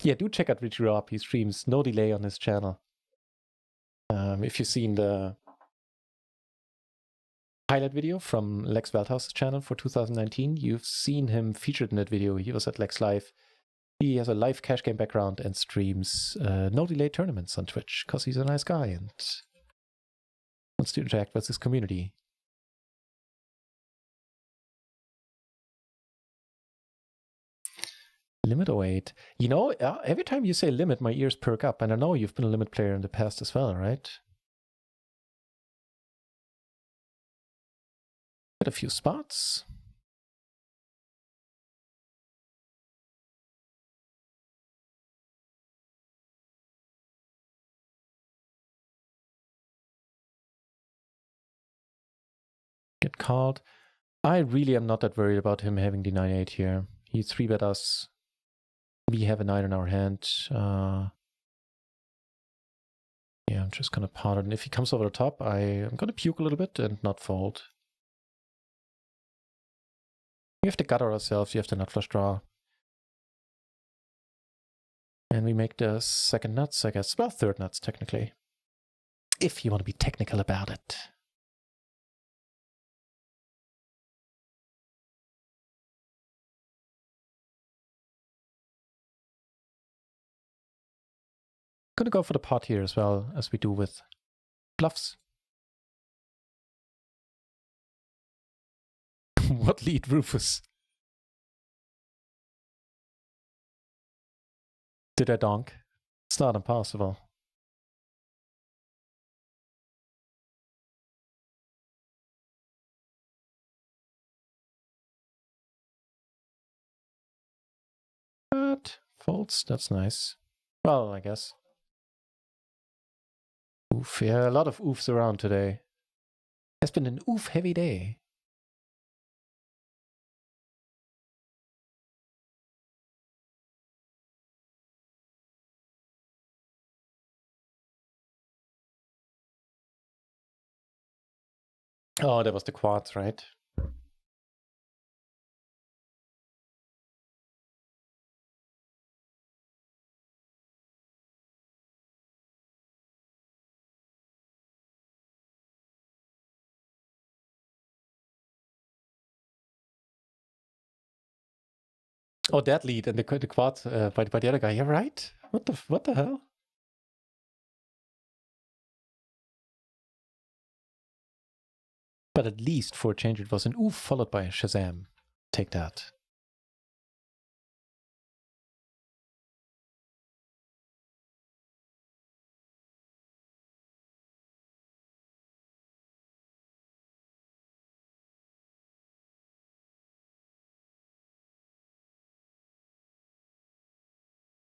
Yeah, do check out Richie Rob. He streams no delay on his channel. If you've seen the highlight video from Lex Veldhaus's channel for 2019, you've seen him featured in that video. He was at Lex Live. He has a live cash game background and streams no delay tournaments on Twitch because he's a nice guy and wants to interact with his community. Limit 08. You know, every time you say limit, my ears perk up. And I know you've been a limit player in the past as well, right? Got a few spots. Get called. I really am not that worried about him having the 9-8 here. He 3-bet us. We have a 9 in our hand. Yeah, I'm just gonna pot it. And if he comes over the top, I'm gonna puke a little bit and not fold. We have to gutter ourselves. You have to nut flush draw. And we make the second nuts, I guess. Well, third nuts, technically. If you want to be technical about it. Gonna go for the pot here as well, as we do with bluffs. What lead, Rufus? Did I donk? It's not impossible. But folds, that's nice. Well, I guess. Oof, yeah, a lot of oofs around today. Has been an oof heavy day. Oh, that was the quads, right? Oh, that lead and the quad by the other guy. You're right. What the hell? But at least for a change, it was an oof followed by a Shazam. Take that.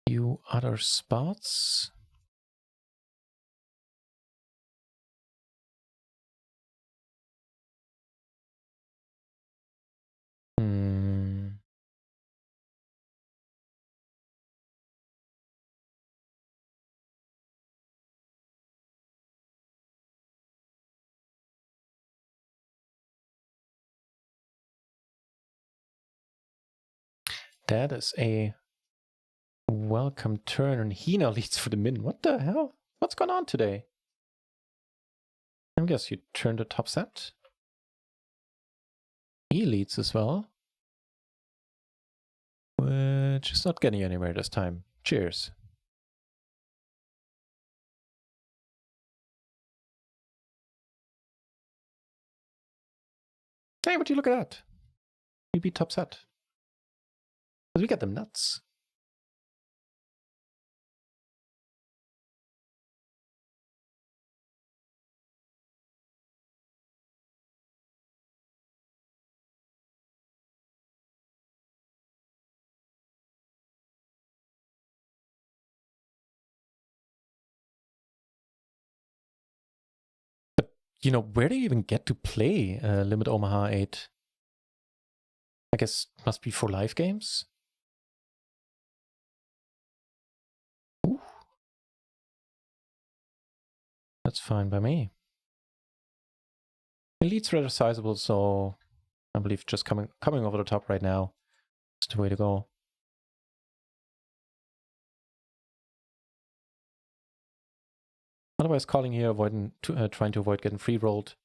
Few other spots. That is a welcome turn, and he now leads for the min. What the hell? What's going on today? I guess you turn the top set. He leads as well. Which is not getting anywhere this time. Cheers. Hey, would you look at that? We beat top set. Because we get them nuts. where do you even get to play Limit Omaha 8? I guess must be for live games. Ooh. That's fine by me. The lead's rather sizable, so I believe just coming over the top right now is the way to go. Otherwise, calling here, trying to avoid getting free rolled.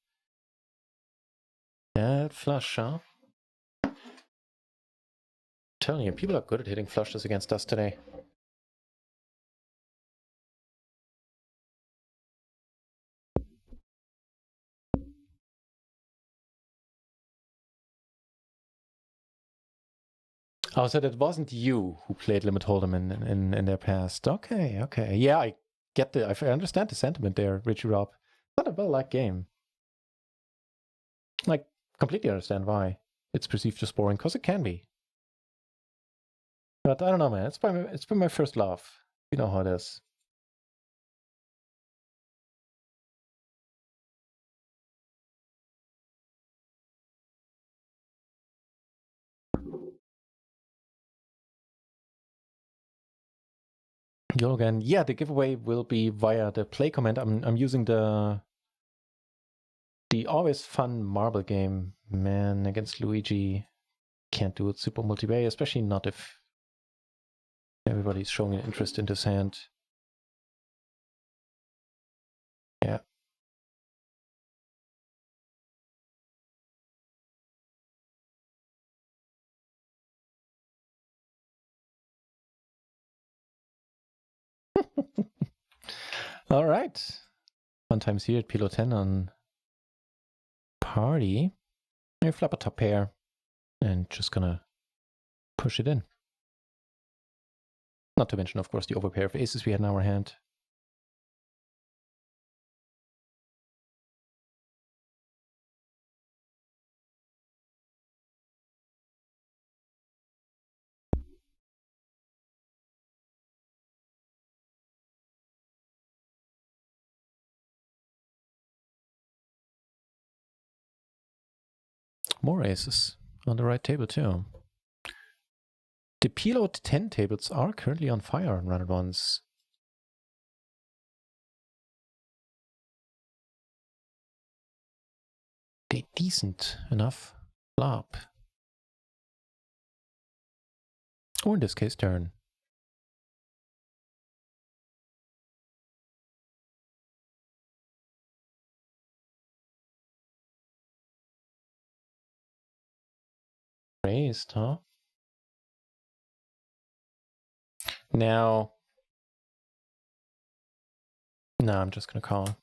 That flush, huh? Telling you, people are good at hitting flushes against us today. Oh, so that wasn't you who played Limit Hold'em in their past. Okay. Yeah, I get I understand the sentiment there, Richie Rob. It's not a well-liked game. Like, completely understand why it's perceived as boring, because it can be. But I don't know, man. It's been my first love. You know how it is. Yo again. Yeah, the giveaway will be via the play command. I'm using the always fun marble game, man, against Luigi. Can't do it super multiplayer, especially not if everybody's showing an interest in this hand. Yeah. All right. Fun times here at PLO 10 on party. I flop a top pair and just gonna push it in. Not to mention, of course, the overpair of aces we had in our hand. More aces on the right table too. The PLO 10 tables are currently on fire on run at once. They decent enough flop. Or in this case, turn. Raised, huh? Now, no, I'm just gonna call.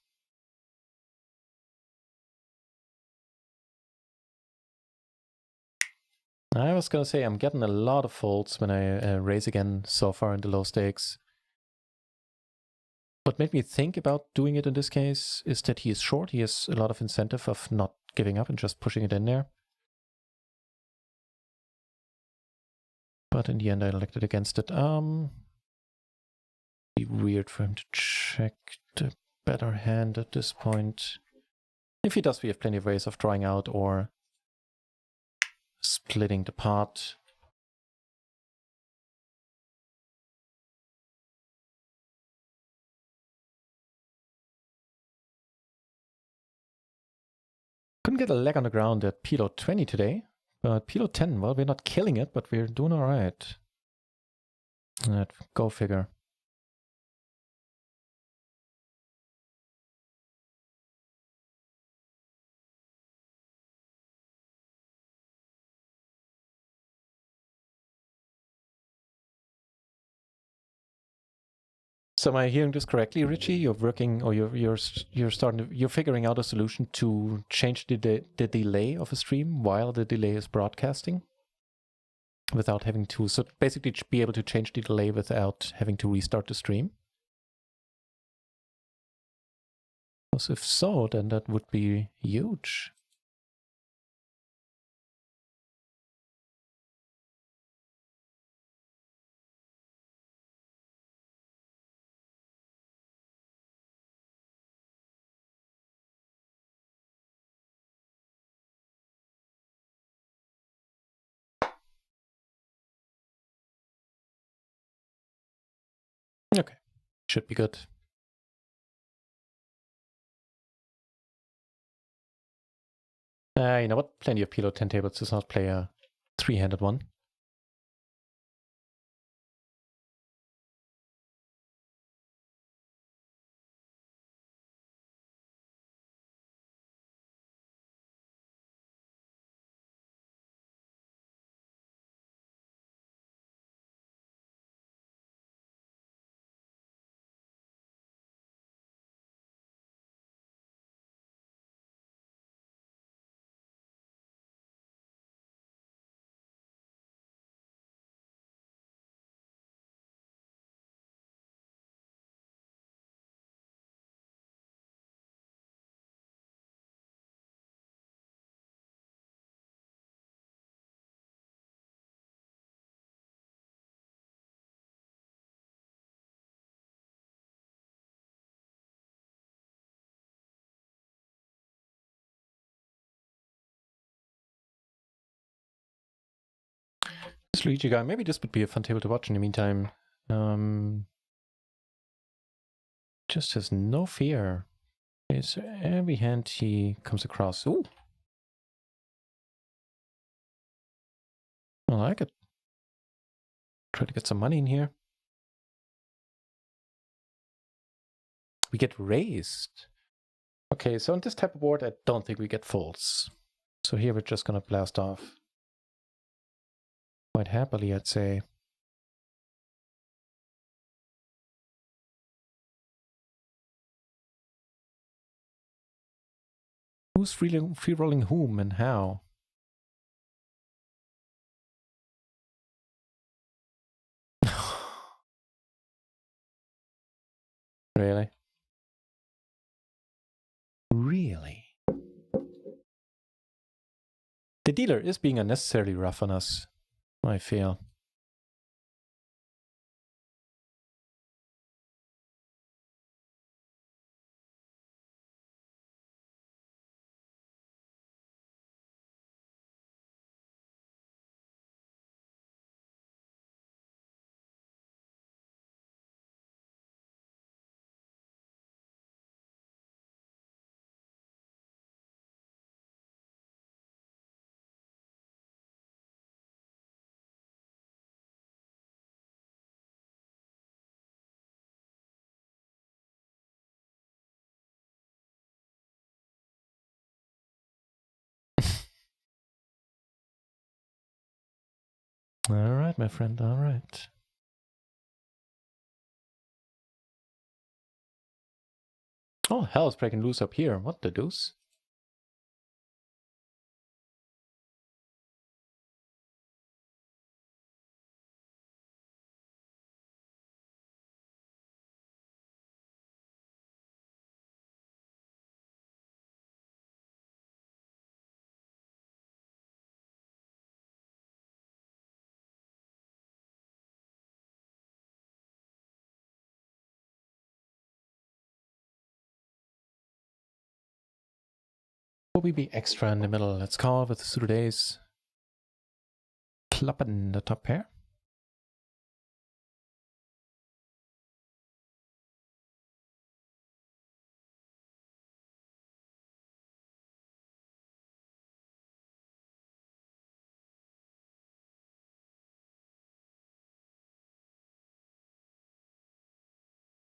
I was gonna say I'm getting a lot of folds when I raise again so far in the low stakes. What made me think about doing it in this case is that he is short. He has a lot of incentive of not giving up and just pushing it in there. But in the end, I elected against it. Be weird for him to check the better hand at this point. If he does, we have plenty of ways of drawing out or splitting the pot. Couldn't get a leg on the ground at PLO 20 today, but PLO 10, well, we're not killing it, but we're doing all right. Go figure. So am I hearing this correctly, Richie? You're working, or you're figuring out a solution to change the delay of a stream while the delay is broadcasting, without having to. So basically, be able to change the delay without having to restart the stream. Because if so, then that would be huge. Should be good. You know what? Plenty of PLO 10 tables does not play a 3-handed one. This Luigi guy, maybe this would be a fun table to watch in the meantime. Just has no fear. It's every hand he comes across. Ooh. I like it. Try to get some money in here. We get raised. Okay, so on this type of board, I don't think we get folds. So here we're just gonna blast off. Quite happily, I'd say. Who's free rolling whom and how? Really? Really? The dealer is being unnecessarily rough on us, I feel. All right, my friend, all right. Oh, hell is breaking loose up here. What the deuce? Will we be extra in the middle? Let's call with the suited ace. Klappen the top pair.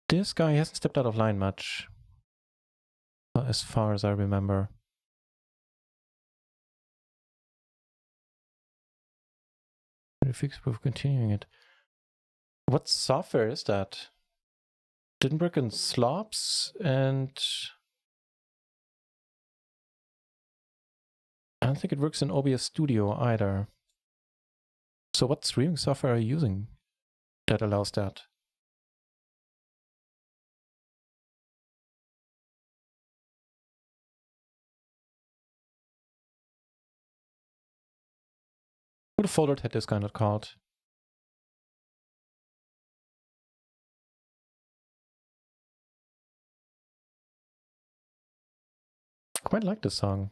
This guy hasn't stepped out of line much, as far as I remember. Fix proof continuing it. What software is that? Didn't work in Slops, and I don't think it works in OBS Studio either. So what streaming software are you using that allows that? Would have folded had this guy not called. Quite like this song.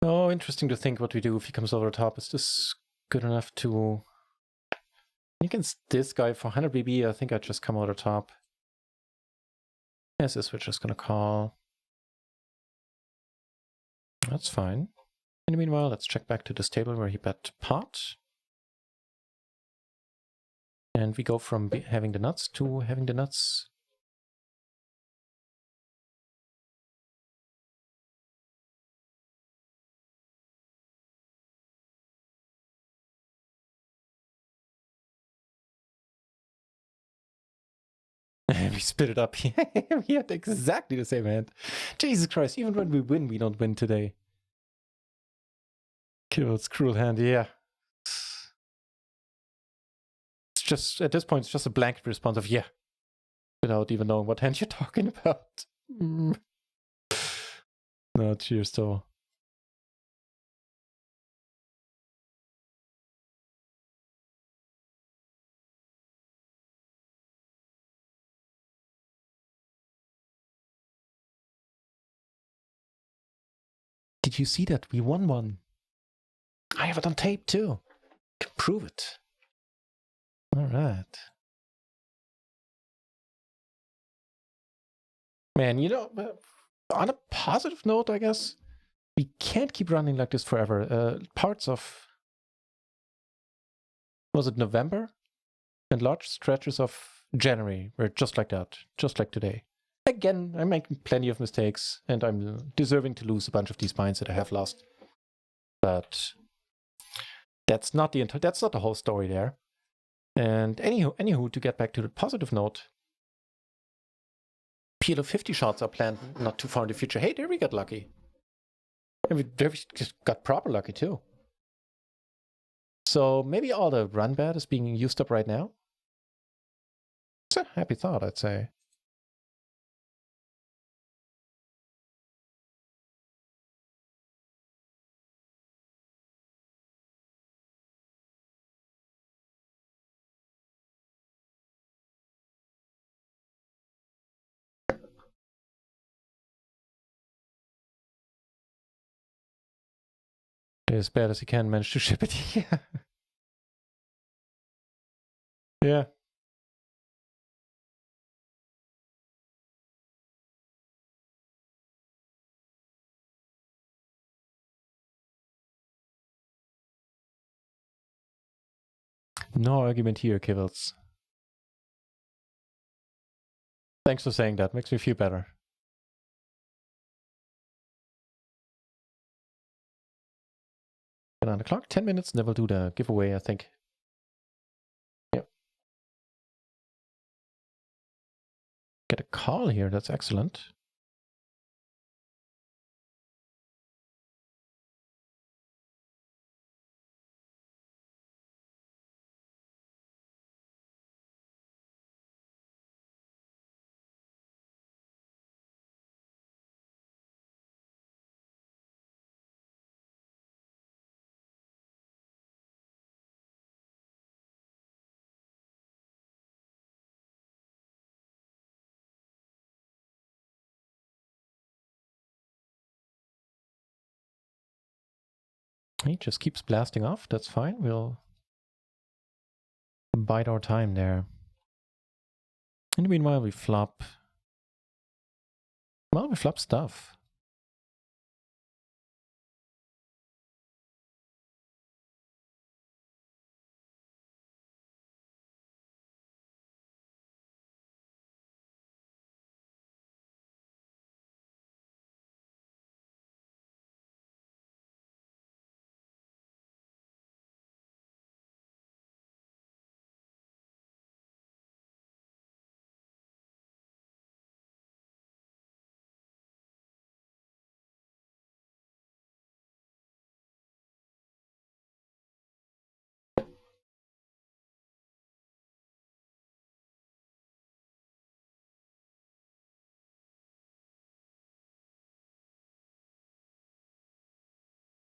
Oh, interesting to think what we do if he comes over the top. Is this good enough to... Against this guy for 100 BB, I think I just come over the top. Yes, this we're just gonna call. That's fine. In the meanwhile, let's check back to this table where he bet pot. And we go from having the nuts to having the nuts. We split it up. We had exactly the same hand. Jesus Christ, even when we win, we don't win today. Kills, cruel hand, yeah. It's just, at this point, it's just a blanket response of yeah. Without even knowing what hand you're talking about. No, cheers though. Did you see that? We won one. I have it on tape too. I can prove it. All right. Man, you know, on a positive note, I guess, we can't keep running like this forever. Parts of, was it November? And large stretches of January were just like that, just like today. Again, I'm making plenty of mistakes, and I'm deserving to lose a bunch of these mines that I have lost. But that's not the whole story there. And anywho, to get back to the positive note, PLO 50 shots are planned not too far in the future. Hey, there we got lucky. And we just got proper lucky too. So maybe all the run bet is being used up right now. It's a happy thought, I'd say. As bad as he can manage to ship it. Yeah. Yeah. No argument here, Kivels. Thanks for saying that. Makes me feel better. And on the clock, 10 minutes, then we'll do the giveaway, I think. Yep. Get a call here. That's excellent. He just keeps blasting off. That's fine. We'll bide our time there. In the meanwhile, we flop. Well, we flop stuff.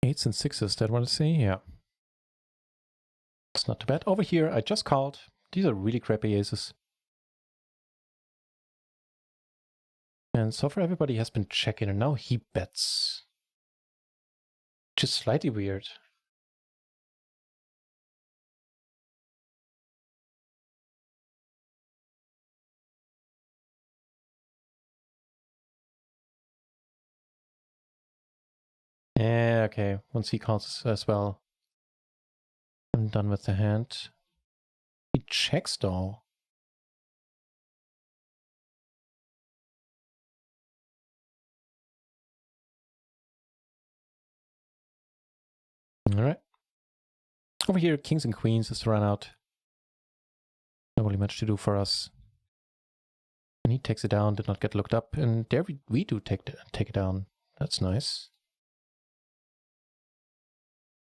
Eights and sixes, that want to see? Yeah. It's not too bad. Over here, I just called. These are really crappy aces. And so far everybody has been checking, and now he bets. Just slightly weird. Yeah, okay. Once he calls as well. I'm done with the hand. He checks though. Alright. Over here, kings and queens is run out. Not really much to do for us. And he takes it down, did not get looked up. And there we do take it down. That's nice.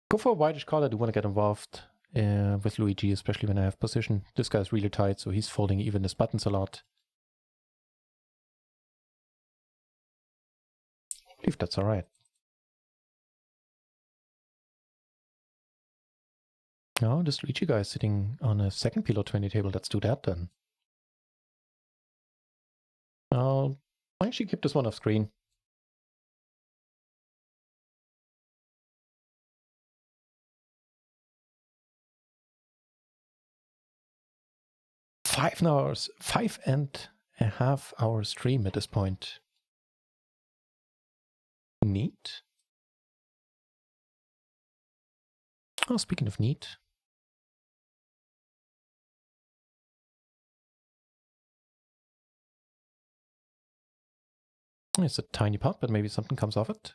Go for a whitish call. I do want to get involved with Luigi, especially when I have position. This guy's really tight, so he's folding even his buttons a lot. I believe that's alright. Oh, this Luigi guy is sitting on a second PLO 20 table. Let's do that then. I'll actually keep this one off screen. Five and a half hour stream at this point. Neat. Oh, speaking of neat. It's a tiny pot, but maybe something comes off it.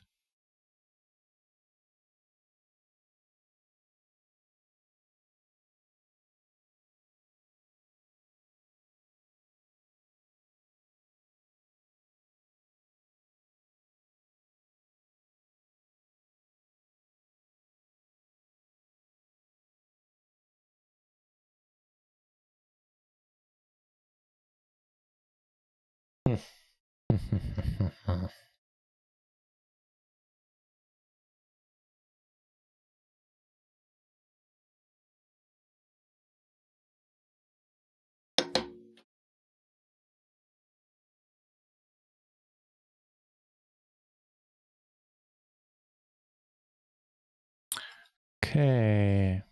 Okay.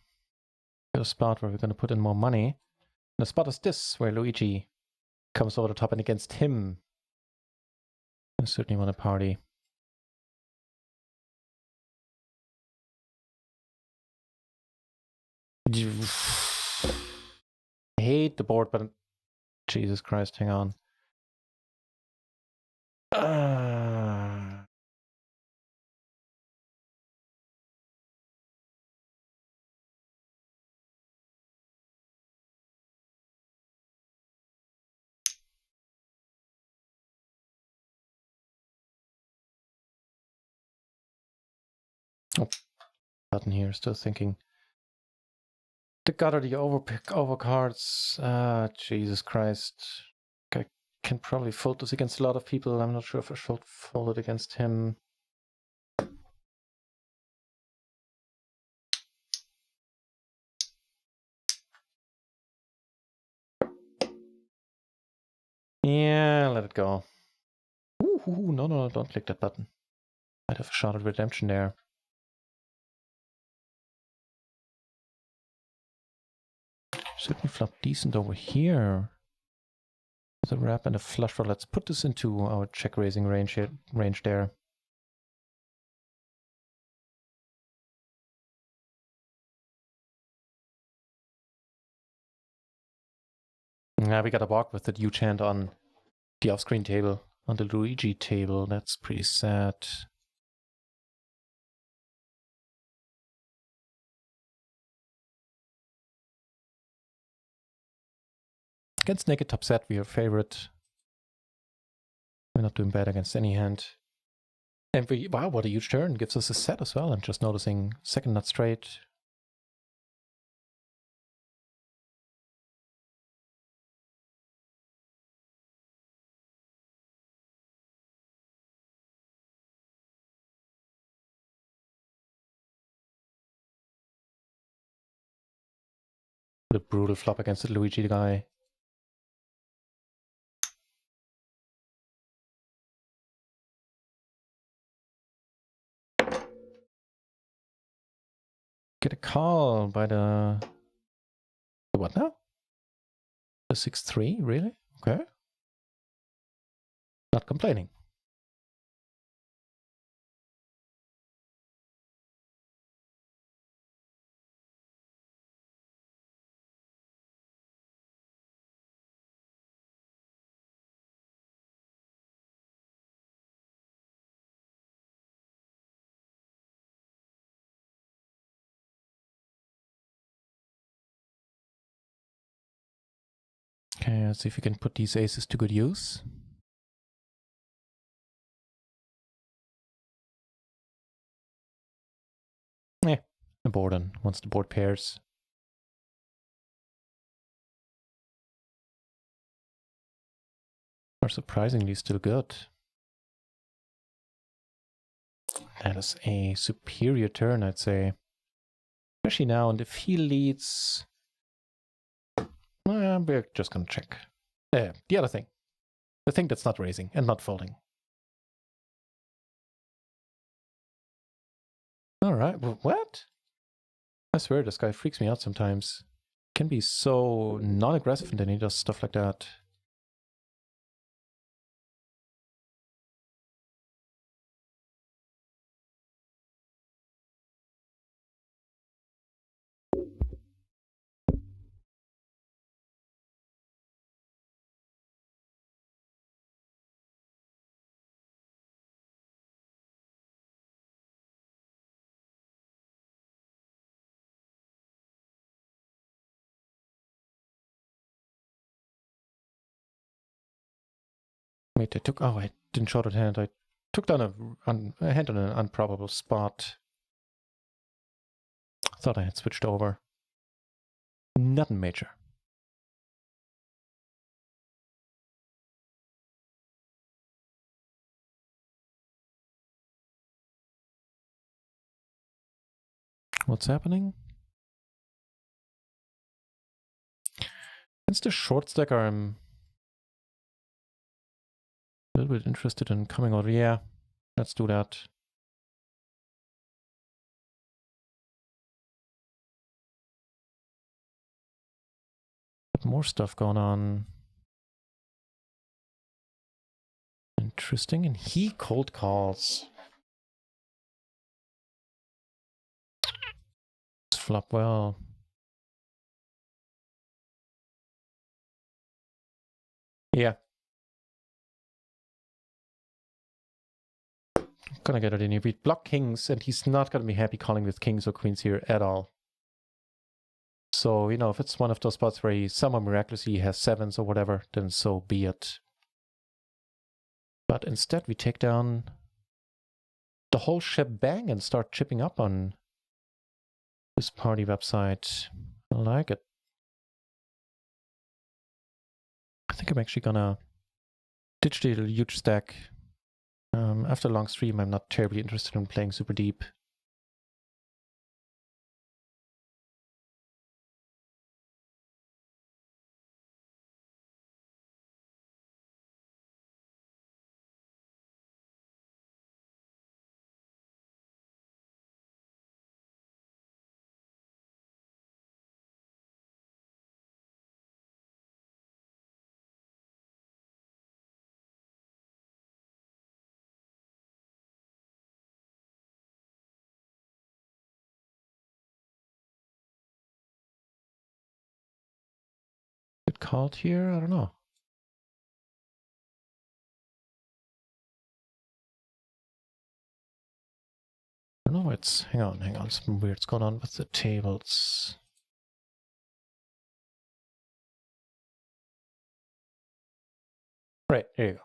Got a spot where we're going to put in more money. The spot is this, where Luigi comes over the top and against him. I certainly want to party. I hate the board, but Jesus Christ, hang on. Oh, button here, still thinking. The gutter, the overpick, overcards. Jesus Christ. I can probably fold this against a lot of people. I'm not sure if I should fold it against him. Yeah, let it go. Ooh, no, don't click that button. Might have a shot at redemption there. Certainly flop decent over here. With a wrap and a flush draw. Let's put this into our check raising range there. Yeah, we got a walk with that huge hand on the off-screen table, on the Luigi table. That's pretty sad. Against naked top set, we are favorite. We're not doing bad against any hand. And wow, what a huge turn. Gives us a set as well. I'm just noticing second nut straight. The brutal flop against the Luigi guy. Get a call by the what now? The 6-3, really? Okay. Not complaining. Okay, let's see if we can put these aces to good use. The board on once the board pairs. Are surprisingly still good. That is a superior turn, I'd say. Especially now, and if he leads... we're just gonna check. The other thing. The thing that's not raising and not folding. Alright, well, what? I swear this guy freaks me out sometimes. Can be so non-aggressive and then he does stuff like that. Wait, I took... Oh, I didn't show that hand. I took down a hand on an improbable spot. Thought I had switched over. Nothing major. What's happening? Against the short stacker, I'm a little bit interested in coming over. Yeah, let's do that. More stuff going on. Interesting. And he cold calls. It's flop well. Yeah. Gonna get it in here. We block kings, and he's not gonna be happy calling with kings or queens here at all. So, you know, if it's one of those spots where he somehow miraculously has sevens or whatever, then so be it. But instead, we take down the whole shebang and start chipping up on this party website. I like it. I think I'm actually gonna ditch the huge stack. After a long stream, I'm not terribly interested in playing super deep. Good called here? I don't know. I don't know. It's hang on. Something weird's going on with the tables. Right, there you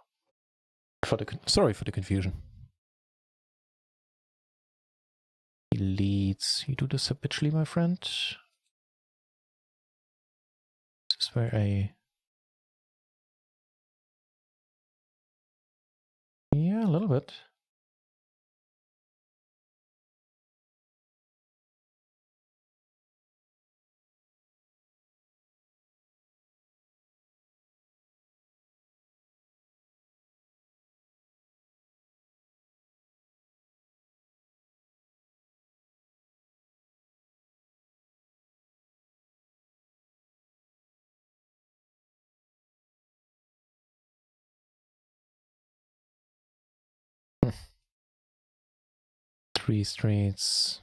go. Sorry for the confusion. He leads. You do this habitually, my friend. This is where yeah, a little bit. 3 streets.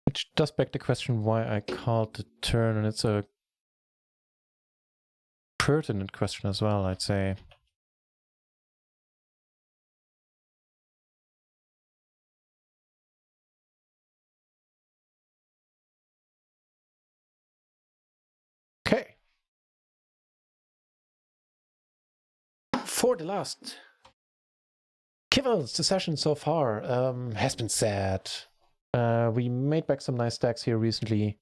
Which does beg the question why I called the turn, and it's a pertinent question as well, I'd say. Okay. For the last Kivels, the session so far has been sad. We made back some nice stacks here recently,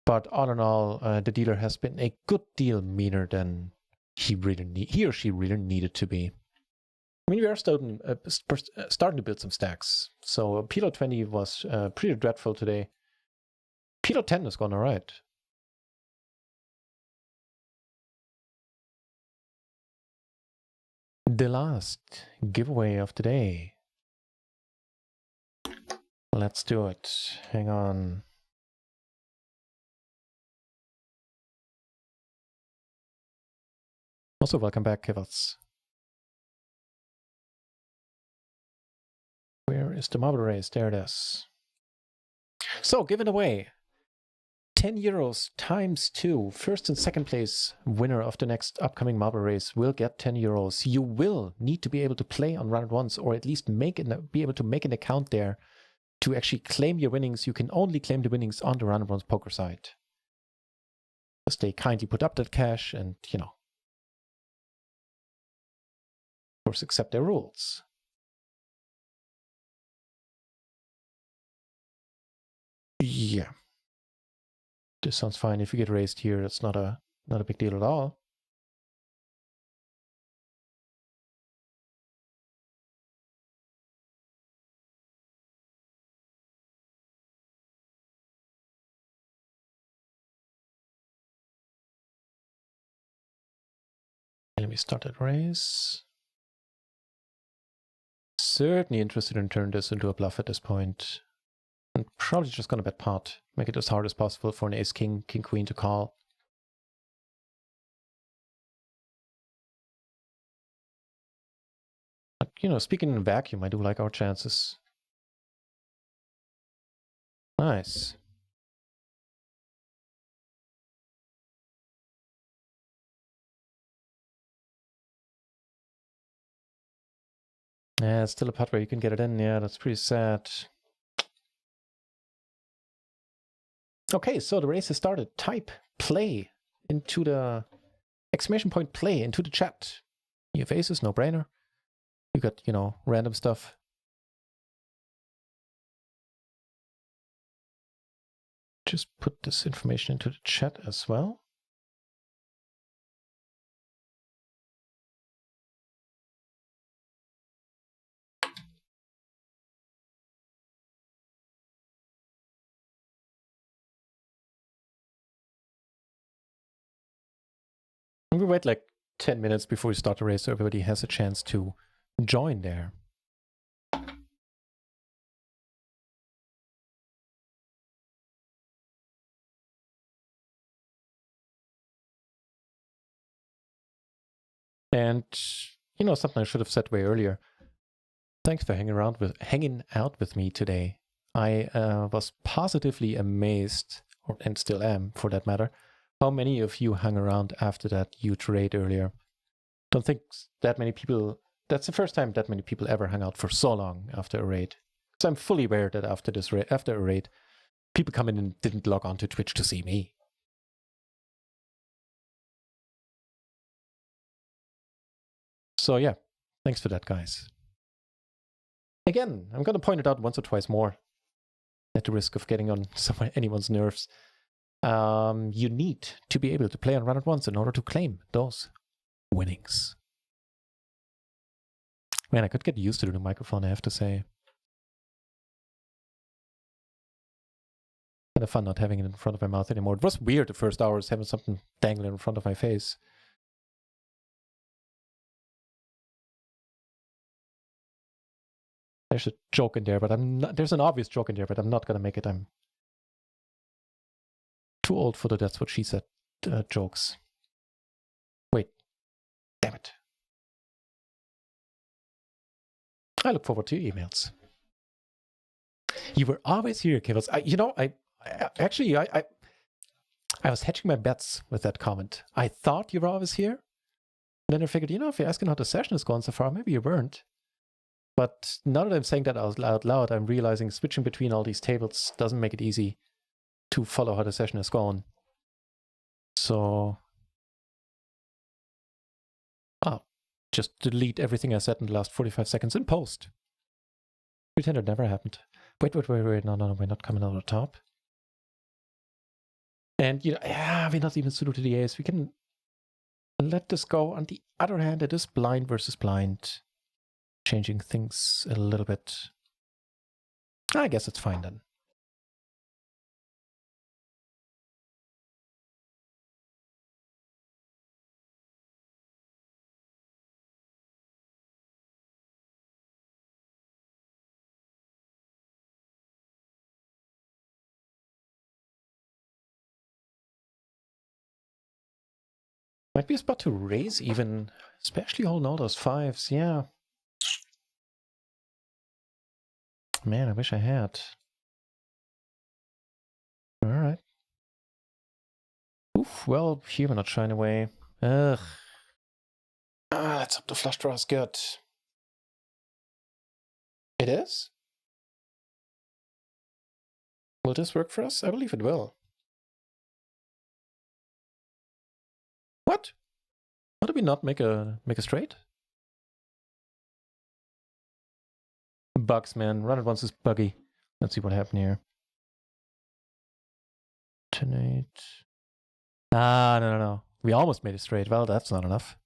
but all in all, the dealer has been a good deal meaner than he or she really needed to be. I mean, we are starting to build some stacks. So PLO 20 was pretty dreadful today. PLO 10 has gone all right. The last giveaway of the day. Let's do it. Hang on. Also, welcome back, Kivels. Where is the marble race? There it is. So, given away 10 euros times 2. First and second place winner of the next upcoming marble race will get 10 euros. You will need to be able to play on Run It Once, or at least be able to make an account there to actually claim your winnings. You can only claim the winnings on the Run It Once poker site. Just they kindly put up that cash and, you know, of course, accept their rules. Yeah. This sounds fine. If you get raised here, that's not a big deal at all. Let me start that race. Certainly interested in turning this into a bluff at this point. I'm probably just gonna bet pot. Make it as hard as possible for an ace king, king queen to call. But, you know, speaking in a vacuum, I do like our chances. Nice. Yeah, it's still a pot where you can get it in. Yeah, that's pretty sad. Okay, so the race has started. Type play into the exclamation point play into the chat. You have aces, no brainer. You got, you know, random stuff. Just put this information into the chat as well. We wait like 10 minutes before we start the race so everybody has a chance to join there. And, you know, something I should have said way earlier. Thanks for hanging out with me today. I was positively amazed, and still am for that matter, how many of you hung around after that huge raid earlier. Don't think that many people, that's the first time that many people ever hung out for so long after a raid. So I'm fully aware that after a raid, people come in and didn't log on to Twitch to see me. So yeah, thanks for that, guys. Again, I'm going to point it out once or twice more, at the risk of getting on anyone's nerves. You need to be able to play on Run It Once in order to claim those winnings. Man, I could get used to the new microphone, I have to say. Kind of fun not having it in front of my mouth anymore. It was weird the first hours having something dangling in front of my face. There's a joke in there, but I'm not. There's an obvious joke in there, but I'm not gonna make it. I'm too old for the "that's what she said" jokes. Damn it. I look forward to your emails. You were always here, Kivas. I was hedging my bets with that comment. I thought you were always here. And then I figured, if you're asking how the session has gone so far, maybe you weren't. But now that I'm saying that out loud, I'm realizing switching between all these tables doesn't make it easy to follow how the session has gone. So I'll just delete everything I said in the last 45 seconds in post. Pretend it never happened. Wait. No, we're not coming out on top. And, we're not even suited to the ace. We can let this go. On the other hand, it is blind versus blind. Changing things a little bit. I guess it's fine then. Might be a spot to raise even, especially holding all those fives, yeah. Man, I wish I had. Alright. Oof, well, here we're not shying away. Ugh. Let's hope the flush draw is good. It is? Will this work for us? I believe it will. What? How did we not make a straight? Bugs, man. Run it once is buggy. Let's see what happened here. 10-8. No. We almost made it straight. Well, that's not enough.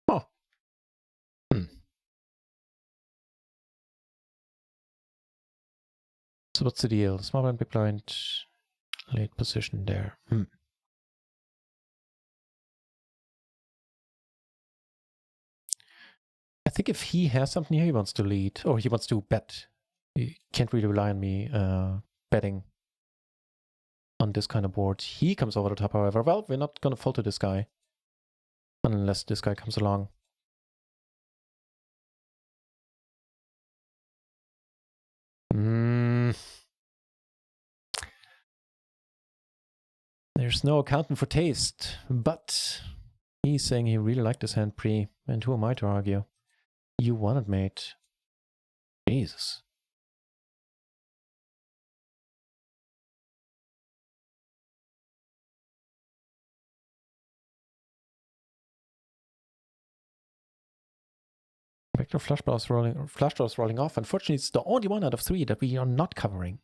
Oh. So what's the deal? Small blind, big blind, late position there. I think if he has something here, he wants to lead, or he wants to bet. He can't really rely on me betting on this kind of board. He comes over the top, however. Well, we're not going to fold to this guy unless this guy comes along. There's no accounting for taste, but he's saying he really liked this hand pre, and who am I to argue? You won it, mate. Jesus. Vector flush draws rolling off. Unfortunately, it's the only one out of 3 that we are not covering.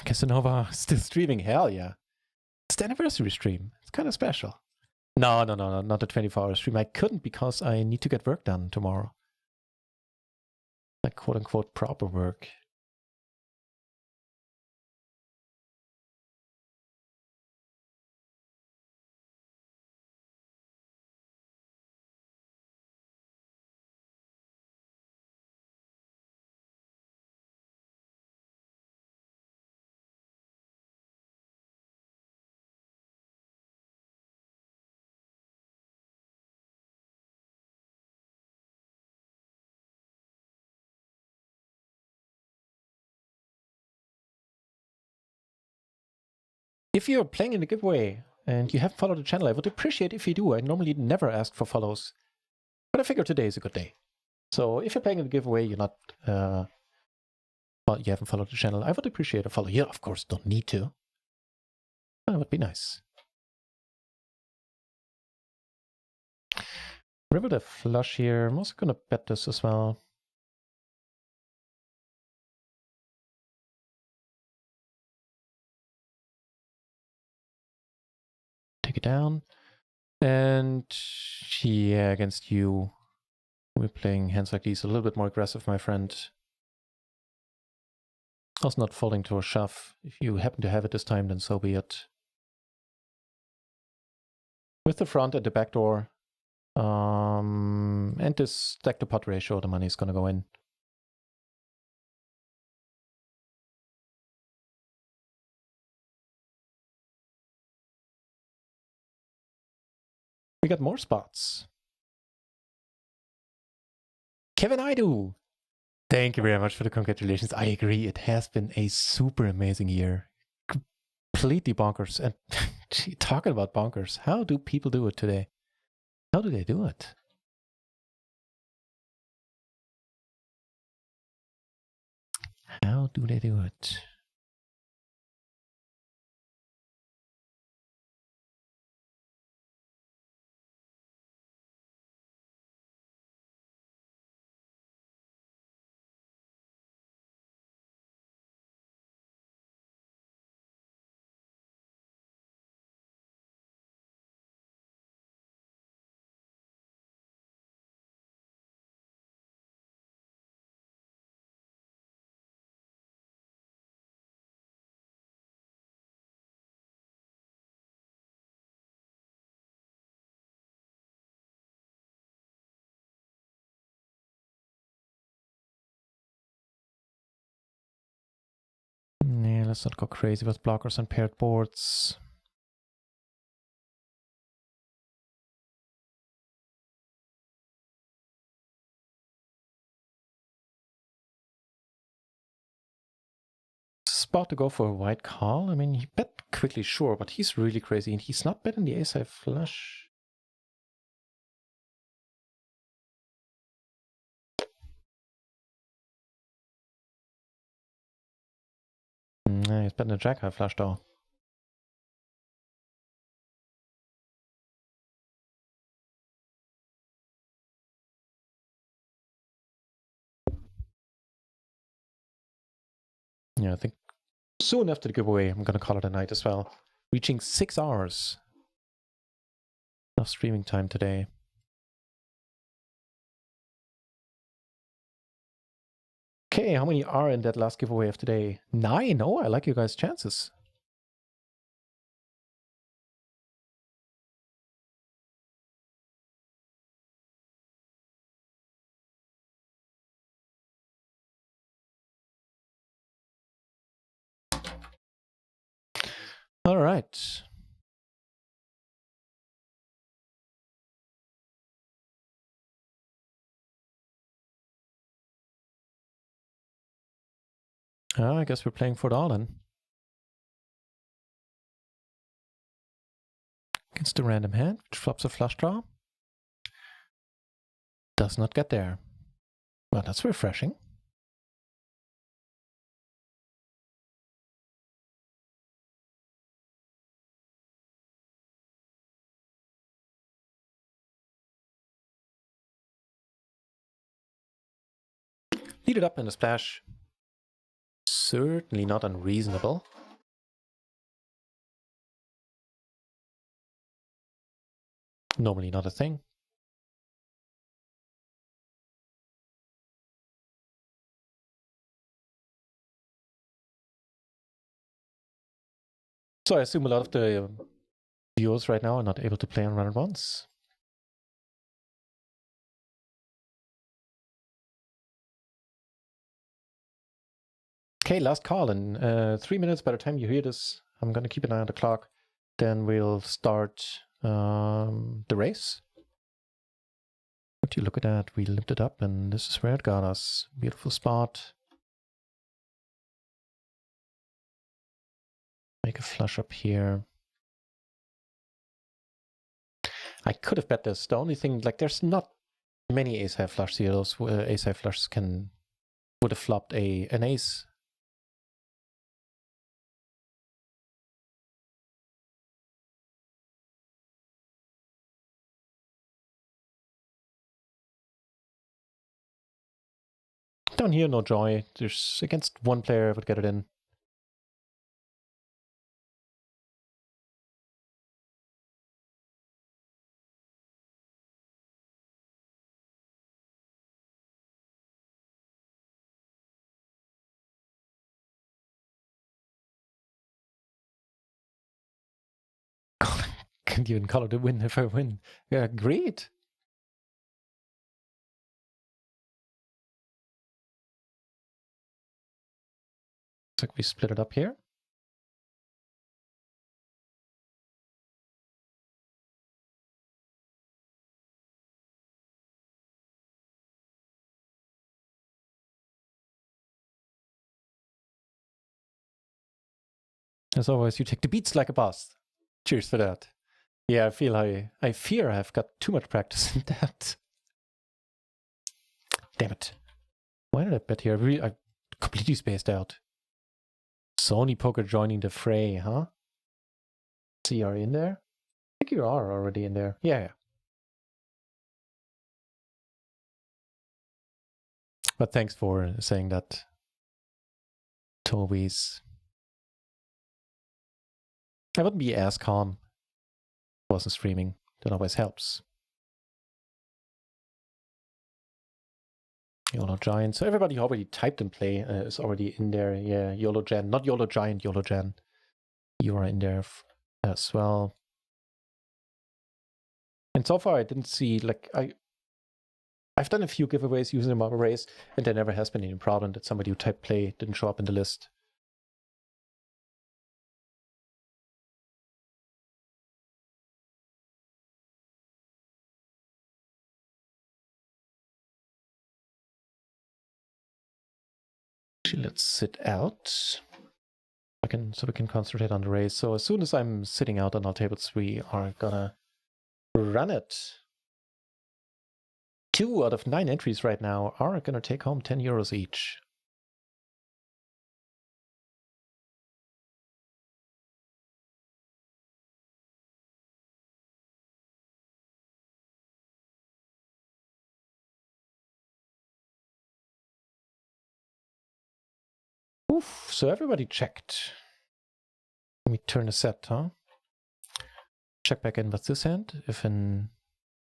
Casanova still streaming? Hell yeah. It's the anniversary stream. It's kind of special. No, not the 24-hour stream. I couldn't because I need to get work done tomorrow. Like quote-unquote proper work. If you're playing in the giveaway and you haven't followed the channel, I would appreciate if you do. I normally never ask for follows, but I figure today is a good day. So if you're playing in the giveaway, you're not, well, you haven't followed the channel, I would appreciate a follow. You, of course, don't need to. That would be nice. River the flush here. I'm also going to bet this as well. Take it down. And yeah, against you, we're playing hands like these a little bit more aggressive, my friend. Also not falling to a shove. If you happen to have it this time, then so be it. With the front and the back door, and this stack to pot ratio, the money is going to go in. We got more spots. Kevin Idu. Thank you very much for the congratulations. I agree. It has been a super amazing year. Completely bonkers. And talking about bonkers, how do people do it today? How do they do it? How do they do it? Yeah, let's not go crazy with blockers and paired boards. Spot to go for a white call. I mean, he bet quickly, sure, but he's really crazy, and he's not betting the ace-high flush. Nah, he's betting a jack-high flush, though. Yeah, I think soon after the giveaway, I'm gonna call it a night as well. Reaching 6 hours of streaming time today. Okay, how many are in that last giveaway of today? 9. Oh, I like you guys' chances. All right. I guess we're playing for it all then. Against the random hand, which flops a flush draw. Does not get there. Well, that's refreshing. Lead it up in a splash. Certainly not unreasonable. Normally not a thing. So I assume a lot of the viewers right now are not able to play on run ones. Okay, last call in 3 minutes. By the time you hear this, I'm going to keep an eye on the clock. Then we'll start the race. Would you look at that? We limped it up, and this is where it got us. Beautiful spot. Make a flush up here. I could have bet this. The only thing, like, there's not many ace-high flushes here. Those ace-high flushes would have flopped an ace. Down here, no joy. There's against one player, I would get it in. Can even call it a win if I win. Yeah, great. Looks like we split it up here. As always, you take the beats like a boss. Cheers for that. Yeah, I fear I've got too much practice in that. Damn it. Why did I bet here? I completely spaced out. Sony Poker joining the fray, huh? So you are in there? I think you are already in there. Yeah. But thanks for saying that, Toby's. I wouldn't be as calm if I wasn't streaming. That always helps. YOLO Giant. So everybody already typed in play is already in there. Yeah, YOLO Jan. Not YOLO Giant, YOLO Jan. You are in there as well. And so far I didn't see, like, I've done a few giveaways using the marble race, and there never has been any problem that somebody who typed play didn't show up in the list. Actually, let's sit out. So we can concentrate on the race. So as soon as I'm sitting out on our tables, we are gonna run it. 2 out of 9 entries right now are gonna take home 10 euros each. Oof, so everybody checked. Let me turn the set, huh? Check back in with this hand. If in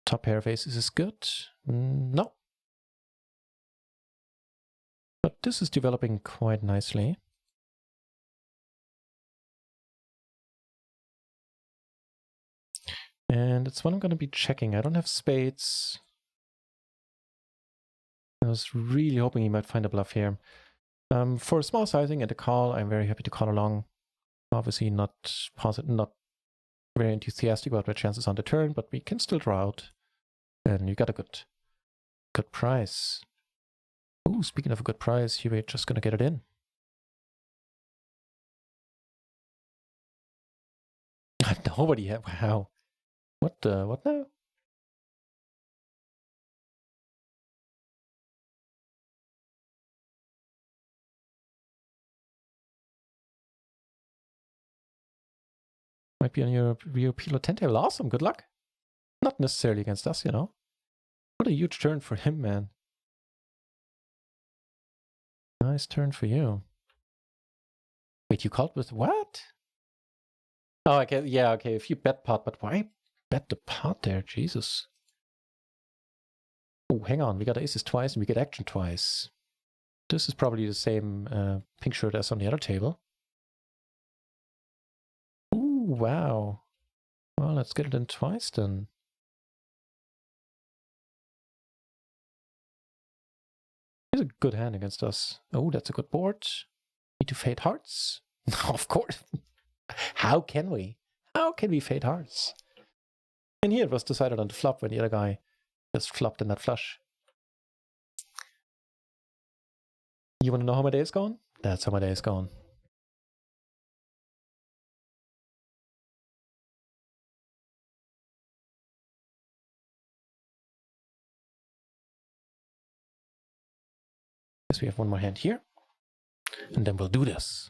top pair of aces is good. No. But this is developing quite nicely. And it's what I'm going to be checking. I don't have spades. I was really hoping he might find a bluff here. For a small sizing and a call, I'm very happy to call along. Obviously not very enthusiastic about my chances on the turn, but we can still draw out. And you got a good price. Ooh, speaking of a good price, you were just gonna get it in. Nobody had, wow. What now? Might be on your PLO 10 table. Awesome, good luck. Not necessarily against us, you know. What a huge turn for him, man. Nice turn for you. Wait, you called with what? Oh, okay, yeah, okay, if you bet pot, but why bet the pot there? Jesus. Oh, hang on, we got aces twice and we get action twice. This is probably the same pink shirt as on the other table. Ooh, wow. Well, let's get it in twice then. He's a good hand against us. Oh, that's a good board. Need to fade hearts? Of course. How can we? How can we fade hearts? And here it was decided on the flop when the other guy just flopped in that flush. You want to know how my day is going? That's how my day is going. Guess we have one more hand here. And then we'll do this.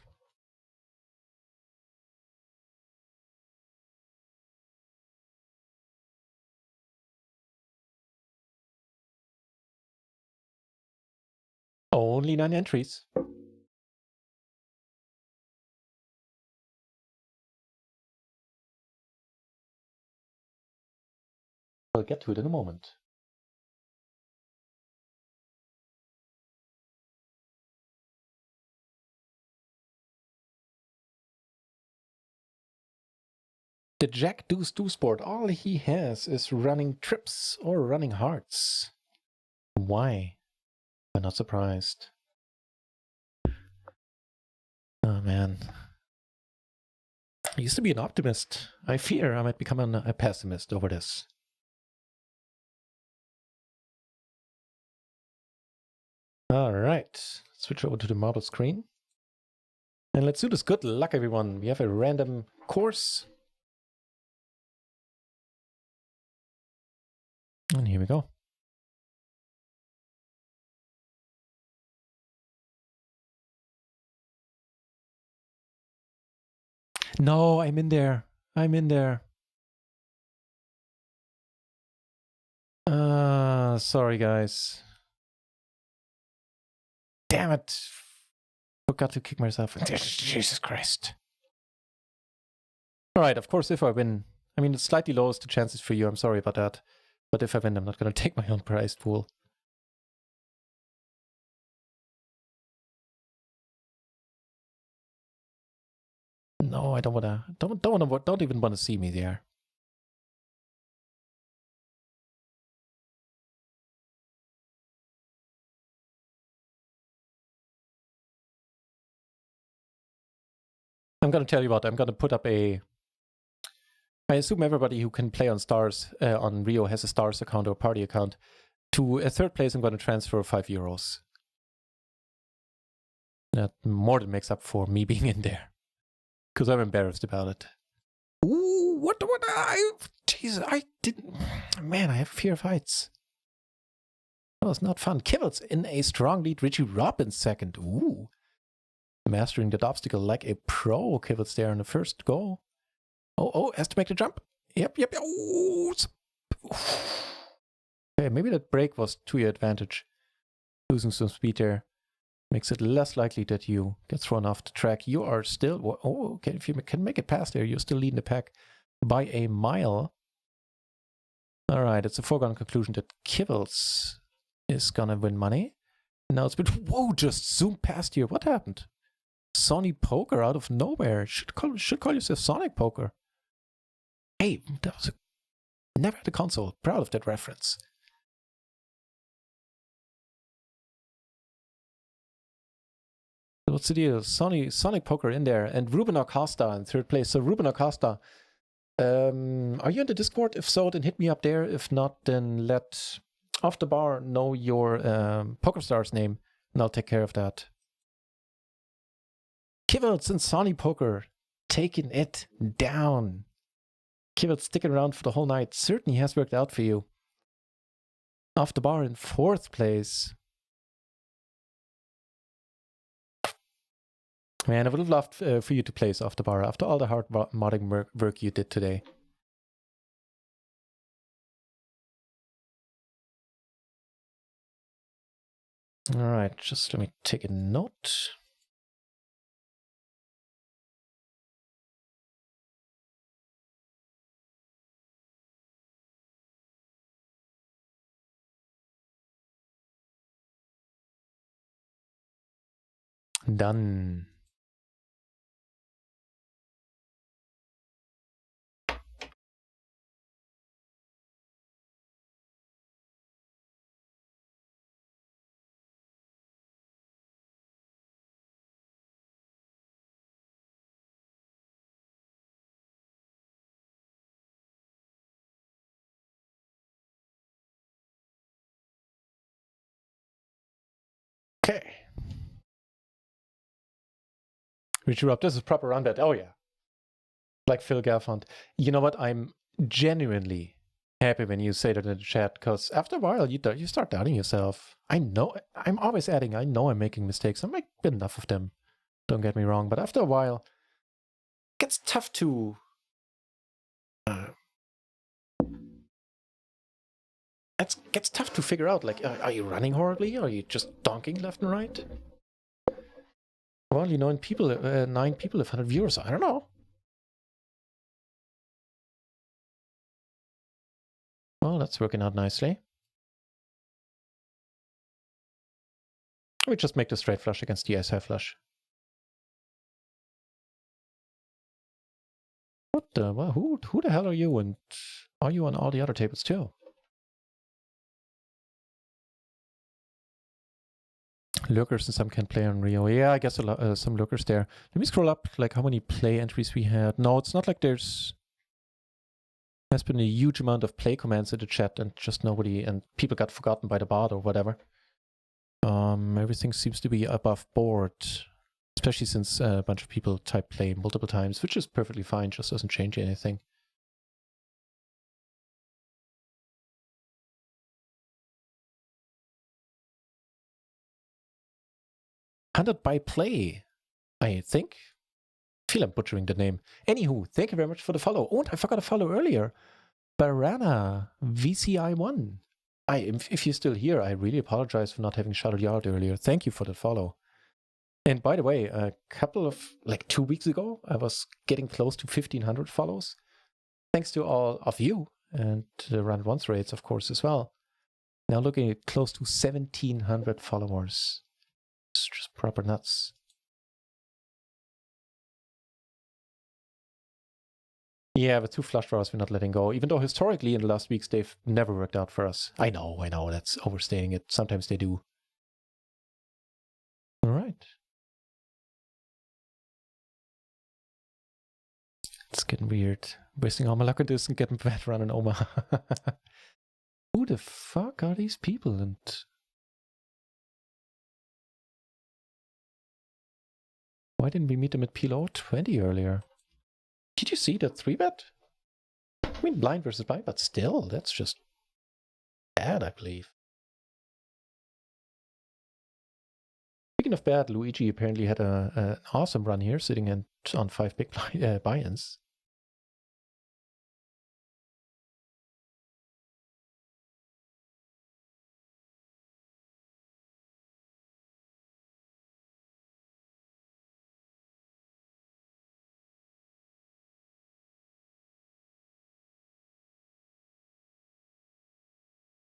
Only 9 entries. We'll get to it in a moment. The Jack Deuce Deuce board, all he has is running trips or running hearts. Why? I'm not surprised. Oh man. I used to be an optimist. I fear I might become a pessimist over this. All right, switch over to the marble screen. And let's do this. Good luck, everyone. We have a random course. And here we go. No, I'm in there. I'm in there. Sorry, guys. Damn it. Forgot to kick myself. Jesus Christ. All right, of course, if I win, I mean, it's slightly lowers the chances for you. I'm sorry about that. But if I win, I'm not going to take my own prize pool. No, I don't want to. Don't even want to see me there. I'm going to tell you what. I'm going to put up a. I assume everybody who can play on Stars on Rio has a Stars account or party account. To a third place, I'm going to transfer €5. That more than makes up for me being in there. Because I'm embarrassed about it. Ooh, what Jesus, I didn't. Man, I have fear of heights. That was not fun. Kibbles in a strong lead. Richie Robbins second. Ooh. Mastering that obstacle like a pro. Kibbles there in the first goal. Oh, has to make the jump. Yep. Ooh. Okay, maybe that break was to your advantage. Losing some speed there makes it less likely that you get thrown off the track. You are still... Oh, okay, if you can make it past there, you're still leading the pack by a mile. All right, it's a foregone conclusion that Kibbles is gonna win money. Now it's been... Whoa, just zoomed past you. What happened? Sonic Poker out of nowhere. Should call yourself Sonic Poker. Hey, that was never had a console. Proud of that reference. What's the deal? Sonic Poker in there, and Ruben Acosta in third place. So Ruben Acosta, are you in the Discord? If so, then hit me up there. If not, then let Off the Bar know your PokerStars name, and I'll take care of that. Kibbles and Sonic Poker taking it down. Kibbles sticking around for the whole night. Certainly has worked out for you. Off the Bar in fourth place. Man, I would have loved for you to place Off the Bar after all the hard modding work you did today. All right, just let me take a note. Done. Okay. Richie Rob, this is proper run bet. Oh, yeah. Like Phil Gaffond. You know what? I'm genuinely happy when you say that in the chat, because after a while, you start doubting yourself. I know, I'm always adding, I know I'm making mistakes. I make enough of them. Don't get me wrong. But after a while, it gets tough to... it gets tough to figure out, like, are you running horribly? Or are you just donking left and right? Well, you know, 9 people have 100 viewers. I don't know. Well, that's working out nicely. We just make the straight flush against the ace-high flush. What the? Well, who the hell are you? And are you on all the other tables too? Lurkers and some can play on Rio. Yeah, I guess some lurkers there. Let me scroll up, like how many play entries we had. No, it's not like there's been a huge amount of play commands in the chat and just nobody, and people got forgotten by the bot or whatever. Everything seems to be above board. It's Especially since a bunch of people type play multiple times, which is perfectly fine, just doesn't change anything. Handled by Play, I think. I feel I'm butchering the name. Anywho, thank you very much for the follow. Oh, and I forgot to follow earlier. Barana VCI1. If you're still here, I really apologize for not having shouted you out earlier. Thank you for the follow. And by the way, a couple of, 2 weeks ago, I was getting close to 1,500 follows. Thanks to all of you and the Run Once raids, of course, as well. Now looking at close to 1,700 followers. It's just proper nuts. Yeah, with 2 flush draws, we're not letting go. Even though historically in the last weeks, they've never worked out for us. I know, that's overstating it. Sometimes they do. All right. It's getting weird. Wasting all my luck on this and getting bad running Omaha. Who the fuck are these people? And why didn't we meet them at PLO 20 earlier? Did you see that 3-bet? I mean, blind versus blind, but still, that's just bad, I believe. Speaking of bad, Luigi apparently had an awesome run here, sitting on 5 big buy-ins.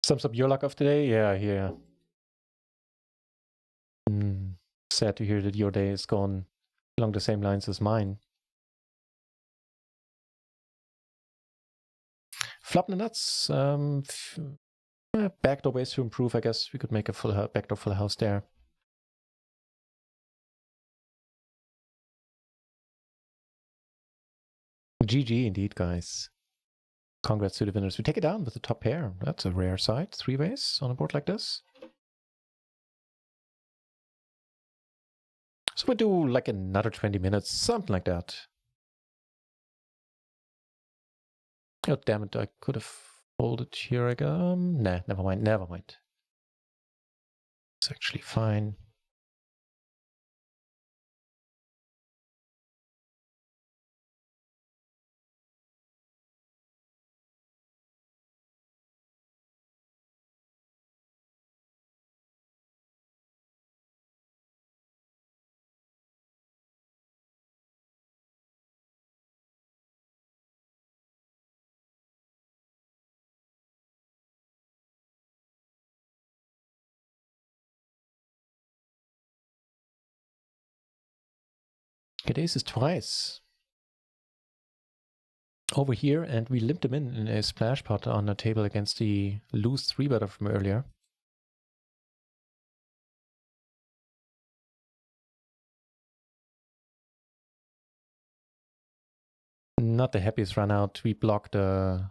Sums up your luck of today? Yeah. Sad to hear that your day is gone along the same lines as mine. Flopping the nuts. Backdoor ways to improve, I guess. We could make a backdoor full house there. GG indeed, guys. Congrats to the winners. We take it down with the top pair. That's a rare sight. 3 ways on a board like this. So we'll do like another 20 minutes, something like that. Oh, damn it. I could have folded here again. Nah, never mind. It's actually fine. Get aces twice. Over here, and we limped him in a splash pot on the table against the loose 3-better from earlier. Not the happiest run out. We blocked the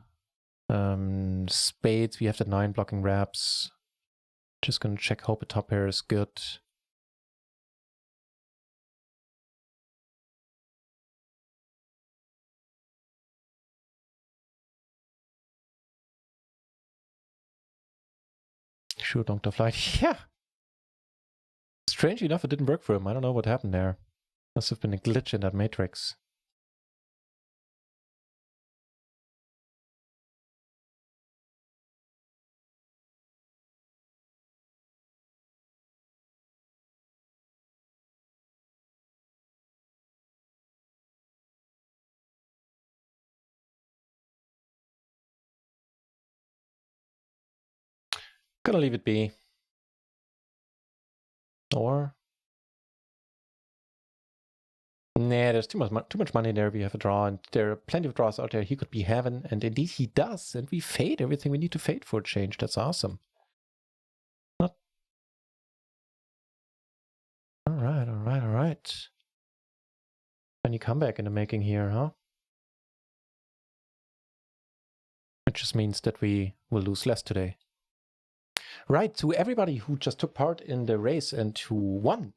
spades. We have the 9 blocking wraps. Just gonna check, hope a top pair is good. Sure, Dr. Flight. Yeah. Strangely enough, it didn't work for him. I don't know what happened there. Must have been a glitch in that matrix. Gonna leave it be. Or nah, there's too much money there. We have a draw, and there are plenty of draws out there he could be having, and indeed he does. And we fade everything we need to fade for a change. That's awesome. Not. All right. Any comeback in the making here, huh? It just means that we will lose less today. Right, to everybody who just took part in the race and who won.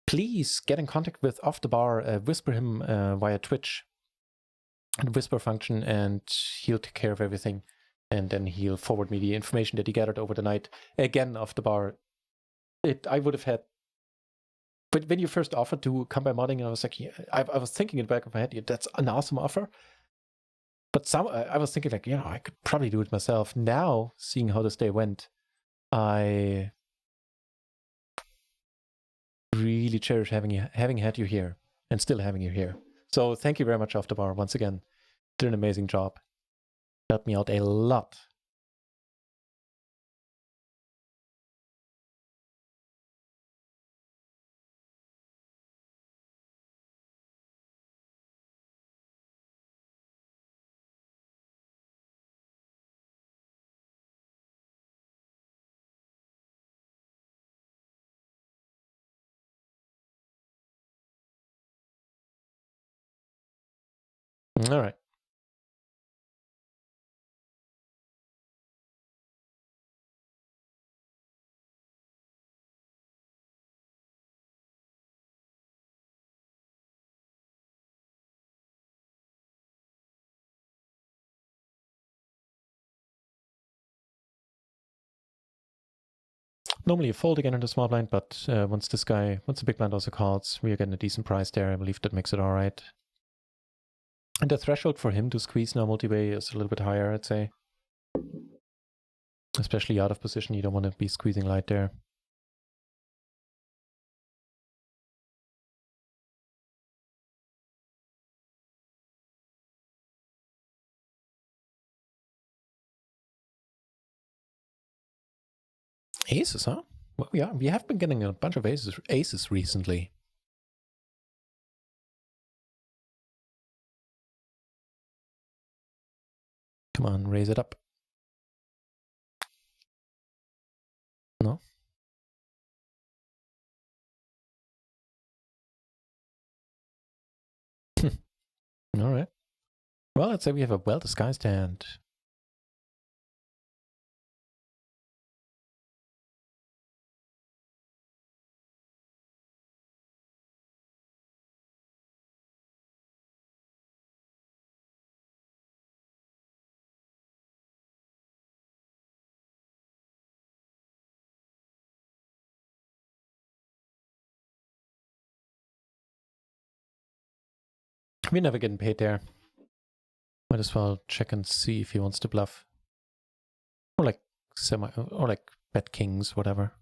please get in contact with Off the Bar, whisper him via Twitch, the whisper function, and he'll take care of everything. And then he'll forward me the information that he gathered over the night. Again, Off the Bar, I would have had. But when you first offered to come by modding, I was like, yeah, I was thinking in the back of my head, yeah, that's an awesome offer. But I was thinking like, I could probably do it myself. Now, seeing how this day went, I really cherish having had you here and still having you here. So thank you very much, Off the Bar, once again. Did an amazing job. Helped me out a lot. All right. Normally you fold again into small blind, but once the big blind also calls, we are getting a decent price there. I believe that makes it all right. And the threshold for him to squeeze now multi-way is a little bit higher, I'd say. Especially out of position, you don't want to be squeezing light there. Aces, huh? Well, yeah, we have been getting a bunch of aces recently. Come on, raise it up. No? All right. Well, let's say we have a well-disguised hand. We're never getting paid there. Might as well check and see if he wants to bluff. Or like bet kings, whatever.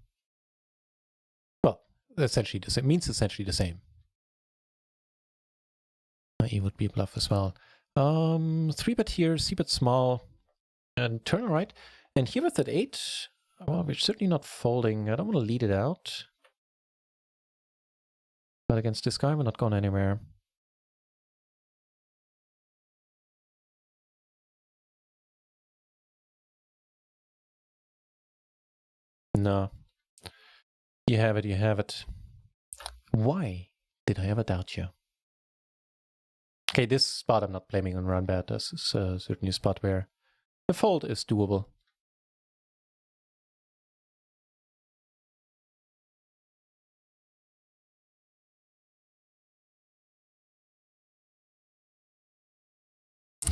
Well, essentially the same. Means essentially the same. He would be a bluff as well. 3-bet here, c-bet small, and turn right. And here with that 8, well, we're certainly not folding. I don't want to lead it out. But against this guy, we're not going anywhere. No. You have it, you have it. Why did I ever doubt you? Okay, this spot I'm not blaming on run bad. This is certainly a spot where the fold is doable.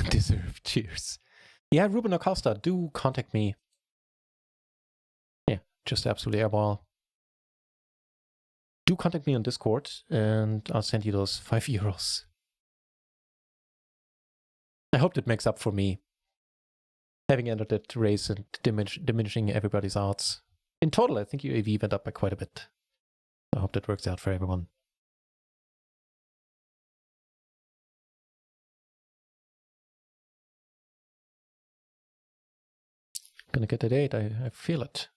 Deserved. Cheers. Yeah, Ruben Acosta, do contact me. Yeah, just absolutely airball. Do contact me on Discord, and I'll send you those 5 euros. I hope that makes up for me having entered that race and diminishing everybody's odds. In total, I think your AV went up by quite a bit. I hope that works out for everyone. Gonna get that 8, I feel it.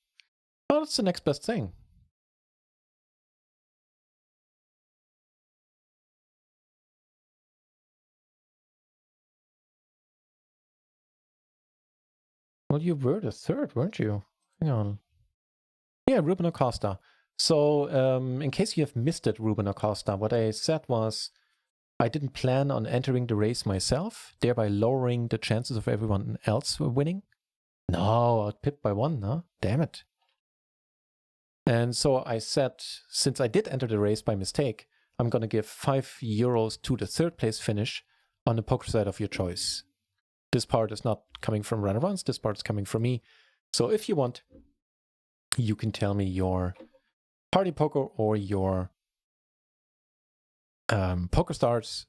Oh, that's the next best thing. Well, you were the 3rd, weren't you? Hang on. Yeah, Ruben Acosta. So, in case you have missed it, Ruben Acosta, what I said was I didn't plan on entering the race myself, thereby lowering the chances of everyone else winning. No, I pipped by 1, huh? Damn it. And so I said, since I did enter the race by mistake, I'm going to give €5 to the third place finish on the poker side of your choice. This part is not coming from Run-A-Runs, this part is coming from me. So if you want, you can tell me your party poker or your PokerStars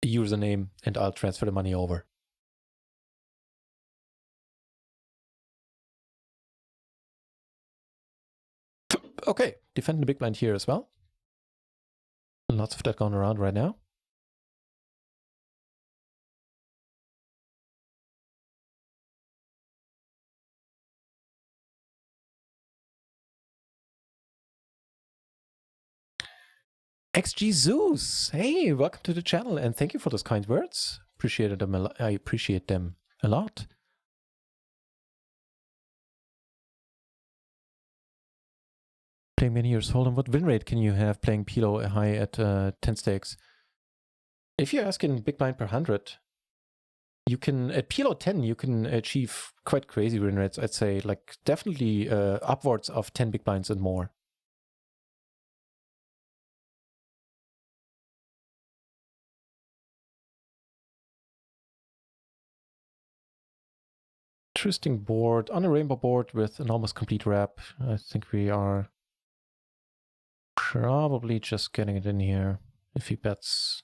username, and I'll transfer the money over. Okay, defending the big blind here as well. Lots of that going around right now. XG Zeus, hey, welcome to the channel and thank you for those kind words. I appreciate them a lot. Playing many years Hold'em, what win rate can you have playing PLO high at 10 stakes? If you're asking big blind per 100, you can, at PLO 10, you can achieve quite crazy win rates, I'd say, like definitely upwards of 10 big blinds and more. Interesting board, on a rainbow board with an almost complete wrap. I think we are probably just getting it in here if he bets.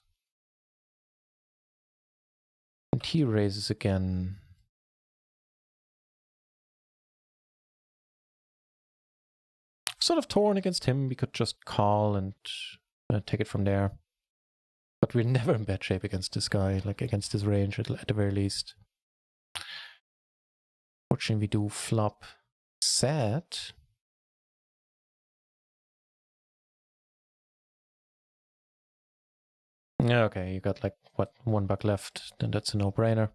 And he raises again. Sort of torn against him. We could just call and take it from there. But we're never in bad shape against this guy, like against his range at the very least. Fortunately, we do flop set. Okay, you got like, what, $1 left, then that's a no-brainer.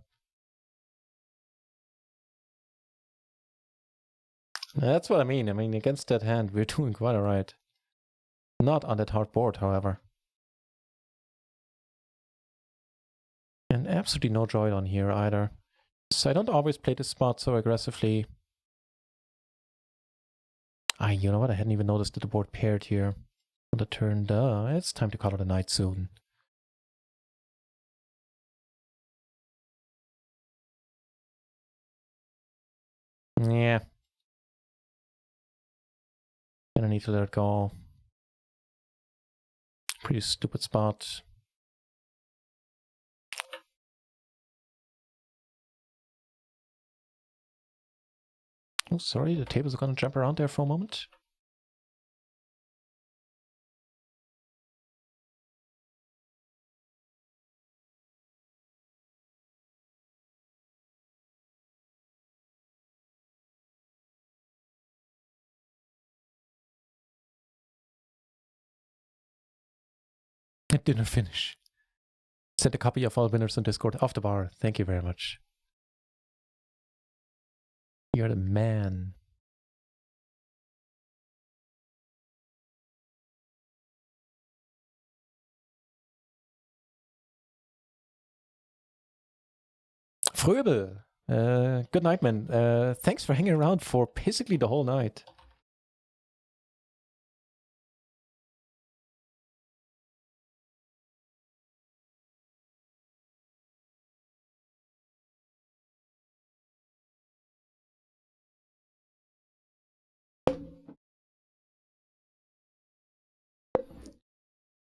That's what I mean. I mean, against that hand, we're doing quite alright. Not on that hard board, however. And absolutely no joy on here either. So I don't always play this spot so aggressively. You know what? I hadn't even noticed that the board paired here on the turn. It's time to call it a night soon. Yeah. Gonna need to let it go. Pretty stupid spot. Oh, sorry, the tables are gonna jump around there for a moment. It didn't finish. Sent a copy of all winners on Discord off the bar. Thank you very much. You're the man. Fröbel, good night, man. Thanks for hanging around for basically the whole night.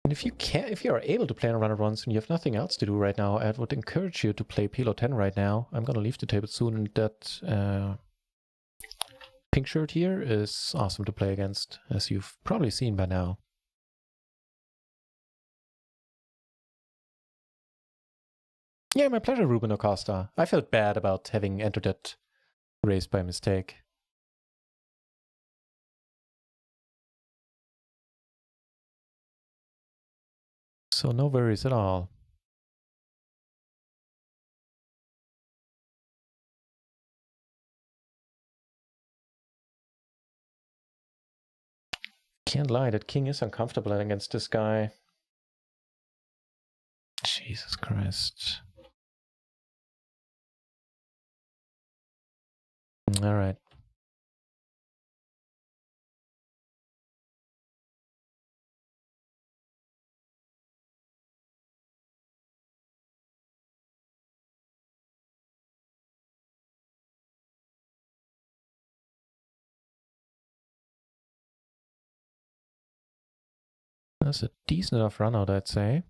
And if you are able to play on Run-A-Runs and you have nothing else to do right now, I would encourage you to play PLO 10 right now. I'm gonna leave the table soon, and that pink shirt here is awesome to play against, as you've probably seen by now. Yeah, my pleasure, Ruben Acosta. I felt bad about having entered that race by mistake. So no worries at all. Can't lie, that king is uncomfortable against this guy. Jesus Christ. All right. That's a decent enough run out, I'd say.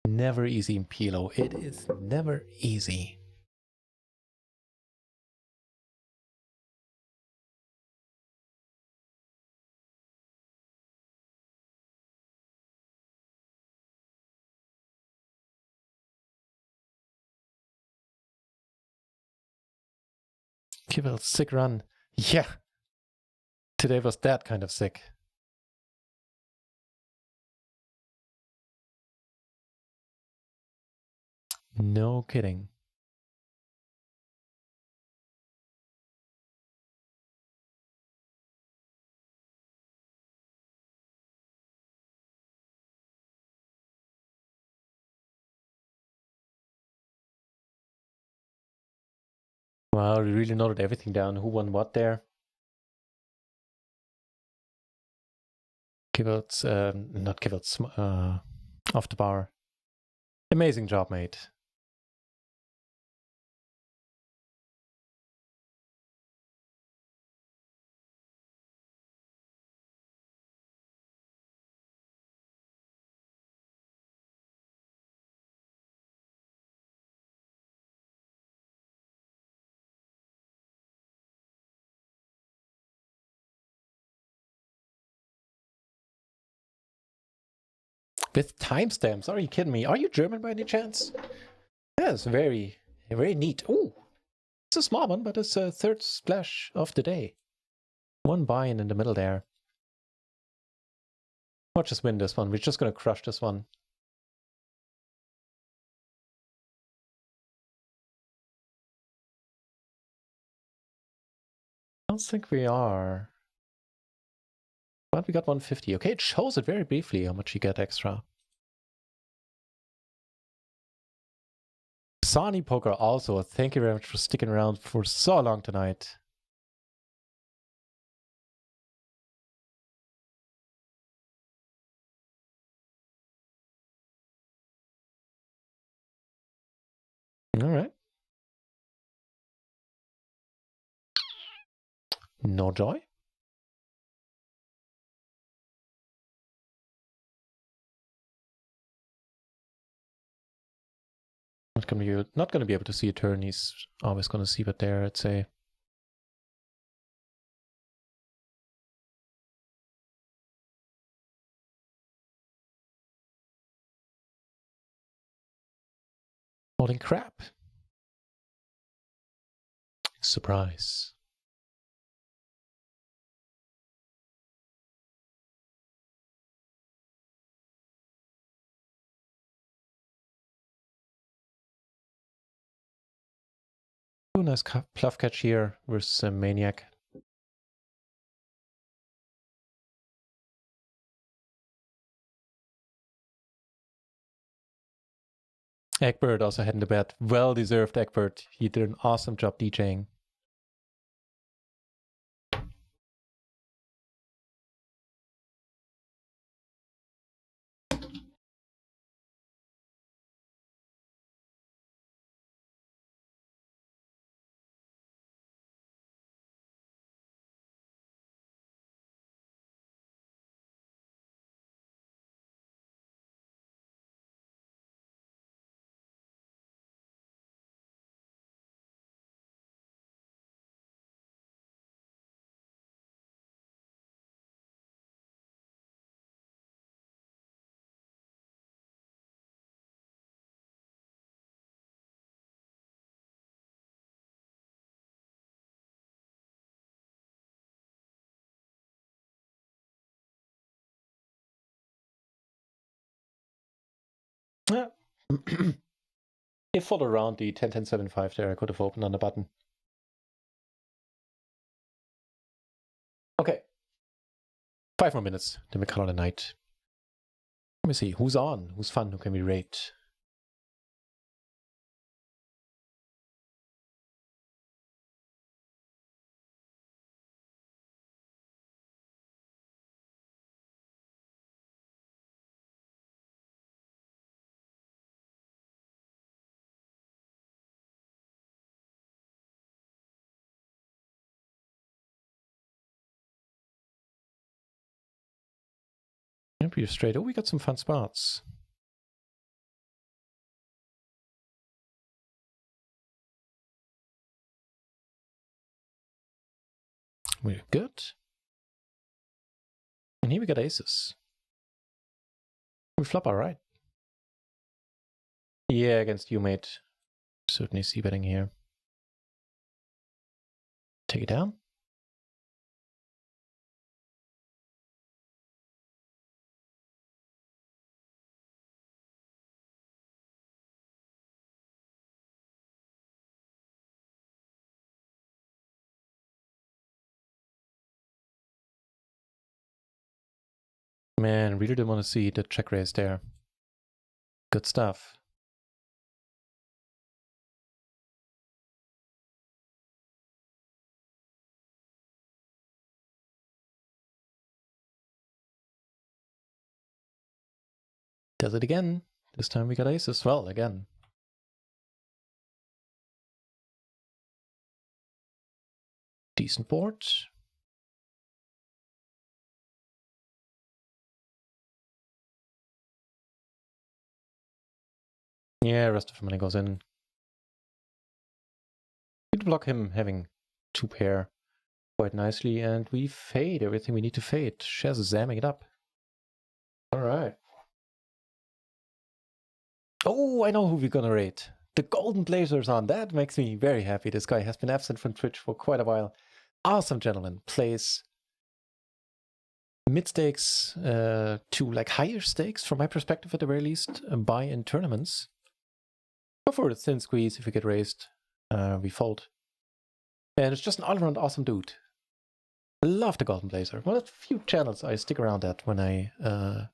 Never easy in PLO. It is never easy. Give it a sick run. Yeah. Today was that kind of sick. No kidding. Wow, we really noted everything down. Who won what there? Kivelt's, not Kivelt's, off the bar. Amazing job, mate. With timestamps? Are you kidding me? Are you German by any chance? Yes, very, very neat. Oh, it's a small one, but it's a third splash of the day. One buy-in in the middle there. Watch us win this one. We're just going to crush this one. I don't think we are. But we got 150. Okay, it shows it very briefly how much you get extra. Sony Poker also, thank you very much for sticking around for so long tonight. All right. No joy. Not gonna be able to see a turn. He's always gonna see it there, I'd say. Holding crap. Surprise. Oh, nice bluff catch here versus Maniac. Egbert also heading to bed. Well deserved, Egbert. He did an awesome job DJing. Yeah. If followed around the 10-10-7-5 there, I could have opened on the button. Okay. 5 more minutes, then we call it a night. Let me see, who's on? Who's fun? Who can we rate? Yeah, pretty straight. Oh, we got some fun spots. We're good. And here we got aces. We flop all right. Yeah, against you, mate. Certainly c-betting here. Take it down. Man, really didn't want to see the check raise there. Good stuff. Does it again. This time we got aces. Well, again. Decent board. Yeah, rest of the money goes in. We block him having two pair quite nicely, and we fade everything we need to fade. Shazamming it up. All right. Oh, I know who we're gonna rate. The Golden Blazers on. That makes me very happy. This guy has been absent from Twitch for quite a while. Awesome gentleman. Plays mid stakes to like higher stakes from my perspective at the very least. Buy in tournaments. Go for the thin squeeze. If we get raised, we fold. And it's just an all-around awesome dude. I love the Golden Blazer. One of the few channels I stick around at when I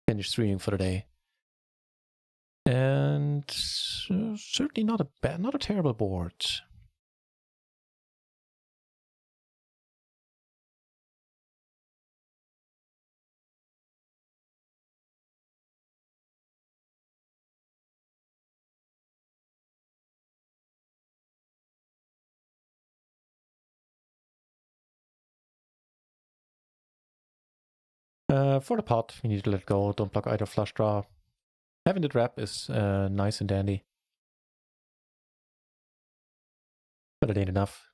finish streaming for the day. And certainly not a terrible board. For the pot, we need to let go. Don't block either flush draw. Having the trap is nice and dandy. But it ain't enough.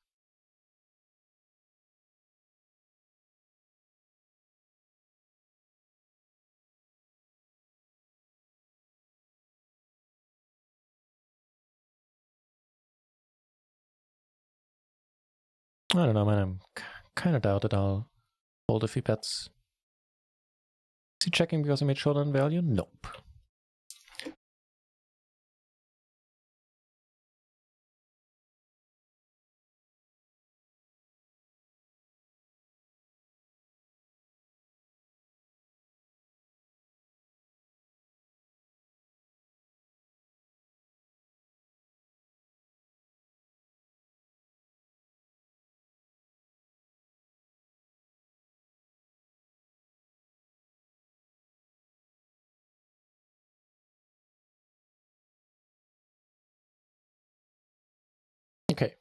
I don't know, man. I'm kind of doubt that I'll hold if he bets. Is he checking because he made showdown value? Nope. Okay.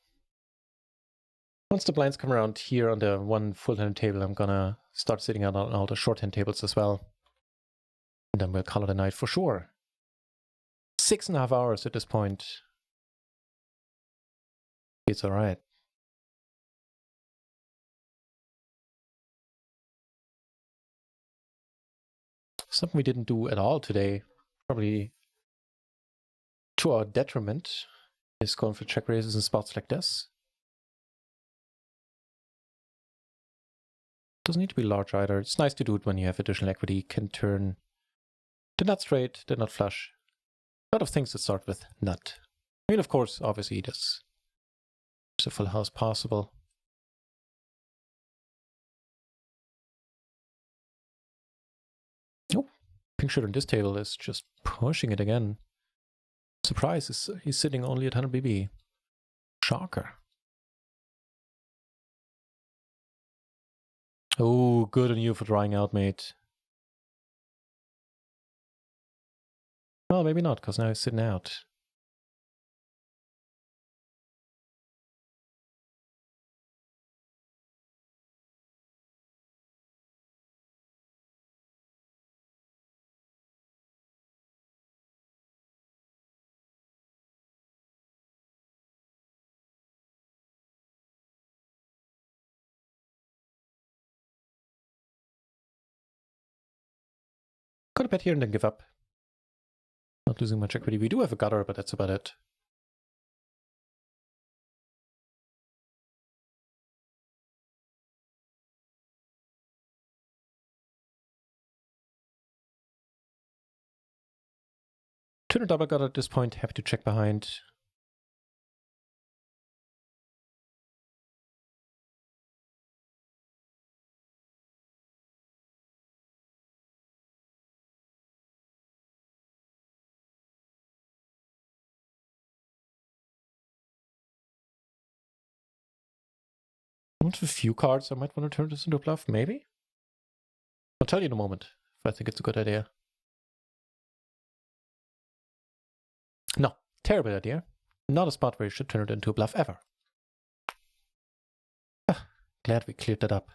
Once the blinds come around here on the one full-hand table, I'm gonna start sitting on all the short-hand tables as well. And then we'll call it a night for sure. 6.5 hours at this point. It's alright. Something we didn't do at all today, probably to our detriment, is going for check raises in spots like this. Doesn't need to be large either. It's nice to do it when you have additional equity. Can turn the nut straight, the nut flush. A lot of things that start with nut. I mean, of course, obviously, there's a full house possible. Nope. pink shirt on this table is just pushing it again. Surprise, he's sitting only at 100 BB. Shocker. Oh, good on you for drying out, mate. Well, maybe not, because now he's sitting out. Got a bet here and then give up. Not losing much equity. We do have a gutter, but that's about it. Turn a double gutter at this point. Happy to check behind. One of a few cards I might want to turn this into a bluff, maybe? I'll tell you in a moment if I think it's a good idea. No, terrible idea. Not a spot where you should turn it into a bluff ever. Glad we cleared that up.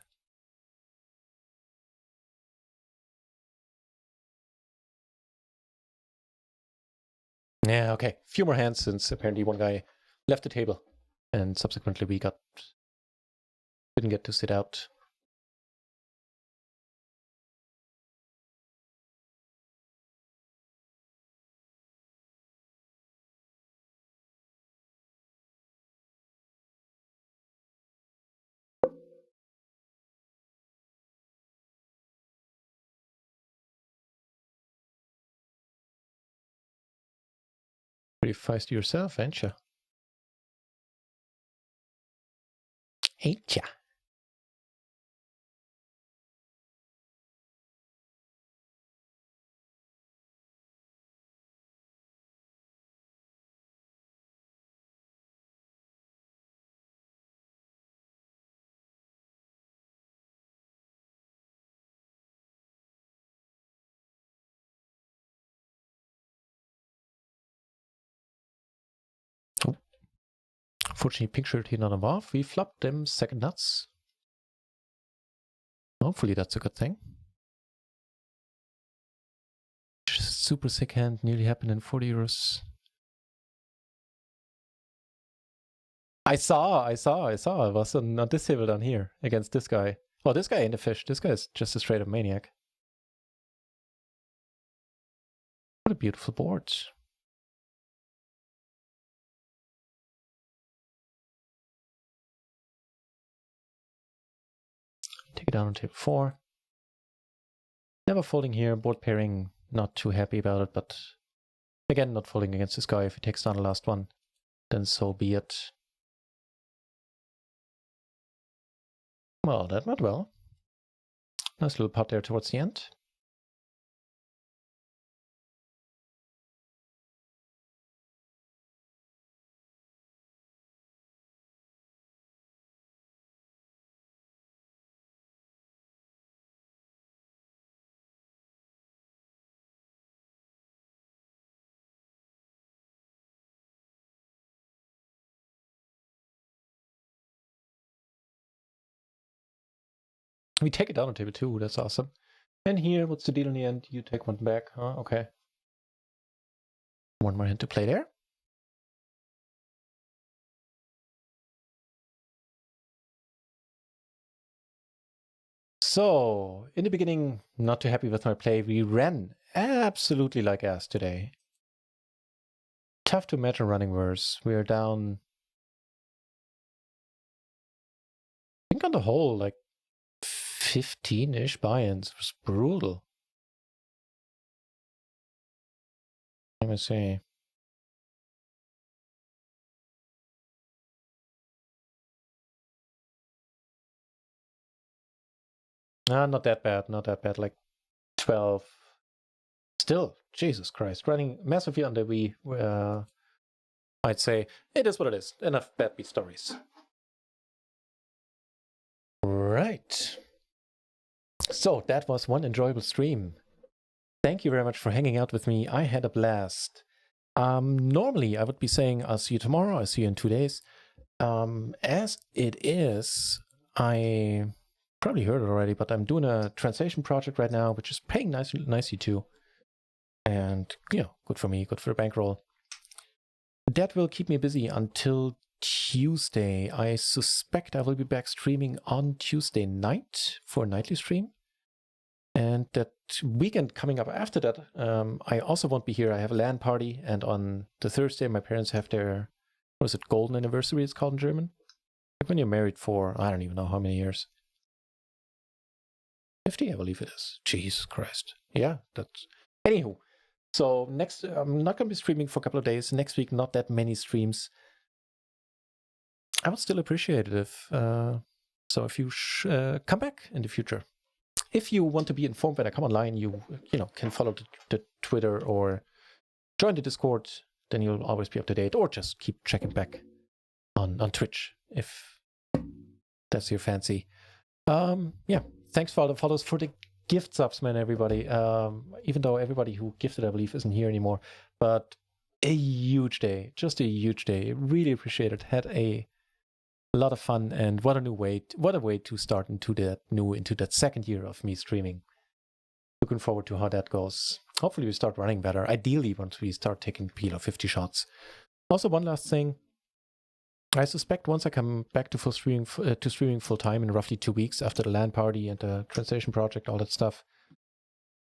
Yeah, okay. Few more hands since apparently one guy left the table and subsequently we didn't get to sit out. Pretty feisty yourself, ain't ya? Ain't ya? Oh. Unfortunately, pink shirt here not involved. We flopped them second nuts. Hopefully that's a good thing. Super sick hand, nearly happened in 40 euros. I saw. It was on this table down here against this guy. Well, this guy ain't a fish. This guy is just a straight up maniac. What a beautiful board. Take it down on table 4. Never folding here. Board pairing, not too happy about it, but again, not folding against this guy. If he takes down the last one, then so be it. Well, that went well. Nice little pot there towards the end. We take it down on table 2. That's awesome. And here, what's the deal in the end? You take one back, huh? Okay. One more hand to play there. So, in the beginning, not too happy with my play. We ran absolutely like ass today. Tough to imagine running worse. We are down, I think on the whole, like 15-ish buy-ins. It was brutal. Let me see. Not that bad. Not that bad. Like 12. still, Jesus Christ, running massively on the Wii. I'd say it is what it is. Enough bad beat stories. Right. So that was one enjoyable stream. Thank you very much for hanging out with me. I had a blast. Normally I would be saying I'll see you tomorrow. I'll see you in 2 days. As it is, I probably heard it already, but I'm doing a translation project right now, which is paying nicely too. And, good for me, good for the bankroll. That will keep me busy until Tuesday. I suspect I will be back streaming on Tuesday night for a nightly stream. And that weekend coming up after that, I also won't be here. I have a LAN party, and on the Thursday, my parents have their, what is it, golden anniversary, it's called in German? Like when you're married for, I don't even know how many years. 50, I believe it is. Jesus Christ. Yeah, that's... Anywho, so next, I'm not going to be streaming for a couple of days. Next week, not that many streams. I would still appreciate it if you come back in the future. If you want to be informed when I come online, you can follow the Twitter or join the Discord. Then you'll always be up to date, or just keep checking back on Twitch if that's your fancy. Yeah, thanks for all the follows, for the gift subs, man, everybody. Even though everybody who gifted, I believe, isn't here anymore, but a huge day, just a huge day. Really appreciate it. Had a lot of fun, and what a way to start into that second year of me streaming. Looking forward to how that goes. Hopefully we start running better. Ideally, once we start taking PLO 50 shots. Also, one last thing. I suspect once I come back to streaming full time in roughly 2 weeks after the LAN party and the translation project, all that stuff,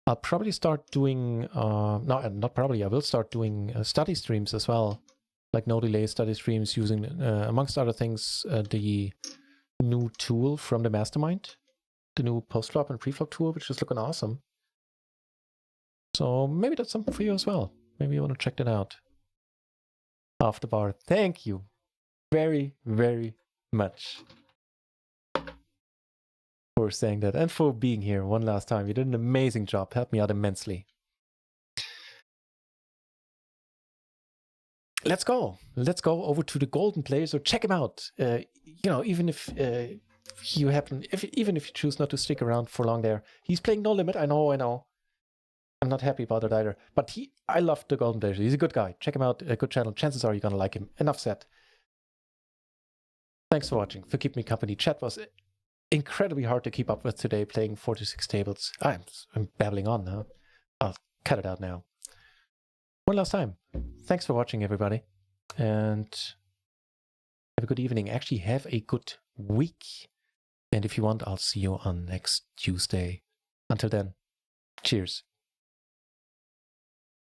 I'll probably start doing I will start doing study streams as well. Like no delay study streams using, amongst other things, the new tool from the mastermind, the new post-flop and pre-flop tool, which is looking awesome. So maybe that's something for you as well. Maybe you want to check that out. Off the bar. Thank you very, very much for saying that and for being here one last time. You did an amazing job. Helped me out immensely. Let's go over to the golden player. So check him out. Even if even if you choose not to stick around for long there, he's playing No Limit. I know. I'm not happy about it either. But I love the golden player. He's a good guy. Check him out. A good channel. Chances are you're gonna like him. Enough said. Thanks for watching. For keeping me company. Chat was incredibly hard to keep up with today, playing 4 to 6 tables. I'm babbling on now. I'll cut it out now. One last time, thanks for watching, everybody, and have a good evening. Actually, have a good week. And if you want, I'll see you on next Tuesday. Until then, cheers.